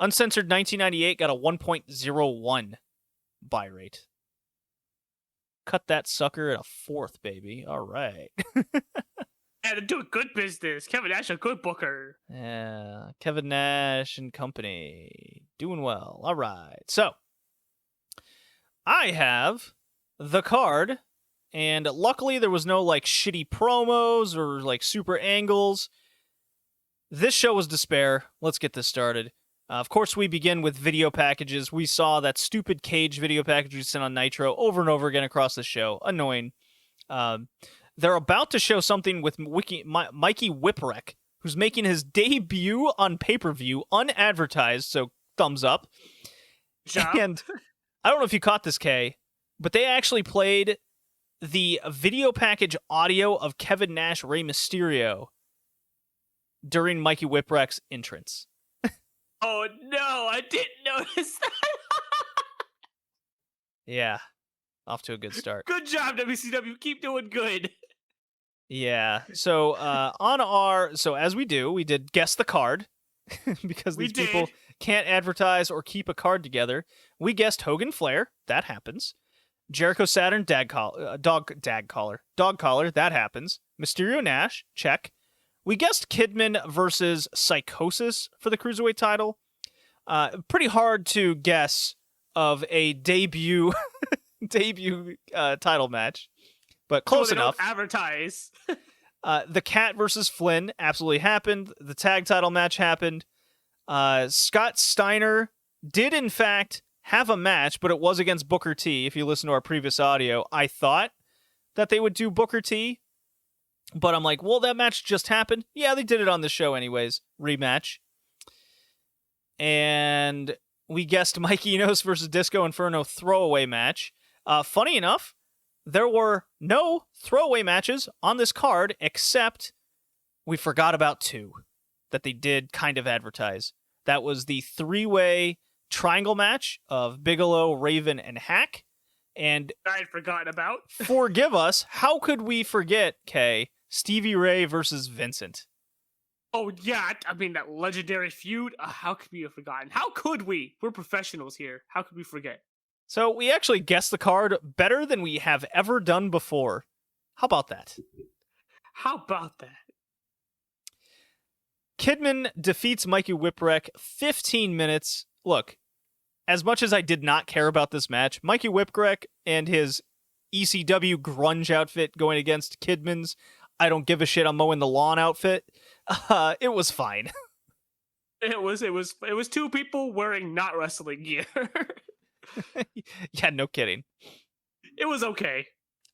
Uncensored 1998 got a 1.01 buy rate. Cut that sucker at a 4th, baby. All right. Yeah, they're doing good business. Kevin Nash, a good booker. Yeah, Kevin Nash and company. Doing well. All right. So, I have the card, and luckily there was no, like, shitty promos or, like, super angles. This show was despair. Let's get this started. Of course, we begin with video packages. We saw that stupid Cage video package we sent on Nitro over and over again across the show. Annoying. They're about to show something with Mikey Whipwreck, who's making his debut on pay-per-view, unadvertised, so thumbs up. Job. And I don't know if you caught this, Kay, but they actually played the video package audio of Kevin Nash, Rey Mysterio during Mikey Whipwreck's entrance. Oh no, I didn't notice that. Yeah, off to a good start. Good job, WCW. Keep doing good. Yeah. So so as we do, we did guess the card because these people can't advertise or keep a card together. We guessed Hogan Flair. That happens. Jericho Saturn dog collar. That happens. Mysterio Nash. Check. We guessed Kidman versus Psychosis for the Cruiserweight title. Pretty hard to guess of a debut title match, but close enough. Don't advertise. The Cat versus Flynn absolutely happened. The tag title match happened. Scott Steiner did, in fact, have a match, but it was against Booker T. If you listen to our previous audio, I thought that they would do Booker T, but I'm like, well, that match just happened. Yeah, they did it on the show anyways. Rematch. And we guessed Mike Enos versus Disco Inferno throwaway match. Funny enough, there were no throwaway matches on this card, except we forgot about 2 that they did kind of advertise. That was the 3-way triangle match of Bigelow, Raven, and Hack. And I had forgotten about. Forgive us, how could we forget, Kay, Stevie Ray versus Vincent? Oh yeah, I mean that legendary feud. How could we have forgotten? How could we? We're professionals here. How could we forget? So we actually guessed the card better than we have ever done before. How about that? How about that? Kidman defeats Mikey Whipwreck 15 minutes. Look, as much as I did not care about this match, Mikey Whipwreck and his ECW grunge outfit going against Kidman's I don't give a shit, I'm mowing the lawn outfit, it was fine. It was 2 people wearing not wrestling gear. Yeah, no kidding. It was okay.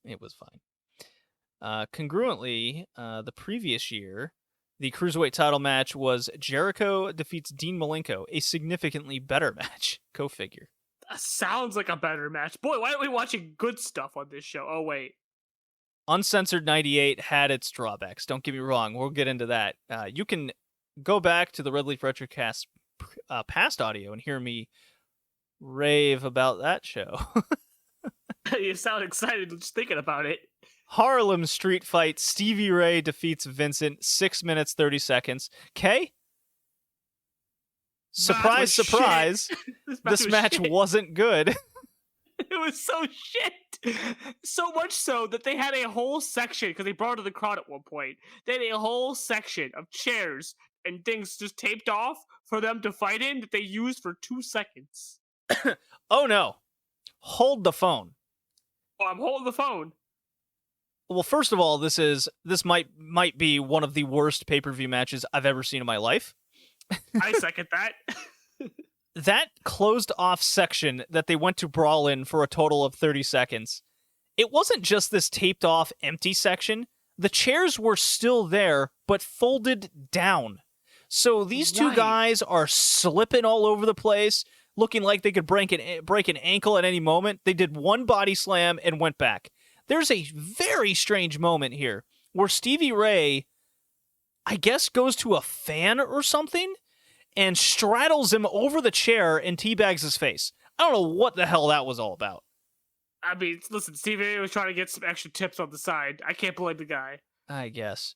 It was fine. Congruently, the previous year, the Cruiserweight title match was Jericho defeats Dean Malenko, a significantly better match. Go figure. That sounds like a better match. Boy, why aren't we watching good stuff on this show? Oh, wait. Uncensored 98 had its drawbacks. Don't get me wrong. We'll get into that. You can go back to the Red Leaf Retrocast past audio and hear me rave about that show. You sound excited just thinking about it. Harlem Street Fight. Stevie Ray defeats Vincent. 6 minutes, 30 seconds. Kay? Surprise, surprise. This This match wasn't good. It It was so shit. So much so that they had a whole section, because they brought it to the crowd at one point. They had a whole section of chairs and things just taped off for them to fight in that they used for 2 seconds. Oh no. Hold the phone. Oh, I'm holding the phone. Well, first of all, this might be one of the worst pay-per-view matches I've ever seen in my life. I second that. That closed off section that they went to brawl in for a total of 30 seconds. It wasn't just this taped off empty section. The chairs were still there, but folded down. So these two Right. guys are slipping all over the place, looking like they could break an ankle at any moment. They did one body slam and went back. There's a very strange moment here where Stevie Ray, I guess, goes to a fan or something and straddles him over the chair and teabags his face. I don't know what the hell that was all about. I mean, listen, Stevie was trying to get some extra tips on the side. I can't blame the guy. I guess.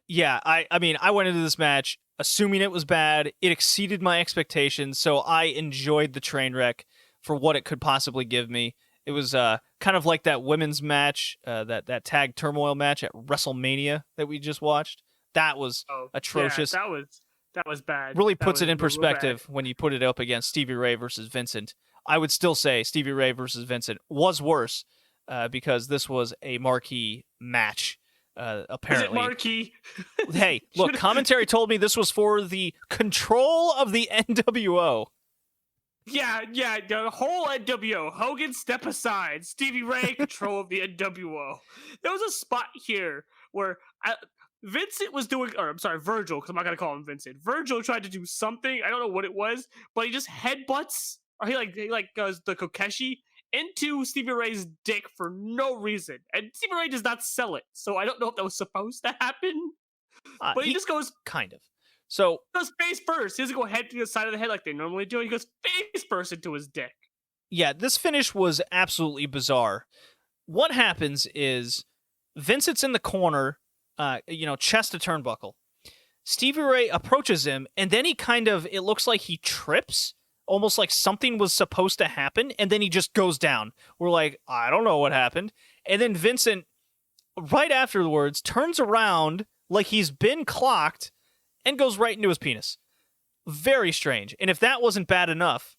Yeah, I mean, I went into this match assuming it was bad. It exceeded my expectations, so I enjoyed the train wreck for what it could possibly give me. It was kind of like that women's match, that tag turmoil match at WrestleMania that we just watched. That was atrocious. Yeah, that was bad. Really That puts was it in real perspective when you put it up against Stevie Ray versus Vincent. I would still say Stevie Ray versus Vincent was worse because this was a marquee match. Apparently, Is it marquee? Hey, look, commentary told me this was for the control of the NWO. Yeah, the whole NWO. Hogan, step aside. Stevie Ray, control of the NWO. There was a spot here where Vincent was doing, or I'm sorry, Virgil, because I'm not going to call him Vincent. Virgil tried to do something, I don't know what it was, but he just headbutts, or he goes the Kokeshi into Stevie Ray's dick for no reason. And Stevie Ray does not sell it, so I don't know if that was supposed to happen. But he just goes kind of. So goes face first. He doesn't go head to the side of the head like they normally do. He goes face first into his dick. Yeah, this finish was absolutely bizarre. What happens is Vincent's in the corner, chest to turnbuckle. Stevie Ray approaches him, and then it looks like he trips, almost like something was supposed to happen, and then he just goes down. We're like, I don't know what happened. And then Vincent, right afterwards, turns around like he's been clocked and goes right into his penis. Very strange. And if that wasn't bad enough,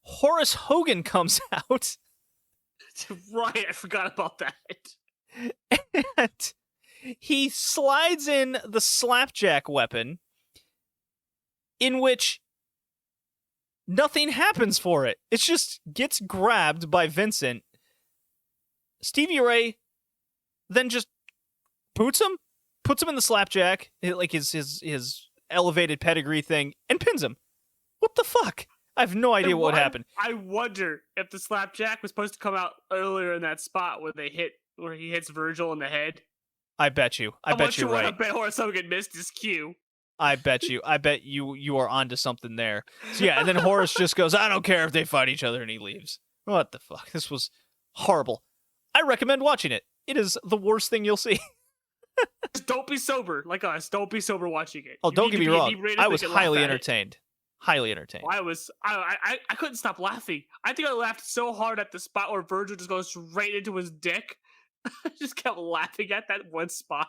Horace Hogan comes out. Right, I forgot about that. And he slides in the slapjack weapon, in which nothing happens for it. It just gets grabbed by Vincent. Stevie Ray then just puts him in the slapjack, like his elevated pedigree thing, and pins him. What the fuck? I have no idea what happened. I wonder if the slapjack was supposed to come out earlier in that spot where he hits Virgil in the head. I bet you. I bet you're right. I bet Horace Hogan missed his cue. I bet you. I bet you are onto something there. So yeah, and then Horace just goes, I don't care if they fight each other, and he leaves. What the fuck? This was horrible. I recommend watching it. It is the worst thing you'll see. Just don't be sober like us. Don't be sober watching it. Oh, You don't need get to me be wrong. inebriated I so you was can laugh highly at it. entertained. Highly entertained. I couldn't stop laughing. I think I laughed so hard at the spot where Virgil just goes straight into his dick. I just kept laughing at that one spot.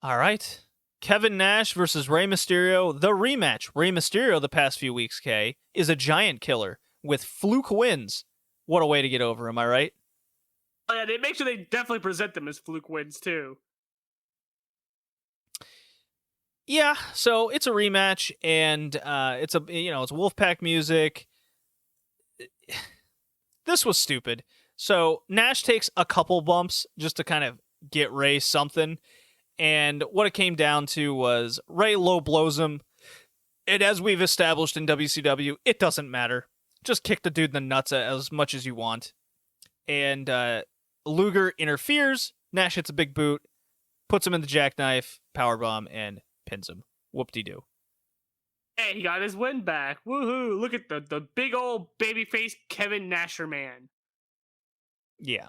All right. Kevin Nash versus Rey Mysterio, the rematch. Rey Mysterio the past few weeks, Kay, is a giant killer with fluke wins. What a way to get over, am I right? Oh, yeah, they make sure they definitely present them as fluke wins too. Yeah, so it's a rematch, and it's Wolfpack music. This was stupid. So Nash takes a couple bumps just to kind of get Ray something, and what it came down to was Ray low blows him, and as we've established in WCW, it doesn't matter. Just kick the dude in the nuts as much as you want. And Luger interferes, Nash hits a big boot, puts him in the jackknife, powerbomb, and pins him. Whoop-de-doo. Hey, he got his win back. Woohoo! Look at the big old babyface Kevin Nasher man. Yeah.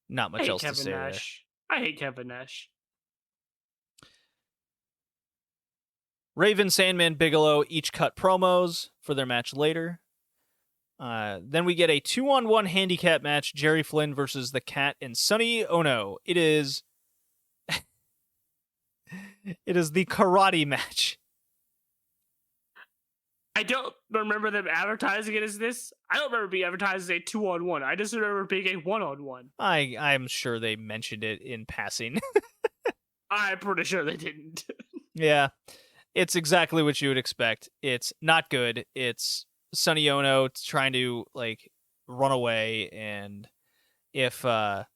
Not much I hate else to Kevin say Nash. I hate Kevin Nash. Raven, Sandman, Bigelow each cut promos for their match later. Then we get a 2-on-1 handicap match, Jerry Flynn versus the Cat and Sonny Ono. It is it is the karate match. I don't remember them advertising it as this. I don't remember being advertised as a 2-on-1. I just remember being a 1-on-1. I'm sure they mentioned it in passing. I'm pretty sure they didn't. Yeah, it's exactly what you would expect. It's not good. It's Sonny Ono trying to like run away, and if the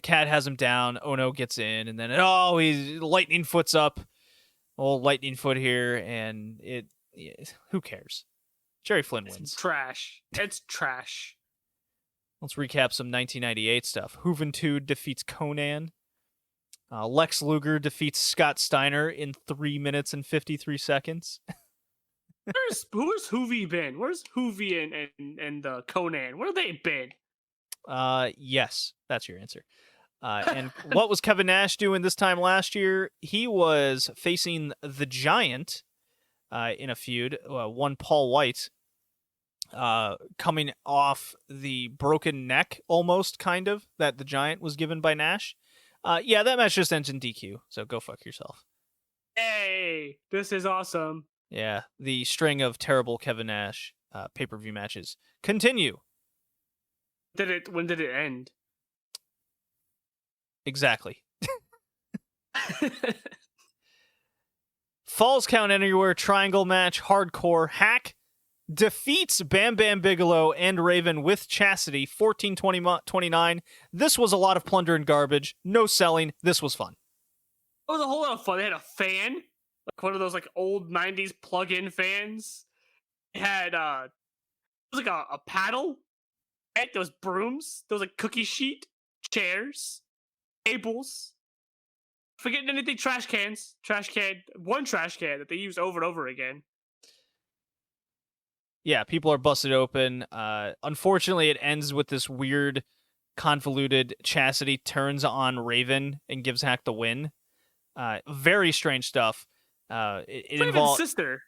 Cat has him down, Ono gets in, and then he's lightning foot's up, old lightning foot here, and who cares? Jerry Flynn wins. It's trash. It's trash. Let's recap some 1998 stuff. Juventud defeats Conan. Lex Luger defeats Scott Steiner in 3 minutes and 53 seconds. Where's Hoovy been? Where's Hoovy and Conan? Where have they been? Yes, that's your answer. And what was Kevin Nash doing this time last year? He was facing the Giant in a feud, one Paul White, coming off the broken neck, almost, kind of, that the Giant was given by Nash. Yeah, that match just ends in DQ, so go fuck yourself. Hey, this is awesome. Yeah, the string of terrible Kevin Nash pay-per-view matches continue. When did it end? Exactly. Falls Count Anywhere triangle match, hardcore. Hack defeats Bam Bam Bigelow and Raven with Chastity, 14-29. This was a lot of plunder and garbage. No selling. This was fun. It was a whole lot of fun. They had a fan, like one of those like old 90s plug-in fans. It had it was like a paddle. Right? There was brooms. There was like cookie sheet, chairs, tables. Forgetting anything, one trash can that they use over and over again. Yeah, people are busted open. Unfortunately, it ends with this weird, convoluted Chastity turns on Raven and gives Hack the win. Very strange stuff. It Raven's involves sister.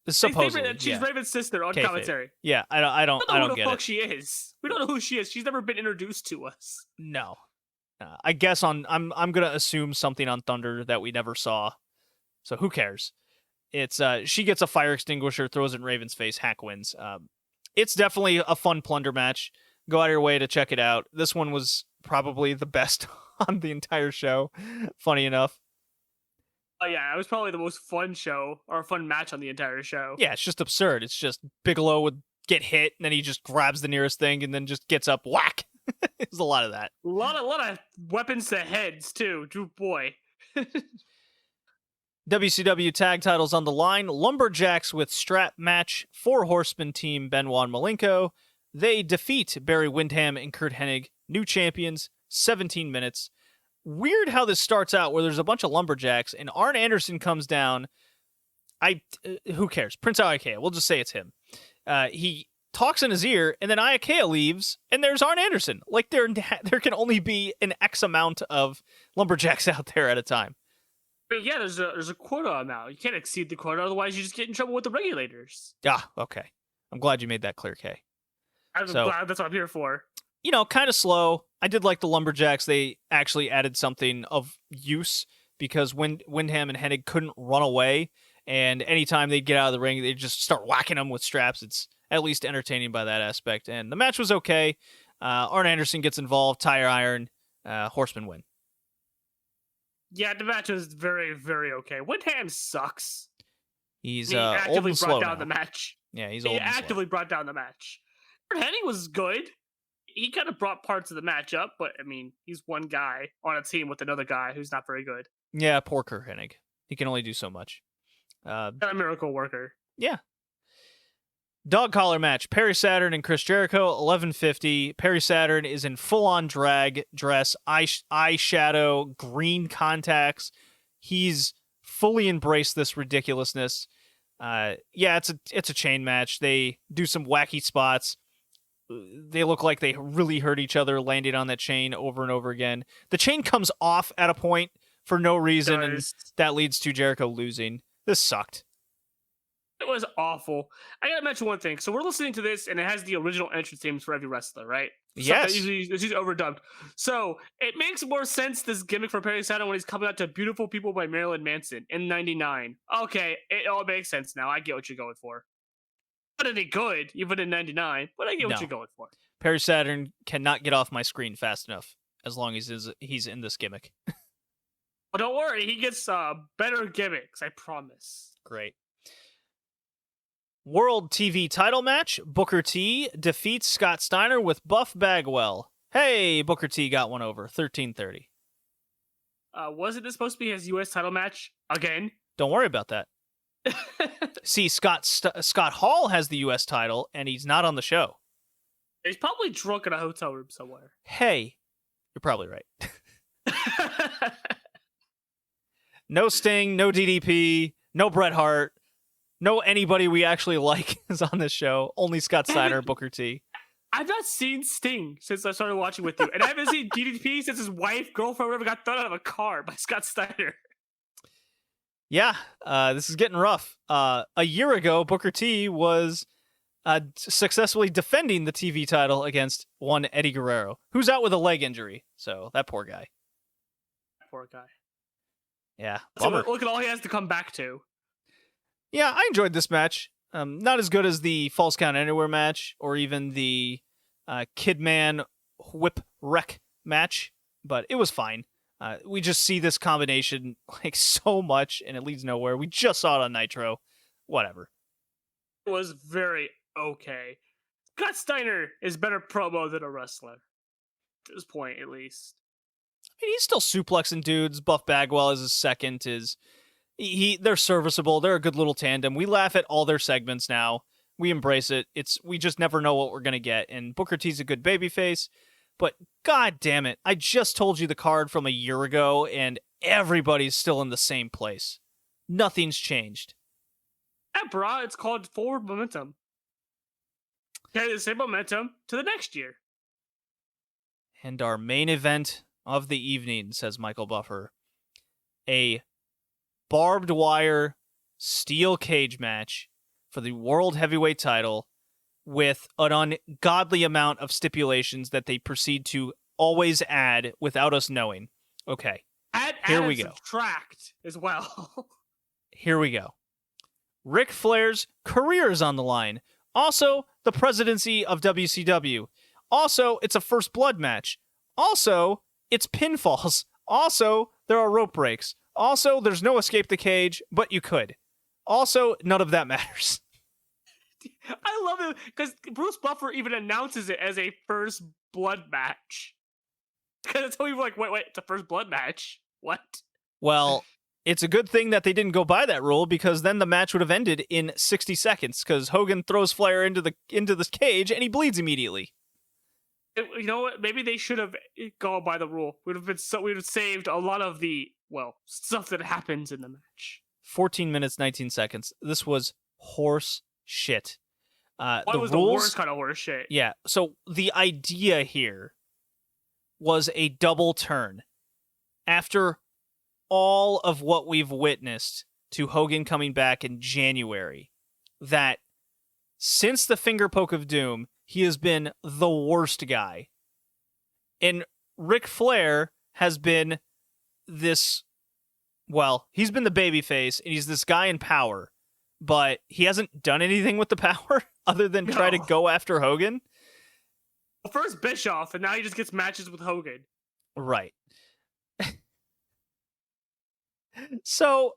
Supposedly, She's yeah. Raven's sister on Kayfabe. commentary. Yeah, I don't We don't know who get the fuck it. she is. We don't know who she is. She's never been introduced to us. No. I guess I'm gonna assume something on Thunder that we never saw. So who cares? It's she gets a fire extinguisher, throws it in Raven's face, Hack wins. It's definitely a fun plunder match. Go out of your way to check it out. This one was probably the best on the entire show. Funny enough. Oh yeah, it was probably the most fun show or fun match on the entire show. Yeah, it's just absurd. It's just Bigelow would get hit, and then he just grabs the nearest thing, and then just gets up, whack. There's a lot of that. A lot of weapons to heads too. Drew boy. WCW tag titles on the line. Lumberjacks with strap match. 4 Horsemen team Benoit and Malenko. They defeat Barry Windham and Kurt Hennig. New champions. 17 minutes. Weird how this starts out where there's a bunch of lumberjacks and Arn Anderson comes down. Who cares? Prince Iakea. We'll just say it's him. He talks in his ear, and then Iakea leaves, and there's Arn Anderson. Like there can only be an X amount of lumberjacks out there at a time. But yeah, there's a quota amount. You can't exceed the quota, otherwise you just get in trouble with the regulators. Ah, okay. I'm glad you made that clear, Kay. I'm glad that's what I'm here for. You know, kind of slow. I did like the lumberjacks. They actually added something of use because Windham and Hennig couldn't run away, and anytime they'd get out of the ring, they'd just start whacking them with straps. It's at least entertaining by that aspect. And the match was okay. Arn Anderson gets involved, tire iron, Horsemen win. Yeah, the match was very, very okay. Windham sucks. He's he old actively and brought slow down now. the match. Yeah, he's He old and slow. actively brought down the match. Hennig was good. He kind of brought parts of the match up, but I mean, he's one guy on a team with another guy who's not very good. Yeah, poor Kurt Hennig. He can only do so much. A miracle worker. Yeah. Dog collar match. Perry Saturn and Chris Jericho, 11:50. Perry Saturn is in full-on drag dress, eyeshadow, green contacts. He's fully embraced this ridiculousness. Yeah, it's a chain match. They do some wacky spots. They look like they really hurt each other landing on that chain over and over again. The chain comes off at a point for no reason, and that leads to Jericho losing. This sucked. It was awful. I gotta mention one thing. So we're listening to this, and it has the original entrance themes for every wrestler, right? Yes. It's usually overdubbed. So it makes more sense, this gimmick for Perry Saturn, when he's coming out to Beautiful People by Marilyn Manson in 99. Okay, it all makes sense now. I get what you're going for. Not any good, even in 99, but I get what No. you're going for. Perry Saturn cannot get off my screen fast enough as long as he's in this gimmick. But don't worry, he gets better gimmicks, I promise. Great. World TV title match. Booker T defeats Scott Steiner with Buff Bagwell. Hey, Booker T got one over. 13:30. Wasn't this supposed to be his U.S. title match again? Don't worry about that. See, Scott Hall has the U.S. title, and he's not on the show. He's probably drunk in a hotel room somewhere. Hey, you're probably right. No Sting, no DDP, no Bret Hart, no anybody we actually like is on this show. Only Scott Steiner, Booker T. I've not seen Sting since I started watching with you, and I haven't seen DDP since his wife, girlfriend, whatever, got thrown out of a car by Scott Steiner. Yeah, this is getting rough. A year ago, Booker T was successfully defending the TV title against one Eddie Guerrero, who's out with a leg injury. So that poor guy. Poor guy. Yeah, So bummer. look at all he has to come back to. Yeah, I enjoyed this match. Not as good as the False Count Anywhere match or even the Kidman Whip Wreck match, but it was fine. We just see this combination like so much, and it leads nowhere. We just saw it on Nitro. Whatever. It was very okay. Scott Steiner is better promo than a wrestler. At this point, at least. I mean, he's still suplexing dudes. Buff Bagwell is his second. They're serviceable. They're a good little tandem. We laugh at all their segments now. We embrace it. We just never know what we're gonna get. And Booker T's a good babyface, but god damn it, I just told you the card from a year ago, and everybody's still in the same place. Nothing's changed. Yeah, brah, it's called forward momentum. Carry the same momentum to the next year. And our main event of the evening, says Michael Buffer, a barbed wire steel cage match for the World Heavyweight title with an ungodly amount of stipulations that they proceed to always add without us knowing. Okay, here we go. Subtract as well. Here we go. Ric Flair's career is on the line. Also, the presidency of WCW. Also, it's a first blood match. Also, it's pinfalls. Also, there are rope breaks. Also, there's no escape the cage, but you could. Also, none of that matters. I love it because Bruce Buffer even announces it as a first blood match. Because it's always like, wait, it's a first blood match. What? Well, it's a good thing that they didn't go by that rule, because then the match would have ended in 60 seconds, because Hogan throws Flair into the cage and he bleeds immediately. You know what? Maybe they should have gone by the rule. We'd have saved a lot of the stuff that happens in the match. 14 minutes, 19 seconds. This was horse shit. What the was rules, the worst kind of horse shit? Yeah. So the idea here was a double turn. After all of what we've witnessed to Hogan coming back in January, that since the finger poke of doom, he has been the worst guy. And Ric Flair has been this, he's been the babyface, and he's this guy in power, but he hasn't done anything with the power other than try to go after Hogan. Well, first Bischoff, and now he just gets matches with Hogan. Right. So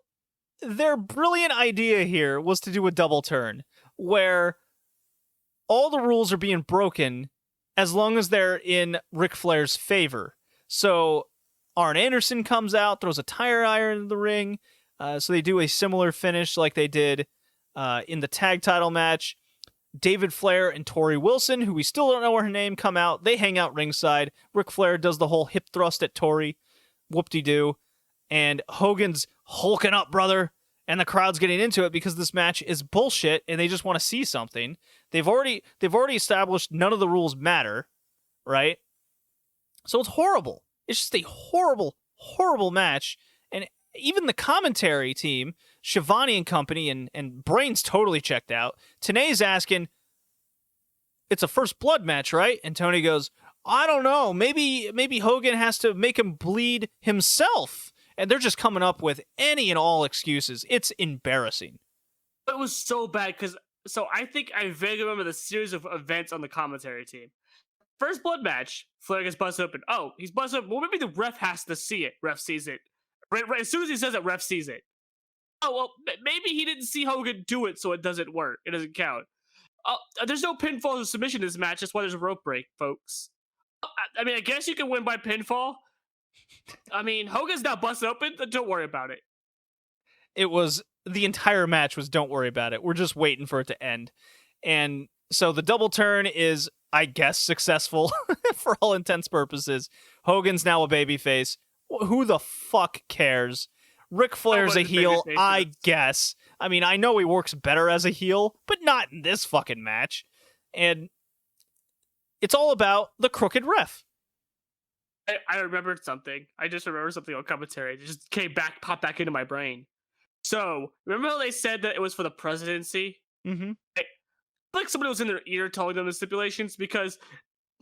their brilliant idea here was to do a double turn where all the rules are being broken as long as they're in Ric Flair's favor. So Arn Anderson comes out, throws a tire iron in the ring. So they do a similar finish like they did in the tag title match. David Flair and Tori Wilson, who we still don't know her name, come out. They hang out ringside. Ric Flair does the whole hip thrust at Tori. Whoop-de-doo. And Hogan's hulking up, brother. And the crowd's getting into it because this match is bullshit and they just want to see something. They've already established none of the rules matter, right? So it's horrible. It's just a horrible, horrible match. And even the commentary team, Shivani and company, and Brain's totally checked out. Tanae's asking, it's a first blood match, right? And Tony goes, I don't know. Maybe Hogan has to make him bleed himself. And they're just coming up with any and all excuses. It's embarrassing. It was so bad because I think I vaguely remember the series of events on the commentary team. First blood match, Flair gets busted open. Oh, he's busted open. Well, maybe the ref has to see it. Ref sees it. Right, as soon as he says it, ref sees it. Oh, well, maybe he didn't see Hogan do it, so it doesn't work. It doesn't count. There's no pinfall or submission in this match. That's why there's a rope break, folks. I mean, I guess you can win by pinfall. I mean, Hogan's not busted open. Don't worry about it. It was, the entire match was don't worry about it. We're just waiting for it to end. And so the double turn is, I guess, successful for all intents purposes. Hogan's now a babyface. Who the fuck cares? Ric Flair's a heel, I guess. I mean, I know he works better as a heel, but not in this fucking match. And it's all about the crooked ref. I remembered something. I just remembered something on commentary. It just popped back into my brain. So, remember how they said that it was for the presidency? Mm-hmm. Like somebody was in their ear telling them the stipulations, because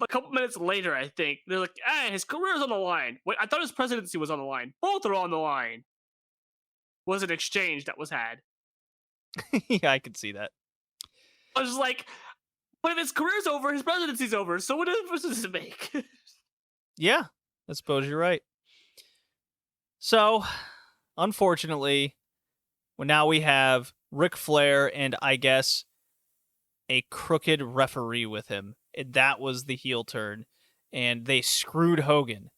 a couple minutes later, I think, they're like, hey, his career's on the line. Wait, I thought his presidency was on the line. Both are on the line. Was an exchange that was had. Yeah, I could see that. I was just like, but if his career's over, his presidency's over, so what difference does it make? Yeah, I suppose you're right. So, unfortunately, now we have Ric Flair and, I guess, a crooked referee with him. And that was the heel turn. And they screwed Hogan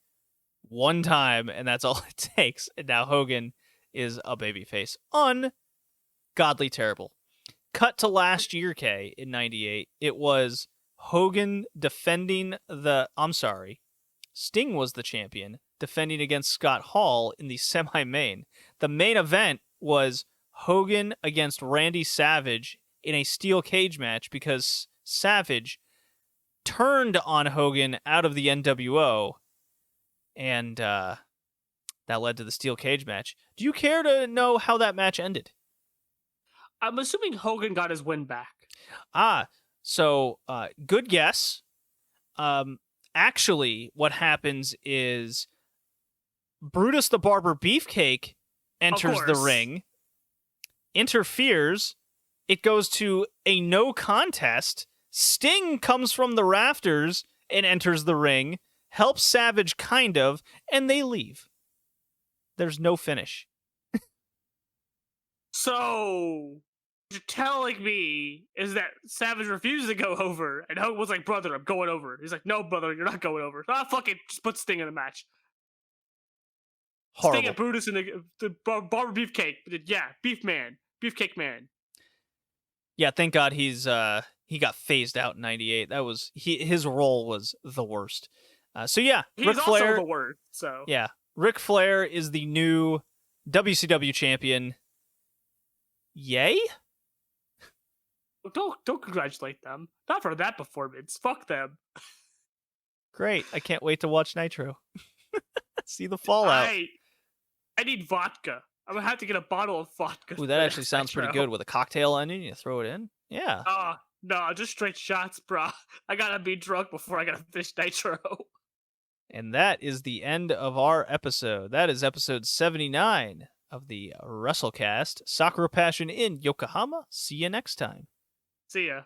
one time, and that's all it takes. And now Hogan is a babyface. Ungodly terrible. Cut to last year, Kay, in 98. It was Hogan defending Sting was the champion, defending against Scott Hall in the semi-main. The main event was Hogan against Randy Savage in a steel cage match because Savage turned on Hogan out of the NWO, and that led to the steel cage match. Do you care to know how that match ended? I'm assuming Hogan got his win back. So good guess. Actually, what happens is Brutus the Barber Beefcake enters the ring, interferes, it goes to a no contest, Sting comes from the rafters and enters the ring, helps Savage kind of, and they leave. There's no finish. So, what you're telling me is that Savage refused to go over, and Hogan was like, brother, I'm going over. He's like, no, brother, you're not going over. Fuck it, just put Sting in the match. Horrible. Sting and Brutus in the Barber Beefcake. Yeah, Beefcake Man. Yeah, thank God he got phased out in 98. That was his role was the worst. So yeah, He's Ric Flair, also the worst. So yeah, Ric Flair is the new WCW champion. Yay! Don't congratulate them. Not for that performance. Fuck them. Great. I can't wait to watch Nitro. See the fallout. I need vodka. I'm gonna have to get a bottle of vodka. Ooh, that actually sounds pretty good with a cocktail onion. You throw it in. Yeah. No, just straight shots, bro. I gotta be drunk before I gotta finish Nitro. And that is the end of our episode. That is episode 79 of the Wrestlecast. Sakura Passion in Yokohama. See you next time. See ya.